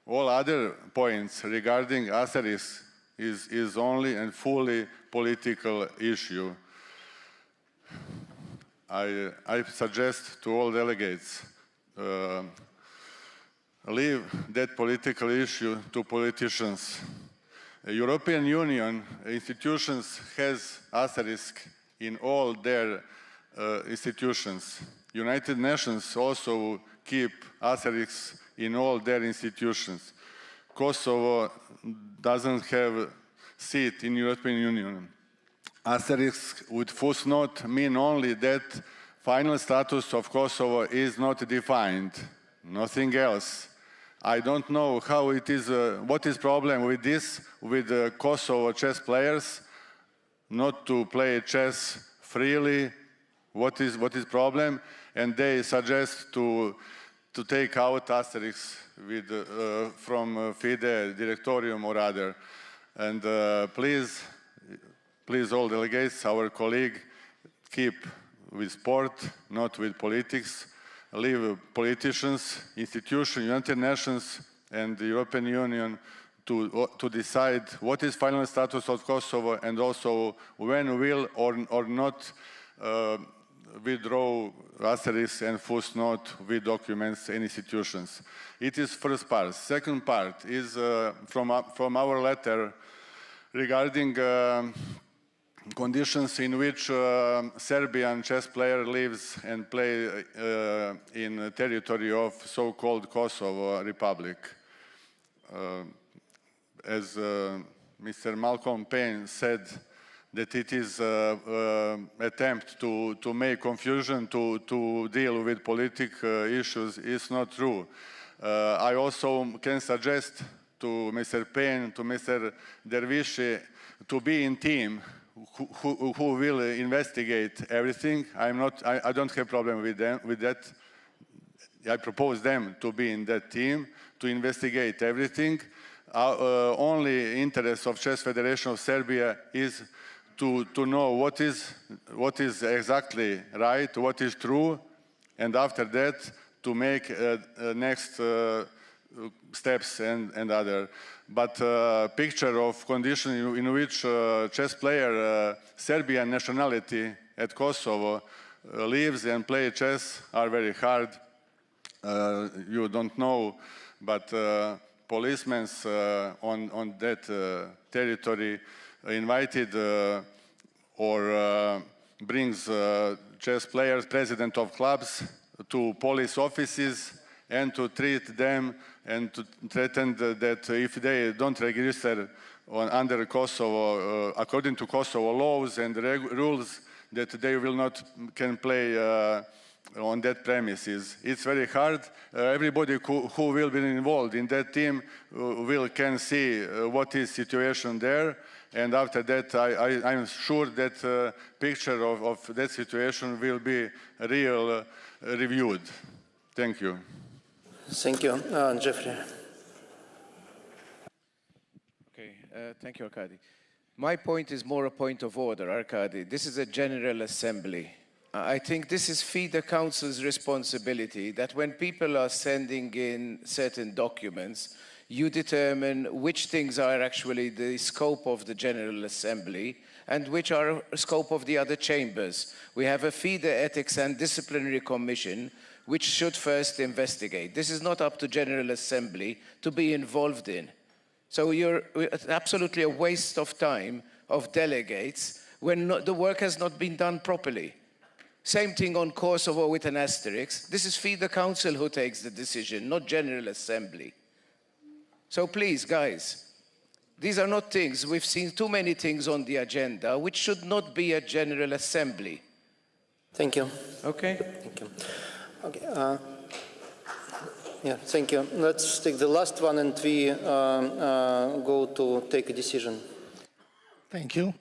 All other points regarding asterisk is only and fully political issue. I suggest to all delegates leave that political issue to politicians. The European Union institutions has asterisk in all their institutions. United Nations also keep asterisks in all their institutions. Kosovo doesn't have a seat in European Union. Asterisk with footnote mean only that final status of Kosovo is not defined, nothing else. I don't know how it is, what is problem with this, with Kosovo chess players, not to play chess freely, what is problem, and they suggest to take out asterisks with, from FIDE directorium or other. And please all delegates, our colleague, keep with sport, not with politics. Leave politicians, institutions, United Nations and the European Union to decide what is final status of Kosovo and also when will or not withdraw asterisks and footnote with documents and institutions. It is first part. Second part is from our letter regarding conditions in which Serbian chess player lives and play in territory of so-called Kosovo Republic. As Mr. Malcolm Payne said, that it is attempt to make confusion, to deal with political issues is not true. I also can suggest to Mr. Payne, to Mr. Dervishi, to be in team who will investigate everything. I don't have problem with that. I propose them to be in that team to investigate everything. Only interest of Chess Federation of Serbia is to know what is exactly right, what is true, and after that to make next steps and other. But picture of condition in which chess player Serbian nationality at Kosovo lives and play chess are very hard. You don't know, but policemen on that territory invited or brings chess players, president of clubs, to police offices and to treat them and to threaten that if they don't register under Kosovo, according to Kosovo laws and rules, that they will not can play on that premises. It's very hard. Everybody who will be involved in that team can see what is situation there. And after that, I'm sure that picture of that situation will be reviewed. Thank you. Thank you. Jeffrey. Okay, thank you, Arkady. My point is more a point of order, Arkady. This is a General Assembly. I think this is FIDE Council's responsibility, that when people are sending in certain documents, you determine which things are actually the scope of the General Assembly and which are scope of the other chambers. We have a FIDE Ethics and Disciplinary Commission which should first investigate. This is not up to General Assembly to be involved in. So it's absolutely a waste of time of delegates when the work has not been done properly. Same thing on Kosovo with an asterisk. This is FIDE Council who takes the decision, not General Assembly. So please, guys, these are not things, we've seen too many things on the agenda which should not be a General Assembly. Thank you. Okay? Thank you. Okay. Yeah, thank you. Let's take the last one and we go to take a decision. Thank you.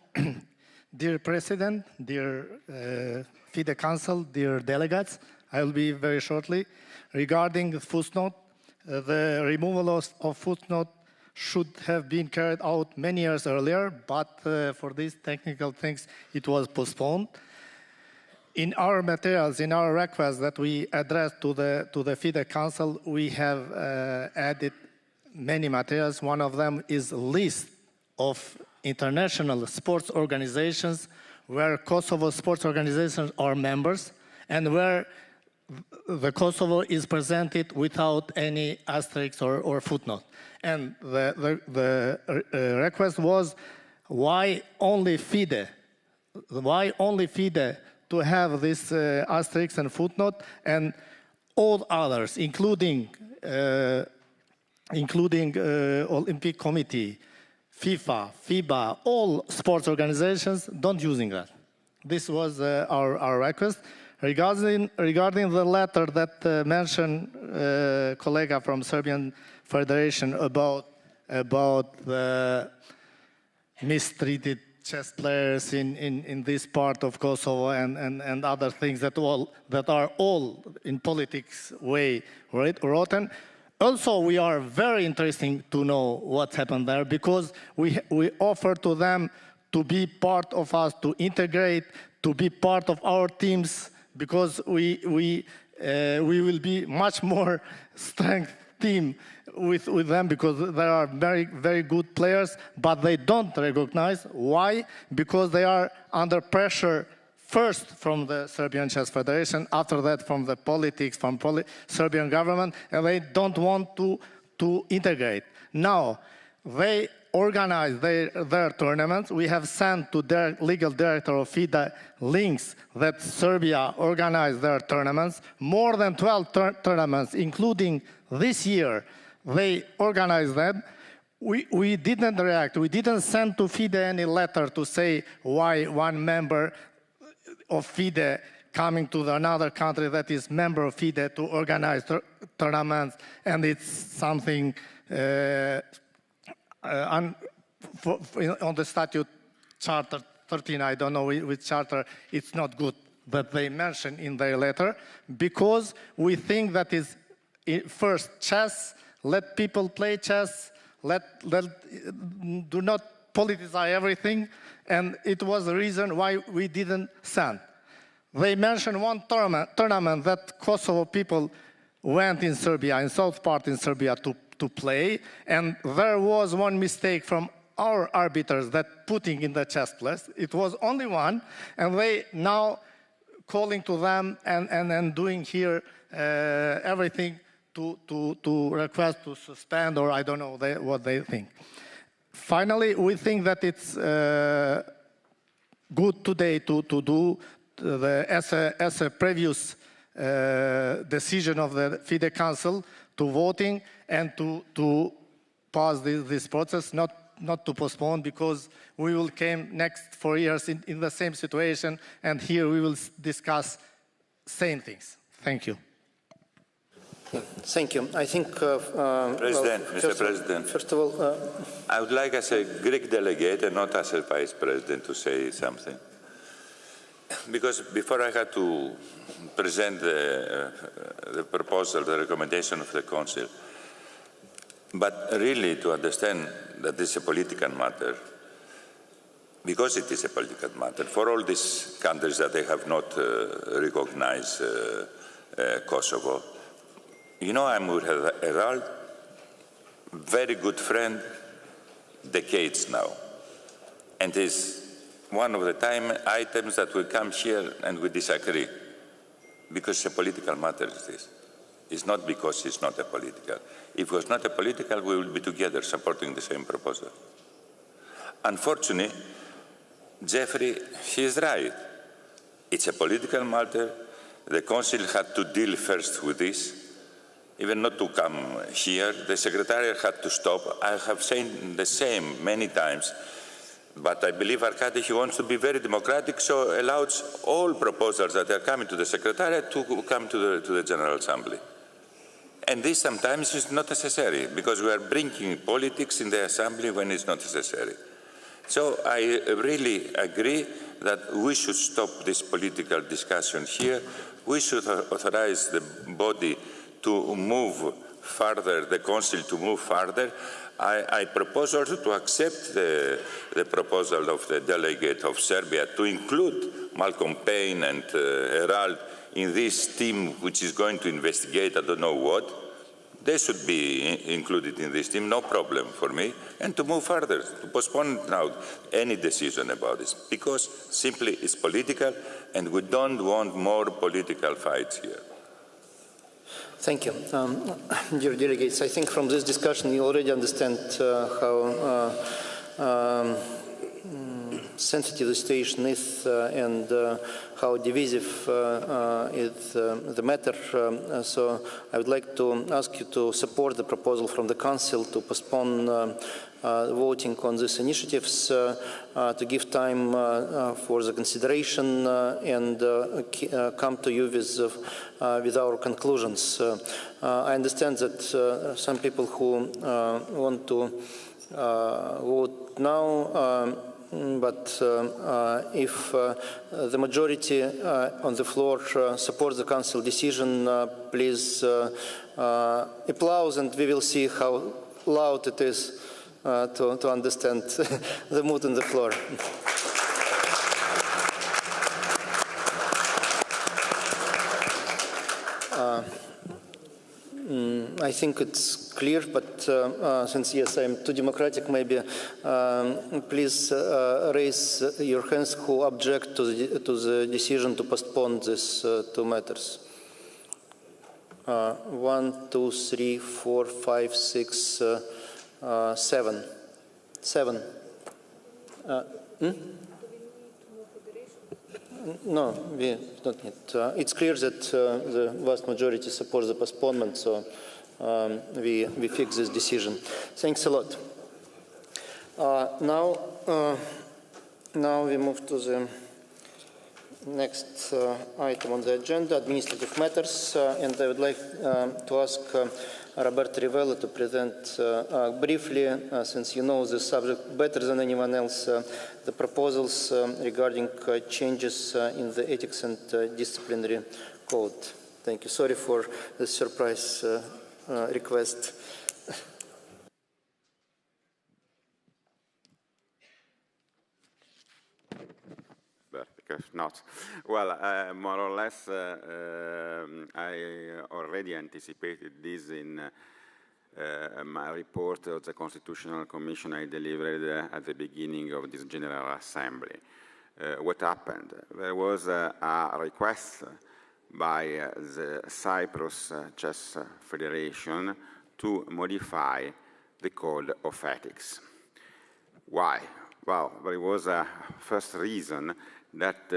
Dear President, dear FIDE Council, dear delegates, I will be very shortly. Regarding the footnote, the removal of footnote should have been carried out many years earlier, but for these technical things, it was postponed. In our materials, in our request that we addressed to the FIDE Council, we have added many materials. One of them is a list of international sports organizations where Kosovo sports organizations are members and where the Kosovo is presented without any asterisk or footnote. And the request was, why only FIDE? Why only FIDE to have this asterisk and footnote, and all others, including Olympic Committee, FIFA, FIBA, all sports organizations don't using that. This was our request. Regarding the letter that mentioned colleague from Serbian Federation about the mistreated chess players in this part of Kosovo and other things that are all in politics way rotten. Also, we are very interested to know what happened there because we offer to them to be part of us, to integrate, to be part of our teams, because we will be much more strength team with them because they are very, very good players, but they don't recognize. Why? Because they are under pressure first from the Serbian Chess Federation, after that from the politics, from Serbian government, and they don't want to integrate. Now, they organize their tournaments. We have sent to their legal director of FIDE links that Serbia organized their tournaments. More than 12 tournaments, including this year, they organized them. We didn't react. We didn't send to FIDE any letter to say why one member of FIDE coming to another country that is member of FIDE to organize tournaments, and it's something on the statute charter 13, I don't know which charter, it's not good that they mention in their letter, because we think that is first chess, let people play chess, do not politicize everything, and it was the reason why we didn't send. They mentioned one tournament that Kosovo people went in Serbia, in south part in Serbia to play, and there was one mistake from our arbiters that putting in the chess place. It was only one, and they now calling to them and doing here everything to request to suspend, or I don't know what they think. Finally, we think that it's good today to do as a previous decision of the FIDE Council to voting and to pass this process, not to postpone, because we will come next 4 years in the same situation, and here we will discuss same things. Thank you. Thank you. I think, Mr. President, first of all, I would like, as a Greek delegate and not as a Vice President, to say something. Because before I had to present the proposal, the recommendation of the Council, but really to understand that this is a political matter, because it is a political matter. For all these countries that they have not recognized Kosovo, you know, I'm with Herald, very good friend, decades now, and is one of the time items that we come here and we disagree, because it's a political matter. It's not because it's not a political. If it was not a political, we will be together supporting the same proposal. Unfortunately, Jeffrey, he is right. It's a political matter. The Council had to deal first with this, even not to come here. The Secretariat had to stop. I have said the same many times, but I believe Arkady, he wants to be very democratic, so allows all proposals that are coming to the Secretariat to come to the General Assembly. And this sometimes is not necessary, because we are bringing politics in the Assembly when it's not necessary. So I really agree that we should stop this political discussion here. We should authorize the body to move further, the Council to move further. I propose also to accept the proposal of the delegate of Serbia to include Malcolm Payne and Herald in this team which is going to investigate I don't know what. They should be included in this team, no problem for me, and to move further, to postpone now any decision about this, because simply it's political and we don't want more political fights here. Thank you. Dear delegates, I think from this discussion you already understand how sensitive the situation is and how divisive is the matter. So I would like to ask you to support the proposal from the Council to postpone voting on these initiatives, to give time for the consideration and come to you with our conclusions. I understand that some people who want to vote now, but if the majority on the floor supports the Council decision, please applause, and we will see how loud it is to understand the mood on the floor. I think it's clear, but since, yes, I'm too democratic, maybe please raise your hands who object to the decision to postpone these two matters. 1, 2, 3, 4, 5, 6, 7. 7. No, we don't need. It's clear that the vast majority supports the postponement, so we fix this decision. Thanks a lot. Now we move to the next item on the agenda, administrative matters, and I would like to ask Roberto Rivella to present briefly, since you know the subject better than anyone else, the proposals regarding changes in the ethics and disciplinary code. Thank you. Sorry for the surprise request. Because not. Well, more or less, I already anticipated this in my report of the Constitutional Commission I delivered at the beginning of this General Assembly. What happened? There was a request by the Cyprus Chess Federation to modify the Code of Ethics. Why? Well, there was a first reason that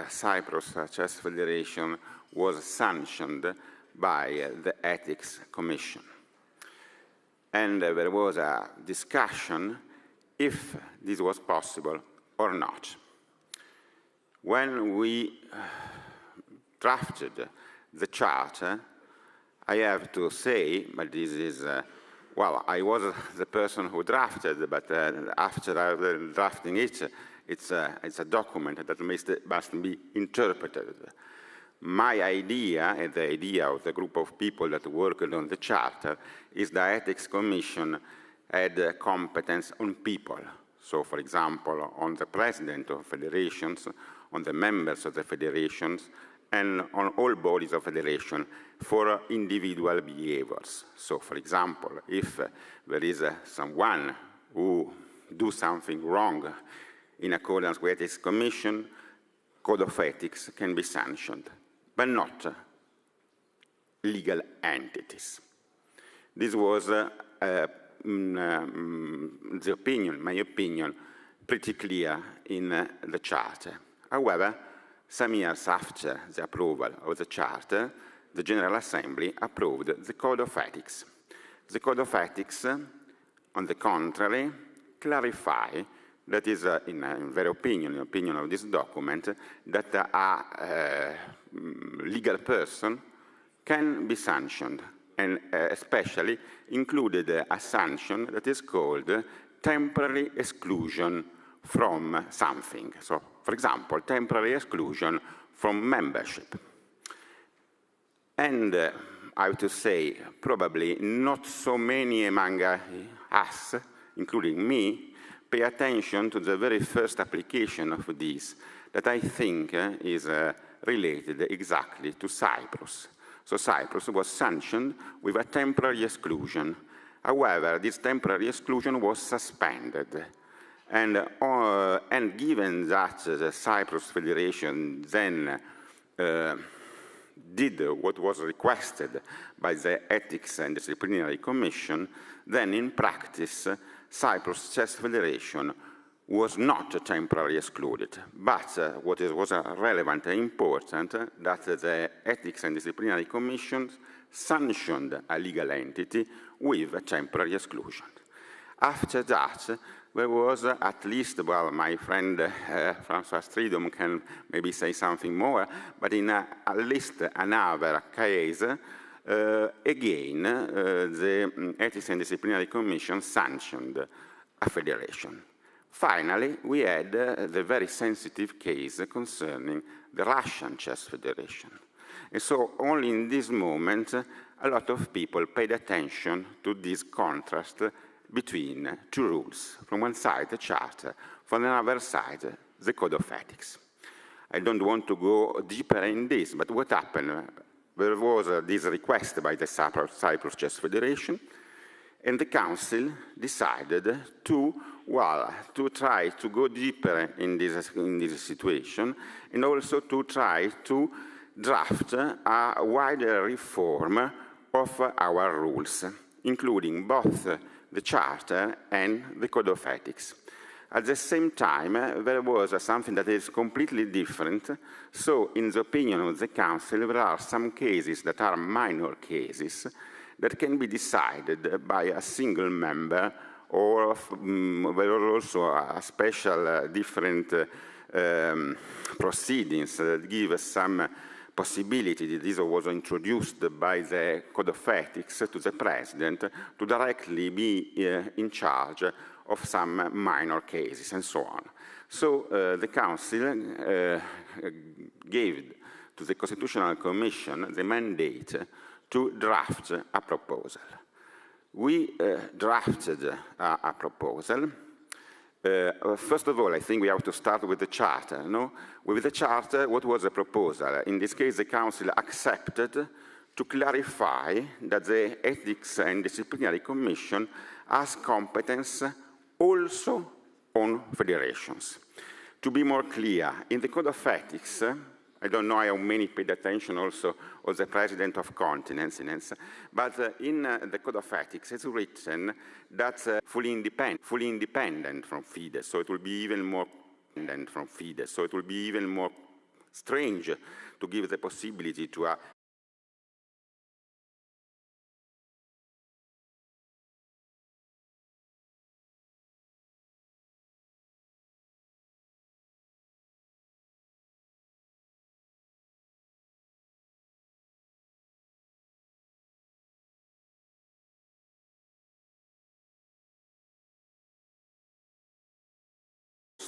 Cyprus Chess Federation was sanctioned by the Ethics Commission. And there was a discussion if this was possible or not. When we drafted the charter, I have to say, but this is, well, I was the person who drafted, but after drafting it, it's a document that must be interpreted. My idea, and the idea of the group of people that worked on the charter, is the Ethics Commission had competence on people. So, for example, on the president of federations, on the members of the federations, and on all bodies of federation for individual behaviors. So, for example, if there is someone who do something wrong in accordance with ethics commission, code of ethics can be sanctioned, but not legal entities. This was the opinion, my opinion, pretty clear in the Charter. However, some years after the approval of the Charter, the General Assembly approved the Code of Ethics. The Code of Ethics, on the contrary, clarify that is, in their opinion, in the opinion of this document, that a legal person can be sanctioned, and especially included a sanction that is called temporary exclusion from something. So, for example, temporary exclusion from membership. And I have to say, probably not so many among us, including me, pay attention to the very first application of this, that I think is related exactly to Cyprus. So Cyprus was sanctioned with a temporary exclusion. However, this temporary exclusion was suspended. And given that the Cyprus Federation then did what was requested by the Ethics and Disciplinary Commission, then in practice, Cyprus Chess Federation was not temporarily excluded. But what was relevant and important, that the Ethics and Disciplinary Commission sanctioned a legal entity with a temporary exclusion. After that, there was at least, well, my friend François Stridom can maybe say something more, but in at least another case, again, the Ethics and Disciplinary Commission sanctioned a federation. Finally, we had the very sensitive case concerning the Russian Chess Federation. And so only in this moment, a lot of people paid attention to this contrast between two rules. From one side, the Charter, from another side, the Code of Ethics. I don't want to go deeper in this, but what happened? There was this request by the Cyprus Chess Federation, and the Council decided to try to go deeper in this situation, and also to try to draft a wider reform of our rules, including both the Charter and the Code of Ethics. At the same time, there was something that is completely different. So, in the opinion of the Council, there are some cases that are minor cases that can be decided by a single member, or there are also a special different proceedings that give some possibility. This was introduced by the Code of Ethics to the President to directly be in charge of some minor cases and so on. So the Council gave to the Constitutional Commission the mandate to draft a proposal. We drafted a proposal. First of all, I think we have to start with the Charter. No? With the Charter, what was the proposal? In this case, the Council accepted to clarify that the Ethics and Disciplinary Commission has competence also on federations. To be more clear, in the Code of Ethics, I don't know how many paid attention also of the President of Continental, but in the Code of Ethics, it's written that fully independent from FIDE, so it will be even more independent from FIDE, so it will be even more strange to give the possibility to a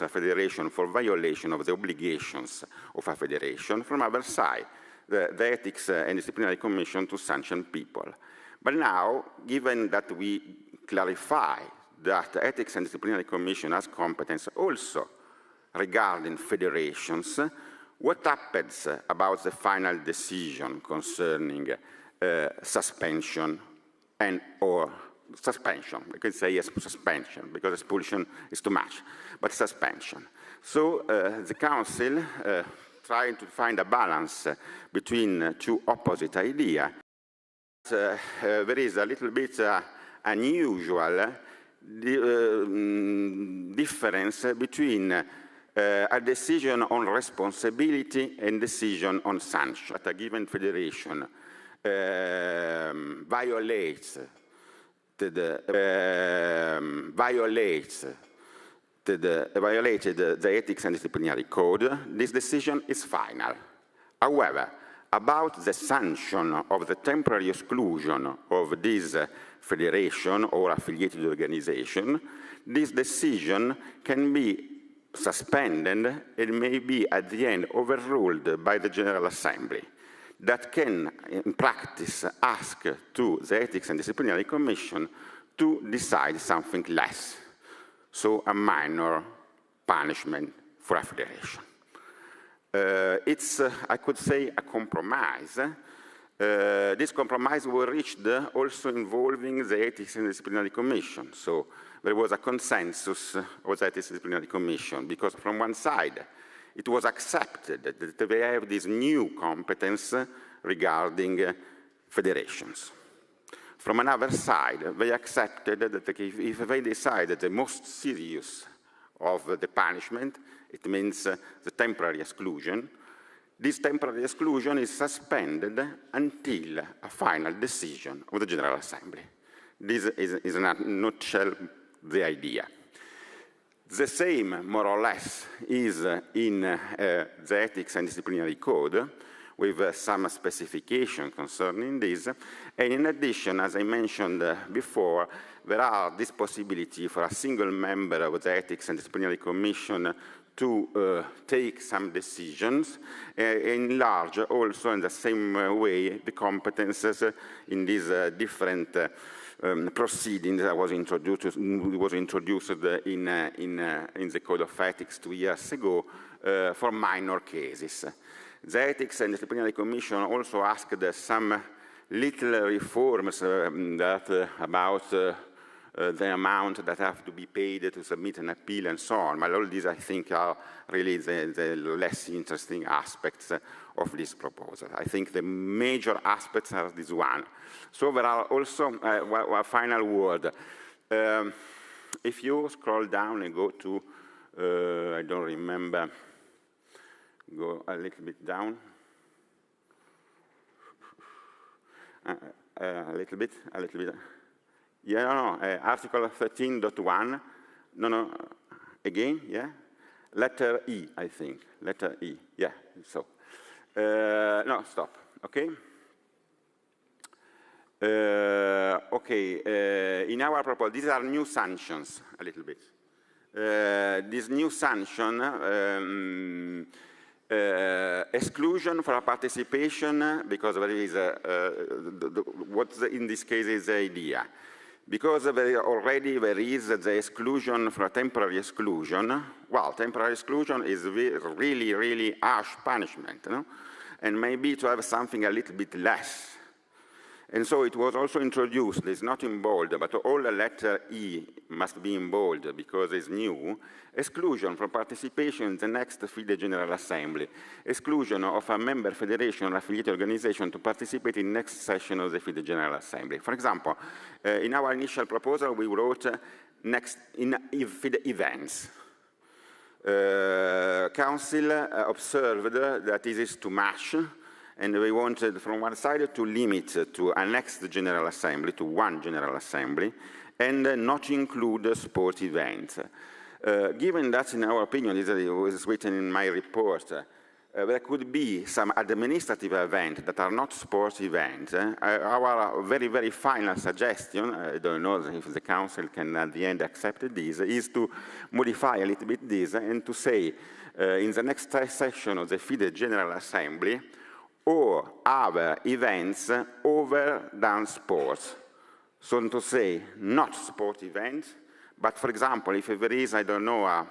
federation for violation of the obligations of a federation, from other side, the Ethics and Disciplinary Commission to sanction people. But now, given that we clarify that the Ethics and Disciplinary Commission has competence also regarding federations. What happens about the final decision concerning suspension and or suspension? We can say yes, suspension, because expulsion is too much, but suspension. So the Council trying to find a balance between two opposite ideas. There is a little bit unusual difference between a decision on responsibility and decision on sanction. That a given federation violates violated the Ethics and Disciplinary Code, this decision is final. However, about the sanction of the temporary exclusion of this federation or affiliated organization, this decision can be suspended and may be at the end overruled by the General Assembly, that can, in practice, ask to the Ethics and Disciplinary Commission to decide something less. So a minor punishment for a federation. It's, I could say, a compromise. This compromise was reached also involving the Ethics and Disciplinary Commission. So there was a consensus of the Ethics and Disciplinary Commission, because from one side, it was accepted that they have this new competence regarding federations. From another side, they accepted that if they decide that the most serious of the punishment, it means the temporary exclusion, this temporary exclusion is suspended until a final decision of the General Assembly. This is in a nutshell the idea. The same, more or less, is in the Ethics and Disciplinary Code, with some specification concerning this. And in addition, as I mentioned before, there are this possibility for a single member of the Ethics and Disciplinary Commission to take some decisions, enlarge also in the same way the competences in these different proceedings that was introduced in the Code of Ethics 2 years ago for minor cases. The Ethics and Disciplinary Commission also asked some little reforms about the amount that have to be paid to submit an appeal and so on. But all these, I think, are really the less interesting aspects of this proposal. I think the major aspects are this one. So there are also a final word. If you scroll down and go to, I don't remember, go a little bit down. A little bit. Yeah, no, Article 13.1. No, again, yeah? Letter E, I think. Letter E, yeah, so. No, stop, okay? In our proposal, these are new sanctions, a little bit. This new sanction, exclusion for participation, because there is what in this case is the idea. Because already there is the exclusion for a temporary exclusion. Well, temporary exclusion is really, really harsh punishment, no? And maybe to have something a little bit less. And so it was also introduced, it's not in bold, but all the letter E must be in bold because it's new. Exclusion from participation in the next FIDE General Assembly. Exclusion of a member federation or affiliated organization to participate in next session of the FIDE General Assembly. For example, in our initial proposal, we wrote next in FIDE events. Council observed that this is too much, and we wanted, from one side, to limit to a next General Assembly, to one General Assembly, and not include sport events. Given that, in our opinion, this was written in my report, there could be some administrative events that are not sports events. Our very, very final suggestion, I don't know if the Council can at the end accept this, is to modify a little bit this and to say in the next session of the FIDE General Assembly, or other events other than sports. So to say, not sport events, But for example, if there is, I don't know, a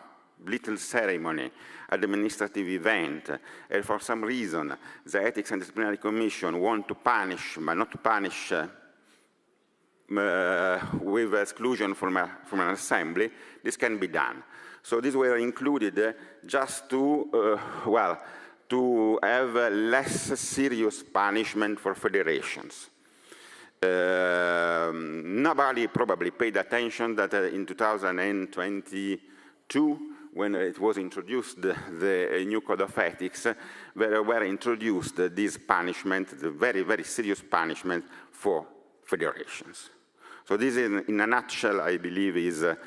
little ceremony, administrative event, and for some reason the Ethics and Disciplinary Commission want to punish, but not to punish with exclusion from an assembly, this can be done. So these were included just to, to have less serious punishment for federations. Nobody probably paid attention that in 2022, when it was introduced the new code of ethics, were introduced these punishment, the very, very serious punishment for federations. So this, in a nutshell, I believe, is the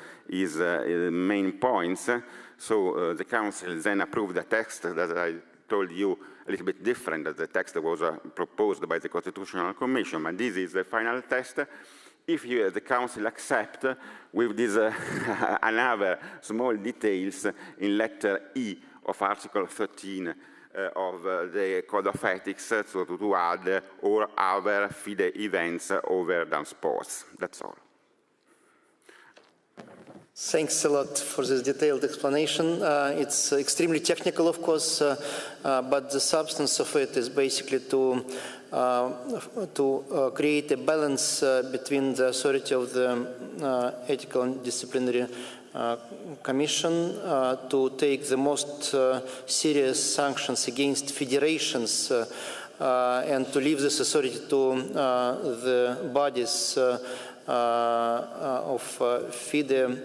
main points. So the Council then approved the text that I told you a little bit different than the text that was proposed by the Constitutional Commission, but this is the final text. If the Council accept with this another small details in letter E of Article 13 of the Code of Ethics, so to add or other FIDE events other than sports. That's all. Thanks a lot for this detailed explanation. It's extremely technical, of course, but the substance of it is basically to create a balance between the authority of the Ethical and Disciplinary Commission to take the most serious sanctions against federations and to leave this authority to the bodies of FIDE,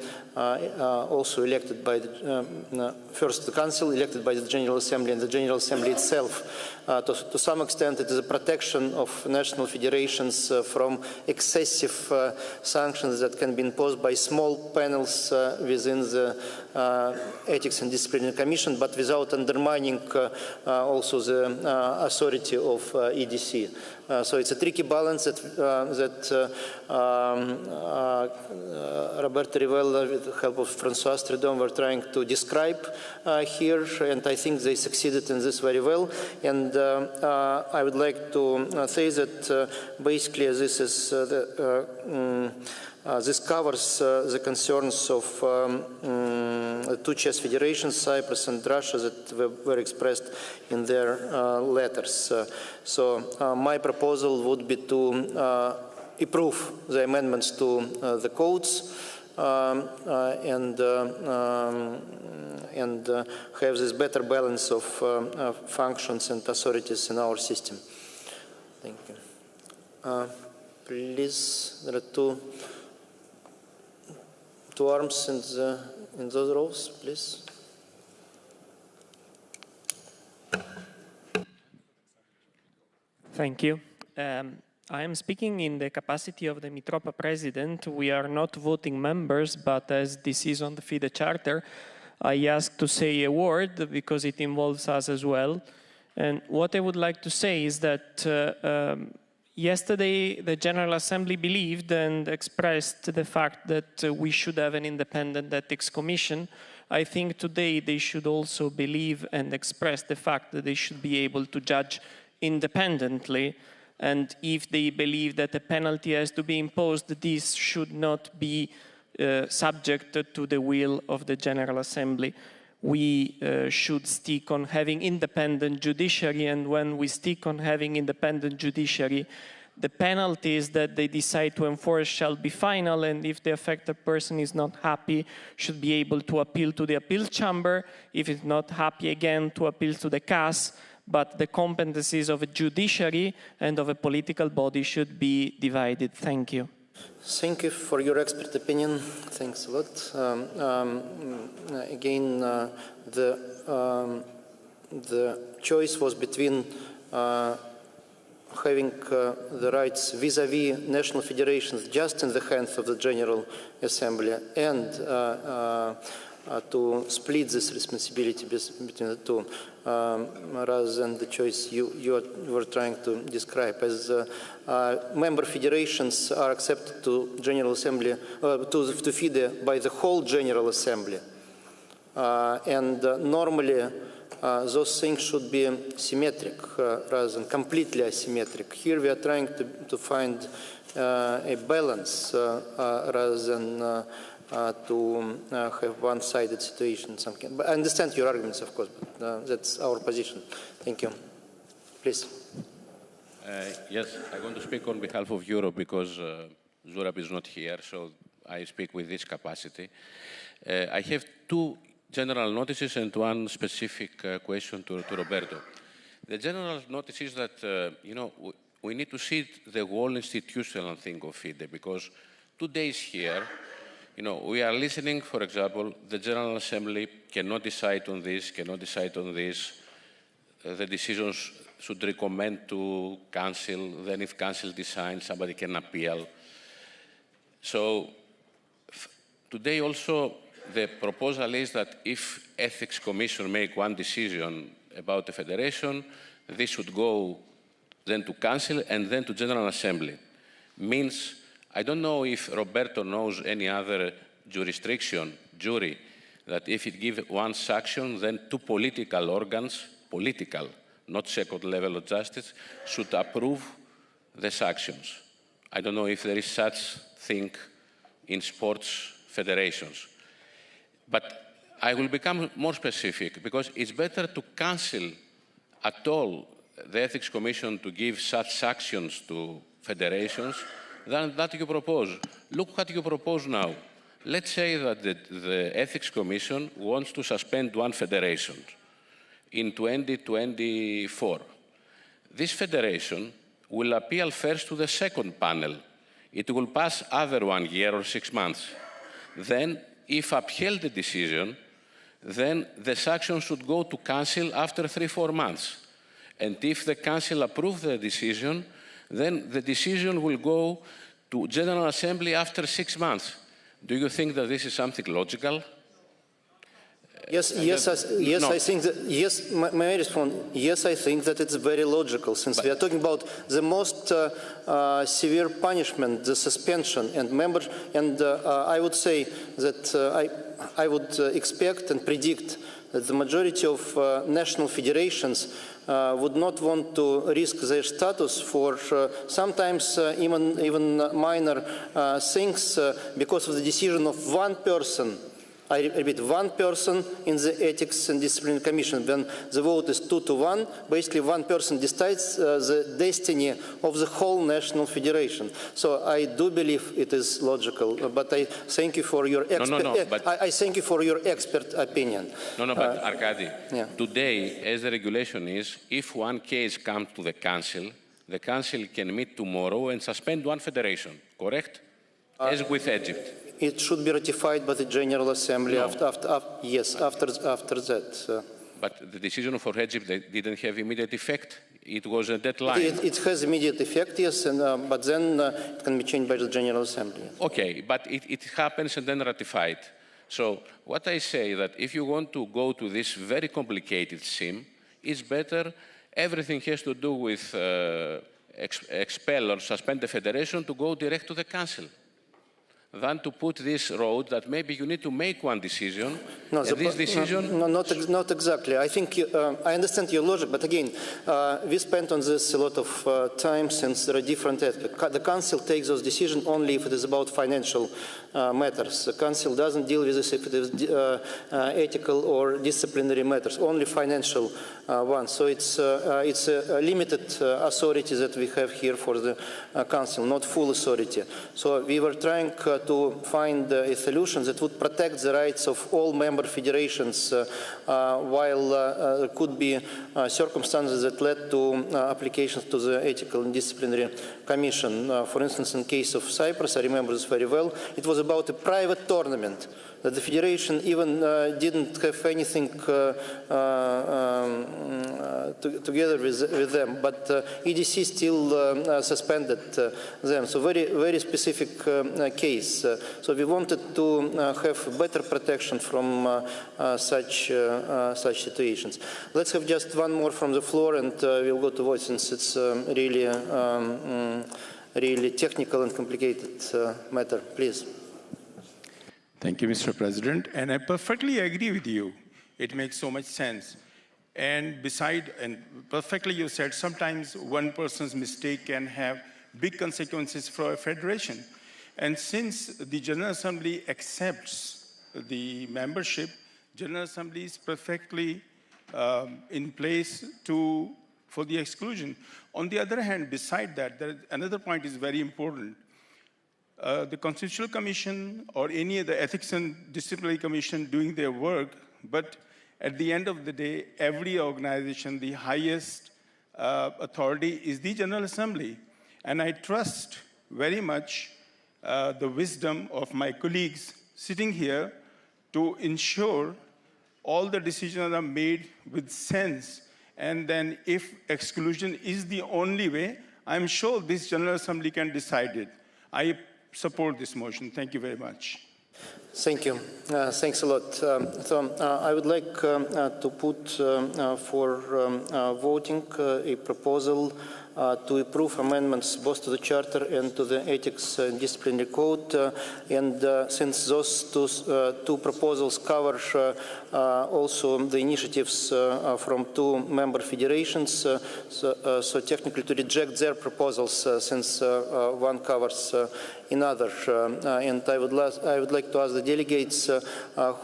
also elected by the first the Council, elected by the General Assembly, and the General Assembly itself. To some extent, it is a protection of national federations from excessive sanctions that can be imposed by small panels within the Ethics and Disciplinary Commission, but without undermining also the authority of EDC. So it's a tricky balance that Roberto Rivella, with the help of François Stridon, were trying to describe here, and I think they succeeded in this very well. And I would like to say that basically this is this covers the concerns of the two chess federations, Cyprus and Russia, that were expressed in their letters. So my proposal would be to approve the amendments to the codes and have this better balance of functions and authorities in our system. Thank you. Please, there are two arms in those rows, please. Thank you. I am speaking in the capacity of the Mitropa president. We are not voting members, but as this is on the FIDE Charter, I ask to say a word because it involves us as well. And what I would like to say is that yesterday the General Assembly believed and expressed the fact that we should have an independent ethics commission. I think today they should also believe and express the fact that they should be able to judge independently. And if they believe that a penalty has to be imposed, this should not be subject to the will of the General Assembly. We should stick on having independent judiciary, and when we stick on having independent judiciary, the penalties that they decide to enforce shall be final, and if the affected person is not happy, should be able to appeal to the appeal chamber. If it's not happy again, to appeal to the CAS. But the competencies of a judiciary and of a political body should be divided. Thank you. Thank you for your expert opinion. Thanks a lot. Again, the choice was between having the rights vis-à-vis national federations just in the hands of the General Assembly and to split this responsibility between the two, rather than the choice you were trying to describe. As member federations are accepted to General Assembly, to FIDE by the whole General Assembly. And normally those things should be symmetric rather than completely asymmetric. Here we are trying to find a balance rather than to have one-sided situation. But I understand your arguments, of course, but that's our position. Thank you. Please. Yes, I want to speak on behalf of Europe because Zurab is not here, so I speak with this capacity. I have two general notices and one specific question to Roberto. The general notice is that, you know, we need to see the whole institutional thing of FIDE, because 2 days here, you know, we are listening, for example, the General Assembly cannot decide on this, cannot decide on this. The decisions should recommend to Council, then if Council decides, somebody can appeal. So today also the proposal is that if Ethics Commission make one decision about the Federation, this should go then to Council and then to General Assembly. Means, I don't know if Roberto knows any other jury, that if it gives one sanction, then two political organs, political, not second level of justice, should approve the sanctions. I don't know if there is such thing in sports federations. But I will become more specific, because it's better to cancel at all the Ethics Commission to give such sanctions to federations than that you propose. Look what you propose now. Let's say that the Ethics Commission wants to suspend one federation in 2024. This federation will appeal first to the second panel. It will pass either 1 year or 6 months. Then, if upheld the decision, then the sanction should go to Council after 3-4 months. And if the Council approves the decision, then the decision will go to General Assembly after 6 months. Do you think that this is something logical? Yes, I think that, yes, may I respond? Yes, I think that it's very logical, since we are talking about the most severe punishment, the suspension, and members, and I would say that I would expect and predict that the majority of national federations would not want to risk their status for sometimes even minor things because of the decision of one person. I repeat, one person in the Ethics and Discipline Commission. When the vote is 2-1, basically one person decides the destiny of the whole national federation. So I do believe it is logical, but I thank you for your I thank you for your expert opinion. But Arkady, today, as the regulation is, if one case comes to the Council can meet tomorrow and suspend one federation, correct? As with Egypt. It should be ratified by the General Assembly after that. But the decision for Egypt didn't have immediate effect? It was a deadline? It has immediate effect, yes, and, but then it can be changed by the General Assembly. Okay, but it happens and then ratified. So what I say that if you want to go to this very complicated scheme, it's better everything has to do with expel or suspend the federation to go direct to the Council, than to put this road that maybe you need to make one decision. No, this decision. No, not exactly. I think I understand your logic, but again, we spent on this a lot of time since there are different aspects. The Council takes those decisions only if it is about financial matters. The Council doesn't deal with this if it is ethical or disciplinary matters, only financial ones. So it's a limited authority that we have here for the Council, not full authority. So we were trying to find a solution that would protect the rights of all member federations while there could be circumstances that led to applications to the Ethical and Disciplinary Commission. For instance, in case of Cyprus, I remember this very well, it was about a private tournament that the federation even didn't have anything together with them, but EDC still suspended them. So very specific case. So we wanted to have better protection from such situations. Let's have just one more from the floor, and we'll go to vote since it's really technical and complicated matter. Please. Thank you, Mr. President. And I perfectly agree with you. It makes so much sense. And perfectly you said, sometimes one person's mistake can have big consequences for a federation. And since the General Assembly accepts the membership, General Assembly is perfectly in place for the exclusion. On the other hand, beside that, another point is very important. The Constitutional Commission or any of the Ethics and Disciplinary Commission doing their work, but at the end of the day, every organization, the highest authority is the General Assembly. And I trust very much the wisdom of my colleagues sitting here to ensure all the decisions are made with sense. And then if exclusion is the only way, I'm sure this General Assembly can decide it. I support this motion. Thank you very much. Thank you. Thanks a lot. I would like to put for voting a proposal to approve amendments both to the Charter and to the Ethics and Disciplinary Code. Since those two proposals cover also the initiatives from two member federations, so technically to reject their proposals since one covers another. And I would like to ask the delegates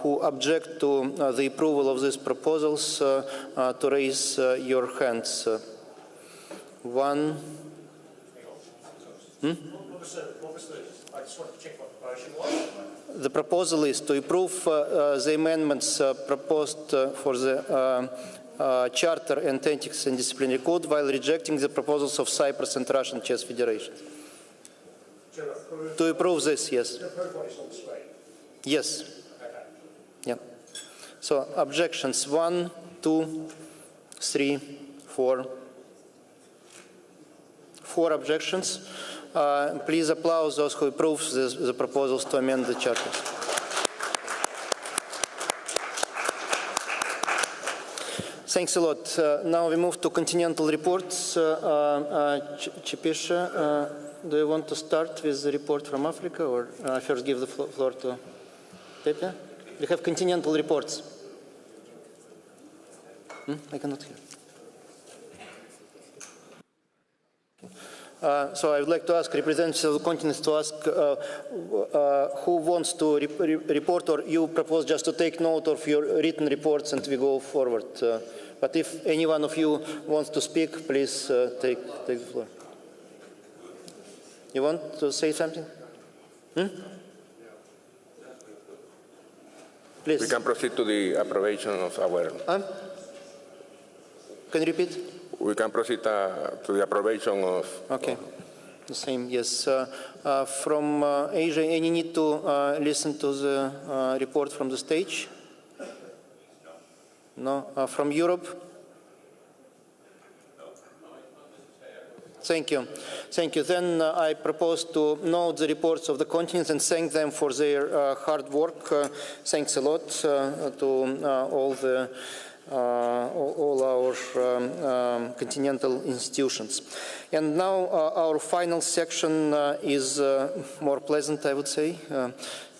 who object to the approval of these proposals to raise your hands. One. I just want to check what the motion was. The proposal is to approve the amendments proposed for the Charter and Ethics and Disciplinary Code while rejecting the proposals of Cyprus and Russian Chess Federation. To approve this, yes. Yes. Okay. Yeah. So objections 1, 2, 3, 4. 4 objections. Please applaud those who approve the proposals to amend the Charter. Thanks a lot. Now we move to Continental reports. Chipisha, do you want to start with the report from Africa, or first give the floor to Pepe? We have Continental reports. I cannot hear. So I would like to ask representatives of the continents to ask who wants to report, or you propose just to take note of your written reports and we go forward. But if any one of you wants to speak, please take the floor. You want to say something? Please. We can proceed to the approbation of our... Can you repeat? We can proceed to the approbation of... Okay. The same, yes. From Asia, any need to listen to the report from the stage? No. From Europe? Thank you. Thank you. Then I propose to note the reports of the continents and thank them for their hard work. Thanks a lot to all our continental institutions. And now our final section is more pleasant, I would say,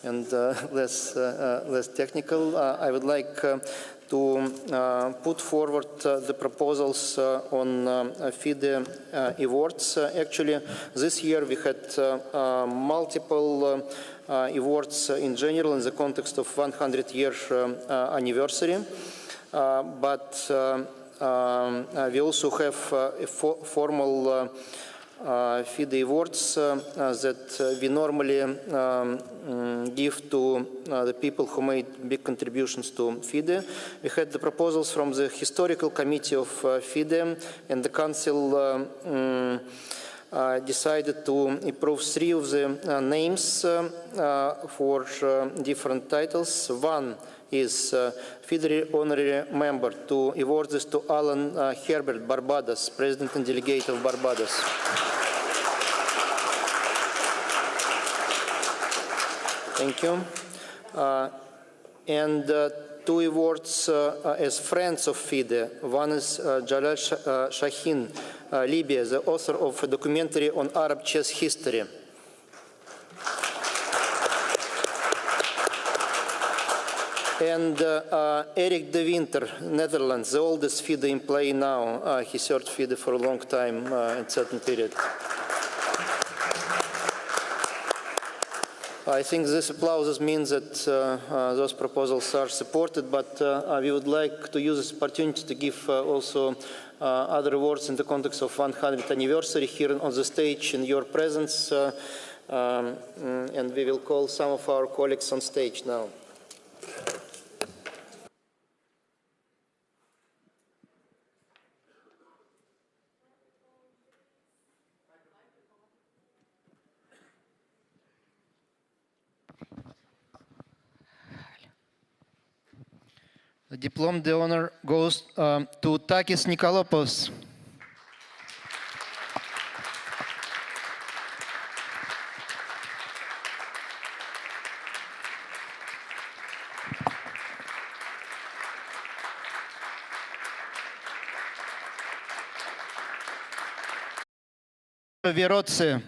and less technical. I would like to put forward the proposals on FIDE awards. Actually, this year we had multiple awards in general in the context of 100-year anniversary. But we also have formal FIDE awards that we normally give to the people who made big contributions to FIDE. We had the proposals from the Historical Committee of FIDE, and the Council decided to approve 3 of the names for different titles. One is FIDE honorary member. To award this to Alan Herbert, Barbados, President and Delegate of Barbados. Thank you. And 2 awards as Friends of FIDE. One is Jalal Shahin, Libya, the author of a documentary on Arab chess history. And Eric de Winter, Netherlands, the oldest FIDE in play now. He served FIDE for a long time in a certain period. I think this applause means that those proposals are supported, but we would like to use this opportunity to give also other awards in the context of 100th anniversary here on the stage in your presence, and we will call some of our colleagues on stage now. The Diplom d'Honneur goes to Takis Nikolopoulos. Virotse.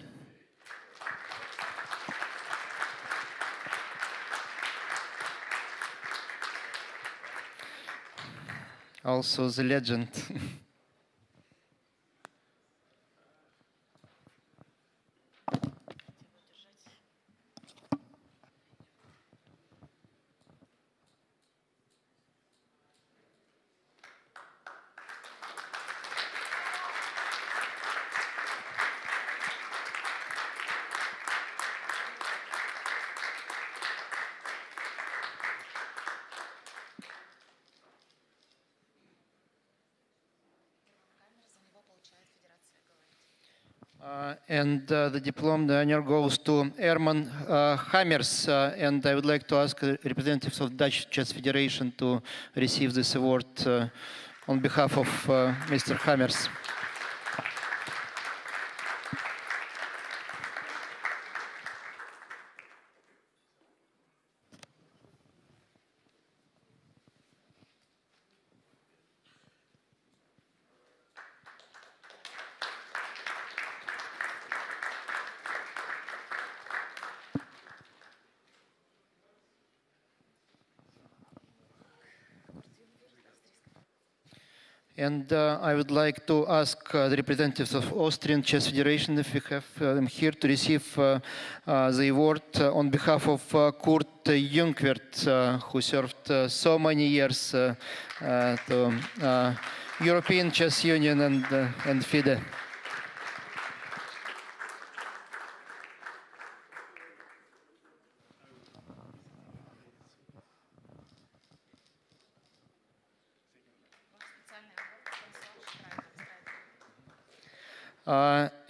Also the legend. And the Diplom d'Honneur goes to Herman Hammers, and I would like to ask representatives of Dutch Chess Federation to receive this award on behalf of Mr. Hammers. And I would like to ask the representatives of Austrian Chess Federation, if we have them here, to receive the award on behalf of Kurt Jungwirth, who served so many years to European Chess Union and FIDE.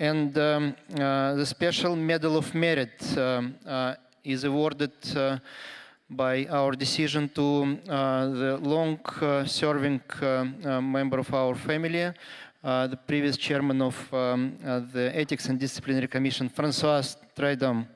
And the Special Medal of Merit is awarded by our decision to the long-serving member of our family, the previous chairman of the Ethics and Disciplinary Commission, François Tridom.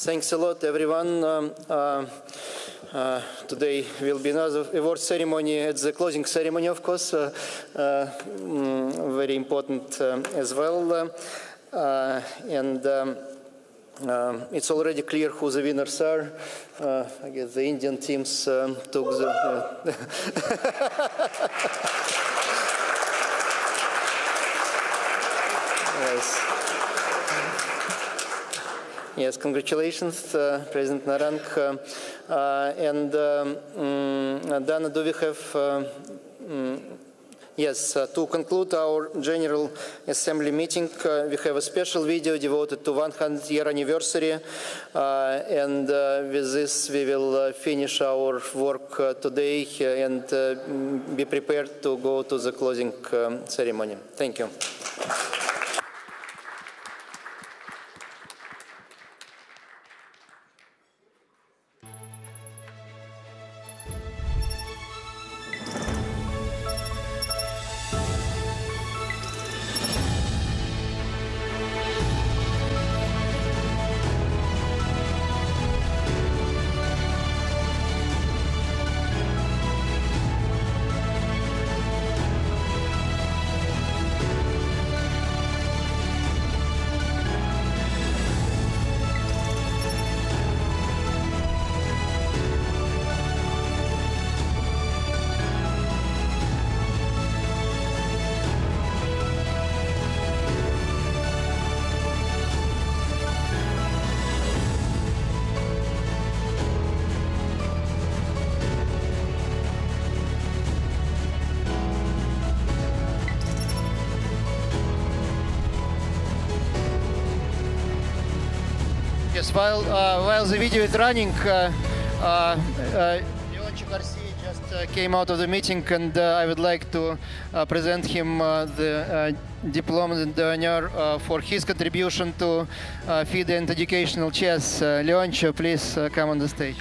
Thanks a lot, everyone. Today will be another award ceremony at the closing ceremony, of course, very important as well. And it's already clear who the winners are. I guess the Indian teams took the... Yes. Yes, congratulations, President Narank. And Dana, do we have... Yes, to conclude our General Assembly meeting, we have a special video devoted to 100th-year anniversary, and with this we will finish our work today and be prepared to go to the closing ceremony. Thank you. Yes, while the video is running, just came out of the meeting, and I would like to present him the diploma d'honneur for his contribution to FIDE and educational chess. Leoncio, please come on the stage.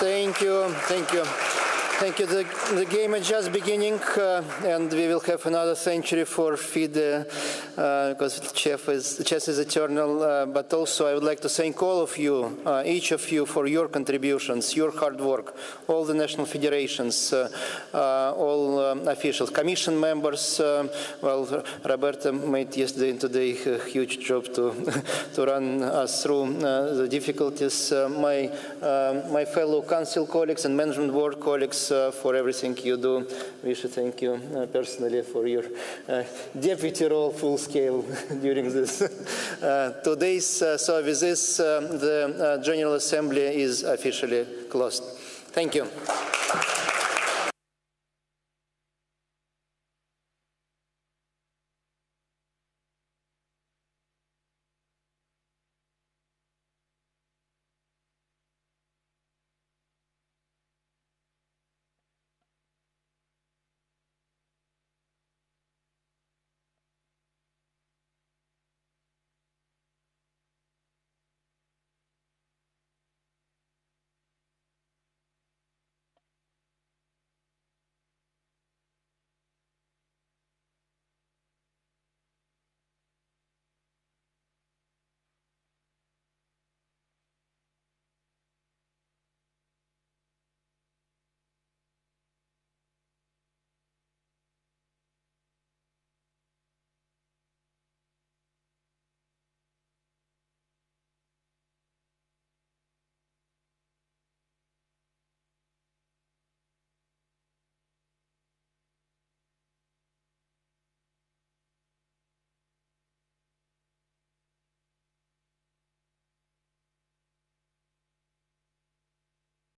Thank you. Thank you. Thank you. The game is just beginning, and we will have another century for FIDE, because chess is eternal. But also, I would like to thank all of you, each of you, for your contributions, your hard work, all the national federations, all officials, commission members. Well, Roberta made yesterday and today a huge job to run us through the difficulties. My fellow council colleagues and management board colleagues, for everything you do. We should thank you personally for your deputy role full scale during this 2 days. So with this, the General Assembly is officially closed. Thank you.